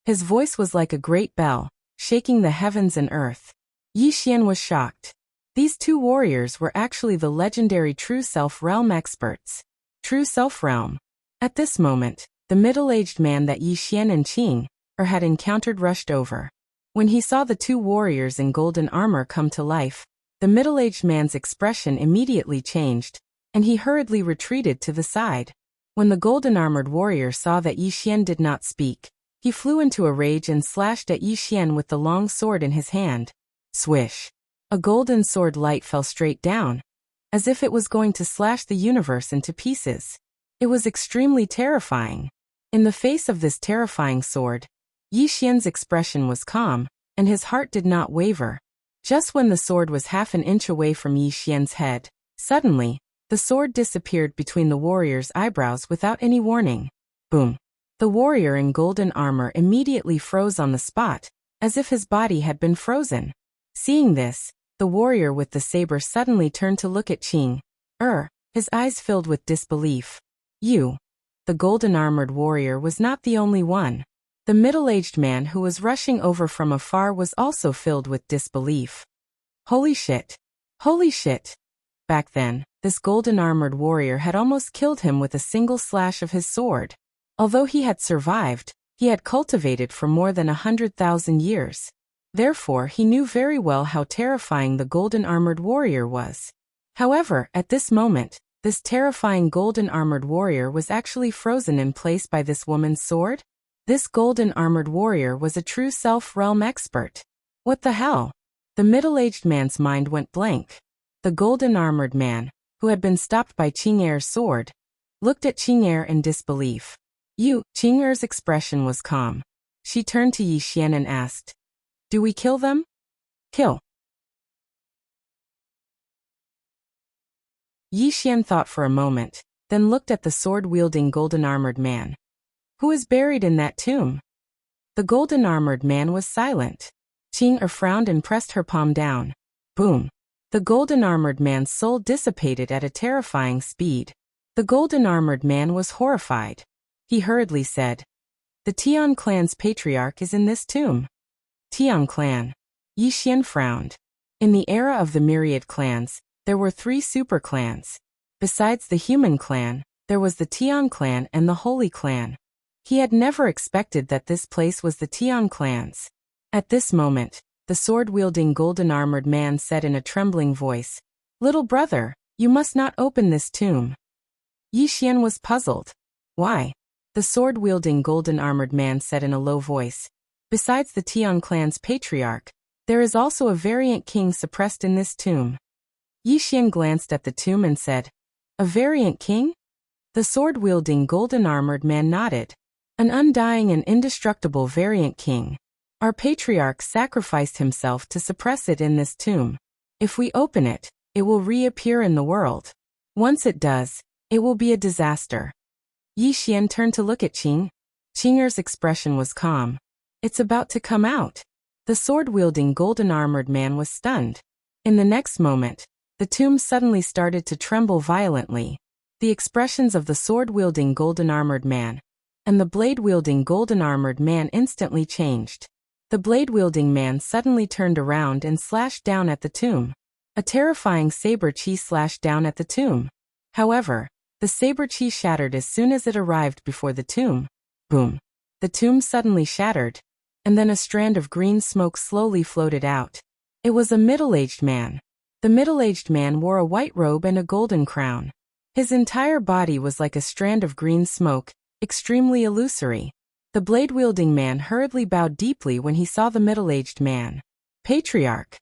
His voice was like a great bell, shaking the heavens and earth. Yi Xian was shocked. These two warriors were actually the legendary True Self-Realm experts. True Self-Realm. At this moment, the middle-aged man that Yi Xian and Qing'er had encountered rushed over. When he saw the two warriors in golden armor come to life, the middle-aged man's expression immediately changed, and he hurriedly retreated to the side. When the golden-armored warrior saw that Yi Xian did not speak, he flew into a rage and slashed at Yi Xian with the long sword in his hand. Swish! A golden sword light fell straight down, as if it was going to slash the universe into pieces. It was extremely terrifying. In the face of this terrifying sword, Yi Xian's expression was calm, and his heart did not waver. Just when the sword was half an inch away from Yi Xian's head, suddenly, the sword disappeared between the warrior's eyebrows without any warning. Boom. The warrior in golden armor immediately froze on the spot, as if his body had been frozen. Seeing this, the warrior with the saber suddenly turned to look at Qing. His eyes filled with disbelief. You. The golden-armored warrior was not the only one. The middle-aged man who was rushing over from afar was also filled with disbelief. Holy shit. Holy shit. Back then, this golden-armored warrior had almost killed him with a single slash of his sword. Although he had survived, he had cultivated for more than 100,000 years. Therefore, he knew very well how terrifying the golden-armored warrior was. However, at this moment, this terrifying golden-armored warrior was actually frozen in place by this woman's sword? This golden-armored warrior was a true self-realm expert. What the hell? The middle-aged man's mind went blank. The golden-armored man, who had been stopped by Qing Er's sword, looked at Qing Er in disbelief. Qing Er's expression was calm. She turned to Yi Xian and asked, "Do we kill them?" "Kill." Yi Xian thought for a moment, then looked at the sword-wielding golden-armored man. "Who is buried in that tomb?" The golden-armored man was silent. Qing Er frowned and pressed her palm down. Boom. The golden-armored man's soul dissipated at a terrifying speed. The golden-armored man was horrified. He hurriedly said, "The Tian clan's patriarch is in this tomb." Tian clan. Yi Xian frowned. In the era of the myriad clans, there were 3 super clans. Besides the human clan, there was the Tian clan and the holy clan. He had never expected that this place was the Tian clans. At this moment, the sword-wielding golden-armored man said in a trembling voice, "Little brother, you must not open this tomb." Yi Xian was puzzled. "Why?" The sword-wielding golden-armored man said in a low voice, "Besides the Tian clan's patriarch, there is also a variant king suppressed in this tomb." Yi Xian glanced at the tomb and said, "A variant king?" The sword-wielding golden-armored man nodded. "An undying and indestructible variant king. Our patriarch sacrificed himself to suppress it in this tomb. If we open it, it will reappear in the world. Once it does, it will be a disaster." Yi Xian turned to look at Qing. Qing Er's expression was calm. "It's about to come out." The sword-wielding golden-armored man was stunned. In the next moment, the tomb suddenly started to tremble violently. The expressions of the sword-wielding golden-armored man and the blade-wielding golden-armored man instantly changed. The blade-wielding man suddenly turned around and slashed down at the tomb. A terrifying saber chi slashed down at the tomb. However, the saber chi shattered as soon as it arrived before the tomb. Boom. The tomb suddenly shattered, and then a strand of green smoke slowly floated out. It was a middle-aged man. The middle-aged man wore a white robe and a golden crown. His entire body was like a strand of green smoke, extremely illusory. The blade-wielding man hurriedly bowed deeply when he saw the middle-aged man. Patriarch.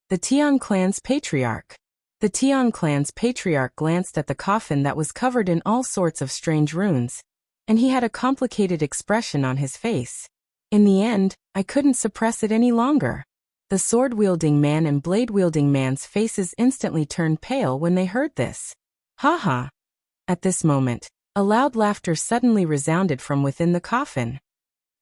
The Tian clan's patriarch. The Tian clan's patriarch glanced at the coffin that was covered in all sorts of strange runes, and he had a complicated expression on his face. In the end, I couldn't suppress it any longer. The sword-wielding man and blade-wielding man's faces instantly turned pale when they heard this. Ha ha! At this moment, a loud laughter suddenly resounded from within the coffin.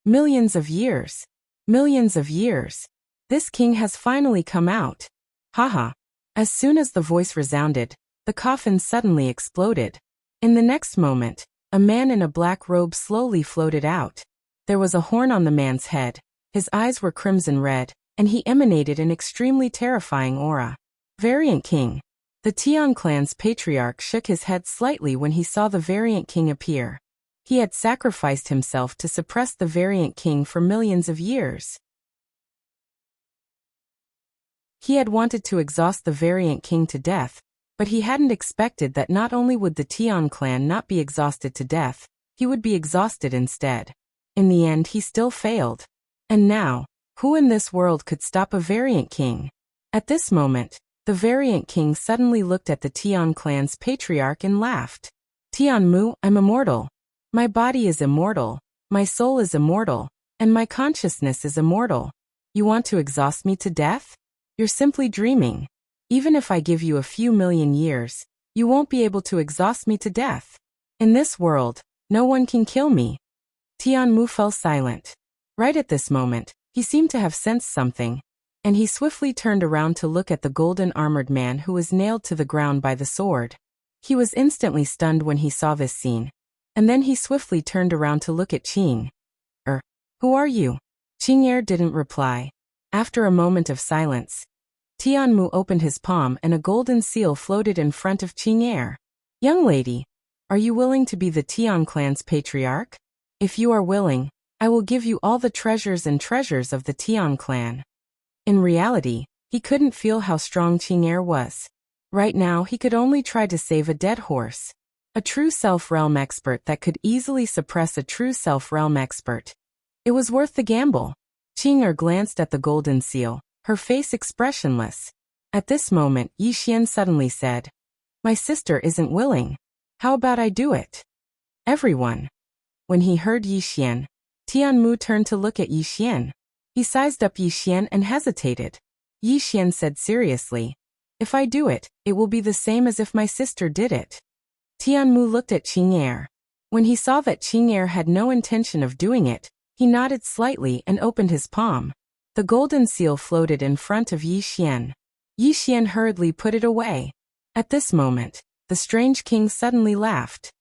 Millions of years. Millions of years. This king has finally come out. Ha ha! As soon as the voice resounded, the coffin suddenly exploded. In the next moment, a man in a black robe slowly floated out. There was a horn on the man's head, his eyes were crimson red, and he emanated an extremely terrifying aura. Variant King. The Tian clan's patriarch shook his head slightly when he saw the Variant King appear. He had sacrificed himself to suppress the Variant King for millions of years. He had wanted to exhaust the Variant King to death, but he hadn't expected that not only would the Tian clan not be exhausted to death, he would be exhausted instead. In the end, he still failed. And now, who in this world could stop a Variant King? At this moment, the Variant King suddenly looked at the Tian clan's patriarch and laughed. Tian Mu, I'm immortal. My body is immortal, my soul is immortal, and my consciousness is immortal. You want to exhaust me to death? You're simply dreaming. Even if I give you a few million years, you won't be able to exhaust me to death. In this world, no one can kill me." Tianmu fell silent. Right at this moment, he seemed to have sensed something, and he swiftly turned around to look at the golden armored man who was nailed to the ground by the sword. He was instantly stunned when he saw this scene, and then he swiftly turned around to look at Qing. Who are you?" Qing didn't reply. After a moment of silence, Tianmu opened his palm and a golden seal floated in front of Qing. "Young lady, are you willing to be the Tian clan's patriarch? If you are willing, I will give you all the treasures of the Tian clan." In reality, he couldn't feel how strong Qing was. Right now he could only try to save a dead horse. A true self-realm expert that could easily suppress a true self-realm expert. It was worth the gamble. Qing glanced at the golden seal, her face expressionless. At this moment, Yi Xian suddenly said, "My sister isn't willing. How about I do it?" Everyone. When he heard Yi Xian, Tianmu turned to look at Yi Xian. He sized up Yi Xian and hesitated. Yi Xian said seriously, "If I do it, it will be the same as if my sister did it." Tianmu looked at Qing. When he saw that Qing had no intention of doing it, he nodded slightly and opened his palm. The golden seal floated in front of Yi Xian. Yi Xian hurriedly put it away. At this moment, the strange king suddenly laughed.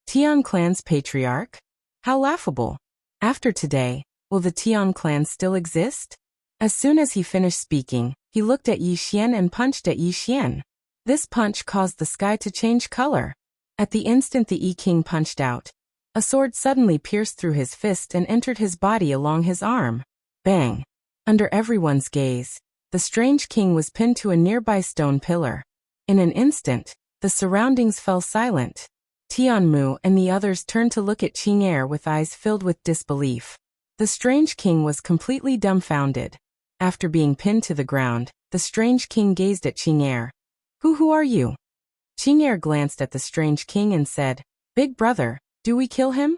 "Tian clan's patriarch? How laughable. After today, will the Tian clan still exist?" As soon as he finished speaking, he looked at Yi Xian and punched at Yi Xian. This punch caused the sky to change color. At the instant the Yi King punched out, a sword suddenly pierced through his fist and entered his body along his arm. Bang! Under everyone's gaze, the strange king was pinned to a nearby stone pillar. In an instant, the surroundings fell silent. Tianmu and the others turned to look at Qing with eyes filled with disbelief. The strange king was completely dumbfounded. After being pinned to the ground, the strange king gazed at Qing. Who are you?" Qing glanced at the strange king and said, "Big brother, do we kill him?"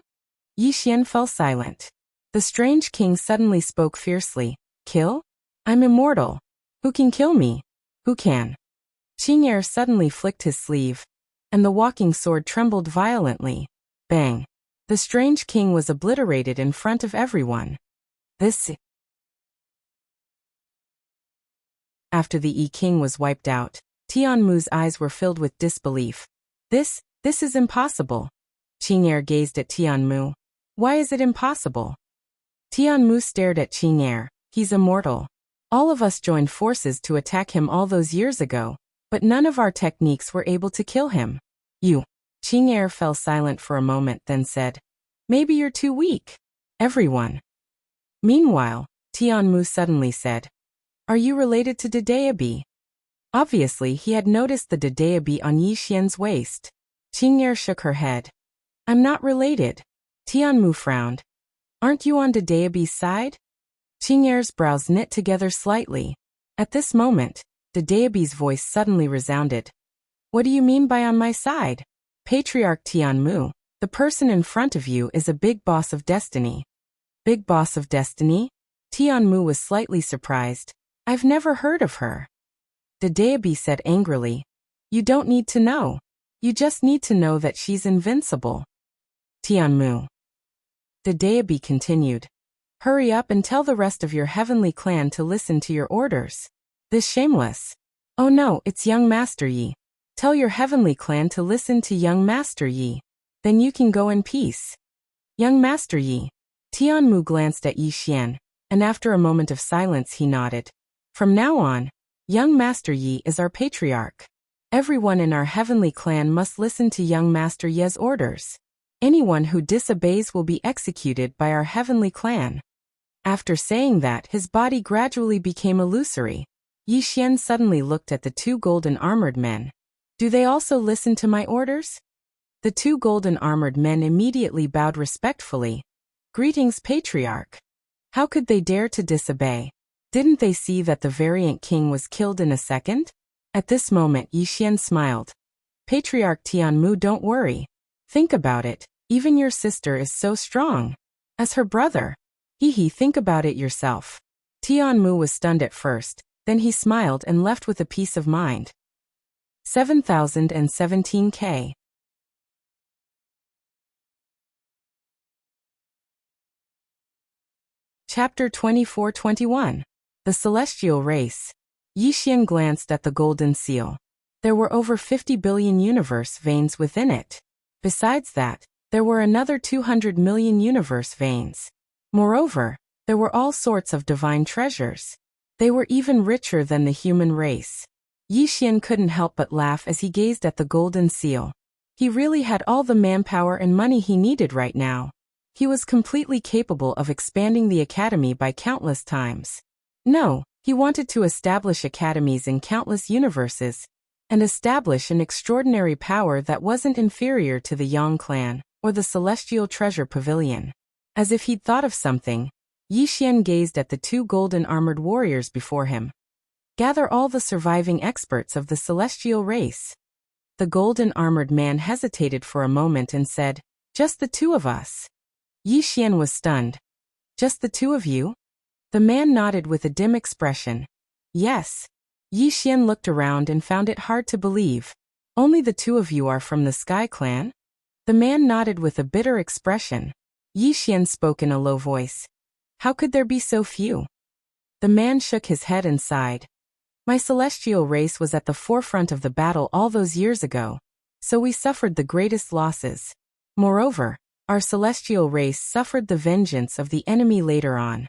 Yi Xian fell silent. The strange king suddenly spoke fiercely, "Kill? I'm immortal. Who can kill me? Who can?" Qing suddenly flicked his sleeve, and the walking sword trembled violently. Bang! The strange king was obliterated in front of everyone. After the Yi King was wiped out, Tianmu's eyes were filled with disbelief. This is impossible." Qing gazed at Tianmu. "Why is it impossible?" Tianmu stared at Qing. "He's immortal. All of us joined forces to attack him all those years ago, but none of our techniques were able to kill him." Qing fell silent for a moment, then said, "Maybe you're too weak." Everyone. Meanwhile, Tianmu suddenly said, "Are you related to Dedeabi?" Obviously, he had noticed the Dedeabi on Yi Xian's waist. Qing shook her head. "I'm not related." Tianmu frowned. "Aren't you on Dedeabi's side?" Qing's brows knit together slightly. At this moment, Dedeabi's voice suddenly resounded. "What do you mean by on my side? Patriarch Tianmu, the person in front of you is a big boss of destiny." "Big boss of destiny?" Tianmu was slightly surprised. "I've never heard of her." Dedeabi said angrily, "You don't need to know. You just need to know that she's invincible." Tianmu. Dedeabi continued, "Hurry up and tell the rest of your heavenly clan to listen to your orders. This shameless. Oh no, it's young Master Yi. Tell your heavenly clan to listen to young Master Yi. Then you can go in peace." Young Master Yi. Tianmu glanced at Yi Xian, and after a moment of silence he nodded. "From now on, young Master Yi is our patriarch. Everyone in our heavenly clan must listen to young Master Yi's orders. Anyone who disobeys will be executed by our heavenly clan." After saying that, his body gradually became illusory. Yi Xian suddenly looked at the two golden armored men. "Do they also listen to my orders?" The two golden armored men immediately bowed respectfully. "Greetings, patriarch." How could they dare to disobey? Didn't they see that the variant king was killed in a second? At this moment Yi Xian smiled. "Patriarch Tianmu, don't worry. Think about it, even your sister is so strong. As her brother. Think about it yourself." Tianmu was stunned at first, Then he smiled and left with a peace of mind. 7017K. Chapter 24-21. The Celestial Race. Yixian glanced at the golden seal. There were over 50 billion universe veins within it. Besides that, there were another 200 million universe veins. Moreover, there were all sorts of divine treasures. They were even richer than the human race. Yixian couldn't help but laugh as he gazed at the golden seal. He really had all the manpower and money he needed right now. He was completely capable of expanding the academy by countless times. No, he wanted to establish academies in countless universes, and establish an extraordinary power that wasn't inferior to the Yang clan, or the Celestial Treasure Pavilion. As if he'd thought of something, Yixian gazed at the two golden armored warriors before him. Gather all the surviving experts of the celestial race. The golden armored man hesitated for a moment and said, "Just the two of us." Yixian was stunned. "Just the two of you?" The man nodded with a dim expression. "Yes." Yixian looked around and found it hard to believe. "Only the two of you are from the Sky Clan?" The man nodded with a bitter expression. Yixian spoke in a low voice. "How could there be so few?" The man shook his head and sighed. "My celestial race was at the forefront of the battle all those years ago, so we suffered the greatest losses. Moreover, our celestial race suffered the vengeance of the enemy later on."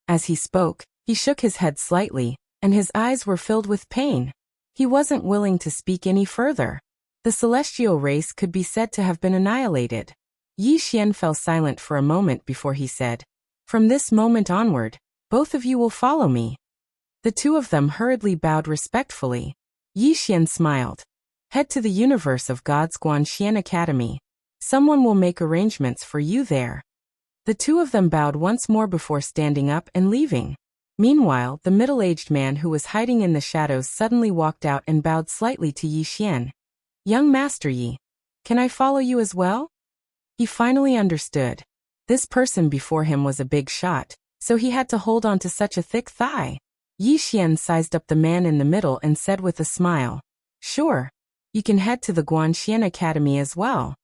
As he spoke, he shook his head slightly, and his eyes were filled with pain. He wasn't willing to speak any further. The celestial race could be said to have been annihilated. Yixian fell silent for a moment before he said, "From this moment onward, both of you will follow me." The two of them hurriedly bowed respectfully. Yixian smiled. "Head to the universe of God's Guanxian Academy. Someone will make arrangements for you there." The two of them bowed once more before standing up and leaving. Meanwhile, the middle-aged man who was hiding in the shadows suddenly walked out and bowed slightly to Yixian. "Young Master Yi, can I follow you as well?" He finally understood. This person before him was a big shot, so he had to hold on to such a thick thigh. Yixian sized up the man in the middle and said with a smile, "Sure. You can head to the Guanxian Academy as well."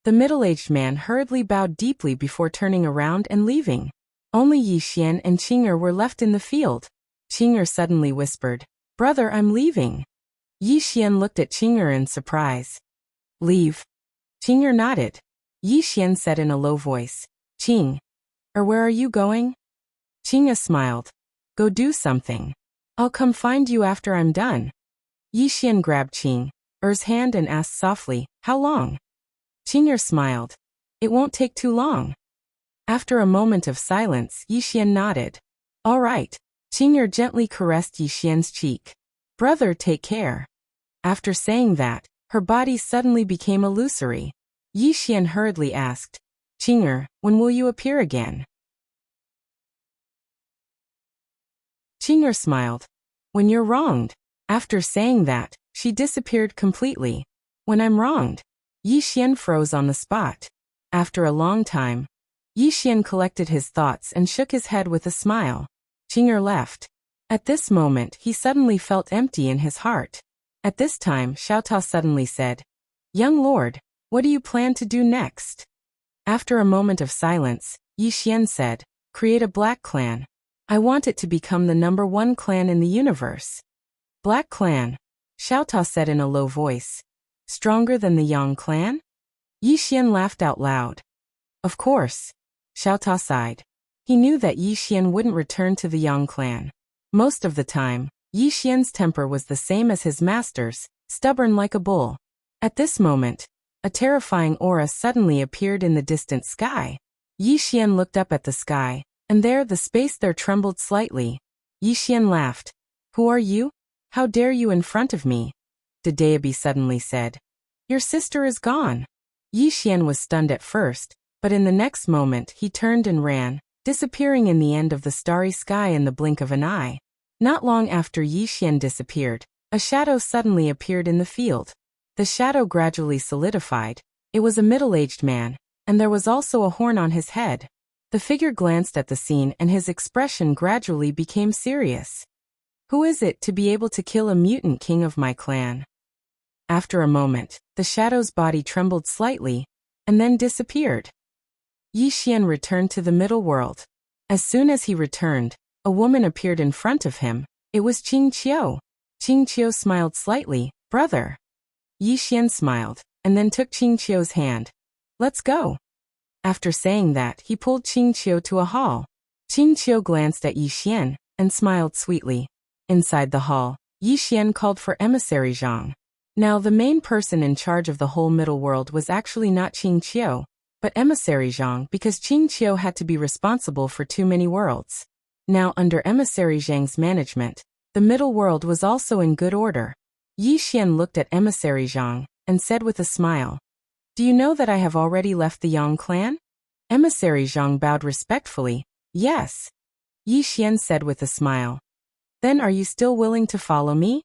The middle-aged man hurriedly bowed deeply before turning around and leaving. Only Yixian and Qing'er were left in the field. Qing'er suddenly whispered, "Brother, I'm leaving." Yixian looked at Qing'er in surprise. "Leave?" Qing'er nodded. Yixian said in a low voice, "Qing, where are you going?" Qing'er smiled. "Go do something. I'll come find you after I'm done." Yixian grabbed Qing'er's hand and asked softly, "How long?" Qing'er smiled. "It won't take too long." After a moment of silence, Yixian nodded. "All right." Qing'er gently caressed Yixian's cheek. "Brother, take care." After saying that, her body suddenly became illusory. Yixian hurriedly asked, "Qing'er, when will you appear again?" Qing'er smiled. "When you're wronged." After saying that, she disappeared completely. "When I'm wronged?" Yixian froze on the spot. After a long time, Yixian collected his thoughts and shook his head with a smile. Qing'er left. At this moment, he suddenly felt empty in his heart. At this time, Xiaotao suddenly said, "Young lord, what do you plan to do next?" After a moment of silence, Yixian said, "Create a black clan. I want it to become the #1 clan in the universe." "Black clan?" Xiaotao said in a low voice. "Stronger than the Yang clan?" Yixian laughed out loud. "Of course." Xiaotao sighed. He knew that Yixian wouldn't return to the Yang clan. Most of the time, Yixian's temper was the same as his master's, stubborn like a bull. At this moment, a terrifying aura suddenly appeared in the distant sky. Yixian looked up at the sky, and there the space there trembled slightly. Yixian laughed. "Who are you? How dare you in front of me?" Dedeabi suddenly said. "Your sister is gone." Yixian was stunned at first, but in the next moment he turned and ran, disappearing in the end of the starry sky in the blink of an eye. Not long after Yixian disappeared, a shadow suddenly appeared in the field. The shadow gradually solidified. It was a middle-aged man, and there was also a horn on his head. The figure glanced at the scene and his expression gradually became serious. Who is it to be able to kill a mutant king of my clan? After a moment, the shadow's body trembled slightly, and then disappeared. Yi Xian returned to the middle world. As soon as he returned, a woman appeared in front of him. It was Qing Qiu. Qing Qiu smiled slightly. Brother. Yi Xian smiled, and then took Qing Qiu's hand. Let's go. After saying that, he pulled Qing Qiu to a hall. Qing Qiu glanced at Yi Xian, and smiled sweetly. Inside the hall, Yi Xian called for Emissary Zhang. Now the main person in charge of the whole middle world was actually not Qing Qiu, but Emissary Zhang, because Qing Qiu had to be responsible for too many worlds. Now under Emissary Zhang's management, the middle world was also in good order. Yi Xian looked at Emissary Zhang, and said with a smile, "Do you know that I have already left the Yang clan?" Emissary Zhang bowed respectfully. "Yes." Yi Xian said with a smile. "Then are you still willing to follow me?"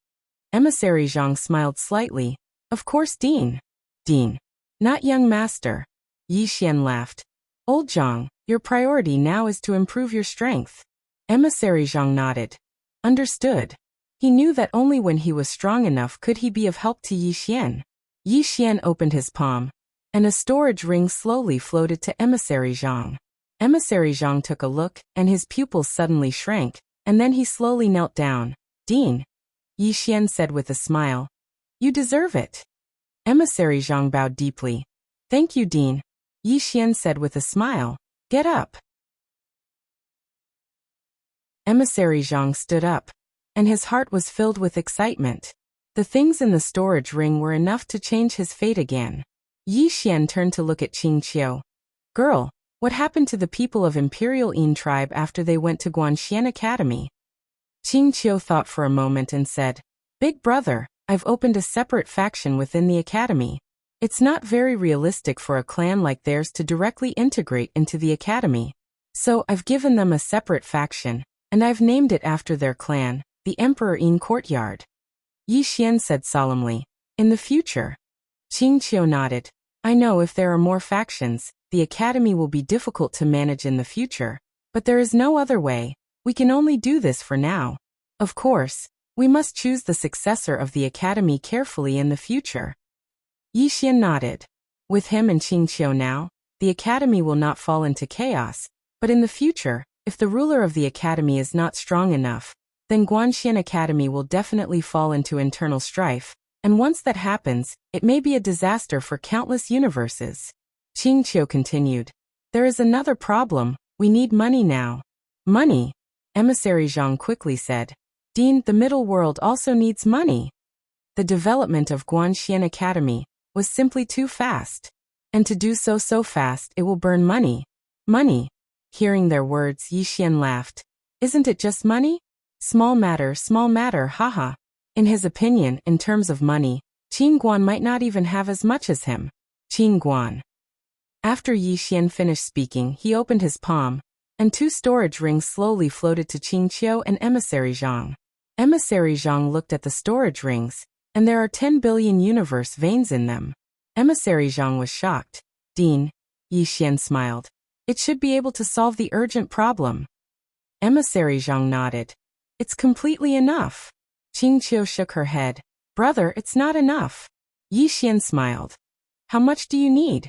Emissary Zhang smiled slightly. "Of course, Dean." "Dean. Not young master." Yi Xian laughed. "Old Zhang, your priority now is to improve your strength." Emissary Zhang nodded. Understood. He knew that only when he was strong enough could he be of help to Yi Xian. Yi Xian opened his palm, and a storage ring slowly floated to Emissary Zhang. Emissary Zhang took a look, and his pupils suddenly shrank, and then he slowly knelt down. "Dean," Yi Xian said with a smile. "You deserve it." Emissary Zhang bowed deeply. "Thank you, Dean," Yi Xian said with a smile. "Get up." Emissary Zhang stood up, and his heart was filled with excitement. The things in the storage ring were enough to change his fate again. Yi Xian turned to look at Qing Qiu. "Girl, what happened to the people of Imperial Yin tribe after they went to Guanxian Academy?" Qing Qiu thought for a moment and said, "Big brother, I've opened a separate faction within the academy. It's not very realistic for a clan like theirs to directly integrate into the academy. So I've given them a separate faction, and I've named it after their clan, the Emperor Yin Courtyard." Yi Xian said solemnly, "In the future." Qing Qiu nodded. "I know if there are more factions, the academy will be difficult to manage in the future, but there is no other way. We can only do this for now. Of course, we must choose the successor of the academy carefully in the future." Yi Xian nodded. With him and Qing Qiu now, the academy will not fall into chaos, but in the future, if the ruler of the academy is not strong enough, then Guanxian Academy will definitely fall into internal strife, and once that happens, it may be a disaster for countless universes. Qing Qiu continued. "There is another problem. We need money now." "Money?" Emissary Zhang quickly said. "Dean, the middle world also needs money." The development of Guanxian Academy was simply too fast. And to do so fast it will burn money. Money. Hearing their words, Yi Xian laughed. "Isn't it just money? Small matter, haha." In his opinion, in terms of money, Qing Guan might not even have as much as him. Qing Guan. After Yi Xian finished speaking, he opened his palm, and two storage rings slowly floated to Qing Qiu and Emissary Zhang. Emissary Zhang looked at the storage rings, and there are 10 billion universe veins in them. Emissary Zhang was shocked. "Dean," Yi Xian smiled. "It should be able to solve the urgent problem." Emissary Zhang nodded. "It's completely enough." Qing Qiu shook her head. "Brother, it's not enough." Yi Xian smiled. "How much do you need?"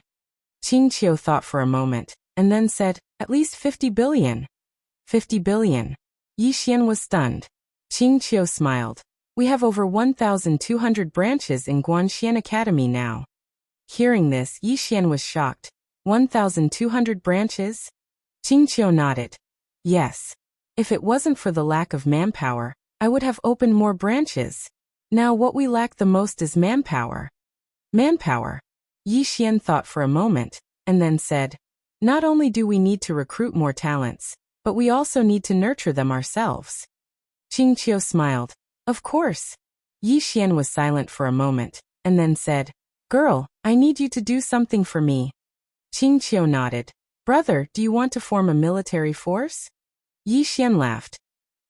Qing Qiu thought for a moment, and then said, "At least 50 billion. 50 billion. Yi Xian was stunned. Qing Qiu smiled. "We have over 1,200 branches in Guanxian Academy now." Hearing this, Yi Xian was shocked. 1,200 branches? Qing Qiu nodded. "Yes. If it wasn't for the lack of manpower, I would have opened more branches. Now what we lack the most is manpower." Manpower? Yi Xian thought for a moment, and then said, "Not only do we need to recruit more talents, but we also need to nurture them ourselves." Qing Qiu smiled. "Of course." Yi Xian was silent for a moment, and then said, "Girl, I need you to do something for me." Qing Qiu nodded. "Brother, do you want to form a military force?" Yi Xian laughed.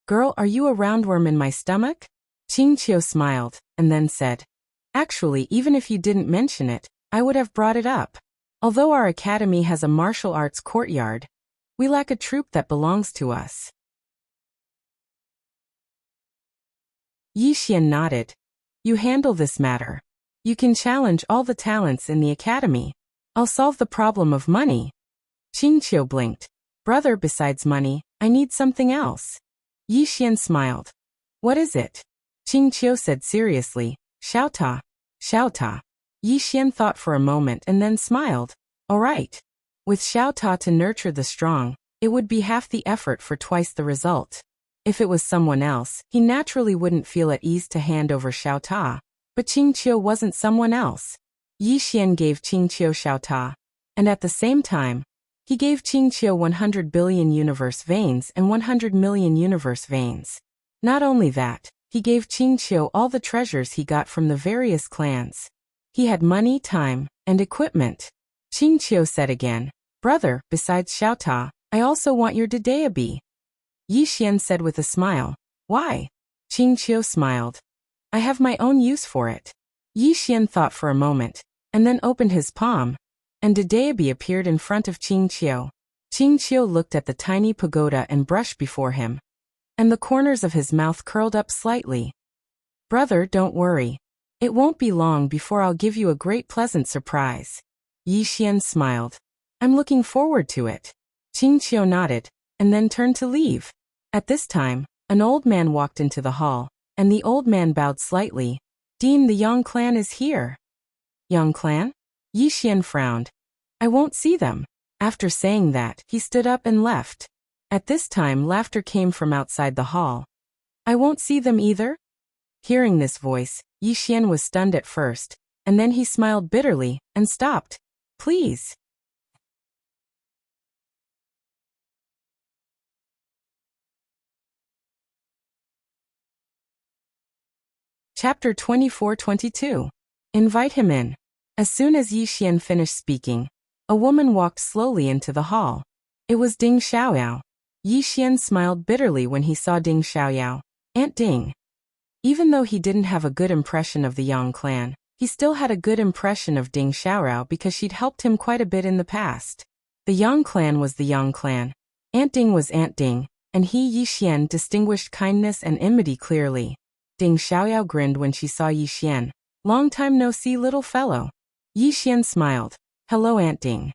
"Girl, are you a roundworm in my stomach?" Qing Qiu smiled, and then said, "Actually, even if you didn't mention it, I would have brought it up. Although our academy has a martial arts courtyard, we lack a troop that belongs to us." Yi Xian nodded. You handle this matter. You can challenge all the talents in the academy. I'll solve the problem of money. Qingqiu blinked. Brother, besides money, I need something else. Yi Xian smiled. What is it? Qingqiu said seriously. Xiaota. Xiaota. Yi Xian thought for a moment and then smiled. All right. With Xiaota to nurture the strong, it would be half the effort for twice the result. If it was someone else, he naturally wouldn't feel at ease to hand over Xiaota. But Qingqiu wasn't someone else. Yi Xian gave Qingqiu Xiaota. And at the same time, he gave Qingqiu 100 billion universe veins and 100 million universe veins. Not only that, he gave Qingqiu all the treasures he got from the various clans. He had money, time, and equipment. Qingqiu said again, Brother, besides Xiaota, I also want your Dedeabi. Yi Xian said with a smile. Why? Qingqiu smiled. I have my own use for it. Yi Xian thought for a moment, and then opened his palm, and Dedeabi appeared in front of Qingqiu. Qingqiu looked at the tiny pagoda and brush before him, and the corners of his mouth curled up slightly. Brother, don't worry. It won't be long before I'll give you a great pleasant surprise. Yi Xian smiled. I'm looking forward to it. Qingqiu nodded, and then turned to leave. At this time, an old man walked into the hall, and the old man bowed slightly. Dean, the Yang clan is here. Yang clan? Yi Xian frowned. I won't see them. After saying that, he stood up and left. At this time, laughter came from outside the hall. I won't see them either? Hearing this voice, Yi Xian was stunned at first, and then he smiled bitterly, and stopped. Please. Chapter 24-22. Invite him in. As soon as Yi Xian finished speaking, a woman walked slowly into the hall. It was Ding Xiaoyao. Yi Xian smiled bitterly when he saw Ding Xiaoyao. Aunt Ding. Even though he didn't have a good impression of the Yang clan, he still had a good impression of Ding Xiaoyao because she'd helped him quite a bit in the past. The Yang clan was the Yang clan. Aunt Ding was Aunt Ding, and he, Yi Xian, distinguished kindness and enmity clearly. Ding Xiaoyao grinned when she saw Yi Xian. Long time no see, little fellow. Yi Xian smiled. Hello, Aunt Ding.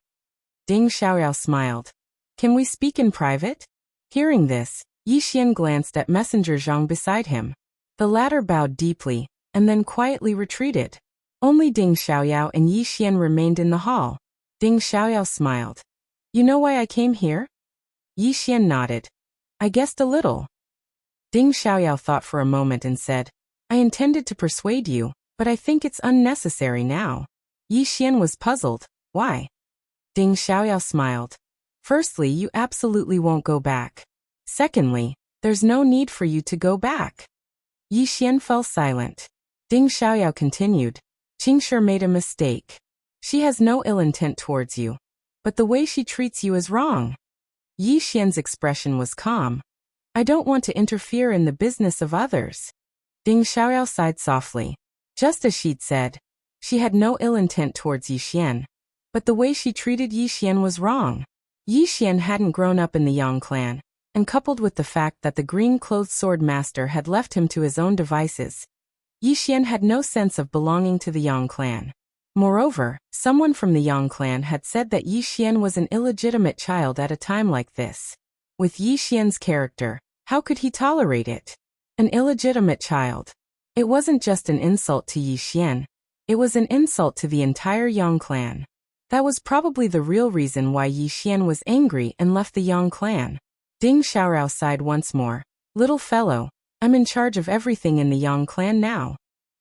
Ding Xiaoyao smiled. Can we speak in private? Hearing this, Yi Xian glanced at Messenger Zhang beside him. The latter bowed deeply, and then quietly retreated. Only Ding Xiaoyao and Yi Xian remained in the hall. Ding Xiaoyao smiled. You know why I came here? Yi Xian nodded. I guessed a little. Ding Xiaoyao thought for a moment and said, I intended to persuade you, but I think it's unnecessary now. Yi Xian was puzzled. Why? Ding Xiaoyao smiled. Firstly, you absolutely won't go back. Secondly, there's no need for you to go back. Yi Xian fell silent. Ding Xiaoyao continued. Qingshi made a mistake. She has no ill intent towards you, but the way she treats you is wrong. Yi Xian's expression was calm. I don't want to interfere in the business of others. Ding Xiaoyao sighed softly. Just as she'd said, she had no ill intent towards Yi Xian, but the way she treated Yi Xian was wrong. Yi Xian hadn't grown up in the Yang clan, and coupled with the fact that the green-clothed Swordmaster had left him to his own devices, Yi Xian had no sense of belonging to the Yang clan. Moreover, someone from the Yang clan had said that Yi Xian was an illegitimate child at a time like this. With Yi Xian's character, how could he tolerate it? An illegitimate child. It wasn't just an insult to Yi Xian. It was an insult to the entire Yang clan. That was probably the real reason why Yi Xian was angry and left the Yang clan. Ding Xiaoyao sighed once more. Little fellow, I'm in charge of everything in the Yang clan now.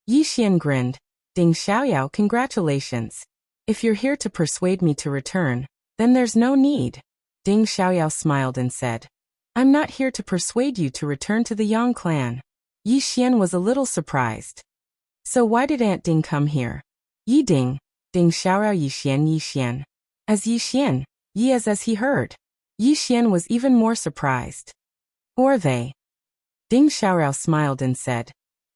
Yi Xian grinned. Ding Xiaoyao, congratulations. If you're here to persuade me to return, then there's no need. Ding Xiaoyao smiled and said, I'm not here to persuade you to return to the Yang clan. Yi Xian was a little surprised. So why did Aunt Ding come here? Yi Ding, Ding Xiaoyao Yi Xian Yi Xian. As Yi Xian, Yi as he heard. Yi Xian was even more surprised. Who are they? Ding Xiaoyao smiled and said,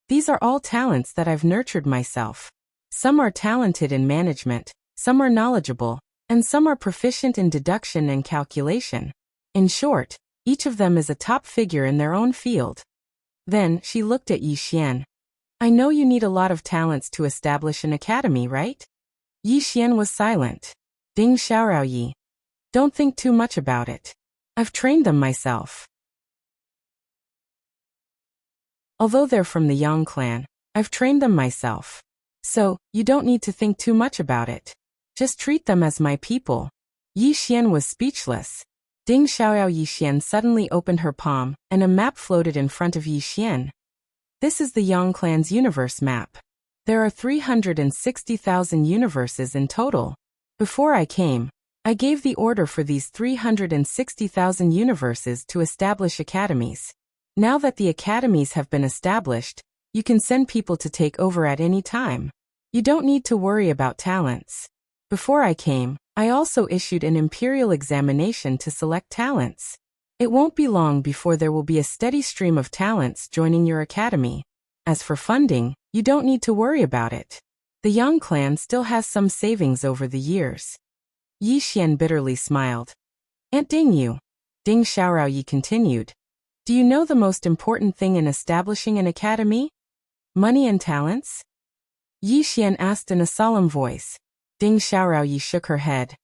These are all talents that I've nurtured myself. Some are talented in management, some are knowledgeable, and some are proficient in deduction and calculation. In short, each of them is a top figure in their own field. Then, she looked at Yi Xian. I know you need a lot of talents to establish an academy, right? Yi Xian was silent. Ding Xiaoraoyi. Don't think too much about it. I've trained them myself. Although they're from the Yang clan, I've trained them myself. So, you don't need to think too much about it. Just treat them as my people. Yi Xian was speechless. Ding Xiaoyao Yi Xian suddenly opened her palm, and a map floated in front of Yi Xian. This is the Yang clan's universe map. There are 360,000 universes in total. Before I came, I gave the order for these 360,000 universes to establish academies. Now that the academies have been established, you can send people to take over at any time. You don't need to worry about talents. Before I came, I also issued an imperial examination to select talents. It won't be long before there will be a steady stream of talents joining your academy. As for funding, you don't need to worry about it. The Yang clan still has some savings over the years. Yi Xian bitterly smiled. Aunt Ding Yu. Ding Xiaoraoyi continued. Do you know the most important thing in establishing an academy? Money and talents? Yi Xian asked in a solemn voice. Ding Xiaoraoyi shook her head.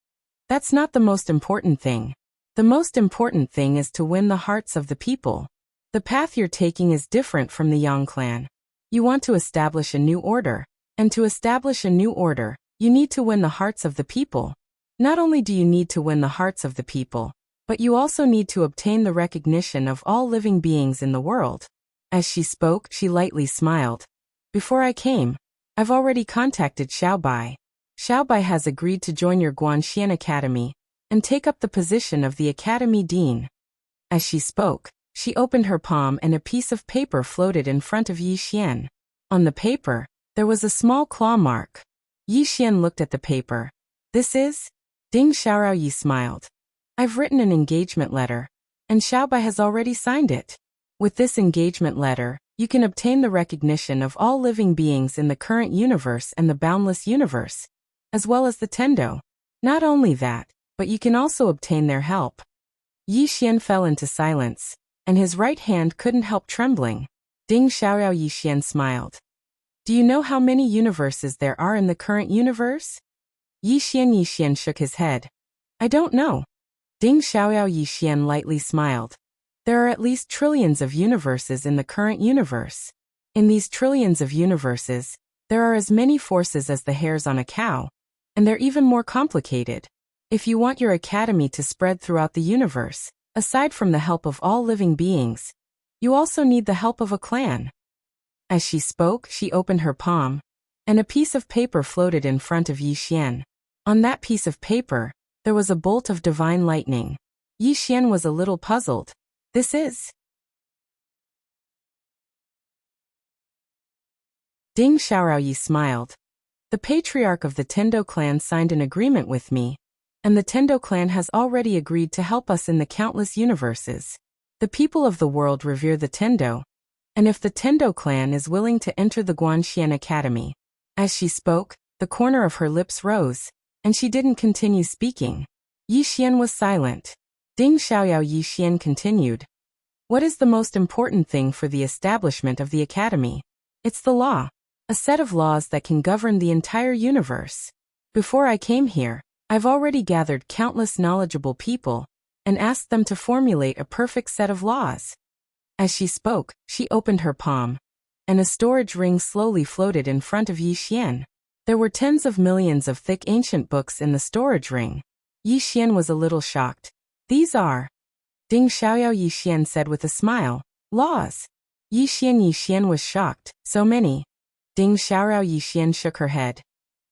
That's not the most important thing. The most important thing is to win the hearts of the people. The path you're taking is different from the Yang clan. You want to establish a new order, and to establish a new order, you need to win the hearts of the people. Not only do you need to win the hearts of the people, but you also need to obtain the recognition of all living beings in the world. As she spoke, she lightly smiled. Before I came, I've already contacted Xiaobai. Xiaobai has agreed to join your Guanxian Academy and take up the position of the Academy Dean. As she spoke, she opened her palm and a piece of paper floated in front of Yi Xian. On the paper, there was a small claw mark. Yi Xian looked at the paper. This is? Ding Xiaoraoyi smiled. I've written an engagement letter, and Xiaobai has already signed it. With this engagement letter, you can obtain the recognition of all living beings in the current universe and the boundless universe, as well as the Tendo. Not only that, but you can also obtain their help. Yi Xian fell into silence, and his right hand couldn't help trembling. Ding Xiaoyao Yi Xian smiled. Do you know how many universes there are in the current universe? Yi Xian shook his head. I don't know. Ding Xiaoyao Yi Xian lightly smiled. There are at least trillions of universes in the current universe. In these trillions of universes, there are as many forces as the hairs on a cow, and they're even more complicated. If you want your academy to spread throughout the universe, aside from the help of all living beings, you also need the help of a clan. As she spoke, she opened her palm, and a piece of paper floated in front of Yi Xian. On that piece of paper, there was a bolt of divine lightning. Yi Xian was a little puzzled. This is? Ding Xiaoraoyi smiled. The patriarch of the Tendo clan signed an agreement with me, and the Tendo clan has already agreed to help us in the countless universes. The people of the world revere the Tendo, and if the Tendo clan is willing to enter the Guanxian Academy. As she spoke, the corner of her lips rose, and she didn't continue speaking. Yi Xian was silent. Ding Xiaoyao Yi Xian continued. What is the most important thing for the establishment of the academy? It's the law. A set of laws that can govern the entire universe. Before I came here, I've already gathered countless knowledgeable people and asked them to formulate a perfect set of laws. As she spoke, she opened her palm, and a storage ring slowly floated in front of Yi Xian. There were tens of millions of thick ancient books in the storage ring. Yi Xian was a little shocked. These are? Ding Xiaoyao Yi Xian said with a smile. Laws. Yi Xian was shocked. So many. Ding Xiaoyao Yi Xian shook her head.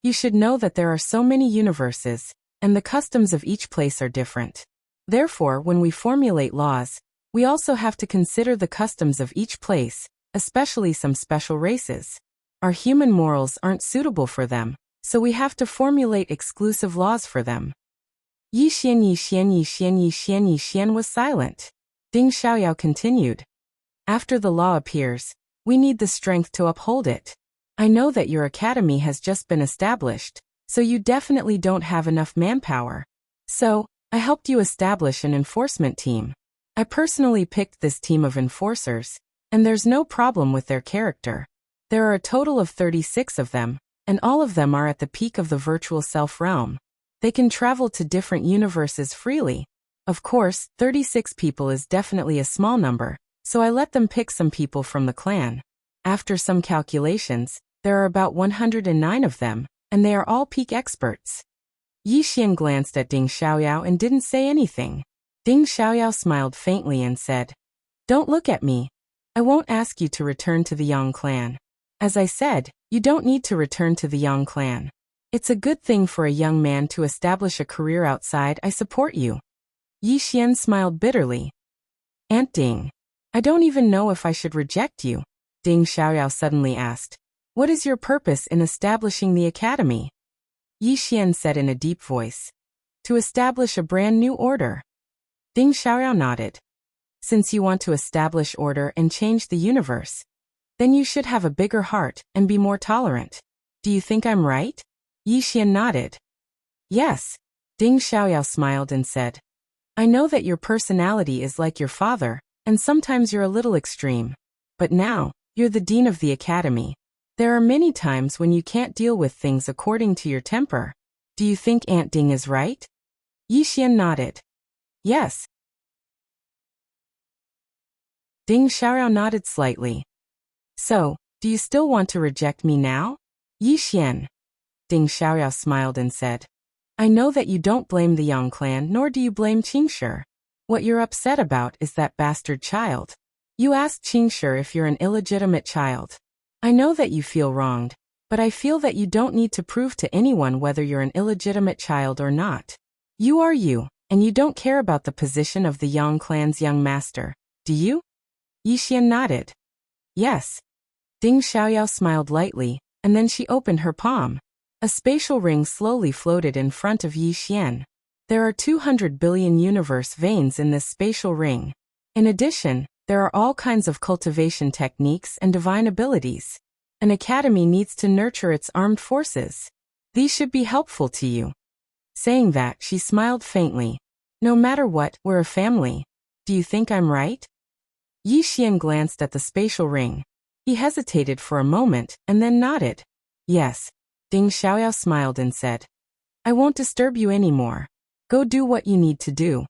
You should know that there are so many universes, and the customs of each place are different. Therefore, when we formulate laws, we also have to consider the customs of each place, especially some special races. Our human morals aren't suitable for them, so we have to formulate exclusive laws for them. Yi Xian was silent. Ding Xiaoyao continued. After the law appears, we need the strength to uphold it. I know that your academy has just been established, so you definitely don't have enough manpower. So, I helped you establish an enforcement team. I personally picked this team of enforcers, And there's no problem with their character. There are a total of 36 of them, and all of them are at the peak of the virtual self realm. They can travel to different universes freely. Of course, 36 people is definitely a small number, so I let them pick some people from the clan. After some calculations, there are about 109 of them, and they are all peak experts. Yi Xian glanced at Ding Xiaoyao and didn't say anything. Ding Xiaoyao smiled faintly and said, "Don't look at me. I won't ask you to return to the Yang clan. As I said, you don't need to return to the Yang clan. It's a good thing for a young man to establish a career outside. I support you." Yi Xian smiled bitterly. "Aunt Ding, I don't even know if I should reject you," Ding Xiaoyao suddenly asked. "What is your purpose in establishing the academy?" Yi Xian said in a deep voice, "To establish a brand new order." Ding Xiaoyao nodded. "Since you want to establish order and change the universe, then you should have a bigger heart and be more tolerant. Do you think I'm right?" Yi Xian nodded. "Yes." Ding Xiaoyao smiled and said, "I know that your personality is like your father, and sometimes you're a little extreme. But now, you're the dean of the academy. There are many times when you can't deal with things according to your temper. Do you think Aunt Ding is right?" Yi Xian nodded. "Yes." Ding Xiaoyao nodded slightly. "So, do you still want to reject me now?" "Yi Xian." Ding Xiaoyao smiled and said, "I know that you don't blame the Yang clan nor do you blame Qingshi. What you're upset about is that bastard child. You asked Qingshi if you're an illegitimate child. I know that you feel wronged, but I feel that you don't need to prove to anyone whether you're an illegitimate child or not. You are you, and you don't care about the position of the Yang clan's young master, do you?" Yi Xian nodded. "Yes." Ding Xiaoyao smiled lightly, and then she opened her palm. A spatial ring slowly floated in front of Yi Xian. There are 200 billion universe veins in this spatial ring. In addition, there are all kinds of cultivation techniques and divine abilities. An academy needs to nurture its armed forces. These should be helpful to you. Saying that, she smiled faintly. "No matter what, we're a family. Do you think I'm right?" Yi Xian glanced at the spatial ring. He hesitated for a moment and then nodded. "Yes." Ding Xiaoyao smiled and said, "I won't disturb you anymore. Go do what you need to do."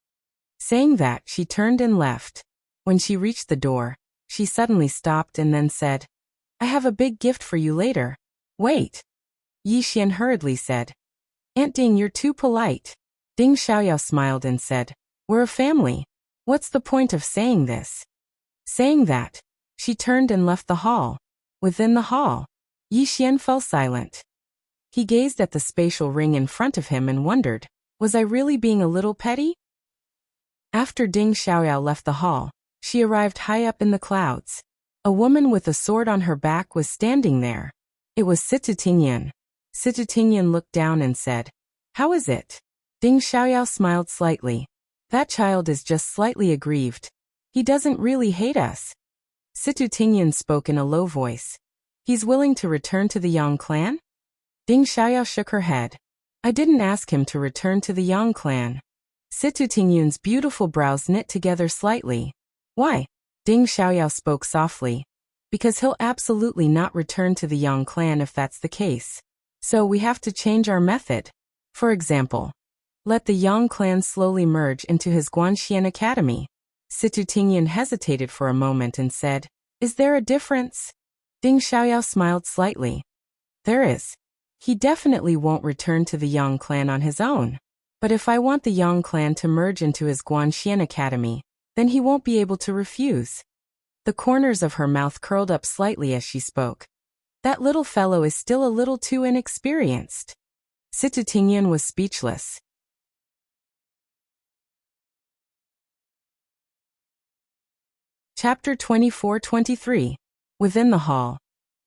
Saying that, she turned and left. When she reached the door, she suddenly stopped and then said, "I have a big gift for you later." "Wait." Yi Xian hurriedly said, "Aunt Ding, you're too polite." Ding Xiaoyao smiled and said, "We're a family. What's the point of saying this?" Saying that, she turned and left the hall. Within the hall, Yi Xian fell silent. He gazed at the spatial ring in front of him and wondered, was I really being a little petty? After Ding Xiaoyao left the hall, she arrived high up in the clouds. A woman with a sword on her back was standing there. It was Situ Tingyan. Situ Tingyan looked down and said, "How is it?" Ding Xiaoyao smiled slightly. "That child is just slightly aggrieved. He doesn't really hate us." Situ Tingyan spoke in a low voice. "He's willing to return to the Yang clan?" Ding Xiaoyao shook her head. "I didn't ask him to return to the Yang clan." Situ Tingyan's beautiful brows knit together slightly. "Why?" Ding Xiaoyao spoke softly. "Because he'll absolutely not return to the Yang clan if that's the case. So we have to change our method. For example, let the Yang clan slowly merge into his Guanxian Academy." Situ Tingyan hesitated for a moment and said, "Is there a difference?" Ding Xiaoyao smiled slightly. "There is. He definitely won't return to the Yang clan on his own. But if I want the Yang clan to merge into his Guanxian Academy, then he won't be able to refuse." The corners of her mouth curled up slightly as she spoke. "That little fellow is still a little too inexperienced." Situ Tingyan was speechless. Chapter 24-23. Within the hall,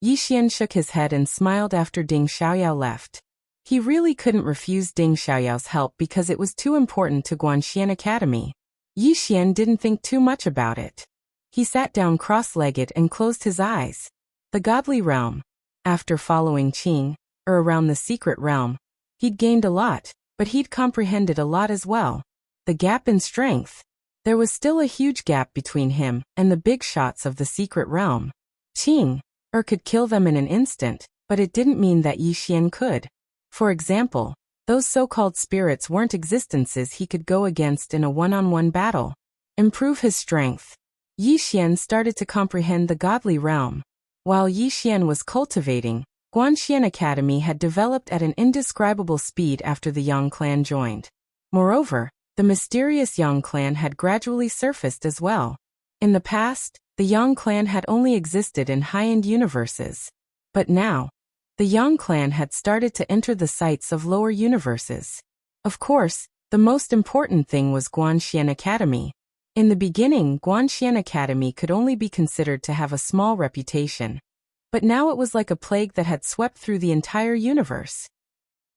Yi Xian shook his head and smiled after Ding Xiaoyao left. He really couldn't refuse Ding Xiaoyao's help because it was too important to Guanxian Academy. Yi Xian didn't think too much about it. He sat down cross-legged and closed his eyes. The godly realm. After following Qing, or around the secret realm, he'd gained a lot, but he'd comprehended a lot as well. The gap in strength. There was still a huge gap between him and the big shots of the secret realm. Qing could kill them in an instant, but it didn't mean that Yi Xian could. For example, those so-called spirits weren't existences he could go against in a one-on-one battle. Improve his strength. Yi Xian started to comprehend the godly realm. While Yi Xian was cultivating, Guanxian Academy had developed at an indescribable speed after the Yang clan joined. Moreover, the mysterious Yang clan had gradually surfaced as well. In the past, the Yang clan had only existed in high-end universes. But now, the Yang clan had started to enter the sights of lower universes. Of course, the most important thing was Guanxian Academy. In the beginning, Guanxian Academy could only be considered to have a small reputation. But now it was like a plague that had swept through the entire universe.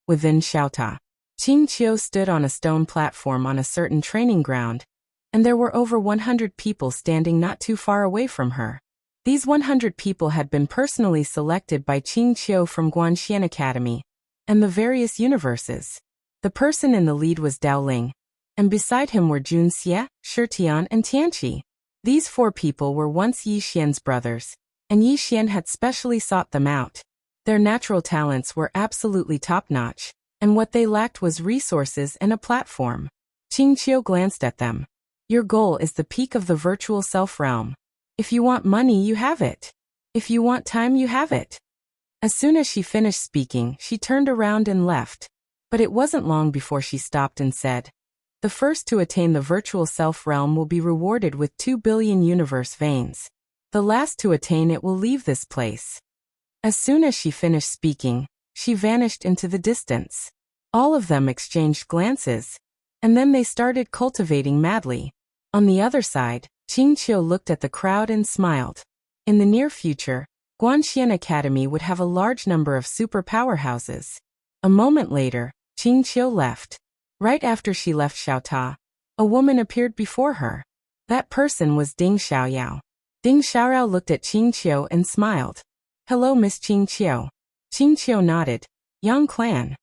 Within Xiaota, Qing Qiu stood on a stone platform on a certain training ground, and there were over 100 people standing not too far away from her. These 100 people had been personally selected by Qing Qiu from Guanxian Academy and the various universes. The person in the lead was Dao Ling, and beside him were Jun Xie, Shi Tian, and Tianqi. These 4 people were once Yi Xian's brothers, and Yi Xian had specially sought them out. Their natural talents were absolutely top-notch, and what they lacked was resources and a platform. Qing Qiu glanced at them. Your goal is the peak of the virtual self-realm. If you want money, you have it. If you want time, you have it. As soon as she finished speaking, she turned around and left. But it wasn't long before she stopped and said, the first to attain the virtual self-realm will be rewarded with 2 billion universe veins. The last to attain it will leave this place. As soon as she finished speaking, she vanished into the distance. All of them exchanged glances, and then they started cultivating madly. On the other side, Qing Qiu looked at the crowd and smiled. In the near future, Guanxian Academy would have a large number of super powerhouses. A moment later, Qing Qiu left. Right after she left Xiaota, a woman appeared before her. That person was Ding Xiaoyao. Ding Xiaoyao looked at Qing Qiu and smiled. Hello, Miss Qing Qiu. Qing Qiu nodded. Yang clan.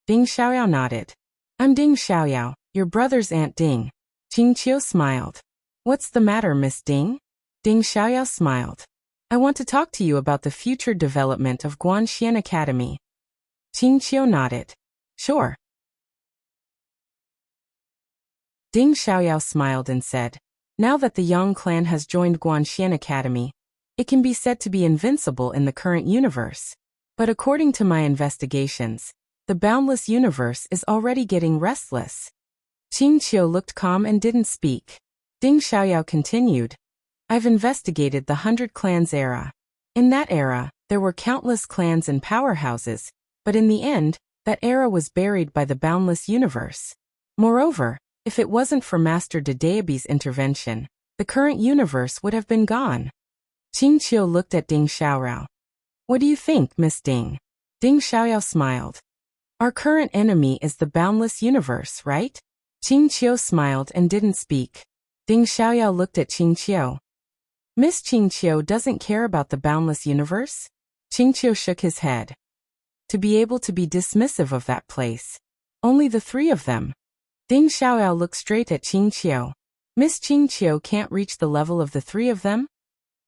Ding Xiaoyao nodded. I'm Ding Xiaoyao, your brother's Aunt Ding. Qing Qiu smiled. What's the matter, Miss Ding? Ding Xiaoyao smiled. I want to talk to you about the future development of Guanxian Academy. Qing Qiu nodded. Sure. Ding Xiaoyao smiled and said, now that the Yang clan has joined Guanxian Academy, it can be said to be invincible in the current universe. But according to my investigations, the boundless universe is already getting restless. Qing Qiu looked calm and didn't speak. Ding Xiaoyao continued, I've investigated the 100 Clans era. In that era, there were countless clans and powerhouses, but in the end, that era was buried by the boundless universe. Moreover, if it wasn't for Master Dedeabi's intervention, the current universe would have been gone. Qing Qiu looked at Ding Xiaoyao. What do you think, Miss Ding? Ding Xiaoyao smiled. Our current enemy is the boundless universe, right? Qing Qiu smiled and didn't speak. Ding Xiaoyao looked at Qing Qiu. Miss Qing Qiu doesn't care about the boundless universe? Qing Qiu shook his head. To be able to be dismissive of that place. Only the 3 of them. Ding Xiaoyao looked straight at Qing Qiu. Miss Qing Qiu can't reach the level of the 3 of them?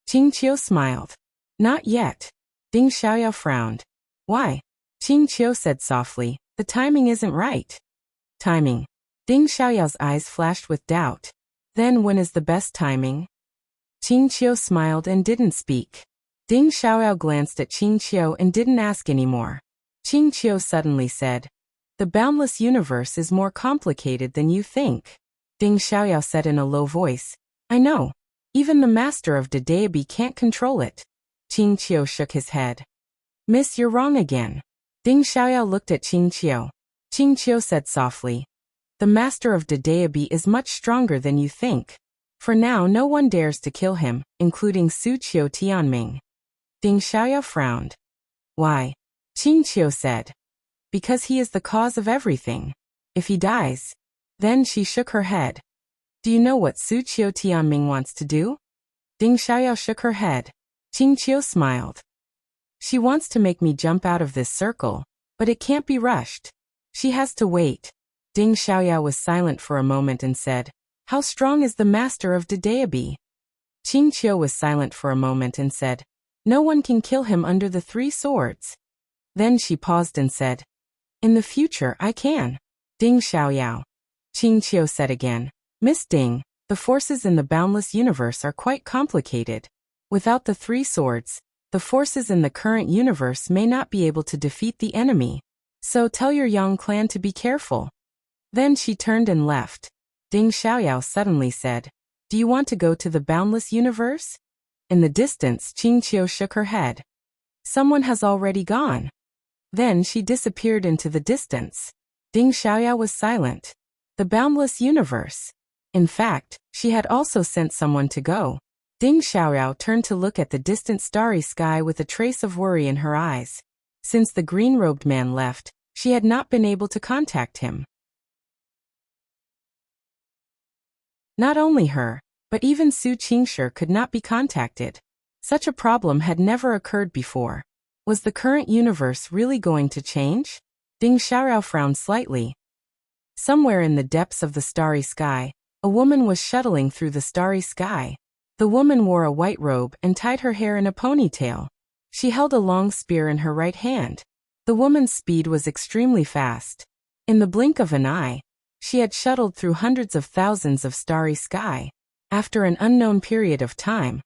Qing Qiu smiled. Not yet. Ding Xiaoyao frowned. Why? Qing Qiu said softly, the timing isn't right. Timing. Ding Xiaoyao's eyes flashed with doubt. Then when is the best timing? Qing Qiu smiled and didn't speak. Ding Xiaoyao glanced at Qing Qiu and didn't ask anymore. Qing Qiu suddenly said, the boundless universe is more complicated than you think. Ding Xiaoyao said in a low voice, I know. Even the master of Dedeabi can't control it. Qing Qiu shook his head. Miss, you're wrong again. Ding Xiaoyao looked at Qing Qiu. Qing Qiu said softly, the master of Dedeabi is much stronger than you think. For now, no one dares to kill him, including Su Qiu Tianming. Ding Xiaoyao frowned. Why? Qing Qiu said. Because he is the cause of everything. If he dies. Then she shook her head. Do you know what Su Qiu Tianming wants to do? Ding Xiaoyao shook her head. Qing Qiu smiled. She wants to make me jump out of this circle, but it can't be rushed. She has to wait. Ding Xiaoyao was silent for a moment and said, How strong is the master of Dedeabi? Qing Qiu was silent for a moment and said, No one can kill him under the 3 swords. Then she paused and said, In the future I can. Ding Xiaoyao. Qing Qiu said again, Miss Ding, the forces in the boundless universe are quite complicated. Without the 3 swords, the forces in the current universe may not be able to defeat the enemy. So tell your Yang clan to be careful. Then she turned and left. Ding Xiaoyao suddenly said, Do you want to go to the boundless universe? In the distance, Qing Qiu shook her head. Someone has already gone. Then she disappeared into the distance. Ding Xiaoyao was silent. The boundless universe. In fact, she had also sent someone to go. Ding Xiaoyao turned to look at the distant starry sky with a trace of worry in her eyes. Since the green-robed man left, she had not been able to contact him. Not only her, but even Su Qingshi could not be contacted. Such a problem had never occurred before. Was the current universe really going to change? Ding Xiaoyao frowned slightly. Somewhere in the depths of the starry sky, a woman was shuttling through the starry sky. The woman wore a white robe and tied her hair in a ponytail. She held a long spear in her right hand. The woman's speed was extremely fast. In the blink of an eye, she had shuttled through hundreds of thousands of starry sky. After an unknown period of time,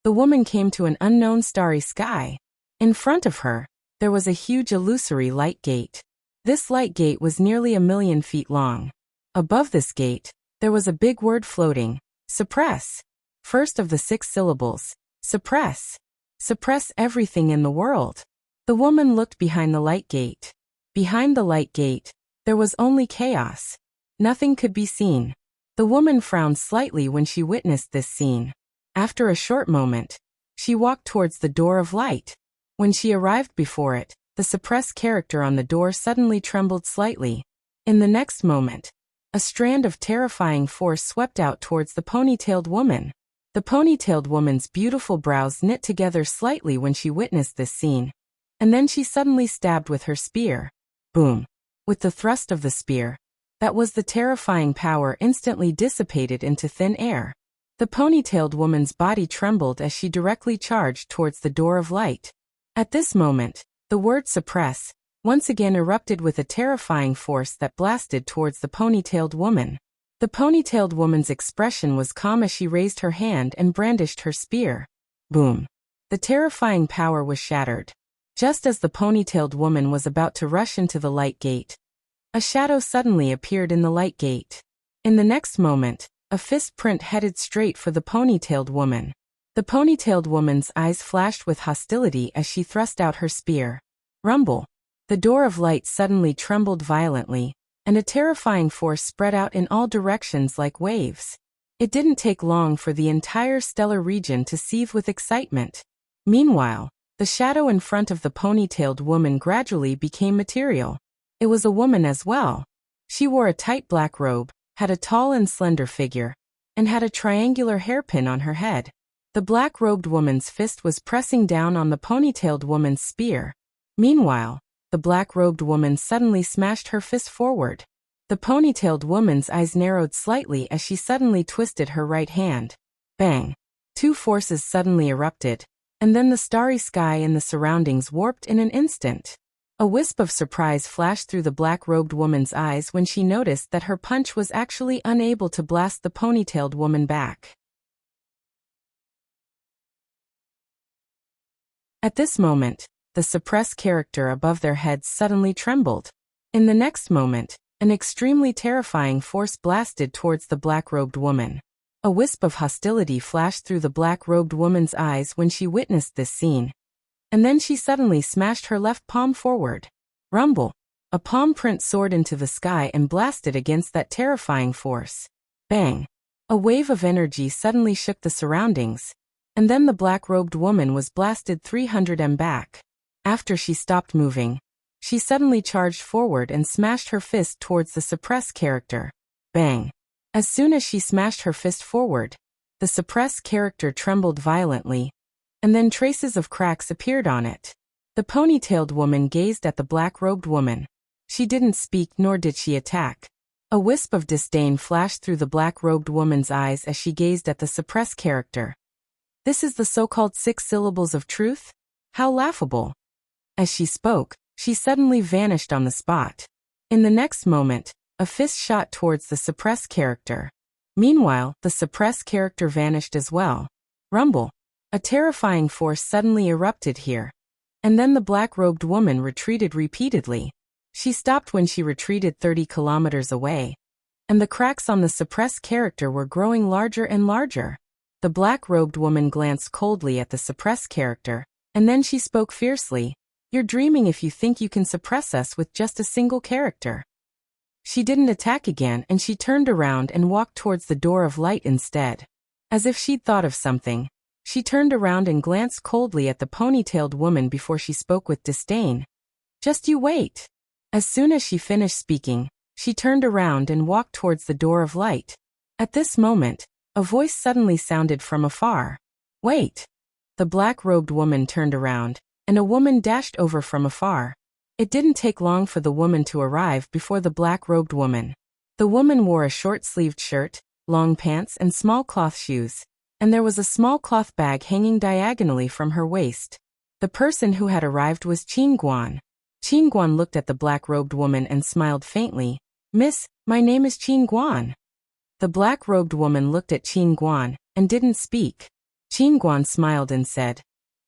the woman came to an unknown starry sky. In front of her, there was a huge illusory light gate. This light gate was nearly 1,000,000 feet long. Above this gate, there was a big word floating, suppress. First of the 6 syllables, suppress. Suppress everything in the world. The woman looked behind the light gate. Behind the light gate, there was only chaos. Nothing could be seen. The woman frowned slightly when she witnessed this scene. After a short moment, she walked towards the door of light. When she arrived before it, the suppressed character on the door suddenly trembled slightly. In the next moment, a strand of terrifying force swept out towards the ponytailed woman. The ponytailed woman's beautiful brows knit together slightly when she witnessed this scene. And then she suddenly stabbed with her spear. Boom! With the thrust of the spear, that was the terrifying power instantly dissipated into thin air. The ponytailed woman's body trembled as she directly charged towards the door of light. At this moment, the word suppress once again erupted with a terrifying force that blasted towards the ponytailed woman. The ponytailed woman's expression was calm as she raised her hand and brandished her spear. Boom! The terrifying power was shattered. Just as the ponytailed woman was about to rush into the light gate, a shadow suddenly appeared in the light gate. In the next moment, a fist print headed straight for the ponytailed woman. The ponytailed woman's eyes flashed with hostility as she thrust out her spear. Rumble! The door of light suddenly trembled violently, and a terrifying force spread out in all directions like waves. It didn't take long for the entire stellar region to seethe with excitement. Meanwhile, the shadow in front of the ponytailed woman gradually became material. It was a woman as well. She wore a tight black robe, had a tall and slender figure, and had a triangular hairpin on her head. The black-robed woman's fist was pressing down on the ponytailed woman's spear. Meanwhile, the black-robed woman suddenly smashed her fist forward. The ponytailed woman's eyes narrowed slightly as she suddenly twisted her right hand. Bang! 2 forces suddenly erupted, and then the starry sky and the surroundings warped in an instant. A wisp of surprise flashed through the black-robed woman's eyes when she noticed that her punch was actually unable to blast the ponytailed woman back. At this moment, the suppressed character above their heads suddenly trembled. In the next moment, an extremely terrifying force blasted towards the black-robed woman. A wisp of hostility flashed through the black-robed woman's eyes when she witnessed this scene. And then she suddenly smashed her left palm forward. Rumble! A palm print soared into the sky and blasted against that terrifying force. Bang! A wave of energy suddenly shook the surroundings, and then the black-robed woman was blasted 300 m back. After she stopped moving, she suddenly charged forward and smashed her fist towards the suppressed character. Bang! As soon as she smashed her fist forward, the suppressed character trembled violently, and then traces of cracks appeared on it. The ponytailed woman gazed at the black-robed woman. She didn't speak nor did she attack. A wisp of disdain flashed through the black-robed woman's eyes as she gazed at the suppressed character. This is the so-called 6 syllables of truth? How laughable. As she spoke, she suddenly vanished on the spot. In the next moment, a fist shot towards the suppressed character. Meanwhile, the suppressed character vanished as well. Rumble. A terrifying force suddenly erupted here. And then the black-robed woman retreated repeatedly. She stopped when she retreated 30 kilometers away. And the cracks on the suppressed character were growing larger and larger. The black-robed woman glanced coldly at the suppressed character, and then she spoke fiercely. You're dreaming if you think you can suppress us with just a single character. She didn't attack again, and she turned around and walked towards the door of light instead. As if she'd thought of something, she turned around and glanced coldly at the ponytailed woman before she spoke with disdain. Just you wait. As soon as she finished speaking, she turned around and walked towards the door of light. At this moment, a voice suddenly sounded from afar. Wait. The black-robed woman turned around, and a woman dashed over from afar. It didn't take long for the woman to arrive before the black-robed woman. The woman wore a short-sleeved shirt, long pants and small cloth shoes, and there was a small cloth bag hanging diagonally from her waist. The person who had arrived was Qin Guan. Qin Guan looked at the black-robed woman and smiled faintly. Miss, my name is Qin Guan. The black-robed woman looked at Qin Guan and didn't speak. Qin Guan smiled and said,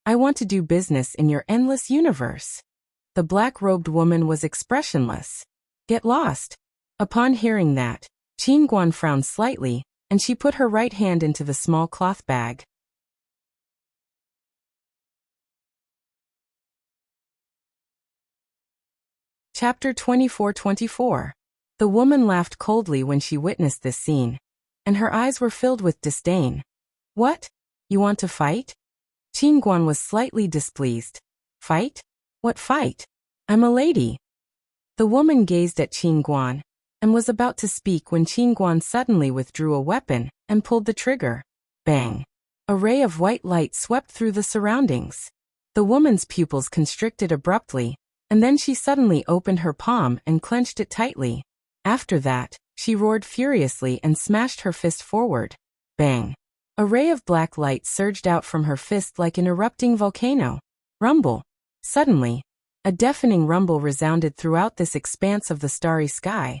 I want to do business in your endless universe. The black-robed woman was expressionless. Get lost. Upon hearing that, Qin Guan frowned slightly, and she put her right hand into the small cloth bag. Chapter 24-24. The woman laughed coldly when she witnessed this scene, and her eyes were filled with disdain. What? You want to fight? Qin Guan was slightly displeased. Fight? What fight? I'm a lady. The woman gazed at Qin Guan, and was about to speak when Qin Guan suddenly withdrew a weapon and pulled the trigger. Bang! A ray of white light swept through the surroundings. The woman's pupils constricted abruptly, and then she suddenly opened her palm and clenched it tightly. After that, she roared furiously and smashed her fist forward. Bang! A ray of black light surged out from her fist like an erupting volcano. Rumble! Suddenly, a deafening rumble resounded throughout this expanse of the starry sky.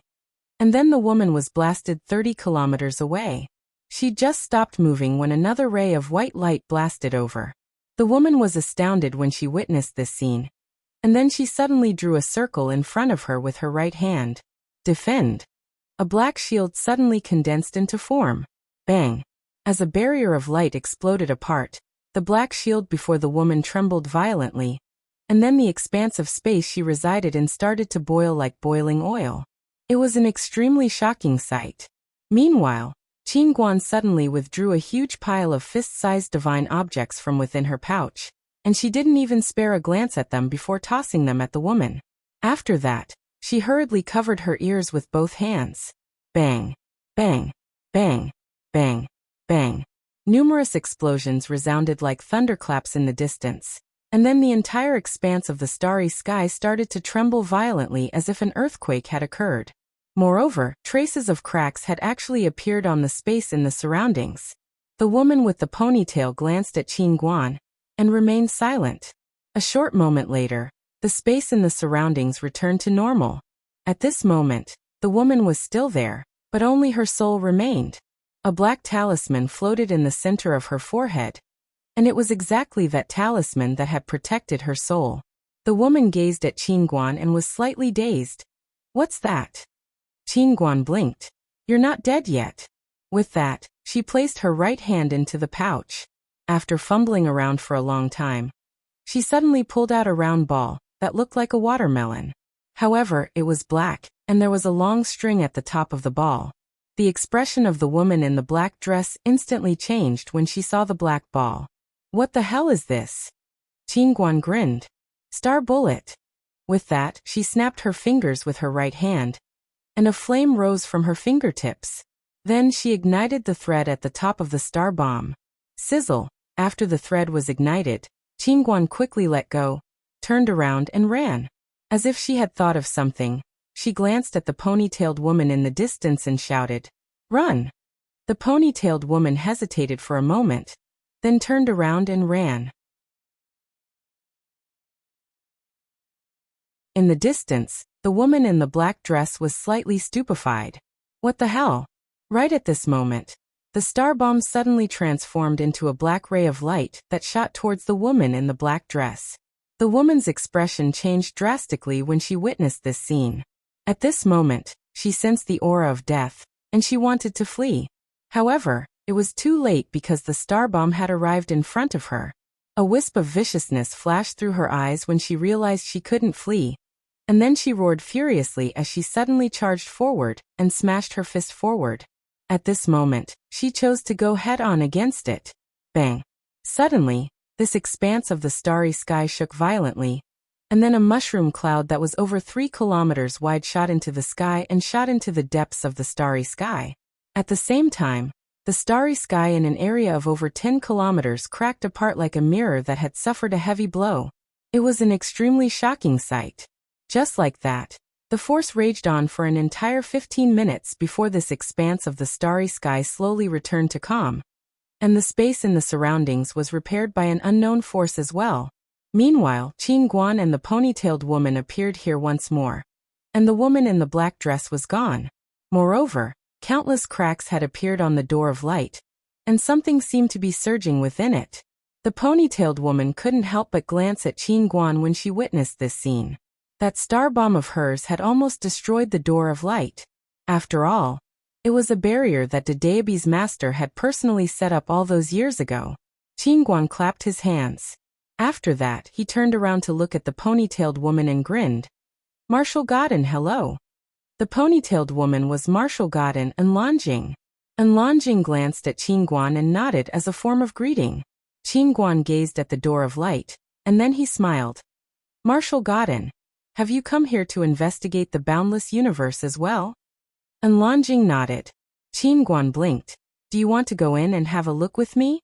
And then the woman was blasted 30 kilometers away. She just stopped moving when another ray of white light blasted over. The woman was astounded when she witnessed this scene. And then she suddenly drew a circle in front of her with her right hand. Defend! A black shield suddenly condensed into form. Bang! As a barrier of light exploded apart, the black shield before the woman trembled violently, and then the expanse of space she resided in started to boil like boiling oil. It was an extremely shocking sight. Meanwhile, Qin Guan suddenly withdrew a huge pile of fist-sized divine objects from within her pouch, and she didn't even spare a glance at them before tossing them at the woman. After that, she hurriedly covered her ears with both hands. Bang! Bang! Bang! Bang! Bang! Numerous explosions resounded like thunderclaps in the distance, and then the entire expanse of the starry sky started to tremble violently as if an earthquake had occurred. Moreover, traces of cracks had actually appeared on the space in the surroundings. The woman with the ponytail glanced at Qin Guan and remained silent. A short moment later, the space in the surroundings returned to normal. At this moment, the woman was still there, but only her soul remained. A black talisman floated in the center of her forehead, and it was exactly that talisman that had protected her soul. The woman gazed at Qin Guan and was slightly dazed. What's that? Qin Guan blinked. You're not dead yet. With that, she placed her right hand into the pouch. After fumbling around for a long time, she suddenly pulled out a round ball that looked like a watermelon. However, it was black, and there was a long string at the top of the ball. The expression of the woman in the black dress instantly changed when she saw the black ball. What the hell is this? Qin Guan grinned. Star bullet. With that, she snapped her fingers with her right hand, and a flame rose from her fingertips. Then she ignited the thread at the top of the star bomb. Sizzle. After the thread was ignited, Qin Guan quickly let go, turned around and ran. As if she had thought of something, She glanced at the ponytailed woman in the distance and shouted, "Run!" The ponytailed woman hesitated for a moment, then turned around and ran. In the distance, the woman in the black dress was slightly stupefied. What the hell? Right at this moment, the star bomb suddenly transformed into a black ray of light that shot towards the woman in the black dress. The woman's expression changed drastically when she witnessed this scene. At this moment, she sensed the aura of death, and she wanted to flee. However, it was too late because the star bomb had arrived in front of her. A wisp of viciousness flashed through her eyes when she realized she couldn't flee, and then she roared furiously as she suddenly charged forward and smashed her fist forward. At this moment, she chose to go head-on against it. Bang! Suddenly, this expanse of the starry sky shook violently, and then a mushroom cloud that was over 3 kilometers wide shot into the sky and shot into the depths of the starry sky. At the same time, the starry sky in an area of over 10 kilometers cracked apart like a mirror that had suffered a heavy blow. It was an extremely shocking sight. Just like that, the force raged on for an entire 15 minutes before this expanse of the starry sky slowly returned to calm, and the space in the surroundings was repaired by an unknown force as well. Meanwhile, Qin Guan and the ponytailed woman appeared here once more, and the woman in the black dress was gone. Moreover, countless cracks had appeared on the door of light, and something seemed to be surging within it. The ponytailed woman couldn't help but glance at Qin Guan when she witnessed this scene. That star bomb of hers had almost destroyed the door of light. After all, it was a barrier that Daebi's master had personally set up all those years ago. Qin Guan clapped his hands. After that, he turned around to look at the ponytailed woman and grinned. "Marshal Godin, hello." The ponytailed woman was Marshal Godin and Lanjing. And Lanjing glanced at Qin Guan and nodded as a form of greeting. Qin Guan gazed at the door of light, and then he smiled. "Marshal Godin, have you come here to investigate the boundless universe as well?" And Lanjing nodded. Qin Guan blinked. "Do you want to go in and have a look with me?"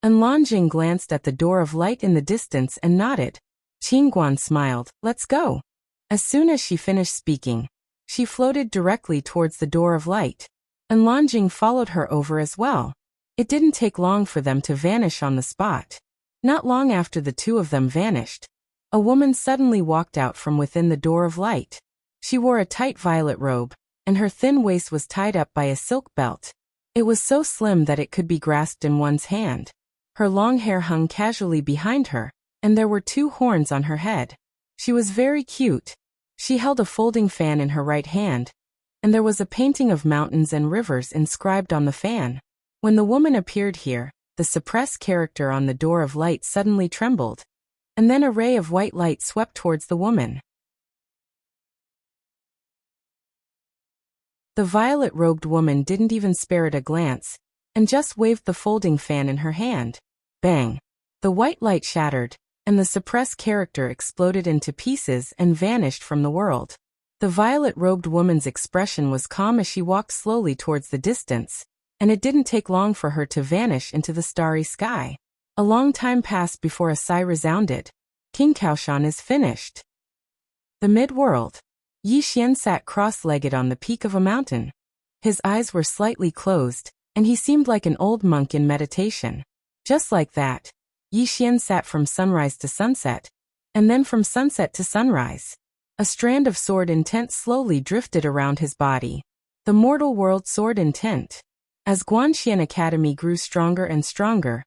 And Lanjing glanced at the door of light in the distance and nodded. Qin Guan smiled. "Let's go." As soon as she finished speaking, she floated directly towards the door of light, and Lanjing followed her over as well. It didn't take long for them to vanish on the spot. Not long after the two of them vanished, a woman suddenly walked out from within the door of light. She wore a tight violet robe, and her thin waist was tied up by a silk belt. It was so slim that it could be grasped in one's hand. Her long hair hung casually behind her, and there were 2 horns on her head. She was very cute. She held a folding fan in her right hand, and there was a painting of mountains and rivers inscribed on the fan. When the woman appeared here, the suppressed character on the door of light suddenly trembled, and then a ray of white light swept towards the woman. The violet-robed woman didn't even spare it a glance, and just waved the folding fan in her hand. Bang! The white light shattered, and the suppressed character exploded into pieces and vanished from the world. The violet-robed woman's expression was calm as she walked slowly towards the distance, and it didn't take long for her to vanish into the starry sky. A long time passed before a sigh resounded. King Kaoshan is finished. The mid-world. Yi Xian sat cross-legged on the peak of a mountain. His eyes were slightly closed, and he seemed like an old monk in meditation. Just like that, Yi Xian sat from sunrise to sunset, and then from sunset to sunrise. A strand of sword intent slowly drifted around his body. The mortal world sword intent. As Guanxian Academy grew stronger and stronger,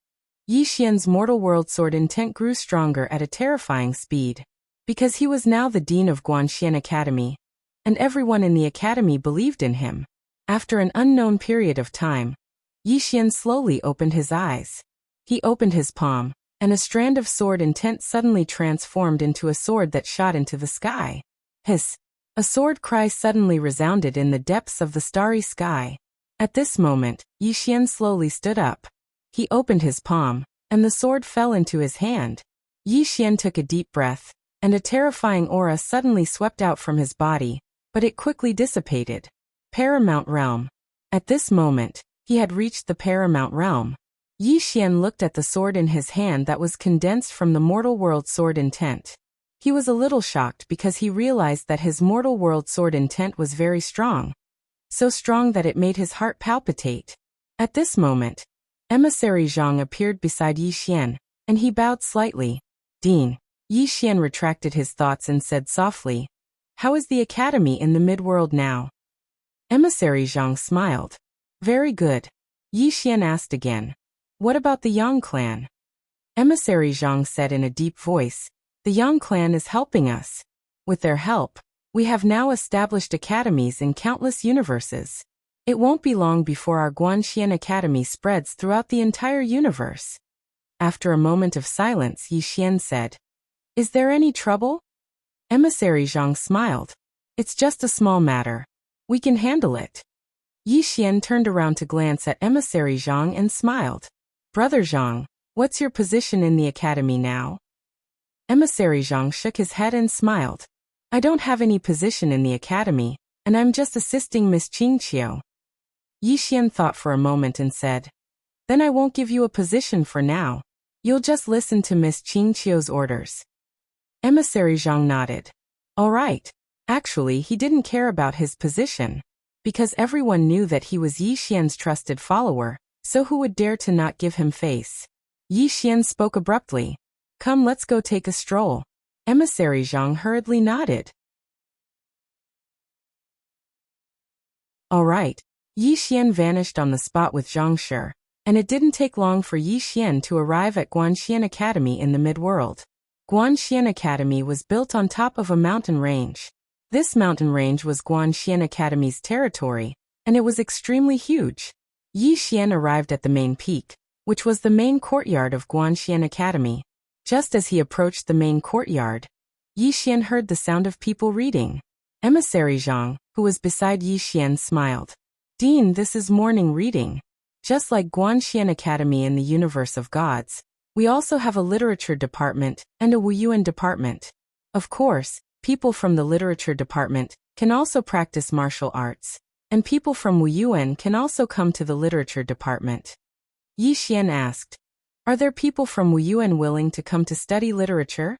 Yi Xian's mortal world sword intent grew stronger at a terrifying speed. Because he was now the dean of Guanxian Academy, and everyone in the academy believed in him. After an unknown period of time, Yi Xian slowly opened his eyes. He opened his palm, and a strand of sword intent suddenly transformed into a sword that shot into the sky. Hiss! A sword cry suddenly resounded in the depths of the starry sky. At this moment, Yi Xian slowly stood up. He opened his palm, and the sword fell into his hand. Yi Xian took a deep breath, and a terrifying aura suddenly swept out from his body, but it quickly dissipated. Paramount Realm. At this moment, he had reached the Paramount Realm. Yi Xian looked at the sword in his hand that was condensed from the mortal world sword intent. He was a little shocked because he realized that his mortal world sword intent was very strong. So strong that it made his heart palpitate. At this moment, Emissary Zhang appeared beside Yi Xian, and he bowed slightly. Dean. Yi Xian retracted his thoughts and said softly, "How is the academy in the midworld now?" Emissary Zhang smiled. "Very good." Yi Xian asked again, "What about the Yang clan?" Emissary Zhang said in a deep voice, "The Yang clan is helping us. With their help, we have now established academies in countless universes. It won't be long before our Guanxian Academy spreads throughout the entire universe." After a moment of silence, Yi Xian said, "Is there any trouble?" Emissary Zhang smiled. "It's just a small matter. We can handle it." Yi Xian turned around to glance at Emissary Zhang and smiled. "Brother Zhang, what's your position in the academy now?" Emissary Zhang shook his head and smiled. "I don't have any position in the academy, and I'm just assisting Miss Qingqiu." Yi Xian thought for a moment and said, "Then I won't give you a position for now. You'll just listen to Miss Qingqiu's orders." Emissary Zhang nodded. All right. Actually, he didn't care about his position, because everyone knew that he was Yi Xian's trusted follower, so who would dare to not give him face? Yi Xian spoke abruptly. "Come, let's go take a stroll." Emissary Zhang hurriedly nodded. All right. Yi Xian vanished on the spot with Zhang Shi, and it didn't take long for Yi Xian to arrive at Guanxian Academy in the midworld. Guanxian Academy was built on top of a mountain range. This mountain range was Guanxian Academy's territory, and it was extremely huge. Yi Xian arrived at the main peak, which was the main courtyard of Guanxian Academy. Just as he approached the main courtyard, Yi Xian heard the sound of people reading. Emissary Zhang, who was beside Yi Xian, smiled. "Dean, this is morning reading. Just like Guanxian Academy in the universe of gods, we also have a literature department and a Wuyuan department. Of course, people from the literature department can also practice martial arts, and people from Wuyuan can also come to the literature department." Yi Xian asked, "Are there people from Wuyuan willing to come to study literature?"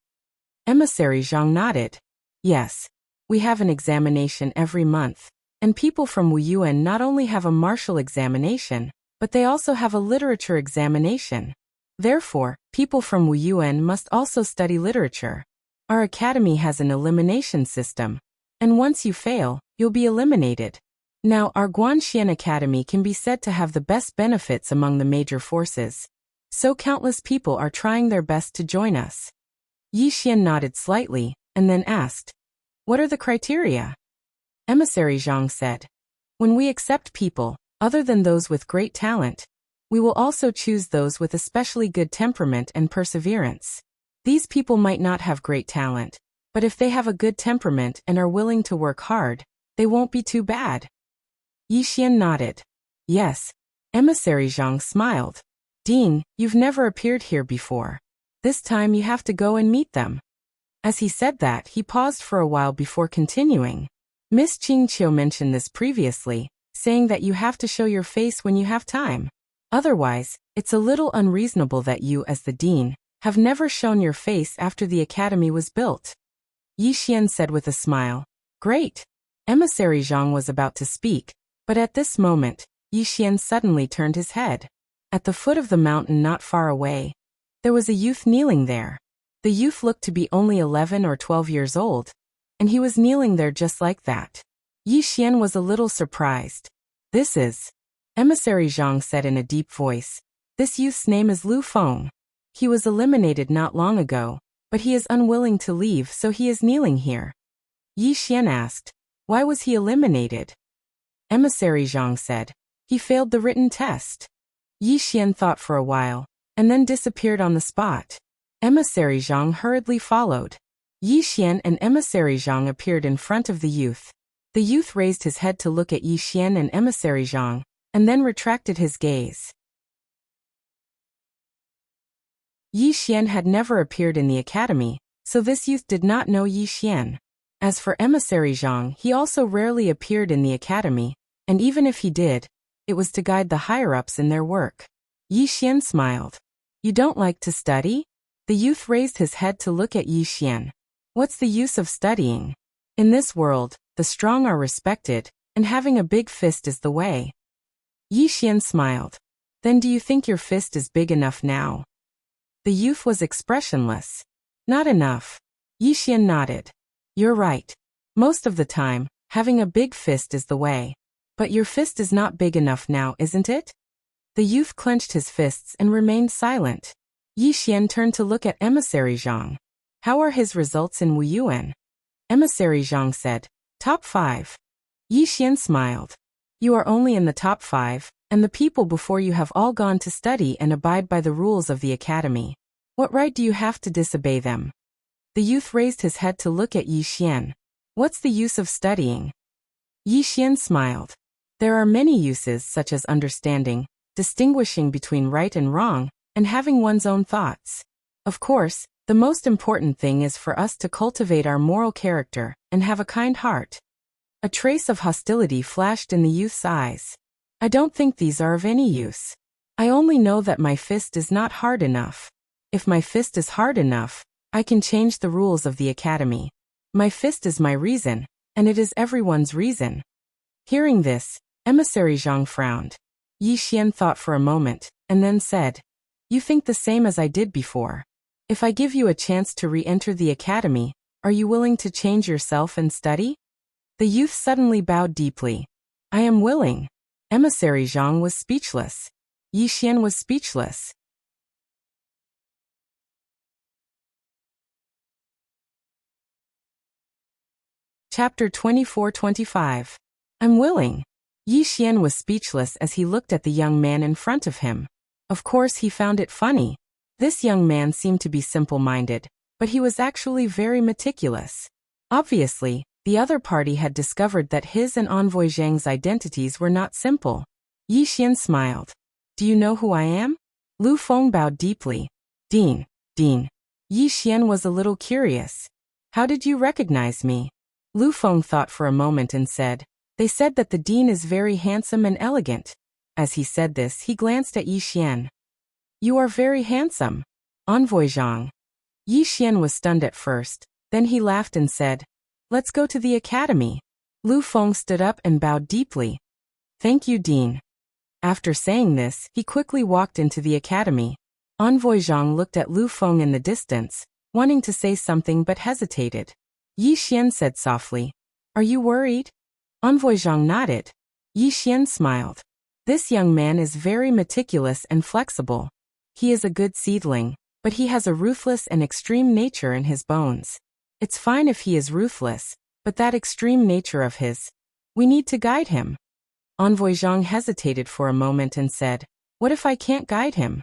Emissary Zhang nodded. "Yes. We have an examination every month, and people from Wuyuan not only have a martial examination, but they also have a literature examination. Therefore, people from Wuyuan must also study literature. Our academy has an elimination system, and once you fail, you'll be eliminated. Now, our Guanxian Academy can be said to have the best benefits among the major forces. So countless people are trying their best to join us." Yi Xian nodded slightly, and then asked, "What are the criteria?" Emissary Zhang said, "When we accept people, other than those with great talent, we will also choose those with especially good temperament and perseverance. These people might not have great talent, but if they have a good temperament and are willing to work hard, they won't be too bad." Yi Xian nodded. "Yes." Emissary Zhang smiled. "Dean, you've never appeared here before. This time you have to go and meet them." As he said that, he paused for a while before continuing. "Miss Qingqiu mentioned this previously, saying that you have to show your face when you have time. Otherwise, it's a little unreasonable that you, as the dean, have never shown your face after the academy was built." Yi Xian said with a smile. "Great." Emissary Zhang was about to speak, but at this moment, Yi Xian suddenly turned his head. At the foot of the mountain not far away, there was a youth kneeling there. The youth looked to be only 11 or 12 years old, and he was kneeling there just like that. Yi Xian was a little surprised. "This is..." Emissary Zhang said in a deep voice. "This youth's name is Lu Feng. He was eliminated not long ago, but he is unwilling to leave, so he is kneeling here." Yi Xian asked, "Why was he eliminated?" Emissary Zhang said, "He failed the written test." Yi Xian thought for a while, and then disappeared on the spot. Emissary Zhang hurriedly followed. Yi Xian and Emissary Zhang appeared in front of the youth. The youth raised his head to look at Yi Xian and Emissary Zhang, and then retracted his gaze. Yi Xian had never appeared in the academy, so this youth did not know Yi Xian. As for Emissary Zhang, he also rarely appeared in the academy, and even if he did, it was to guide the higher-ups in their work. Yi Xian smiled. "You don't like to study?" The youth raised his head to look at Yi Xian. What's the use of studying? In this world, the strong are respected, and having a big fist is the way. Yi Xian smiled. Then do you think your fist is big enough now? The youth was expressionless. Not enough. Yi Xian nodded. You're right. Most of the time, having a big fist is the way. But your fist is not big enough now, isn't it? The youth clenched his fists and remained silent. Yi Xian turned to look at Emissary Zhang. How are his results in Wuyuan? Emissary Zhang said, Top 5. Yi Xian smiled. You are only in the top 5, and the people before you have all gone to study and abide by the rules of the academy. What right do you have to disobey them? The youth raised his head to look at Yi Xian. What's the use of studying? Yi Xian smiled. There are many uses such as understanding, distinguishing between right and wrong, and having one's own thoughts. Of course, the most important thing is for us to cultivate our moral character and have a kind heart. A trace of hostility flashed in the youth's eyes. I don't think these are of any use. I only know that my fist is not hard enough. If my fist is hard enough, I can change the rules of the academy. My fist is my reason, and it is everyone's reason. Hearing this, Emissary Zhang frowned. Yi Xian thought for a moment, and then said, You think the same as I did before. If I give you a chance to re-enter the academy, are you willing to change yourself and study? The youth suddenly bowed deeply. I am willing. Emissary Zhang was speechless. Yi Xian was speechless. Chapter 24-25. I'm willing. Yi Xian was speechless as he looked at the young man in front of him. Of course he found it funny. This young man seemed to be simple-minded, but he was actually very meticulous. Obviously, the other party had discovered that his and Envoy Zhang's identities were not simple. Yi Xian smiled. Do you know who I am? Lu Feng bowed deeply. Dean. Yi Xian was a little curious. How did you recognize me? Lu Feng thought for a moment and said, They said that the dean is very handsome and elegant. As he said this, he glanced at Yi Xian. You are very handsome. Envoy Zhang. Yi Xian was stunned at first, then he laughed and said, Let's go to the academy. Lu Feng stood up and bowed deeply. Thank you, Dean. After saying this, he quickly walked into the academy. Envoy Zhang looked at Lu Feng in the distance, wanting to say something but hesitated. Yi Xian said softly, Are you worried? Envoy Zhang nodded. Yi Xian smiled. This young man is very meticulous and flexible. He is a good seedling, but he has a ruthless and extreme nature in his bones. It's fine if he is ruthless, but that extreme nature of his, we need to guide him. Envoy Zhang hesitated for a moment and said, What if I can't guide him?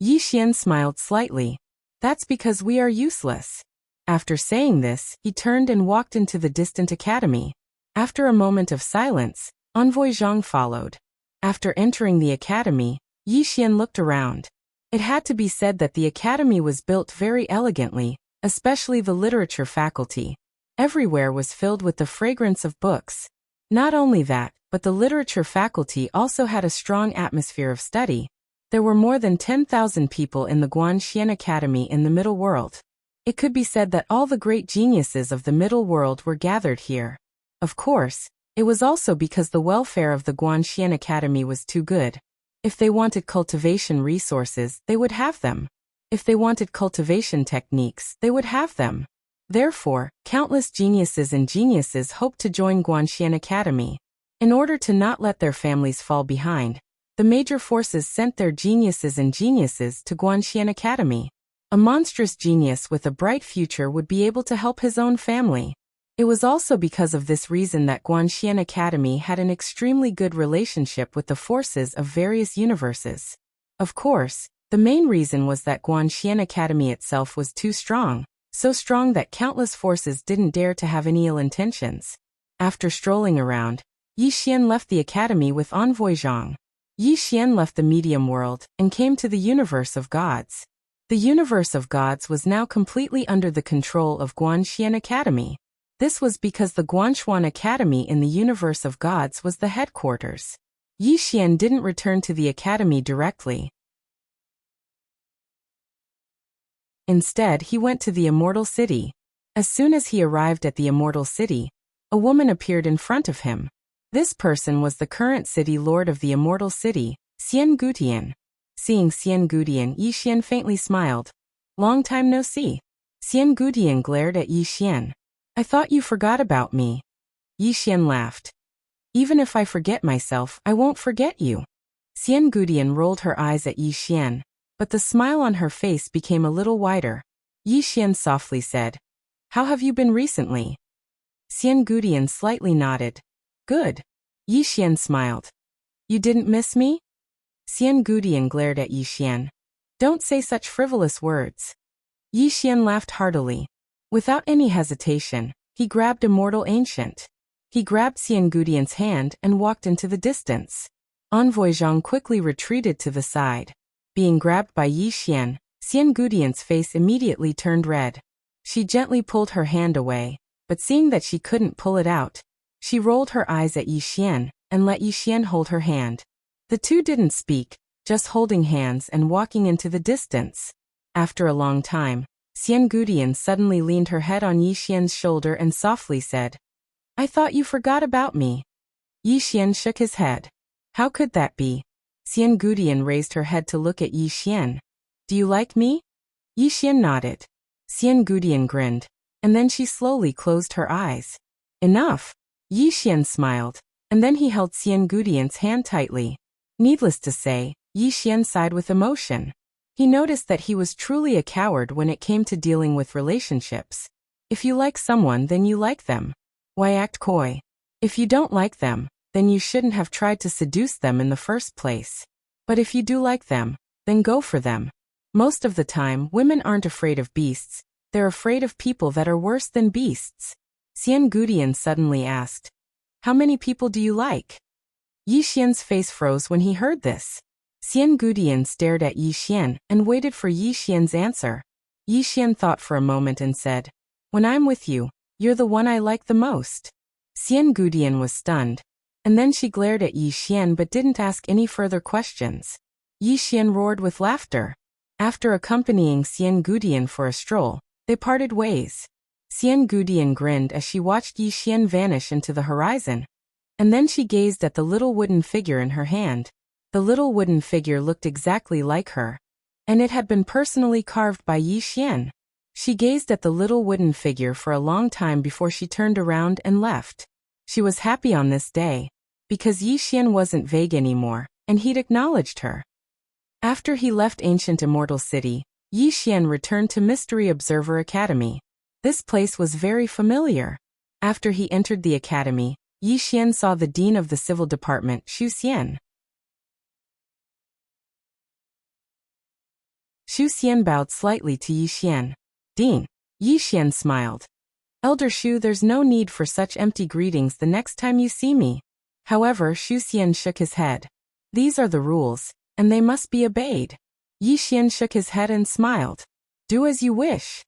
Yi Xian smiled slightly. That's because we are useless. After saying this, he turned and walked into the distant academy. After a moment of silence, Envoy Zhang followed. After entering the academy, Yi Xian looked around. It had to be said that the academy was built very elegantly, especially the literature faculty. Everywhere was filled with the fragrance of books. Not only that, but the literature faculty also had a strong atmosphere of study. There were more than 10,000 people in the Guanxian Academy in the Middle World. It could be said that all the great geniuses of the Middle World were gathered here. Of course, it was also because the welfare of the Guanxian Academy was too good. If they wanted cultivation resources, they would have them. If they wanted cultivation techniques, they would have them. Therefore, countless geniuses and geniuses hoped to join Guanxian Academy. In order to not let their families fall behind, the major forces sent their geniuses and geniuses to Guanxian Academy. A monstrous genius with a bright future would be able to help his own family. It was also because of this reason that Guanxian Academy had an extremely good relationship with the forces of various universes. Of course, the main reason was that Guanxian Academy itself was too strong, so strong that countless forces didn't dare to have any ill intentions. After strolling around, Yi Xian left the academy with Envoy Zhang. Yi Xian left the medium world and came to the universe of gods. The universe of gods was now completely under the control of Guanxian Academy. This was because the Guanxuan Academy in the universe of gods was the headquarters. Yi Xian didn't return to the academy directly. Instead, he went to the immortal city. As soon as he arrived at the immortal city, a woman appeared in front of him. This person was the current city lord of the immortal city, Xian Gutian. Seeing Xian Gutian, Yi Xian faintly smiled. Long time no see. Xian Gutian glared at Yi Xian. I thought you forgot about me. Yi Xian laughed. Even if I forget myself, I won't forget you. Xian Gutian rolled her eyes at Yi Xian, but the smile on her face became a little wider. Yi Xian softly said, How have you been recently? Xian Gutian slightly nodded. Good. Yi Xian smiled. You didn't miss me? Xian Gutian glared at Yi Xian. Don't say such frivolous words. Yi Xian laughed heartily. Without any hesitation, he grabbed Immortal Ancient. He grabbed Xian Gutian's hand and walked into the distance. Envoy Zhang quickly retreated to the side. Being grabbed by Yi Xian, Xian Gutian's face immediately turned red. She gently pulled her hand away, but seeing that she couldn't pull it out, she rolled her eyes at Yi Xian and let Yi Xian hold her hand. The two didn't speak, just holding hands and walking into the distance. After a long time, Xian Gutian suddenly leaned her head on Yi Xian's shoulder and softly said, I thought you forgot about me. Yi Xian shook his head. How could that be? Xian Gutian raised her head to look at Yi Xian. Do you like me? Yi Xian nodded. Xian Gutian grinned, and then she slowly closed her eyes. Enough. Yi Xian smiled, and then he held Xian Gutian's hand tightly. Needless to say, Yi Xian sighed with emotion. He noticed that he was truly a coward when it came to dealing with relationships. If you like someone, then you like them. Why act coy? If you don't like them, then you shouldn't have tried to seduce them in the first place. But if you do like them, then go for them. Most of the time, women aren't afraid of beasts, they're afraid of people that are worse than beasts. Xian Gutian suddenly asked, How many people do you like? Yi Xian's face froze when he heard this. Xian Gutian stared at Yi Xian and waited for Yi Xian's answer. Yi Xian thought for a moment and said, When I'm with you, you're the one I like the most. Xian Gutian was stunned, and then she glared at Yi Xian but didn't ask any further questions. Yi Xian roared with laughter. After accompanying Xian Gutian for a stroll, they parted ways. Xian Gutian grinned as she watched Yi Xian vanish into the horizon. And then she gazed at the little wooden figure in her hand. The little wooden figure looked exactly like her, and it had been personally carved by Yi Xian. She gazed at the little wooden figure for a long time before she turned around and left. She was happy on this day, because Yi Xian wasn't vague anymore, and he'd acknowledged her. After he left ancient immortal city, Yi Xian returned to Mystery Observer Academy. This place was very familiar. After he entered the academy, Yi Xian saw the dean of the civil department, Xu Xian. Xu Xian bowed slightly to Yi Xian. Dean. Yi Xian smiled. Elder Xu, there's no need for such empty greetings the next time you see me. However, Xu Xian shook his head. These are the rules, and they must be obeyed. Yi Xian shook his head and smiled. Do as you wish.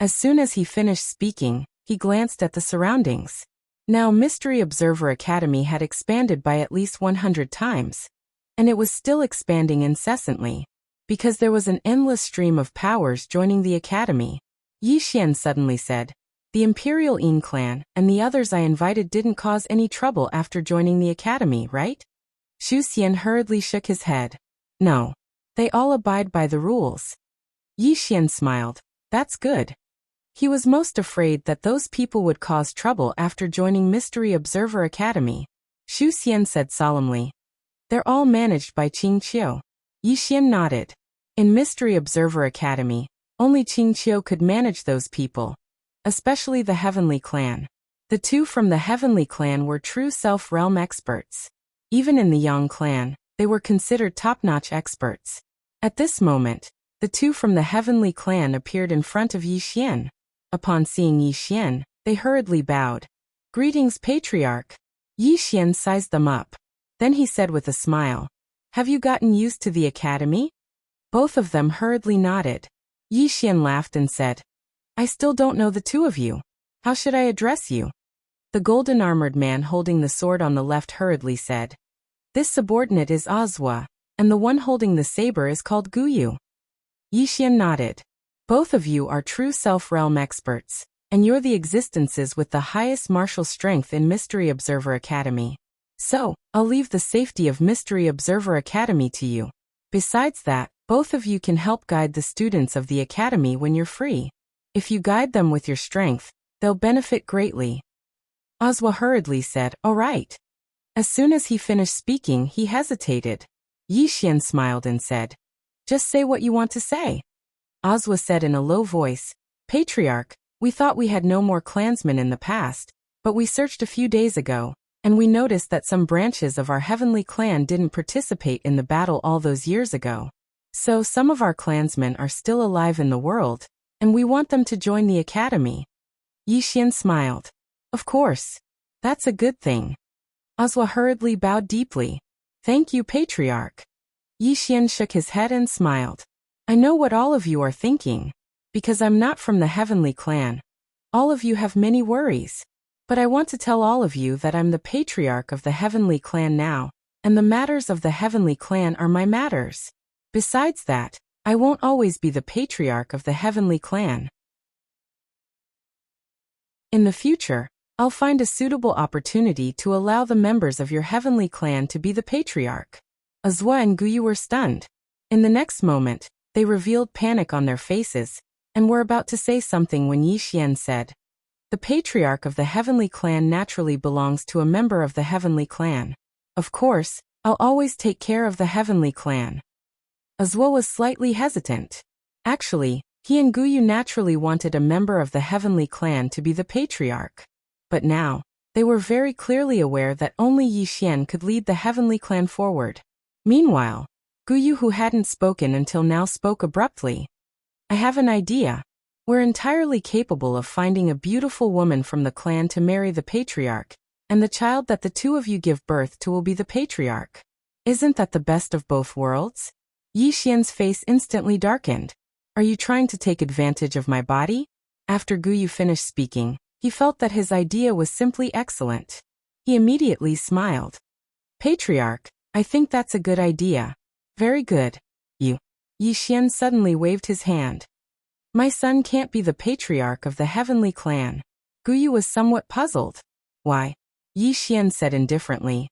As soon as he finished speaking, he glanced at the surroundings. Now Mystery Observer Academy had expanded by at least 100 times. And it was still expanding incessantly, because there was an endless stream of powers joining the academy. Yi Xian suddenly said, The Imperial Yin clan and the others I invited didn't cause any trouble after joining the academy, right? Xu Xian hurriedly shook his head. No. They all abide by the rules. Yi Xian smiled. That's good. He was most afraid that those people would cause trouble after joining Mystery Observer Academy. Xu Xian said solemnly. They're all managed by Qing Qiu. Yi Xian nodded. In Mystery Observer Academy, only Qing Qiu could manage those people, especially the Heavenly Clan. The two from the Heavenly Clan were true self-realm experts. Even in the Yang Clan, they were considered top-notch experts. At this moment, the two from the Heavenly Clan appeared in front of Yi Xian. Upon seeing Yi Xian, they hurriedly bowed. Greetings, Patriarch. Yi Xian sized them up. Then he said with a smile, Have you gotten used to the academy? Both of them hurriedly nodded. Yi Xian laughed and said, I still don't know the two of you. How should I address you? The golden-armored man holding the sword on the left hurriedly said, This subordinate is Ozwa, and the one holding the saber is called Guyu. Yi Xian nodded. Both of you are true self-realm experts. and you're the existences with the highest martial strength in Mystery Observer Academy. So, I'll leave the safety of Mystery Observer Academy to you. Besides that, both of you can help guide the students of the academy when you're free. If you guide them with your strength, they'll benefit greatly. Ozwa hurriedly said, "All right." As soon as he finished speaking, he hesitated. Yi Xian smiled and said, "Just say what you want to say." Ozwa said in a low voice, "Patriarch, we thought we had no more clansmen in the past, but we searched a few days ago, and we noticed that some branches of our heavenly clan didn't participate in the battle all those years ago. So some of our clansmen are still alive in the world, and we want them to join the academy." Yi Xian smiled. "Of course. That's a good thing." Ozwa hurriedly bowed deeply. "Thank you, Patriarch." Yi Xian shook his head and smiled. "I know what all of you are thinking. Because I'm not from the heavenly clan, all of you have many worries. But I want to tell all of you that I'm the patriarch of the heavenly clan now, and the matters of the heavenly clan are my matters. Besides that, I won't always be the patriarch of the heavenly clan. In the future, I'll find a suitable opportunity to allow the members of your heavenly clan to be the patriarch." Ozwa and Guyu were stunned. In the next moment, they revealed panic on their faces, and were about to say something when Yi Xian said, "The patriarch of the heavenly clan naturally belongs to a member of the heavenly clan. Of course, I'll always take care of the heavenly clan." Ozwa was slightly hesitant. Actually, he and Guyu naturally wanted a member of the heavenly clan to be the patriarch. But now, they were very clearly aware that only Yi Xian could lead the heavenly clan forward. Meanwhile, Guyu, who hadn't spoken until now, spoke abruptly. "I have an idea. We're entirely capable of finding a beautiful woman from the clan to marry the patriarch, and the child that the two of you give birth to will be the patriarch. Isn't that the best of both worlds?" Yi Xian's face instantly darkened. "Are you trying to take advantage of my body?" After Guyu finished speaking, he felt that his idea was simply excellent. He immediately smiled. "Patriarch, I think that's a good idea." "Very good. You." Yi Xian suddenly waved his hand. "My son can't be the patriarch of the heavenly clan." Guyu was somewhat puzzled. "Why?" Yi Xian said indifferently.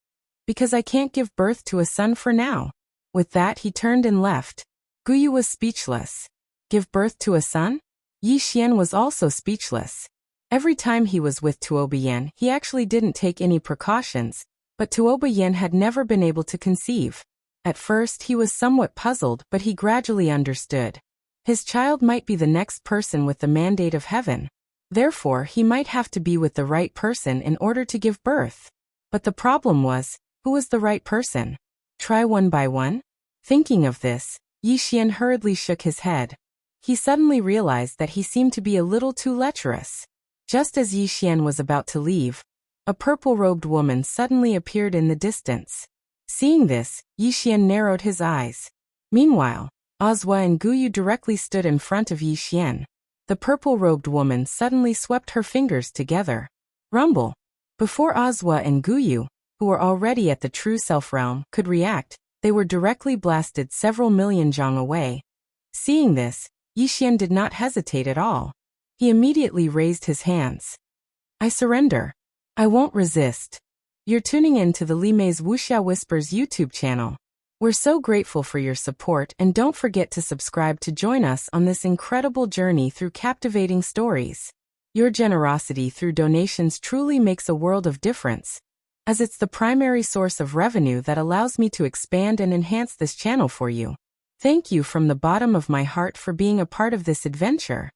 "Because I can't give birth to a son for now." With that, he turned and left. Guyu was speechless. Give birth to a son? Yi Xian was also speechless. Every time he was with Tuobian, he actually didn't take any precautions, but Tuobian had never been able to conceive. At first he was somewhat puzzled, but he gradually understood. His child might be the next person with the mandate of heaven. Therefore, he might have to be with the right person in order to give birth. But the problem was, who was the right person? Try one by one? Thinking of this, Yi Xian hurriedly shook his head. He suddenly realized that he seemed to be a little too lecherous. Just as Yi Xian was about to leave, a purple-robed woman suddenly appeared in the distance. Seeing this, Yi Xian narrowed his eyes. Meanwhile, Ozwa and Guyu directly stood in front of Yi Xian. The purple-robed woman suddenly swept her fingers together. Rumble! Before Ozwa and Guyu, who were already at the true self realm, could react, they were directly blasted several million zhang away. Seeing this, Yi Xian did not hesitate at all. He immediately raised his hands. "I surrender. I won't resist." You're tuning in to the Li Mei's Wuxia Whispers YouTube channel. We're so grateful for your support, and don't forget to subscribe to join us on this incredible journey through captivating stories. Your generosity through donations truly makes a world of difference, as it's the primary source of revenue that allows me to expand and enhance this channel for you. Thank you from the bottom of my heart for being a part of this adventure.